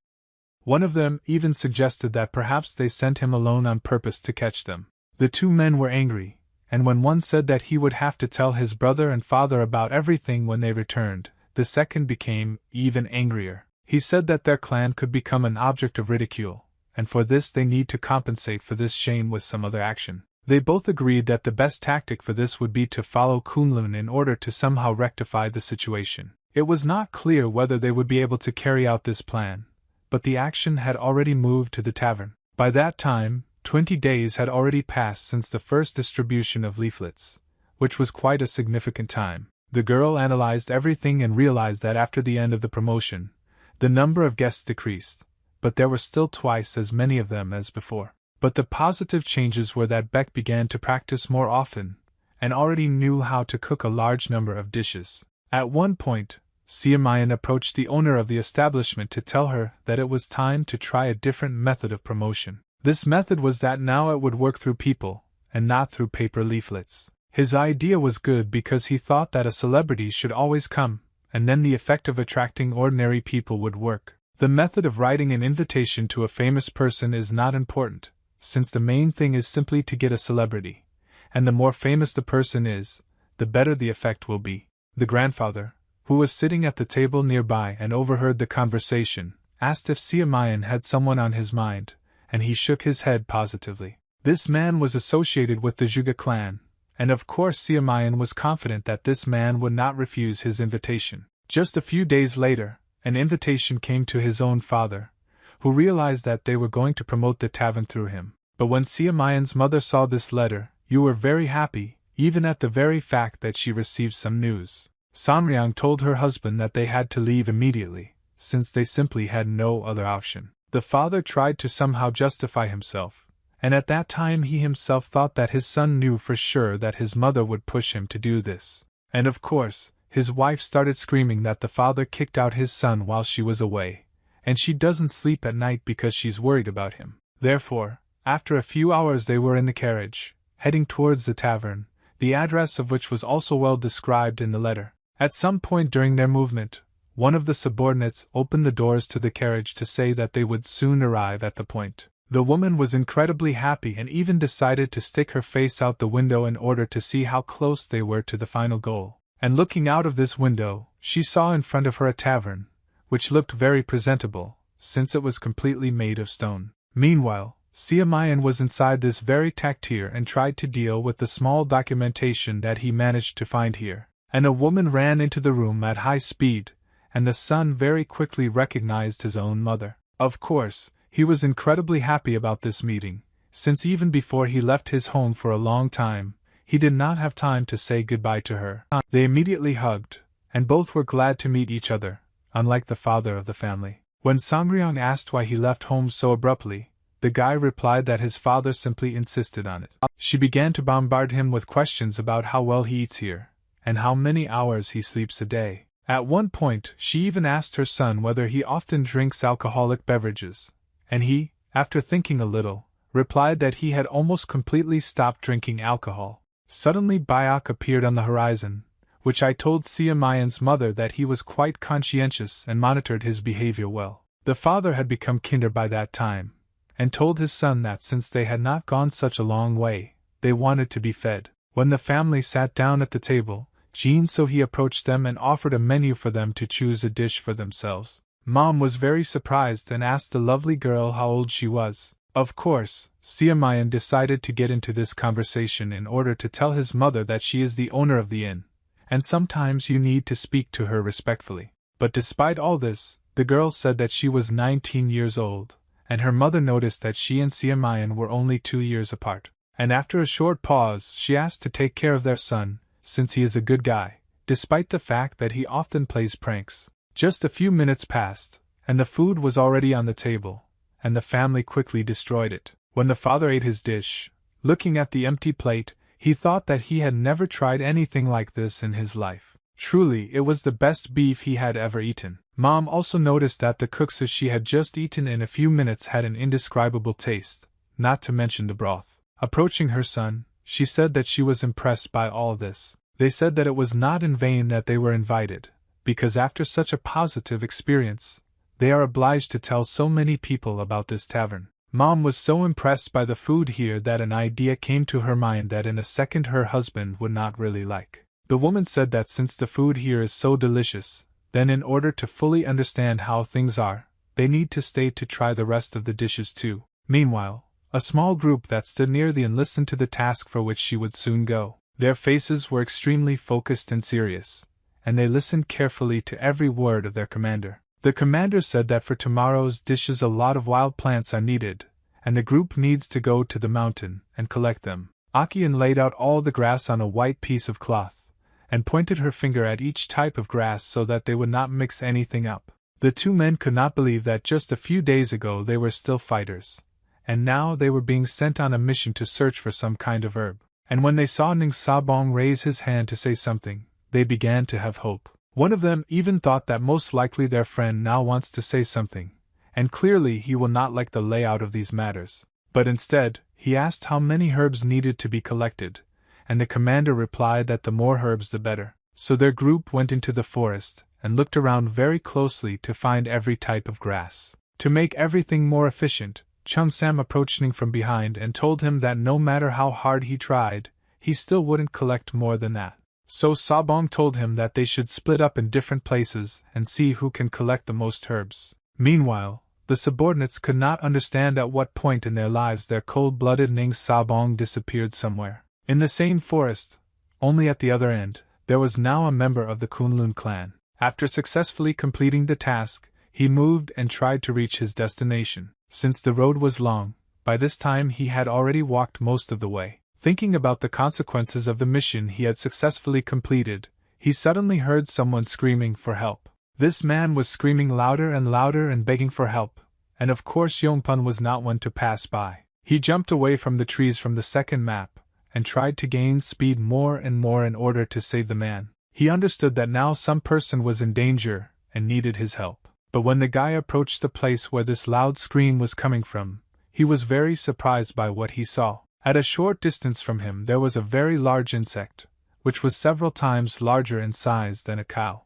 One of them even suggested that perhaps they sent him alone on purpose to catch them. The two men were angry, and when one said that he would have to tell his brother and father about everything when they returned, the second became even angrier. He said that their clan could become an object of ridicule, and for this they need to compensate for this shame with some other action. They both agreed that the best tactic for this would be to follow Kunlun in order to somehow rectify the situation. It was not clear whether they would be able to carry out this plan, but the action had already moved to the tavern. By that time, 20 days had already passed since the first distribution of leaflets, which was quite a significant time. The girl analyzed everything and realized that after the end of the promotion, the number of guests decreased, but there were still twice as many of them as before. But the positive changes were that Beck began to practice more often, and already knew how to cook a large number of dishes. At one point, Siamayan approached the owner of the establishment to tell her that it was time to try a different method of promotion. This method was that now it would work through people, and not through paper leaflets. His idea was good because he thought that a celebrity should always come, and then the effect of attracting ordinary people would work. The method of writing an invitation to a famous person is not important, since the main thing is simply to get a celebrity, and the more famous the person is, the better the effect will be. The grandfather, who was sitting at the table nearby and overheard the conversation, asked if Siamayan had someone on his mind, and he shook his head positively. This man was associated with the Zhuge clan, and of course Siamayan was confident that this man would not refuse his invitation. Just a few days later, an invitation came to his own father, who realized that they were going to promote the tavern through him. But when Siamayan's mother saw this letter, you were very happy, even at the very fact that she received some news. Samryang told her husband that they had to leave immediately, since they simply had no other option. The father tried to somehow justify himself, and at that time he himself thought that his son knew for sure that his mother would push him to do this. And of course, his wife started screaming that the father kicked out his son while she was away, and she doesn't sleep at night because she's worried about him. Therefore, after a few hours they were in the carriage, heading towards the tavern, the address of which was also well described in the letter. At some point during their movement, one of the subordinates opened the doors to the carriage to say that they would soon arrive at the point. The woman was incredibly happy and even decided to stick her face out the window in order to see how close they were to the final goal. And looking out of this window, she saw in front of her a tavern, which looked very presentable, since it was completely made of stone. Meanwhile, Siamayan was inside this very tactier and tried to deal with the small documentation that he managed to find here. And a woman ran into the room at high speed, and the son very quickly recognized his own mother. Of course, He was incredibly happy about this meeting, since even before he left his home for a long time, he did not have time to say goodbye to her. They immediately hugged, and both were glad to meet each other, unlike the father of the family. When Sangryong asked why he left home so abruptly, the guy replied that his father simply insisted on it. She began to bombard him with questions about how well he eats here, and how many hours he sleeps a day. At one point, she even asked her son whether he often drinks alcoholic beverages, and he, after thinking a little, replied that he had almost completely stopped drinking alcohol. Suddenly Byak appeared on the horizon, which I told Siamayan's mother that he was quite conscientious and monitored his behavior well. The father had become kinder by that time, and told his son that since they had not gone such a long way, they wanted to be fed. When the family sat down at the table, Jin So-hee approached them and offered a menu for them to choose a dish for themselves. Mom was very surprised and asked the lovely girl how old she was. Of course, Siamayan decided to get into this conversation in order to tell his mother that she is the owner of the inn, and sometimes you need to speak to her respectfully. But despite all this, the girl said that she was 19 years old, and her mother noticed that she and Siamayan were only 2 years apart. And after a short pause, she asked to take care of their son, since he is a good guy, despite the fact that he often plays pranks. Just a few minutes passed, and the food was already on the table, and the family quickly destroyed it. When the father ate his dish, looking at the empty plate, he thought that he had never tried anything like this in his life. Truly, it was the best beef he had ever eaten. Mom also noticed that the kuksu she had just eaten in a few minutes had an indescribable taste, not to mention the broth. Approaching her son, she said that she was impressed by all this. They said that it was not in vain that they were invited, because after such a positive experience, they are obliged to tell so many people about this tavern. Mom was so impressed by the food here that an idea came to her mind that in a second her husband would not really like. The woman said that since the food here is so delicious, then in order to fully understand how things are, they need to stay to try the rest of the dishes too. Meanwhile, a small group that stood near the inn listened to the task for which she would soon go. Their faces were extremely focused and serious, and they listened carefully to every word of their commander. The commander said that for tomorrow's dishes a lot of wild plants are needed, and the group needs to go to the mountain and collect them. Akian laid out all the grass on a white piece of cloth, and pointed her finger at each type of grass so that they would not mix anything up. The two men could not believe that just a few days ago they were still fighters, and now they were being sent on a mission to search for some kind of herb. And when they saw Ning Sabong raise his hand to say something, they began to have hope. One of them even thought that most likely their friend now wants to say something, and clearly he will not like the layout of these matters. But instead, he asked how many herbs needed to be collected, and the commander replied that the more herbs the better. So their group went into the forest, and looked around very closely to find every type of grass. To make everything more efficient, Chung Sam approached Ning from behind and told him that no matter how hard he tried, he still wouldn't collect more than that. So Sabong told him that they should split up in different places and see who can collect the most herbs. Meanwhile, the subordinates could not understand at what point in their lives their cold-blooded Ning Sabong disappeared somewhere. In the same forest, only at the other end, there was now a member of the Kunlun clan. After successfully completing the task, he moved and tried to reach his destination. Since the road was long, by this time he had already walked most of the way. Thinking about the consequences of the mission he had successfully completed, he suddenly heard someone screaming for help. This man was screaming louder and begging for help, and of course Yongpun was not one to pass by. He jumped away from the trees from the second map, and tried to gain speed more and more in order to save the man. He understood that now some person was in danger and needed his help. But when the guy approached the place where this loud scream was coming from, he was very surprised by what he saw. At a short distance from him there was a very large insect, which was several times larger in size than a cow.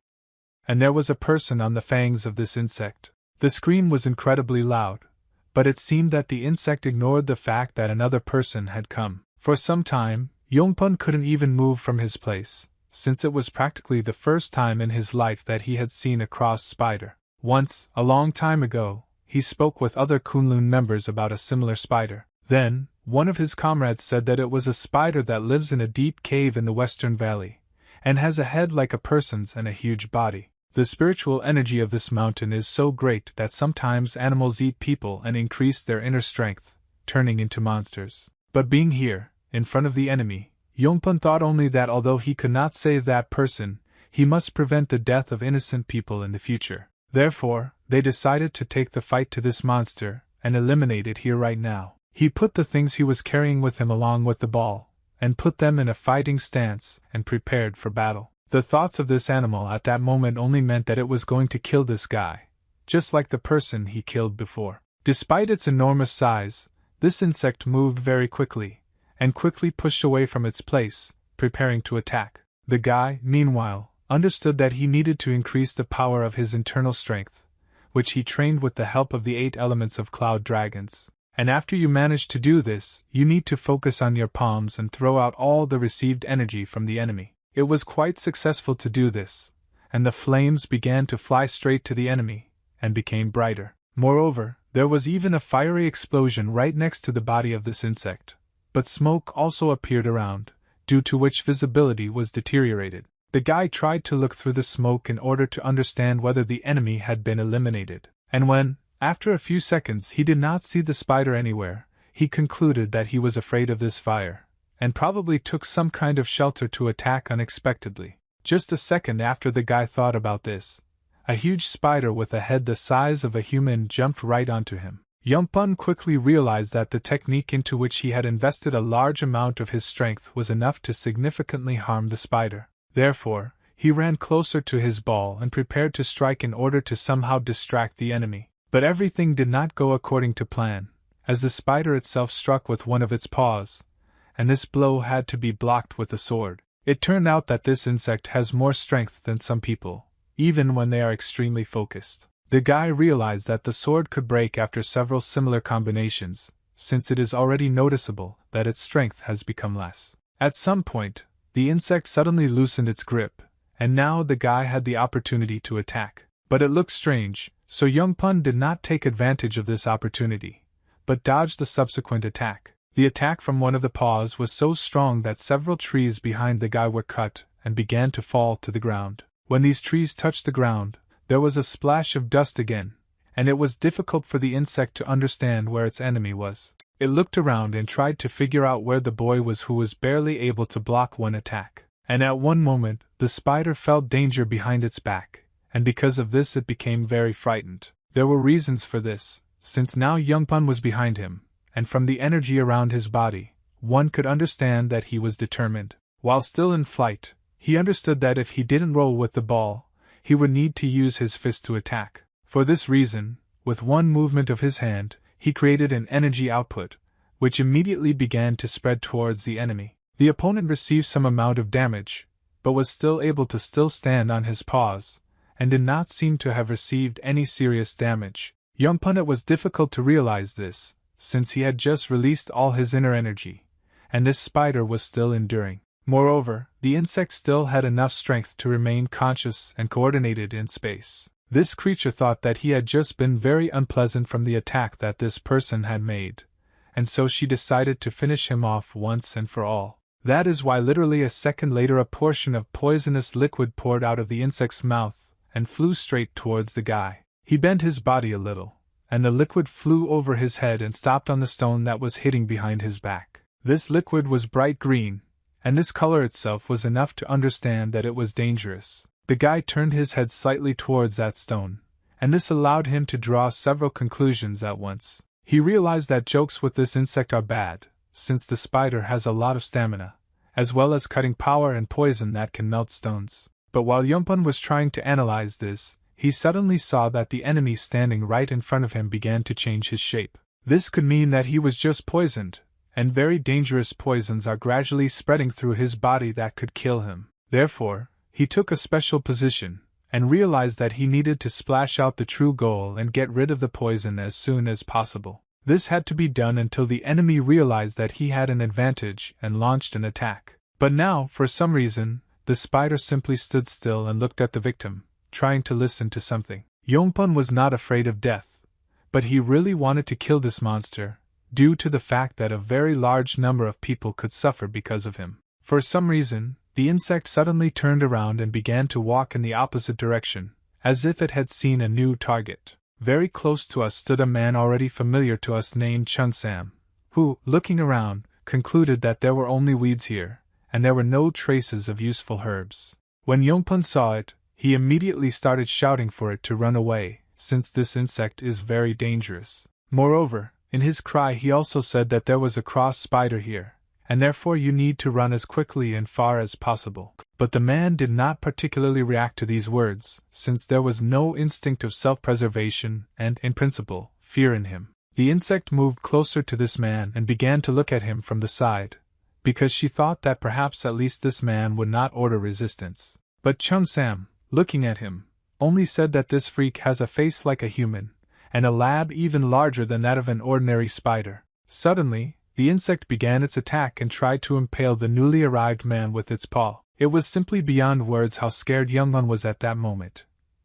And there was a person on the fangs of this insect. The scream was incredibly loud, but it seemed that the insect ignored the fact that another person had come. For some time, Yongpun couldn't even move from his place, since it was practically the first time in his life that he had seen a cross spider. Once, a long time ago, he spoke with other Kunlun members about a similar spider. Then, one of his comrades said that it was a spider that lives in a deep cave in the Western Valley, and has a head like a person's and a huge body. The spiritual energy of this mountain is so great that sometimes animals eat people and increase their inner strength, turning into monsters. But being here, in front of the enemy, Yongpun thought only that although he could not save that person, he must prevent the death of innocent people in the future. Therefore, they decided to take the fight to this monster and eliminate it here right now. He put the things he was carrying with him along with the ball, and put them in a fighting stance and prepared for battle. The thoughts of this animal at that moment only meant that it was going to kill this guy, just like the person he killed before. Despite its enormous size, this insect moved very quickly, and quickly pushed away from its place, preparing to attack. The guy, meanwhile, understood that he needed to increase the power of his internal strength, which he trained with the help of the 8 elements of cloud dragons. And after you manage to do this, you need to focus on your palms and throw out all the received energy from the enemy. It was quite successful to do this, and the flames began to fly straight to the enemy, and became brighter. Moreover, there was even a fiery explosion right next to the body of this insect, but smoke also appeared around, due to which visibility was deteriorated. The guy tried to look through the smoke in order to understand whether the enemy had been eliminated, and when, after a few seconds, he did not see the spider anywhere, he concluded that he was afraid of this fire, and probably took some kind of shelter to attack unexpectedly. Just a second after the guy thought about this, a huge spider with a head the size of a human jumped right onto him. Yongpun quickly realized that the technique into which he had invested a large amount of his strength was enough to significantly harm the spider. Therefore, he ran closer to his ball and prepared to strike in order to somehow distract the enemy. But everything did not go according to plan, as the spider itself struck with one of its paws, and this blow had to be blocked with a sword. It turned out that this insect has more strength than some people, even when they are extremely focused. The guy realized that the sword could break after several similar combinations, since it is already noticeable that its strength has become less. At some point, the insect suddenly loosened its grip, and now the guy had the opportunity to attack. But it looked strange, so Yongpun did not take advantage of this opportunity, but dodged the subsequent attack. The attack from one of the paws was so strong that several trees behind the guy were cut and began to fall to the ground. When these trees touched the ground, there was a splash of dust again, and it was difficult for the insect to understand where its enemy was. It looked around and tried to figure out where the boy was, who was barely able to block one attack. And at one moment, the spider felt danger behind its back, and because of this it became very frightened. There were reasons for this, since now Yongpun was behind him, and from the energy around his body, one could understand that he was determined. While still in flight, he understood that if he didn't roll with the ball, he would need to use his fist to attack. For this reason, with one movement of his hand, he created an energy output, which immediately began to spread towards the enemy. The opponent received some amount of damage, but was still able to stand on his paws, and did not seem to have received any serious damage. Yongpun, it was difficult to realize this, since he had just released all his inner energy, and this spider was still enduring. Moreover, the insect still had enough strength to remain conscious and coordinated in space. This creature thought that he had just been very unpleasant from the attack that this person had made, and so she decided to finish him off once and for all. That is why literally a second later a portion of poisonous liquid poured out of the insect's mouth and flew straight towards the guy. He bent his body a little, and the liquid flew over his head and stopped on the stone that was hitting behind his back. This liquid was bright green, and this color itself was enough to understand that it was dangerous. The guy turned his head slightly towards that stone, and this allowed him to draw several conclusions at once. He realized that jokes with this insect are bad, since the spider has a lot of stamina, as well as cutting power and poison that can melt stones. But while Yongpun was trying to analyze this, he suddenly saw that the enemy standing right in front of him began to change his shape. This could mean that he was just poisoned, and very dangerous poisons are gradually spreading through his body that could kill him. Therefore, he took a special position, and realized that he needed to splash out the true goal and get rid of the poison as soon as possible. This had to be done until the enemy realized that he had an advantage and launched an attack. But now, for some reason, the spider simply stood still and looked at the victim, trying to listen to something. Yongpun was not afraid of death, but he really wanted to kill this monster, due to the fact that a very large number of people could suffer because of him. For some reason, the insect suddenly turned around and began to walk in the opposite direction, as if it had seen a new target. Very close to us stood a man already familiar to us named Chun Sam, who, looking around, concluded that there were only weeds here, and there were no traces of useful herbs. When Yongpun saw it, he immediately started shouting for it to run away, since this insect is very dangerous. Moreover, in his cry he also said that there was a cross spider here, and therefore you need to run as quickly and far as possible. But the man did not particularly react to these words, since there was no instinct of self-preservation and, in principle, fear in him. The insect moved closer to this man and began to look at him from the side, because she thought that perhaps at least this man would not order resistance. But Chun Sam, looking at him, only said that this freak has a face like a human, and a lab even larger than that of an ordinary spider. Suddenly, the insect began its attack and tried to impale the newly arrived man with its paw. It was simply beyond words how scared Youngwon was at that moment.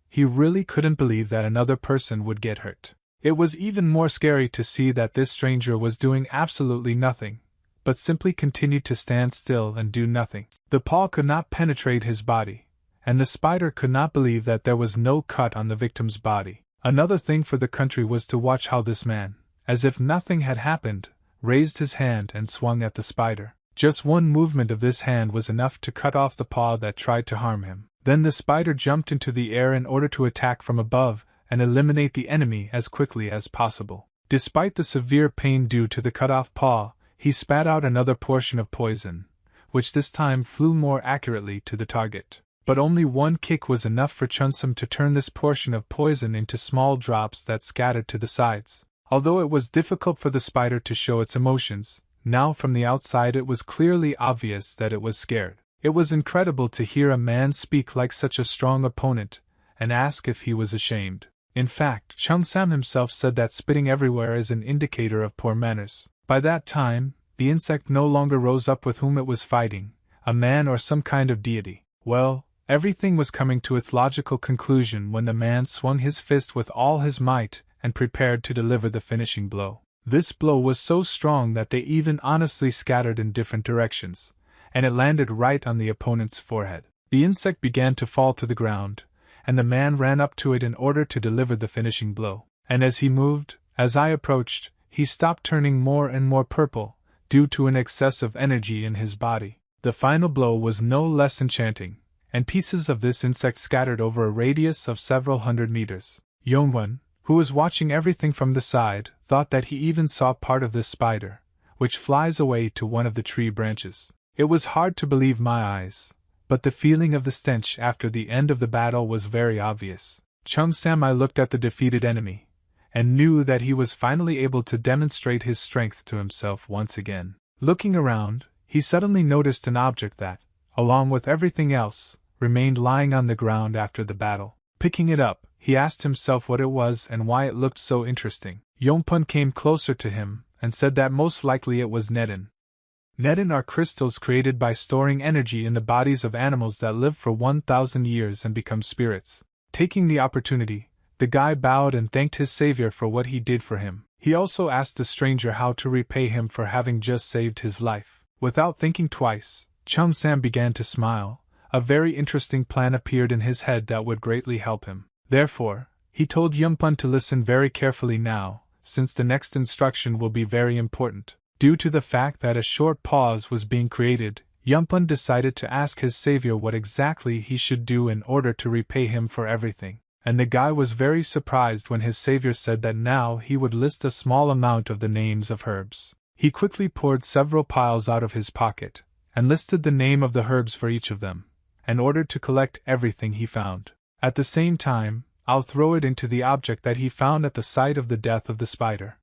He really couldn't believe that another person would get hurt. It was even more scary to see that this stranger was doing absolutely nothing, but simply continued to stand still and do nothing. The paw could not penetrate his body, and the spider could not believe that there was no cut on the victim's body. Another thing for the country was to watch how this man, as if nothing had happened, raised his hand and swung at the spider. Just one movement of this hand was enough to cut off the paw that tried to harm him. Then the spider jumped into the air in order to attack from above and eliminate the enemy as quickly as possible. Despite the severe pain due to the cut-off paw, he spat out another portion of poison, which this time flew more accurately to the target. But only one kick was enough for Chunsum to turn this portion of poison into small drops that scattered to the sides. Although it was difficult for the spider to show its emotions, now from the outside it was clearly obvious that it was scared. It was incredible to hear a man speak like such a strong opponent, and ask if he was ashamed. In fact, Chung Sam himself said that spitting everywhere is an indicator of poor manners. By that time, the insect no longer rose up with whom it was fighting, a man or some kind of deity. Well, everything was coming to its logical conclusion when the man swung his fist with all his might and prepared to deliver the finishing blow. This blow was so strong that they even honestly scattered in different directions, and it landed right on the opponent's forehead. The insect began to fall to the ground, and the man ran up to it in order to deliver the finishing blow. And as he moved, as I approached, he stopped turning more and more purple, due to an excess of energy in his body. The final blow was no less enchanting, and pieces of this insect scattered over a radius of several hundred meters. Yongwon, who was watching everything from the side, thought that he even saw part of this spider, which flies away to one of the tree branches. It was hard to believe my eyes, but the feeling of the stench after the end of the battle was very obvious. Chung Samai looked at the defeated enemy, and knew that he was finally able to demonstrate his strength to himself once again. Looking around, he suddenly noticed an object that, along with everything else, remained lying on the ground after the battle. Picking it up, he asked himself what it was and why it looked so interesting. Yongpun came closer to him and said that most likely it was Nedin. Nedin are crystals created by storing energy in the bodies of animals that live for 1,000 years and become spirits. Taking the opportunity, the guy bowed and thanked his savior for what he did for him. He also asked the stranger how to repay him for having just saved his life. Without thinking twice, Chung Sam began to smile. A very interesting plan appeared in his head that would greatly help him. Therefore, he told Yongpun to listen very carefully now, since the next instruction will be very important. Due to the fact that a short pause was being created, Yongpun decided to ask his savior what exactly he should do in order to repay him for everything. And the guy was very surprised when his savior said that now he would list a small amount of the names of herbs. He quickly poured several piles out of his pocket, and listed the name of the herbs for each of them, and ordered to collect everything he found. At the same time, I'll throw it into the object that he found at the site of the death of the spider.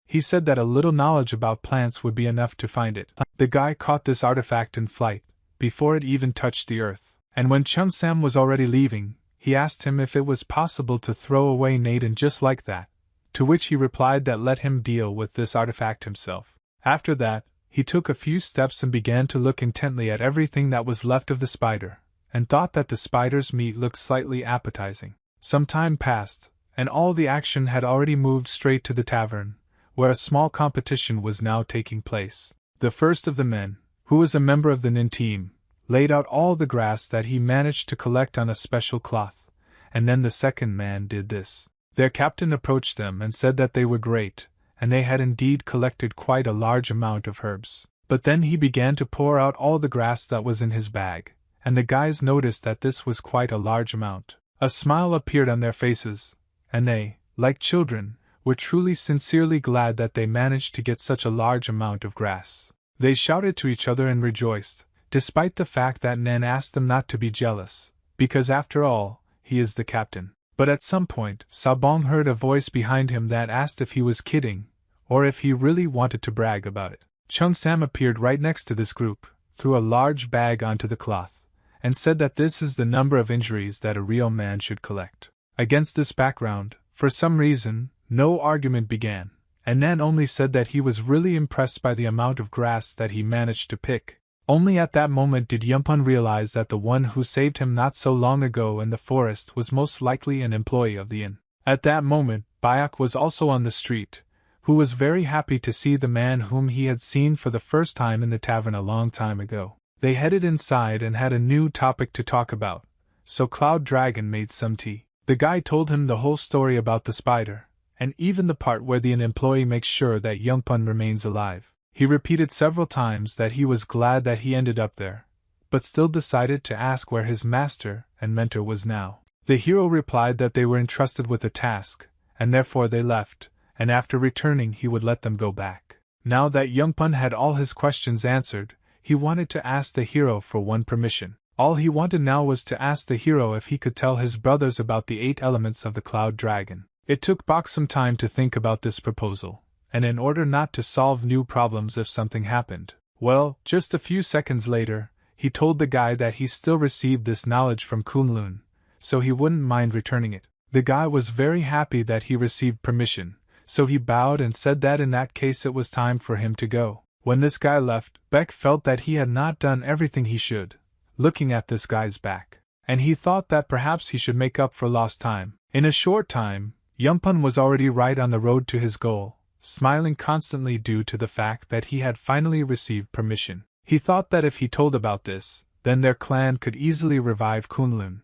He said that a little knowledge about plants would be enough to find it. The guy caught this artifact in flight, before it even touched the earth, and when Chung Sam was already leaving, he asked him if it was possible to throw away Naden just like that, to which he replied that let him deal with this artifact himself. After that, he took a few steps and began to look intently at everything that was left of the spider, and thought that the spider's meat looked slightly appetizing. Some time passed, and all the action had already moved straight to the tavern, where a small competition was now taking place. The first of the men, who was a member of the Nin team, laid out all the grass that he managed to collect on a special cloth, and then the second man did this. Their captain approached them and said that they were great, and they had indeed collected quite a large amount of herbs. But then he began to pour out all the grass that was in his bag, and the guys noticed that this was quite a large amount. A smile appeared on their faces, and they, like children, were truly sincerely glad that they managed to get such a large amount of grass. They shouted to each other and rejoiced, despite the fact that Nen asked them not to be jealous, because after all, he is the captain. But at some point, Sabong heard a voice behind him that asked if he was kidding, or if he really wanted to brag about it. Chung Sam appeared right next to this group, threw a large bag onto the cloth, and said that this is the number of injuries that a real man should collect. Against this background, for some reason, no argument began, and Nan only said that he was really impressed by the amount of grass that he managed to pick. Only at that moment did Yumpun realize that the one who saved him not so long ago in the forest was most likely an employee of the inn. At that moment, Bayak was also on the street, who was very happy to see the man whom he had seen for the first time in the tavern a long time ago. They headed inside and had a new topic to talk about, so Cloud Dragon made some tea. The guy told him the whole story about the spider, and even the part where the inn employee makes sure that Youngpun remains alive. He repeated several times that he was glad that he ended up there, but still decided to ask where his master and mentor was now. The hero replied that they were entrusted with a task, and therefore they left, and after returning he would let them go back. Now that Youngpun had all his questions answered, he wanted to ask the hero for one permission. All he wanted now was to ask the hero if he could tell his brothers about the 8 elements of the Cloud Dragon. It took Bok some time to think about this proposal, and in order not to solve new problems if something happened, well, just a few seconds later, he told the guy that he still received this knowledge from Kunlun, so he wouldn't mind returning it. The guy was very happy that he received permission, so he bowed and said that in that case it was time for him to go. When this guy left, Beck felt that he had not done everything he should, looking at this guy's back, and he thought that perhaps he should make up for lost time. In a short time, Yumpun was already right on the road to his goal, smiling constantly due to the fact that he had finally received permission. He thought that if he told about this, then their clan could easily revive Kunlun.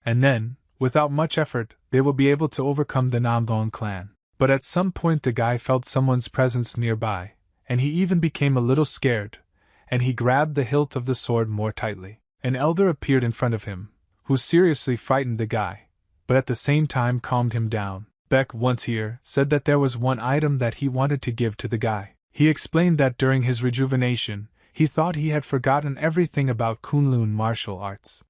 And then, without much effort, they will be able to overcome the Namdong clan. But at some point the guy felt someone's presence nearby, and he even became a little scared, and he grabbed the hilt of the sword more tightly. An elder appeared in front of him, who seriously frightened the guy, but at the same time calmed him down. Beck, once here, said that there was one item that he wanted to give to the guy. He explained that during his rejuvenation, he thought he had forgotten everything about Kunlun martial arts.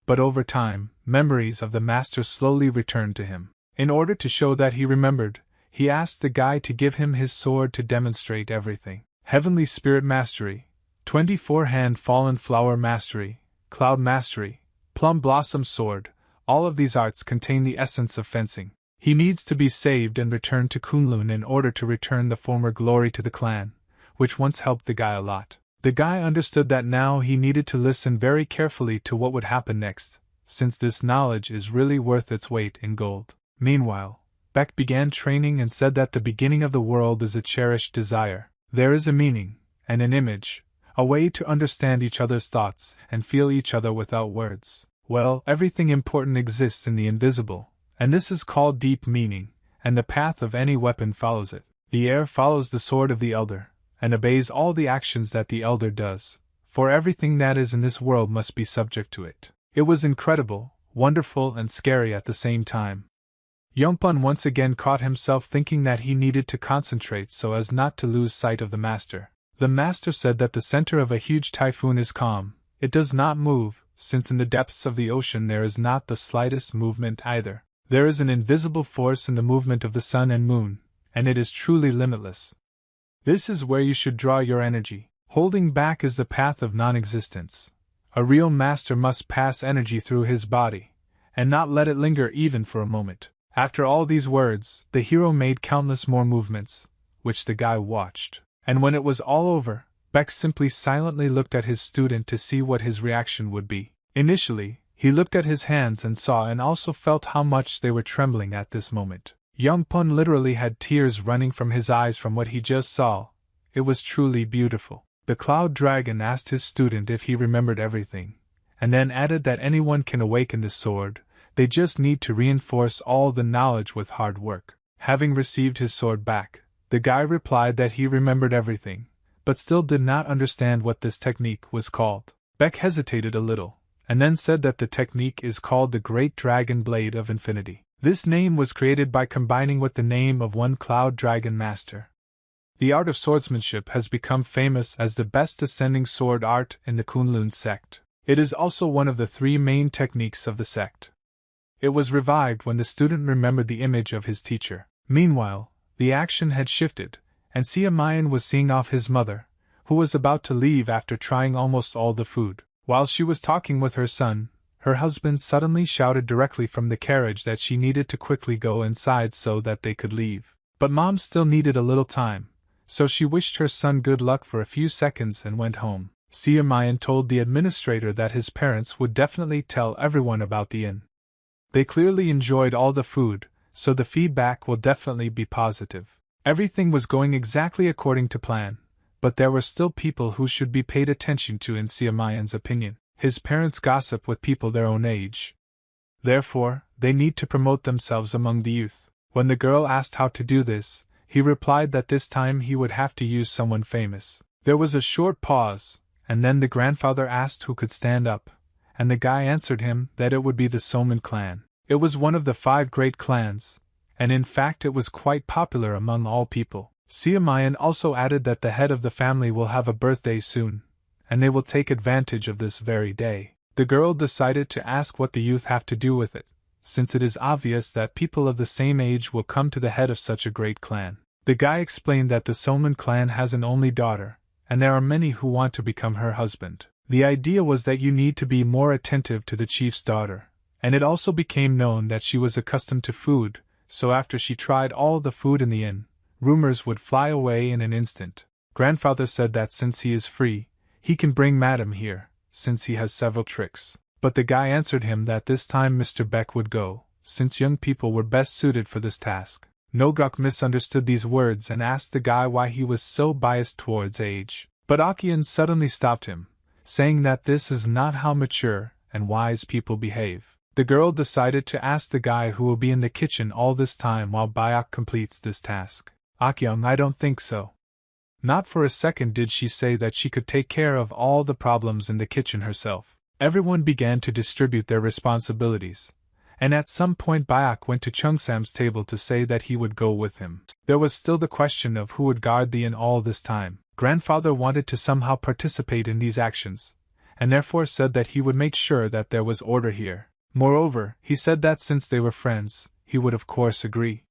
But over time, memories of the master slowly returned to him. In order to show that he remembered, he asked the guy to give him his sword to demonstrate everything. Heavenly Spirit Mastery, 24-Hand Fallen Flower Mastery, Cloud Mastery, Plum Blossom Sword, all of these arts contain the essence of fencing. He needs to be saved and returned to Kunlun in order to return the former glory to the clan, which once helped the guy a lot. The guy understood that now he needed to listen very carefully to what would happen next, since this knowledge is really worth its weight in gold. Meanwhile, Beck began training and said that the beginning of the world is a cherished desire. There is a meaning, and an image, a way to understand each other's thoughts and feel each other without words. Well, everything important exists in the invisible, and this is called deep meaning, and the path of any weapon follows it. The air follows the sword of the elder, and obeys all the actions that the elder does, for everything that is in this world must be subject to it. It was incredible, wonderful and scary at the same time. Yongpun once again caught himself thinking that he needed to concentrate so as not to lose sight of the master. The master said that the center of a huge typhoon is calm, it does not move, since in the depths of the ocean there is not the slightest movement either. There is an invisible force in the movement of the sun and moon, and it is truly limitless. This is where you should draw your energy. Holding back is the path of non-existence. A real master must pass energy through his body, and not let it linger even for a moment. After all these words, the hero made countless more movements, which the guy watched. And when it was all over, Beck simply silently looked at his student to see what his reaction would be. Initially, he looked at his hands and saw and also felt how much they were trembling at this moment. Young Pun literally had tears running from his eyes from what he just saw. It was truly beautiful. The Cloud Dragon asked his student if he remembered everything, and then added that anyone can awaken the sword, They just need to reinforce all the knowledge with hard work. Having received his sword back, the guy replied that he remembered everything, but still did not understand what this technique was called. Beck hesitated a little, and then said that the technique is called the Great Dragon Blade of Infinity. This name was created by combining with the name of one Cloud Dragon Master. The art of swordsmanship has become famous as the best ascending sword art in the Kunlun sect. It is also one of the 3 main techniques of the sect. It was revived when the student remembered the image of his teacher. Meanwhile, the action had shifted, and Sia Mayan was seeing off his mother, who was about to leave after trying almost all the food. While she was talking with her son, her husband suddenly shouted directly from the carriage that she needed to quickly go inside so that they could leave. But Mom still needed a little time, so she wished her son good luck for a few seconds and went home. Sia Mayan told the administrator that his parents would definitely tell everyone about the inn. They clearly enjoyed all the food, so the feedback will definitely be positive. Everything was going exactly according to plan, but there were still people who should be paid attention to in Sia Mayan's opinion. His parents gossip with people their own age. Therefore, they need to promote themselves among the youth. When the girl asked how to do this, he replied that this time he would have to use someone famous. There was a short pause, and then the grandfather asked who could stand up, and the guy answered him that it would be the Soman clan. It was one of the 5 great clans, and in fact it was quite popular among all people. Sia Mayan also added that the head of the family will have a birthday soon, and they will take advantage of this very day. The girl decided to ask what the youth have to do with it, since it is obvious that people of the same age will come to the head of such a great clan. The guy explained that the Soman clan has an only daughter, and there are many who want to become her husband. The idea was that you need to be more attentive to the chief's daughter, and it also became known that she was accustomed to food, so after she tried all the food in the inn, rumors would fly away in an instant. Grandfather said that since he is free, he can bring Madam here, since he has several tricks. But the guy answered him that this time Mr. Beck would go, since young people were best suited for this task. Noguk misunderstood these words and asked the guy why he was so biased towards age. But Akian suddenly stopped him, saying that this is not how mature and wise people behave. The girl decided to ask the guy who will be in the kitchen all this time while Bayak completes this task. Akyung, I don't think so. Not for a second did she say that she could take care of all the problems in the kitchen herself. Everyone began to distribute their responsibilities, and at some point Bayak went to Chungsam's table to say that he would go with him. There was still the question of who would guard the inn all this time. Grandfather wanted to somehow participate in these actions, and therefore said that he would make sure that there was order here. Moreover, he said that since they were friends, he would of course agree.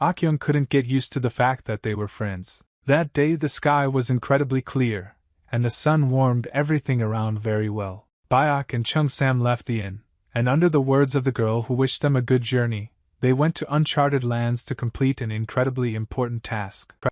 Akyung couldn't get used to the fact that they were friends. That day the sky was incredibly clear, and the sun warmed everything around very well. Bayak and Chungsam left the inn, and under the words of the girl who wished them a good journey, they went to uncharted lands to complete an incredibly important task.